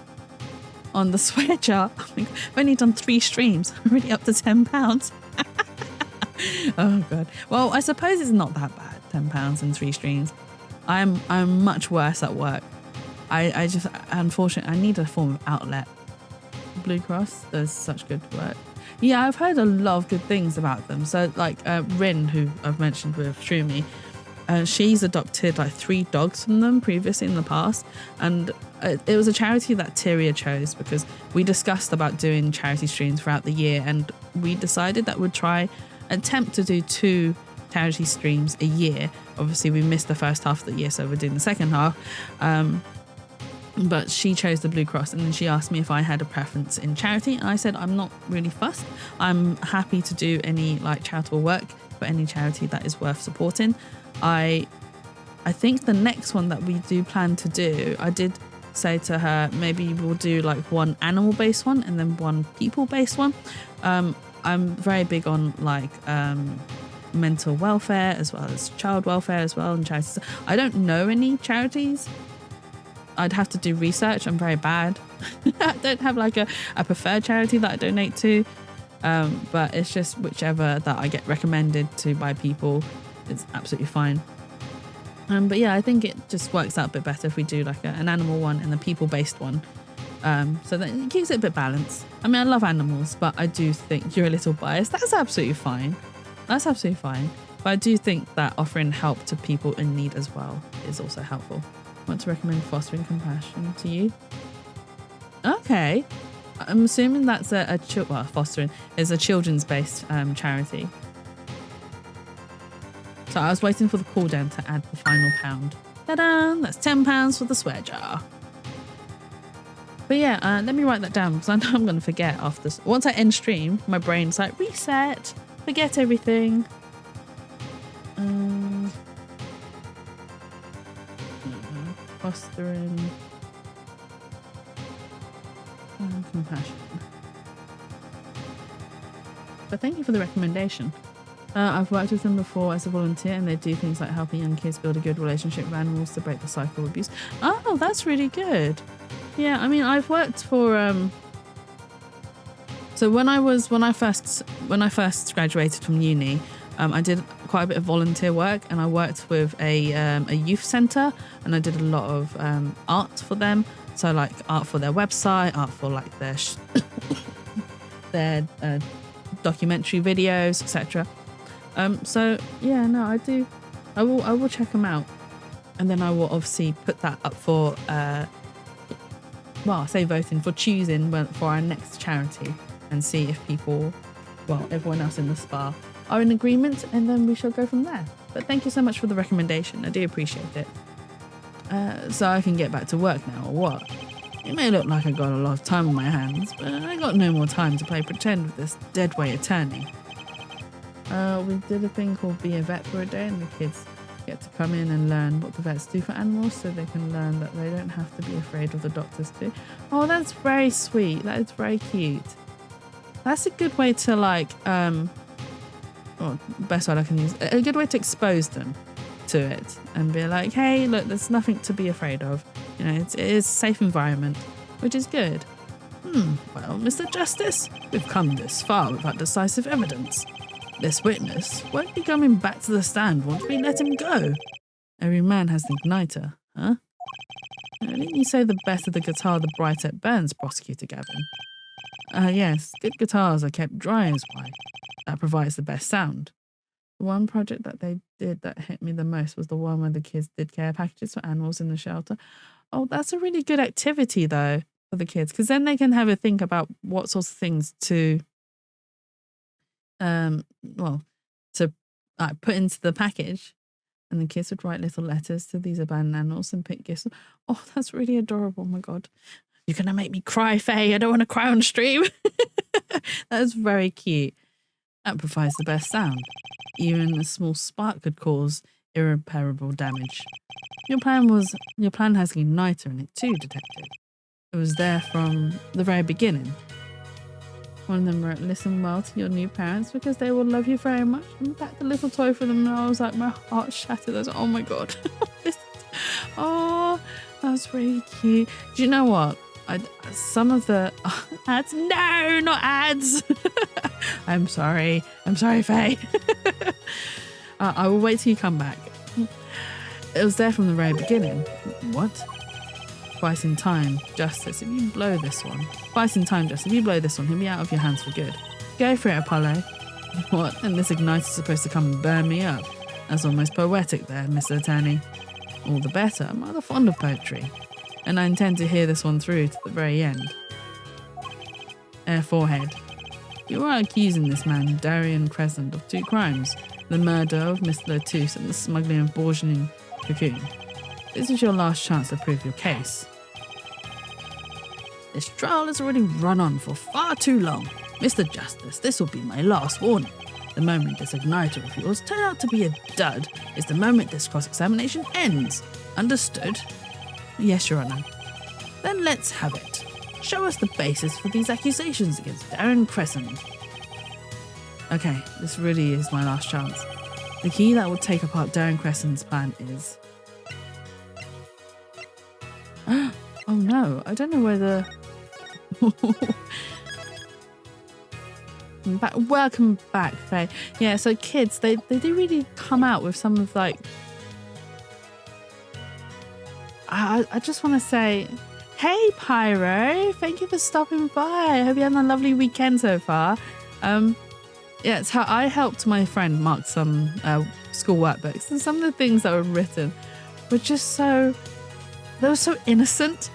on the swear jar. Oh my God, I've only done 3 streams. I'm already up to £10. Oh god. Well, I suppose it's not that bad. £10 and 3 streams. I'm much worse at work. I just, unfortunately, I need a form of outlet. Blue Cross does such good work. Yeah, I've heard a lot of good things about them. So like Rin, who I've mentioned with Shroomy, she's adopted like 3 dogs from them previously in the past, and it was a charity that Tyria chose because we discussed about doing charity streams throughout the year, and we decided that we'd attempt to do 2 charity streams a year. Obviously we missed the first half of the year, so we're doing the second half, but she chose the Blue Cross, and then she asked me if I had a preference in charity, and I said I'm not really fussed. I'm happy to do any like charitable work for any charity that is worth supporting. I think the next one that we do plan to do, I did say to her, maybe we'll do like one animal-based one and then one people-based one. I'm very big on like mental welfare as well as child welfare as well, and charities. I don't know any charities. I'd have to do research. I'm very bad. I don't have like a preferred charity that I donate to, but it's just whichever that I get recommended to by people. It's absolutely fine. But yeah, I think it just works out a bit better if we do like an animal one and a people-based one, so that it keeps it a bit balanced. I mean, I love animals, but I do think you're a little biased. That's absolutely fine. That's absolutely fine. But I do think that offering help to people in need as well is also helpful. I want to recommend Fostering Compassion to you. Okay. I'm assuming that's Fostering is a children's-based charity. So I was waiting for the cooldown to add the final pound. Ta-da! That's £10 for the swear jar. But yeah, let me write that down because I know I'm going to forget after. Once I end stream, my brain's like, reset, forget everything. Fostering compassion. But thank you for the recommendation. I've worked with them before as a volunteer, and they do things like helping young kids build a good relationship with animals to break the cycle of abuse. Oh, that's really good. Yeah, I mean, I've worked for so when I first graduated from uni, I did quite a bit of volunteer work, and I worked with a youth centre, and I did a lot of art for them. So like art for their website, art for like their documentary videos, etc. So yeah, no, I do. I will check them out, and then I will obviously put that up for voting for choosing for our next charity, and see if people, everyone else in the spa are in agreement, and then we shall go from there. But thank you so much for the recommendation. I do appreciate it. So I can get back to work now, or what? It may look like I got a lot of time on my hands, but I got no more time to play pretend with this deadweight attorney. We did a thing called Be a Vet for a day, and the kids get to come in and learn what the vets do for animals, so they can learn that they don't have to be afraid of the doctors too. Oh, that's very sweet. That is very cute. That's a good way to best word I can use, a good way to expose them to it and be like, hey, look, there's nothing to be afraid of. You know, it is a safe environment, which is good. Well, Mr. Justice, we've come this far without decisive evidence. This witness won't be coming back to the stand once we let him go. Every man has an igniter, huh? Didn't you say the better the guitar, the brighter it burns, Prosecutor Gavin? Yes, good guitars are kept dry as why. That provides the best sound. The one project that they did that hit me the most was the one where the kids did care packages for animals in the shelter. Oh, that's a really good activity, though, for the kids, because then they can have a think about what sorts of things to put into the package, and the kids would write little letters to these abandoned animals and pick gifts. Oh, that's really adorable. Oh my god, you're gonna make me cry, Faye. I don't want to cry on stream. That is very cute. That provides the best sound. Even a small spark could cause irreparable damage. Your plan has an igniter in it too, Detective. It was there from the very beginning. One of them wrote, listen well to your new parents because they will love you very much, and packed a little toy for them, and I was like, my heart shattered. I was like, oh my god. Oh, that was really cute. Do you know what? Some of the ads. No, not ads. I'm sorry, Faye. I will wait till you come back. It was there from the very beginning. What? Twice in time, Justice. If you blow this one. Twice in time, Justice. If you blow this one, he'll be out of your hands for good. Go for it, Apollo. What? And this igniter's supposed to come and burn me up? That's almost poetic there, Mr. Attorney. All the better. I'm rather fond of poetry. And I intend to hear this one through to the very end. Forehead. You are accusing this man, Darian Crescent, of 2 crimes. The murder of Mr. Latouche and the smuggling of Bourgeois cocoon. This is your last chance to prove your case. This trial has already run on for far too long. Mr. Justice, this will be my last warning. The moment this igniter of yours turns out to be a dud is the moment this cross-examination ends. Understood? Yes, Your Honour. Then let's have it. Show us the basis for these accusations against Darren Crescent. Okay, this really is my last chance. The key that will take apart Darren Crescent's plan is... Oh no, I don't know whether... Welcome back, Faye. Yeah, so kids, they do really come out with some of like... I just want to say, hey Pyro, thank you for stopping by. I hope you had a lovely weekend so far. Yeah, it's how I helped my friend mark some school workbooks, and some of the things that were written were just so... They were so innocent.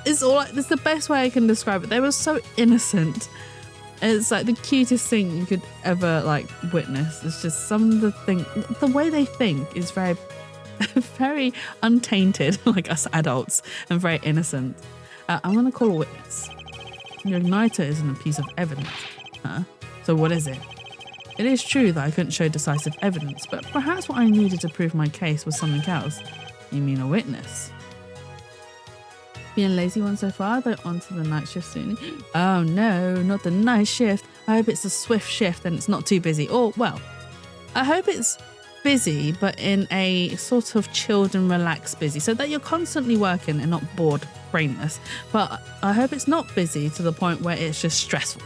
It's the best way I can describe it. They were so innocent. It's like the cutest thing you could ever like witness. It's just some of the way they think is very, very untainted, like us adults, and very innocent. I'm gonna call a witness. Your igniter isn't a piece of evidence, huh? So what is it? It is true that I couldn't show decisive evidence, but perhaps what I needed to prove my case was something else. You mean a witness? Being a lazy one so far, though on to the night shift soon. Oh no, not the night shift. I hope it's a swift shift and it's not too busy. Or, well, I hope it's busy, but in a sort of chilled and relaxed busy, so that you're constantly working and not bored, brainless. But I hope it's not busy to the point where it's just stressful.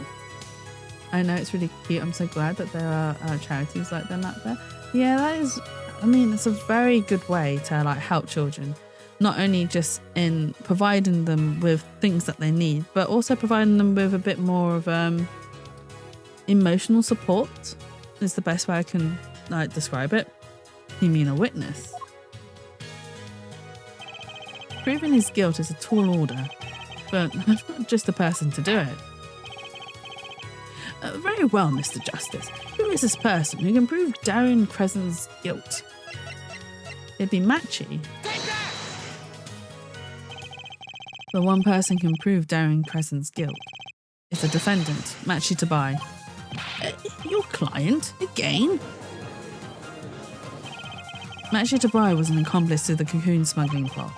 I know it's really cute. I'm so glad that there are charities like them out there. Yeah, that is, I mean, it's a very good way to like help children. Not only just in providing them with things that they need, but also providing them with a bit more of emotional support is the best way I can like describe it. You mean a witness? Proving his guilt is a tall order, but I'm not just the person to do it. Very well, Mr. Justice. Who is this person who can prove Darren Crescent's guilt? It'd be Matchy. The one person can prove Darren Crescent's guilt is the defendant, Matchy to buy. Your client? Again? Matchy to buy was an accomplice to the cocoon smuggling plot.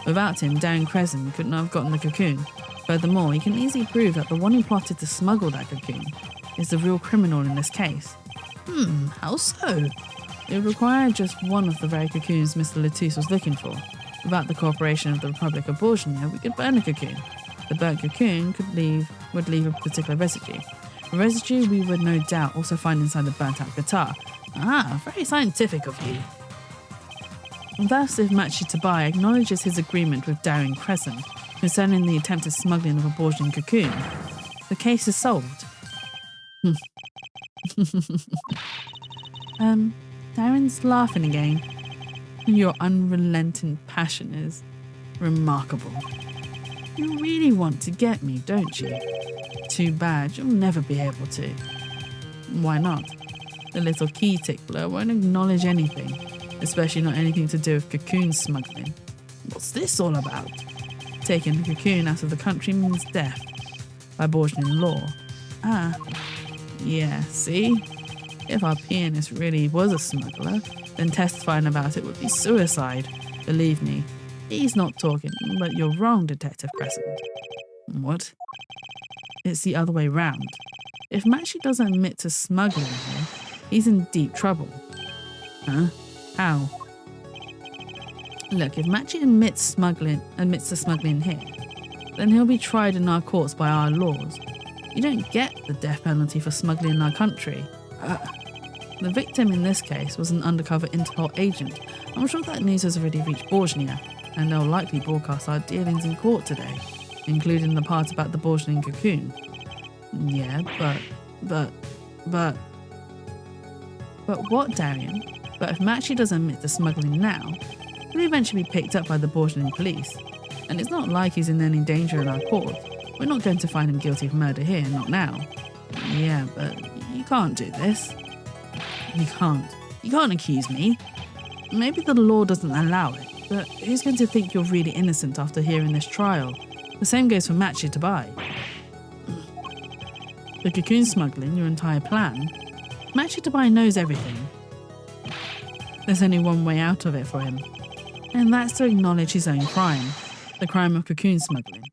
Without him, Darren Crescent could not have gotten the cocoon. Furthermore, he can easily prove that the one who plotted to smuggle that cocoon is the real criminal in this case. How so? It would require just one of the very cocoons Mr. Latouche was looking for. Without the cooperation of the Republic of Bourgeois, we could burn a cocoon. The burnt cocoon would leave a particular residue. A residue we would no doubt also find inside the burnt out guitar. Ah, very scientific of you. Thus, if Matchy Tabai acknowledges his agreement with Darren Crescent concerning the attempted smuggling of a Bourgeois cocoon, the case is solved. Darren's laughing again. Your unrelenting passion is remarkable. You really want to get me, don't you? Too bad, you'll never be able to. Why not? The little key tickler won't acknowledge anything, especially not anything to do with cocoon smuggling. What's this all about? Taking the cocoon out of the country means death, by Bourgeois law. Ah, yeah, see? If our pianist really was a smuggler, then testifying about it would be suicide. Believe me, he's not talking, but you're wrong, Detective Crescent. What? It's the other way round. If Matchy doesn't admit to smuggling here, he's in deep trouble. Huh? How? Look, if Matchy admits to smuggling here, then he'll be tried in our courts by our laws. You don't get the death penalty for smuggling in our country. The victim in this case was an undercover Interpol agent. I'm sure that news has already reached Borgnia, and they'll likely broadcast our dealings in court today, including the part about the Borgnian cocoon. Yeah, but what, Darian? But if Machi doesn't admit to smuggling now, he'll eventually be picked up by the Borgnian police. And it's not like he's in any danger in our court. We're not going to find him guilty of murder here, not now. Yeah, but you can't do this. You can't. You can't accuse me. Maybe the law doesn't allow it, but who's going to think you're really innocent after hearing this trial? The same goes for Machi Tabai. The cocoon smuggling, your entire plan. Machi Tabai knows everything. There's only one way out of it for him, and that's to acknowledge his own crime, the crime of cocoon smuggling.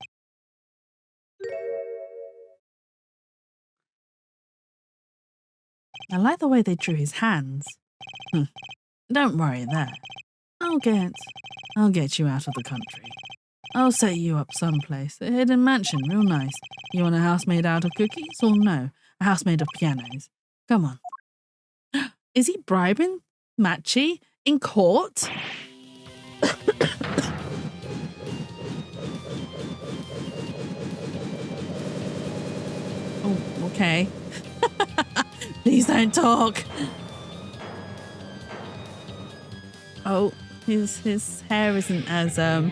I like the way they drew his hands. Don't worry there. I'll get you out of the country. I'll set you up someplace, a hidden mansion, real nice. You want a house made out of cookies or no? A house made of pianos. Come on. Is he bribing Machi in court? Oh, okay. Please don't talk. Oh, his hair isn't as oh,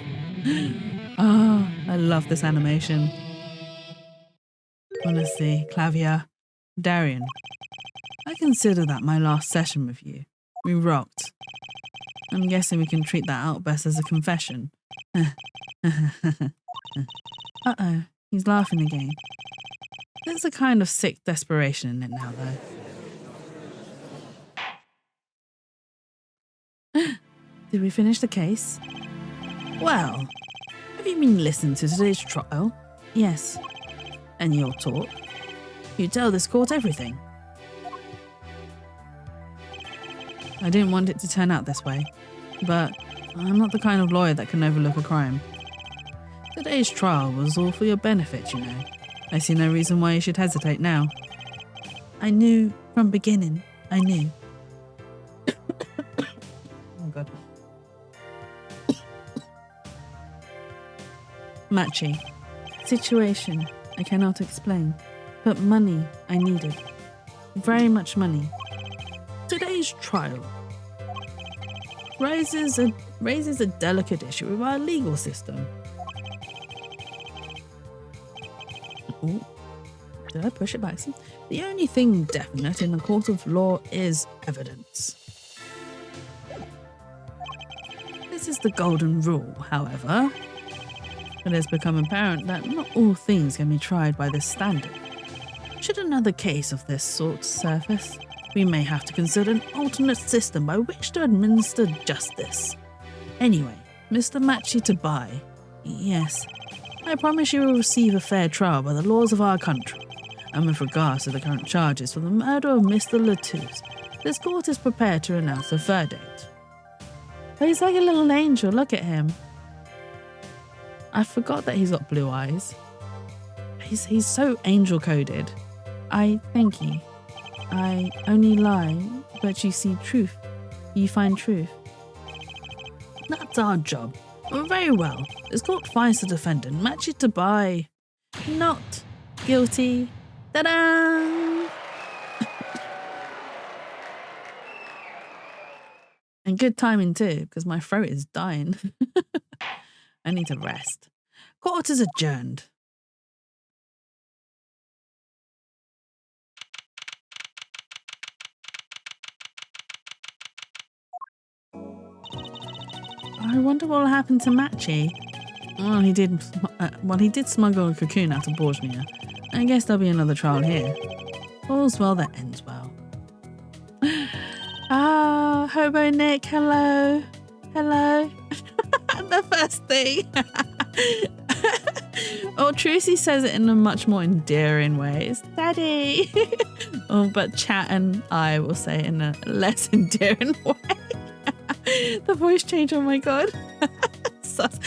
I love this animation. Let's see, Clavia, Darian. I consider that my last session with you. We rocked. I'm guessing we can treat that outburst as a confession. Uh-oh, he's laughing again. There's a kind of sick desperation in it now, though. Did we finish the case? Well, have you been listening to today's trial? Yes. And you're taught? You tell this court everything. I didn't want it to turn out this way, but I'm not the kind of lawyer that can overlook a crime. Today's trial was all for your benefit, you know. I see no reason why you should hesitate now. I knew from beginning. I knew. Oh, God. Machi. Situation I cannot explain, but money I needed. Very much money. Today's trial raises a delicate issue with our legal system. Ooh, did I push it back some? The only thing definite in a court of law is evidence. This is the golden rule, however. It has become apparent that not all things can be tried by this standard. Should another case of this sort surface, we may have to consider an alternate system by which to administer justice. Anyway, Mr. Machi Tabai, yes, I promise you will receive a fair trial by the laws of our country. And with regards to the current charges for the murder of Mr. Latouche, this court is prepared to announce a verdict. Oh, he's like a little angel, look at him. I forgot that he's got blue eyes. He's so angel-coded. I thank you. I only lie, but you see truth. You find truth. That's our job. Very well. This court finds the defendant, Machi Tabai, not guilty. Ta-da! And good timing too, because my throat is dying. I need to rest. Court is adjourned. I wonder what will happen to Machi. Well, he did smuggle a cocoon out of Borgnia. I guess there'll be another trial here. All's well that ends well. Ah, Hobo Nick, hello. Hello. The first thing. Oh, Trucy says it in a much more endearing way. It's Daddy. Oh, but Chat and I will say it in a less endearing way. The voice change, oh my God. Sus.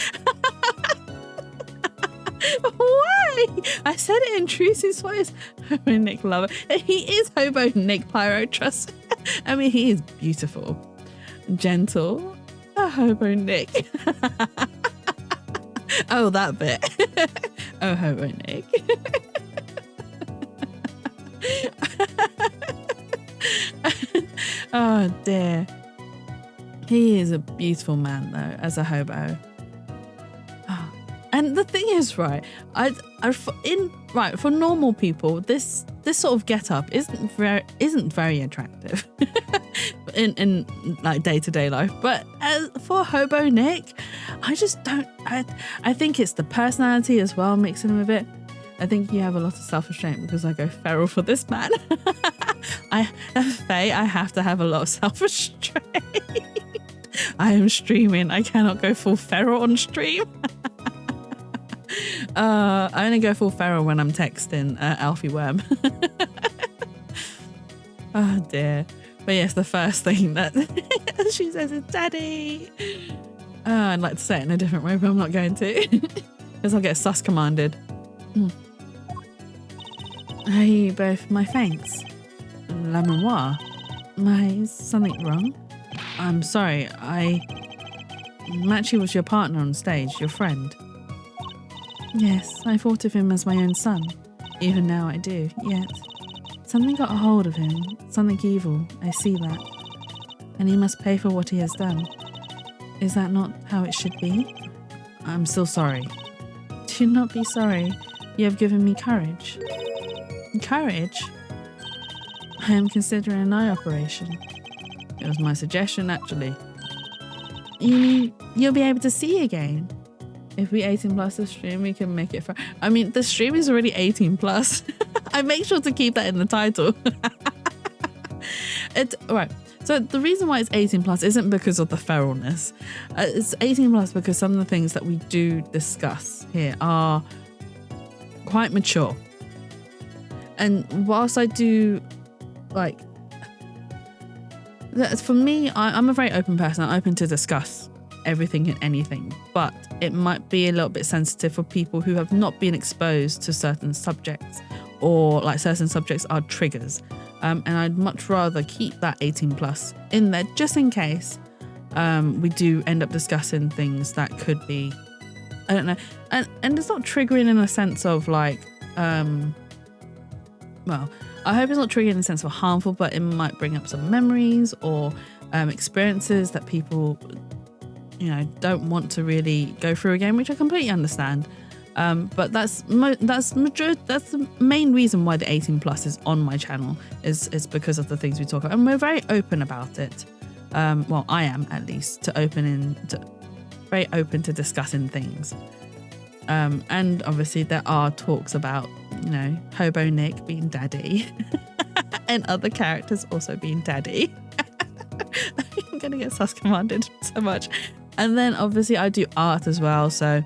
Why? I said it in Trucy's voice. Hobo Nick lover. He is Hobo Nick Pyro, trust. I mean, he is beautiful, gentle. Hobo Nick. Oh, that bit. Oh, Hobo Nick. Oh dear. He is a beautiful man though, as a hobo. And the thing is, right, for normal people, this sort of get-up isn't very attractive in like day-to-day life. But as for Hobo Nick, I just don't. I think it's the personality as well mixing with it. I think you have a lot of self-restraint because I go feral for this man. Faye, I have to have a lot of self-restraint. I am streaming. I cannot go full feral on stream. I only go full feral when I'm texting Alfie Worm. Oh dear. But yes, the first thing that she says is daddy. I'd like to say it in a different way, but I'm not going to. Because I'll get sus commanded. Are you both my thanks? La memoire? Is something wrong? I'm sorry, Machi was your partner on stage, your friend. Yes, I thought of him as my own son. Even now I do, yet something got a hold of him, something evil, I see that. And he must pay for what he has done. Is that not how it should be? I'm still sorry. Do not be sorry. You have given me courage. Courage? I am considering an eye operation. It was my suggestion, actually. You mean you'll be able to see again? If we 18 plus the stream, we can make it for. I mean, the stream is already 18 plus. I make sure to keep that in the title. Right. So the reason why it's 18 plus isn't because of the feralness. It's 18 plus because some of the things that we do discuss here are quite mature. And whilst I do, like, for me, I'm a very open person. I'm open to discuss everything and anything, but it might be a little bit sensitive for people who have not been exposed to certain subjects, or like certain subjects are triggers. And I'd much rather keep that 18 plus in there just in case we do end up discussing things that could be, I don't know, and it's not triggering in a sense of like, well, I hope it's not triggering in a sense of harmful, but it might bring up some memories or experiences that people, you know, don't want to really go through again, which I completely understand. But that's the main reason why the 18 plus is on my channel is because of the things we talk about, and we're very open about it. Well, I am at least very open to discussing things. And obviously there are talks about, you know, Hobo Nick being daddy and other characters also being daddy. I'm gonna get sus commanded so much. And then obviously I do art as well, so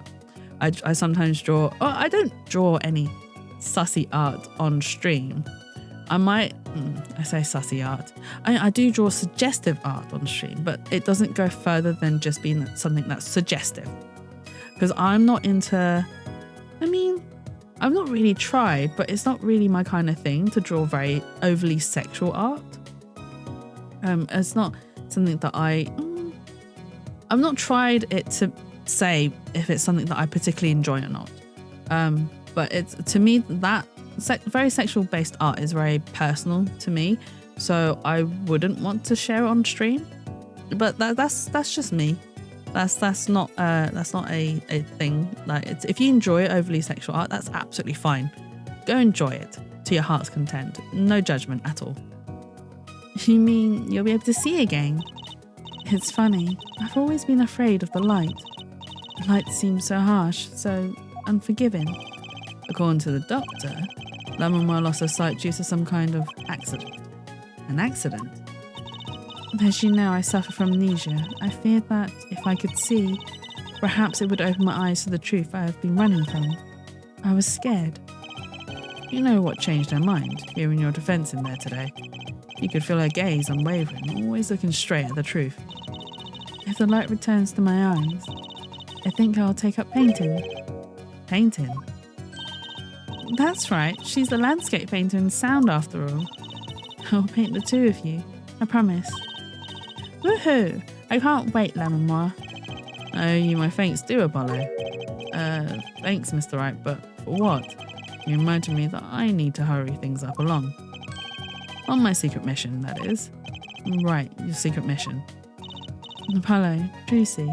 I sometimes draw. Oh, I don't draw any sussy art on stream. I might, I say sussy art. I do draw suggestive art on stream, but it doesn't go further than just being something that's suggestive. Because I'm not into, I mean, I've not really tried, but it's not really my kind of thing to draw very overly sexual art. It's not something that I've not tried it to say if it's something that I particularly enjoy or not. But it's, to me, that very sexual based art is very personal to me, so I wouldn't want to share it on stream. But that's just me. That's not a thing. Like, it's, if you enjoy overly sexual art, that's absolutely fine. Go enjoy it to your heart's content. No judgment at all. You mean you'll be able to see again? It's funny. I've always been afraid of the light. The light seems so harsh, so unforgiving. According to the doctor, Lammermoor lost her sight due to some kind of accident. An accident? As you know, I suffer from amnesia. I feared that if I could see, perhaps it would open my eyes to the truth I have been running from. I was scared. You know what changed her mind, hearing your defense in there today. You could feel her gaze unwavering, always looking straight at the truth. If the light returns to my eyes, I think I'll take up painting. Painting? That's right. She's the landscape painter in sound after all. I'll paint the two of you. I promise. Woohoo! I can't wait, Lammermois. I owe you my thanks too, Apollo. Thanks, Mr. Wright, but for what? You reminded me that I need to hurry things up along. On my secret mission, that is. Right, your secret mission. Apollo, Juicy,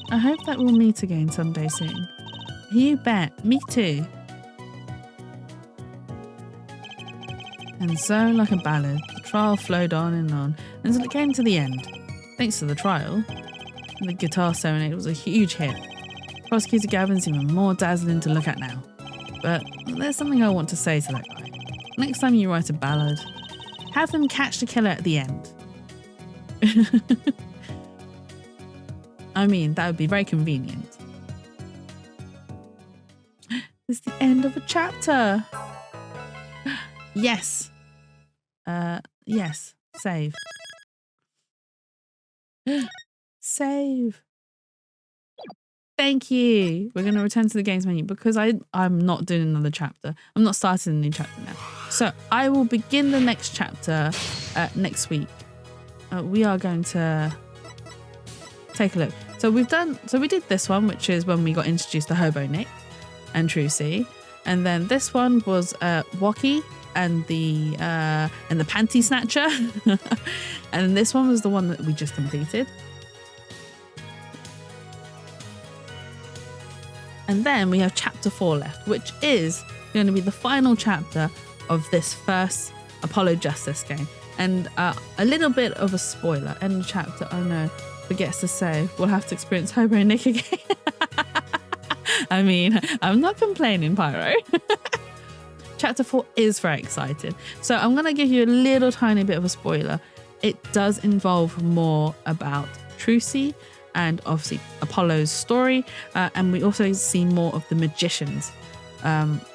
I hope that we'll meet again someday soon. You bet, me too. And so, like a ballad, the trial flowed on and on until it came to the end. Thanks to the trial, the guitar serenade was a huge hit. Prosecutor Gavin's even more dazzling to look at now. But there's something I want to say to that guy. Next time you write a ballad, have them catch the killer at the end. I mean, that would be very convenient. It's the end of a chapter. Yes. Yes. Save. Save. Thank you. We're going to return to the games menu because I'm not doing another chapter. I'm not starting a new chapter now. So I will begin the next chapter next week. We are going to take a look. So we did this one, which is when we got introduced to Hobo Nick and Trucy. And then this one was Wacky and the Panty Snatcher. And this one was the one that we just completed. And then we have chapter 4 left, which is going to be the final chapter of this first Apollo Justice game. And a little bit of a spoiler. End of chapter, oh no, forgets to say, we'll have to experience Hobo Nick again. I mean, I'm not complaining, Pyro. Chapter 4 is very exciting. So I'm going to give you a little tiny bit of a spoiler. It does involve more about Trucy and obviously Apollo's story. And we also see more of the magicians.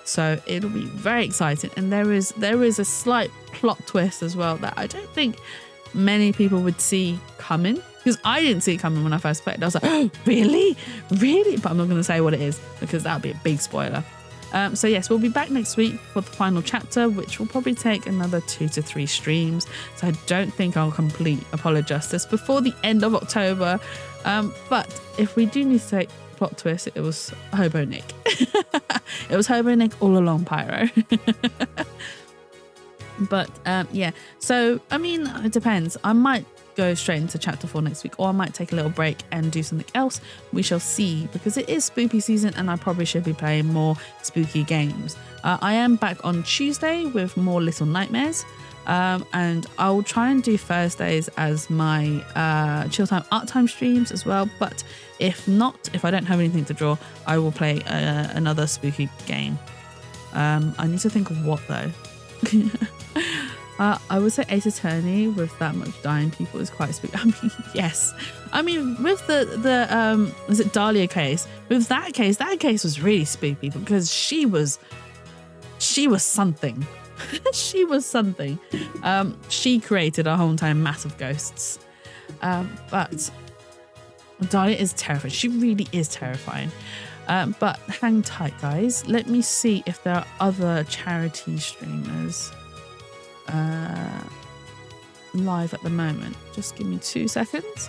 So it'll be very exciting. And there is a slight plot twist as well that I don't think many people would see coming. Because I didn't see it coming when I first played. I was like, oh, really? Really? But I'm not going to say what it is because that would be a big spoiler. So yes, we'll be back next week for the final chapter, which will probably take another 2 to 3 streams. So I don't think I'll complete Apollo Justice before the end of October. But if we do need to take plot twist, it was Hobo Nick. It was Hobo Nick all along, Pyro. But yeah, so I mean, it depends. I might go straight into chapter 4 next week, or I might take a little break and do something else. We shall see, because it is spooky season and I probably should be playing more spooky games. I am back on Tuesday with more Little Nightmares, and I'll try and do Thursdays as my chill time art time streams as well. But if not, if I don't have anything to draw, I will play another spooky game. I need to think of what though. I would say Ace Attorney with that much dying people is quite spooky. I mean, yes. I mean, with the is it Dahlia case? With that case was really spooky because she was something. She was something. She created a whole entire mass of ghosts. But Dahlia is terrifying. She really is terrifying. But hang tight, guys. Let me see if there are other charity streamers live at the moment. Just give me 2 seconds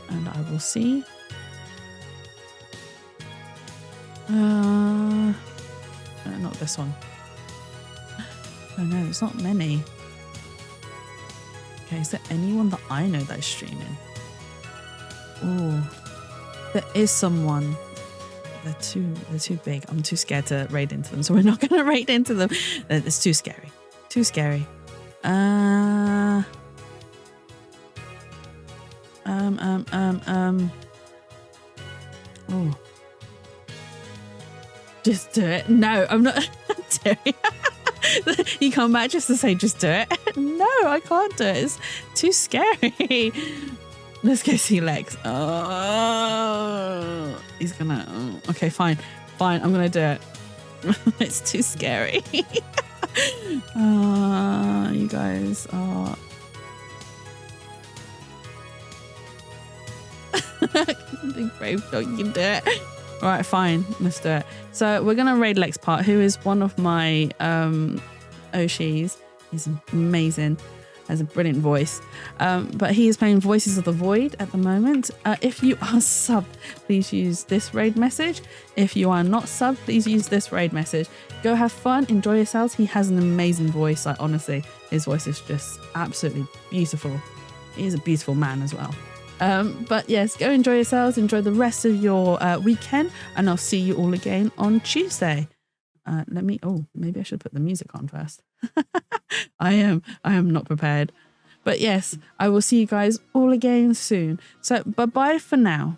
and I will see. Not this one. Oh no, there's not many. Okay, is there anyone that I know that is streaming? Oh, there is someone. They're too big. I'm too scared to raid into them, so we're not going to raid into them. It's too scary. Too scary. Oh. Just do it. No, I'm not doing it. You come back just to say, just do it. No, I can't do it. It's too scary. Let's go see Lex. Oh, he's gonna. Oh. Okay, fine. I'm gonna do it. It's too scary. You guys are. Big brave dog, you can do it. All right, fine. Let's do it. So we're going to raid Lex Part, who is one of my Oshis. He's amazing. Has a brilliant voice. But he is playing Voices of the Void at the moment. If you are subbed, please use this raid message. If you are not subbed, please use this raid message. Go have fun, enjoy yourselves. He has an amazing voice. Like, honestly, his voice is just absolutely beautiful. He is a beautiful man as well. But yes, go enjoy yourselves. Enjoy the rest of your weekend. And I'll see you all again on Tuesday. Maybe I should put the music on first. I am not prepared. But yes, I will see you guys all again soon. So bye-bye for now.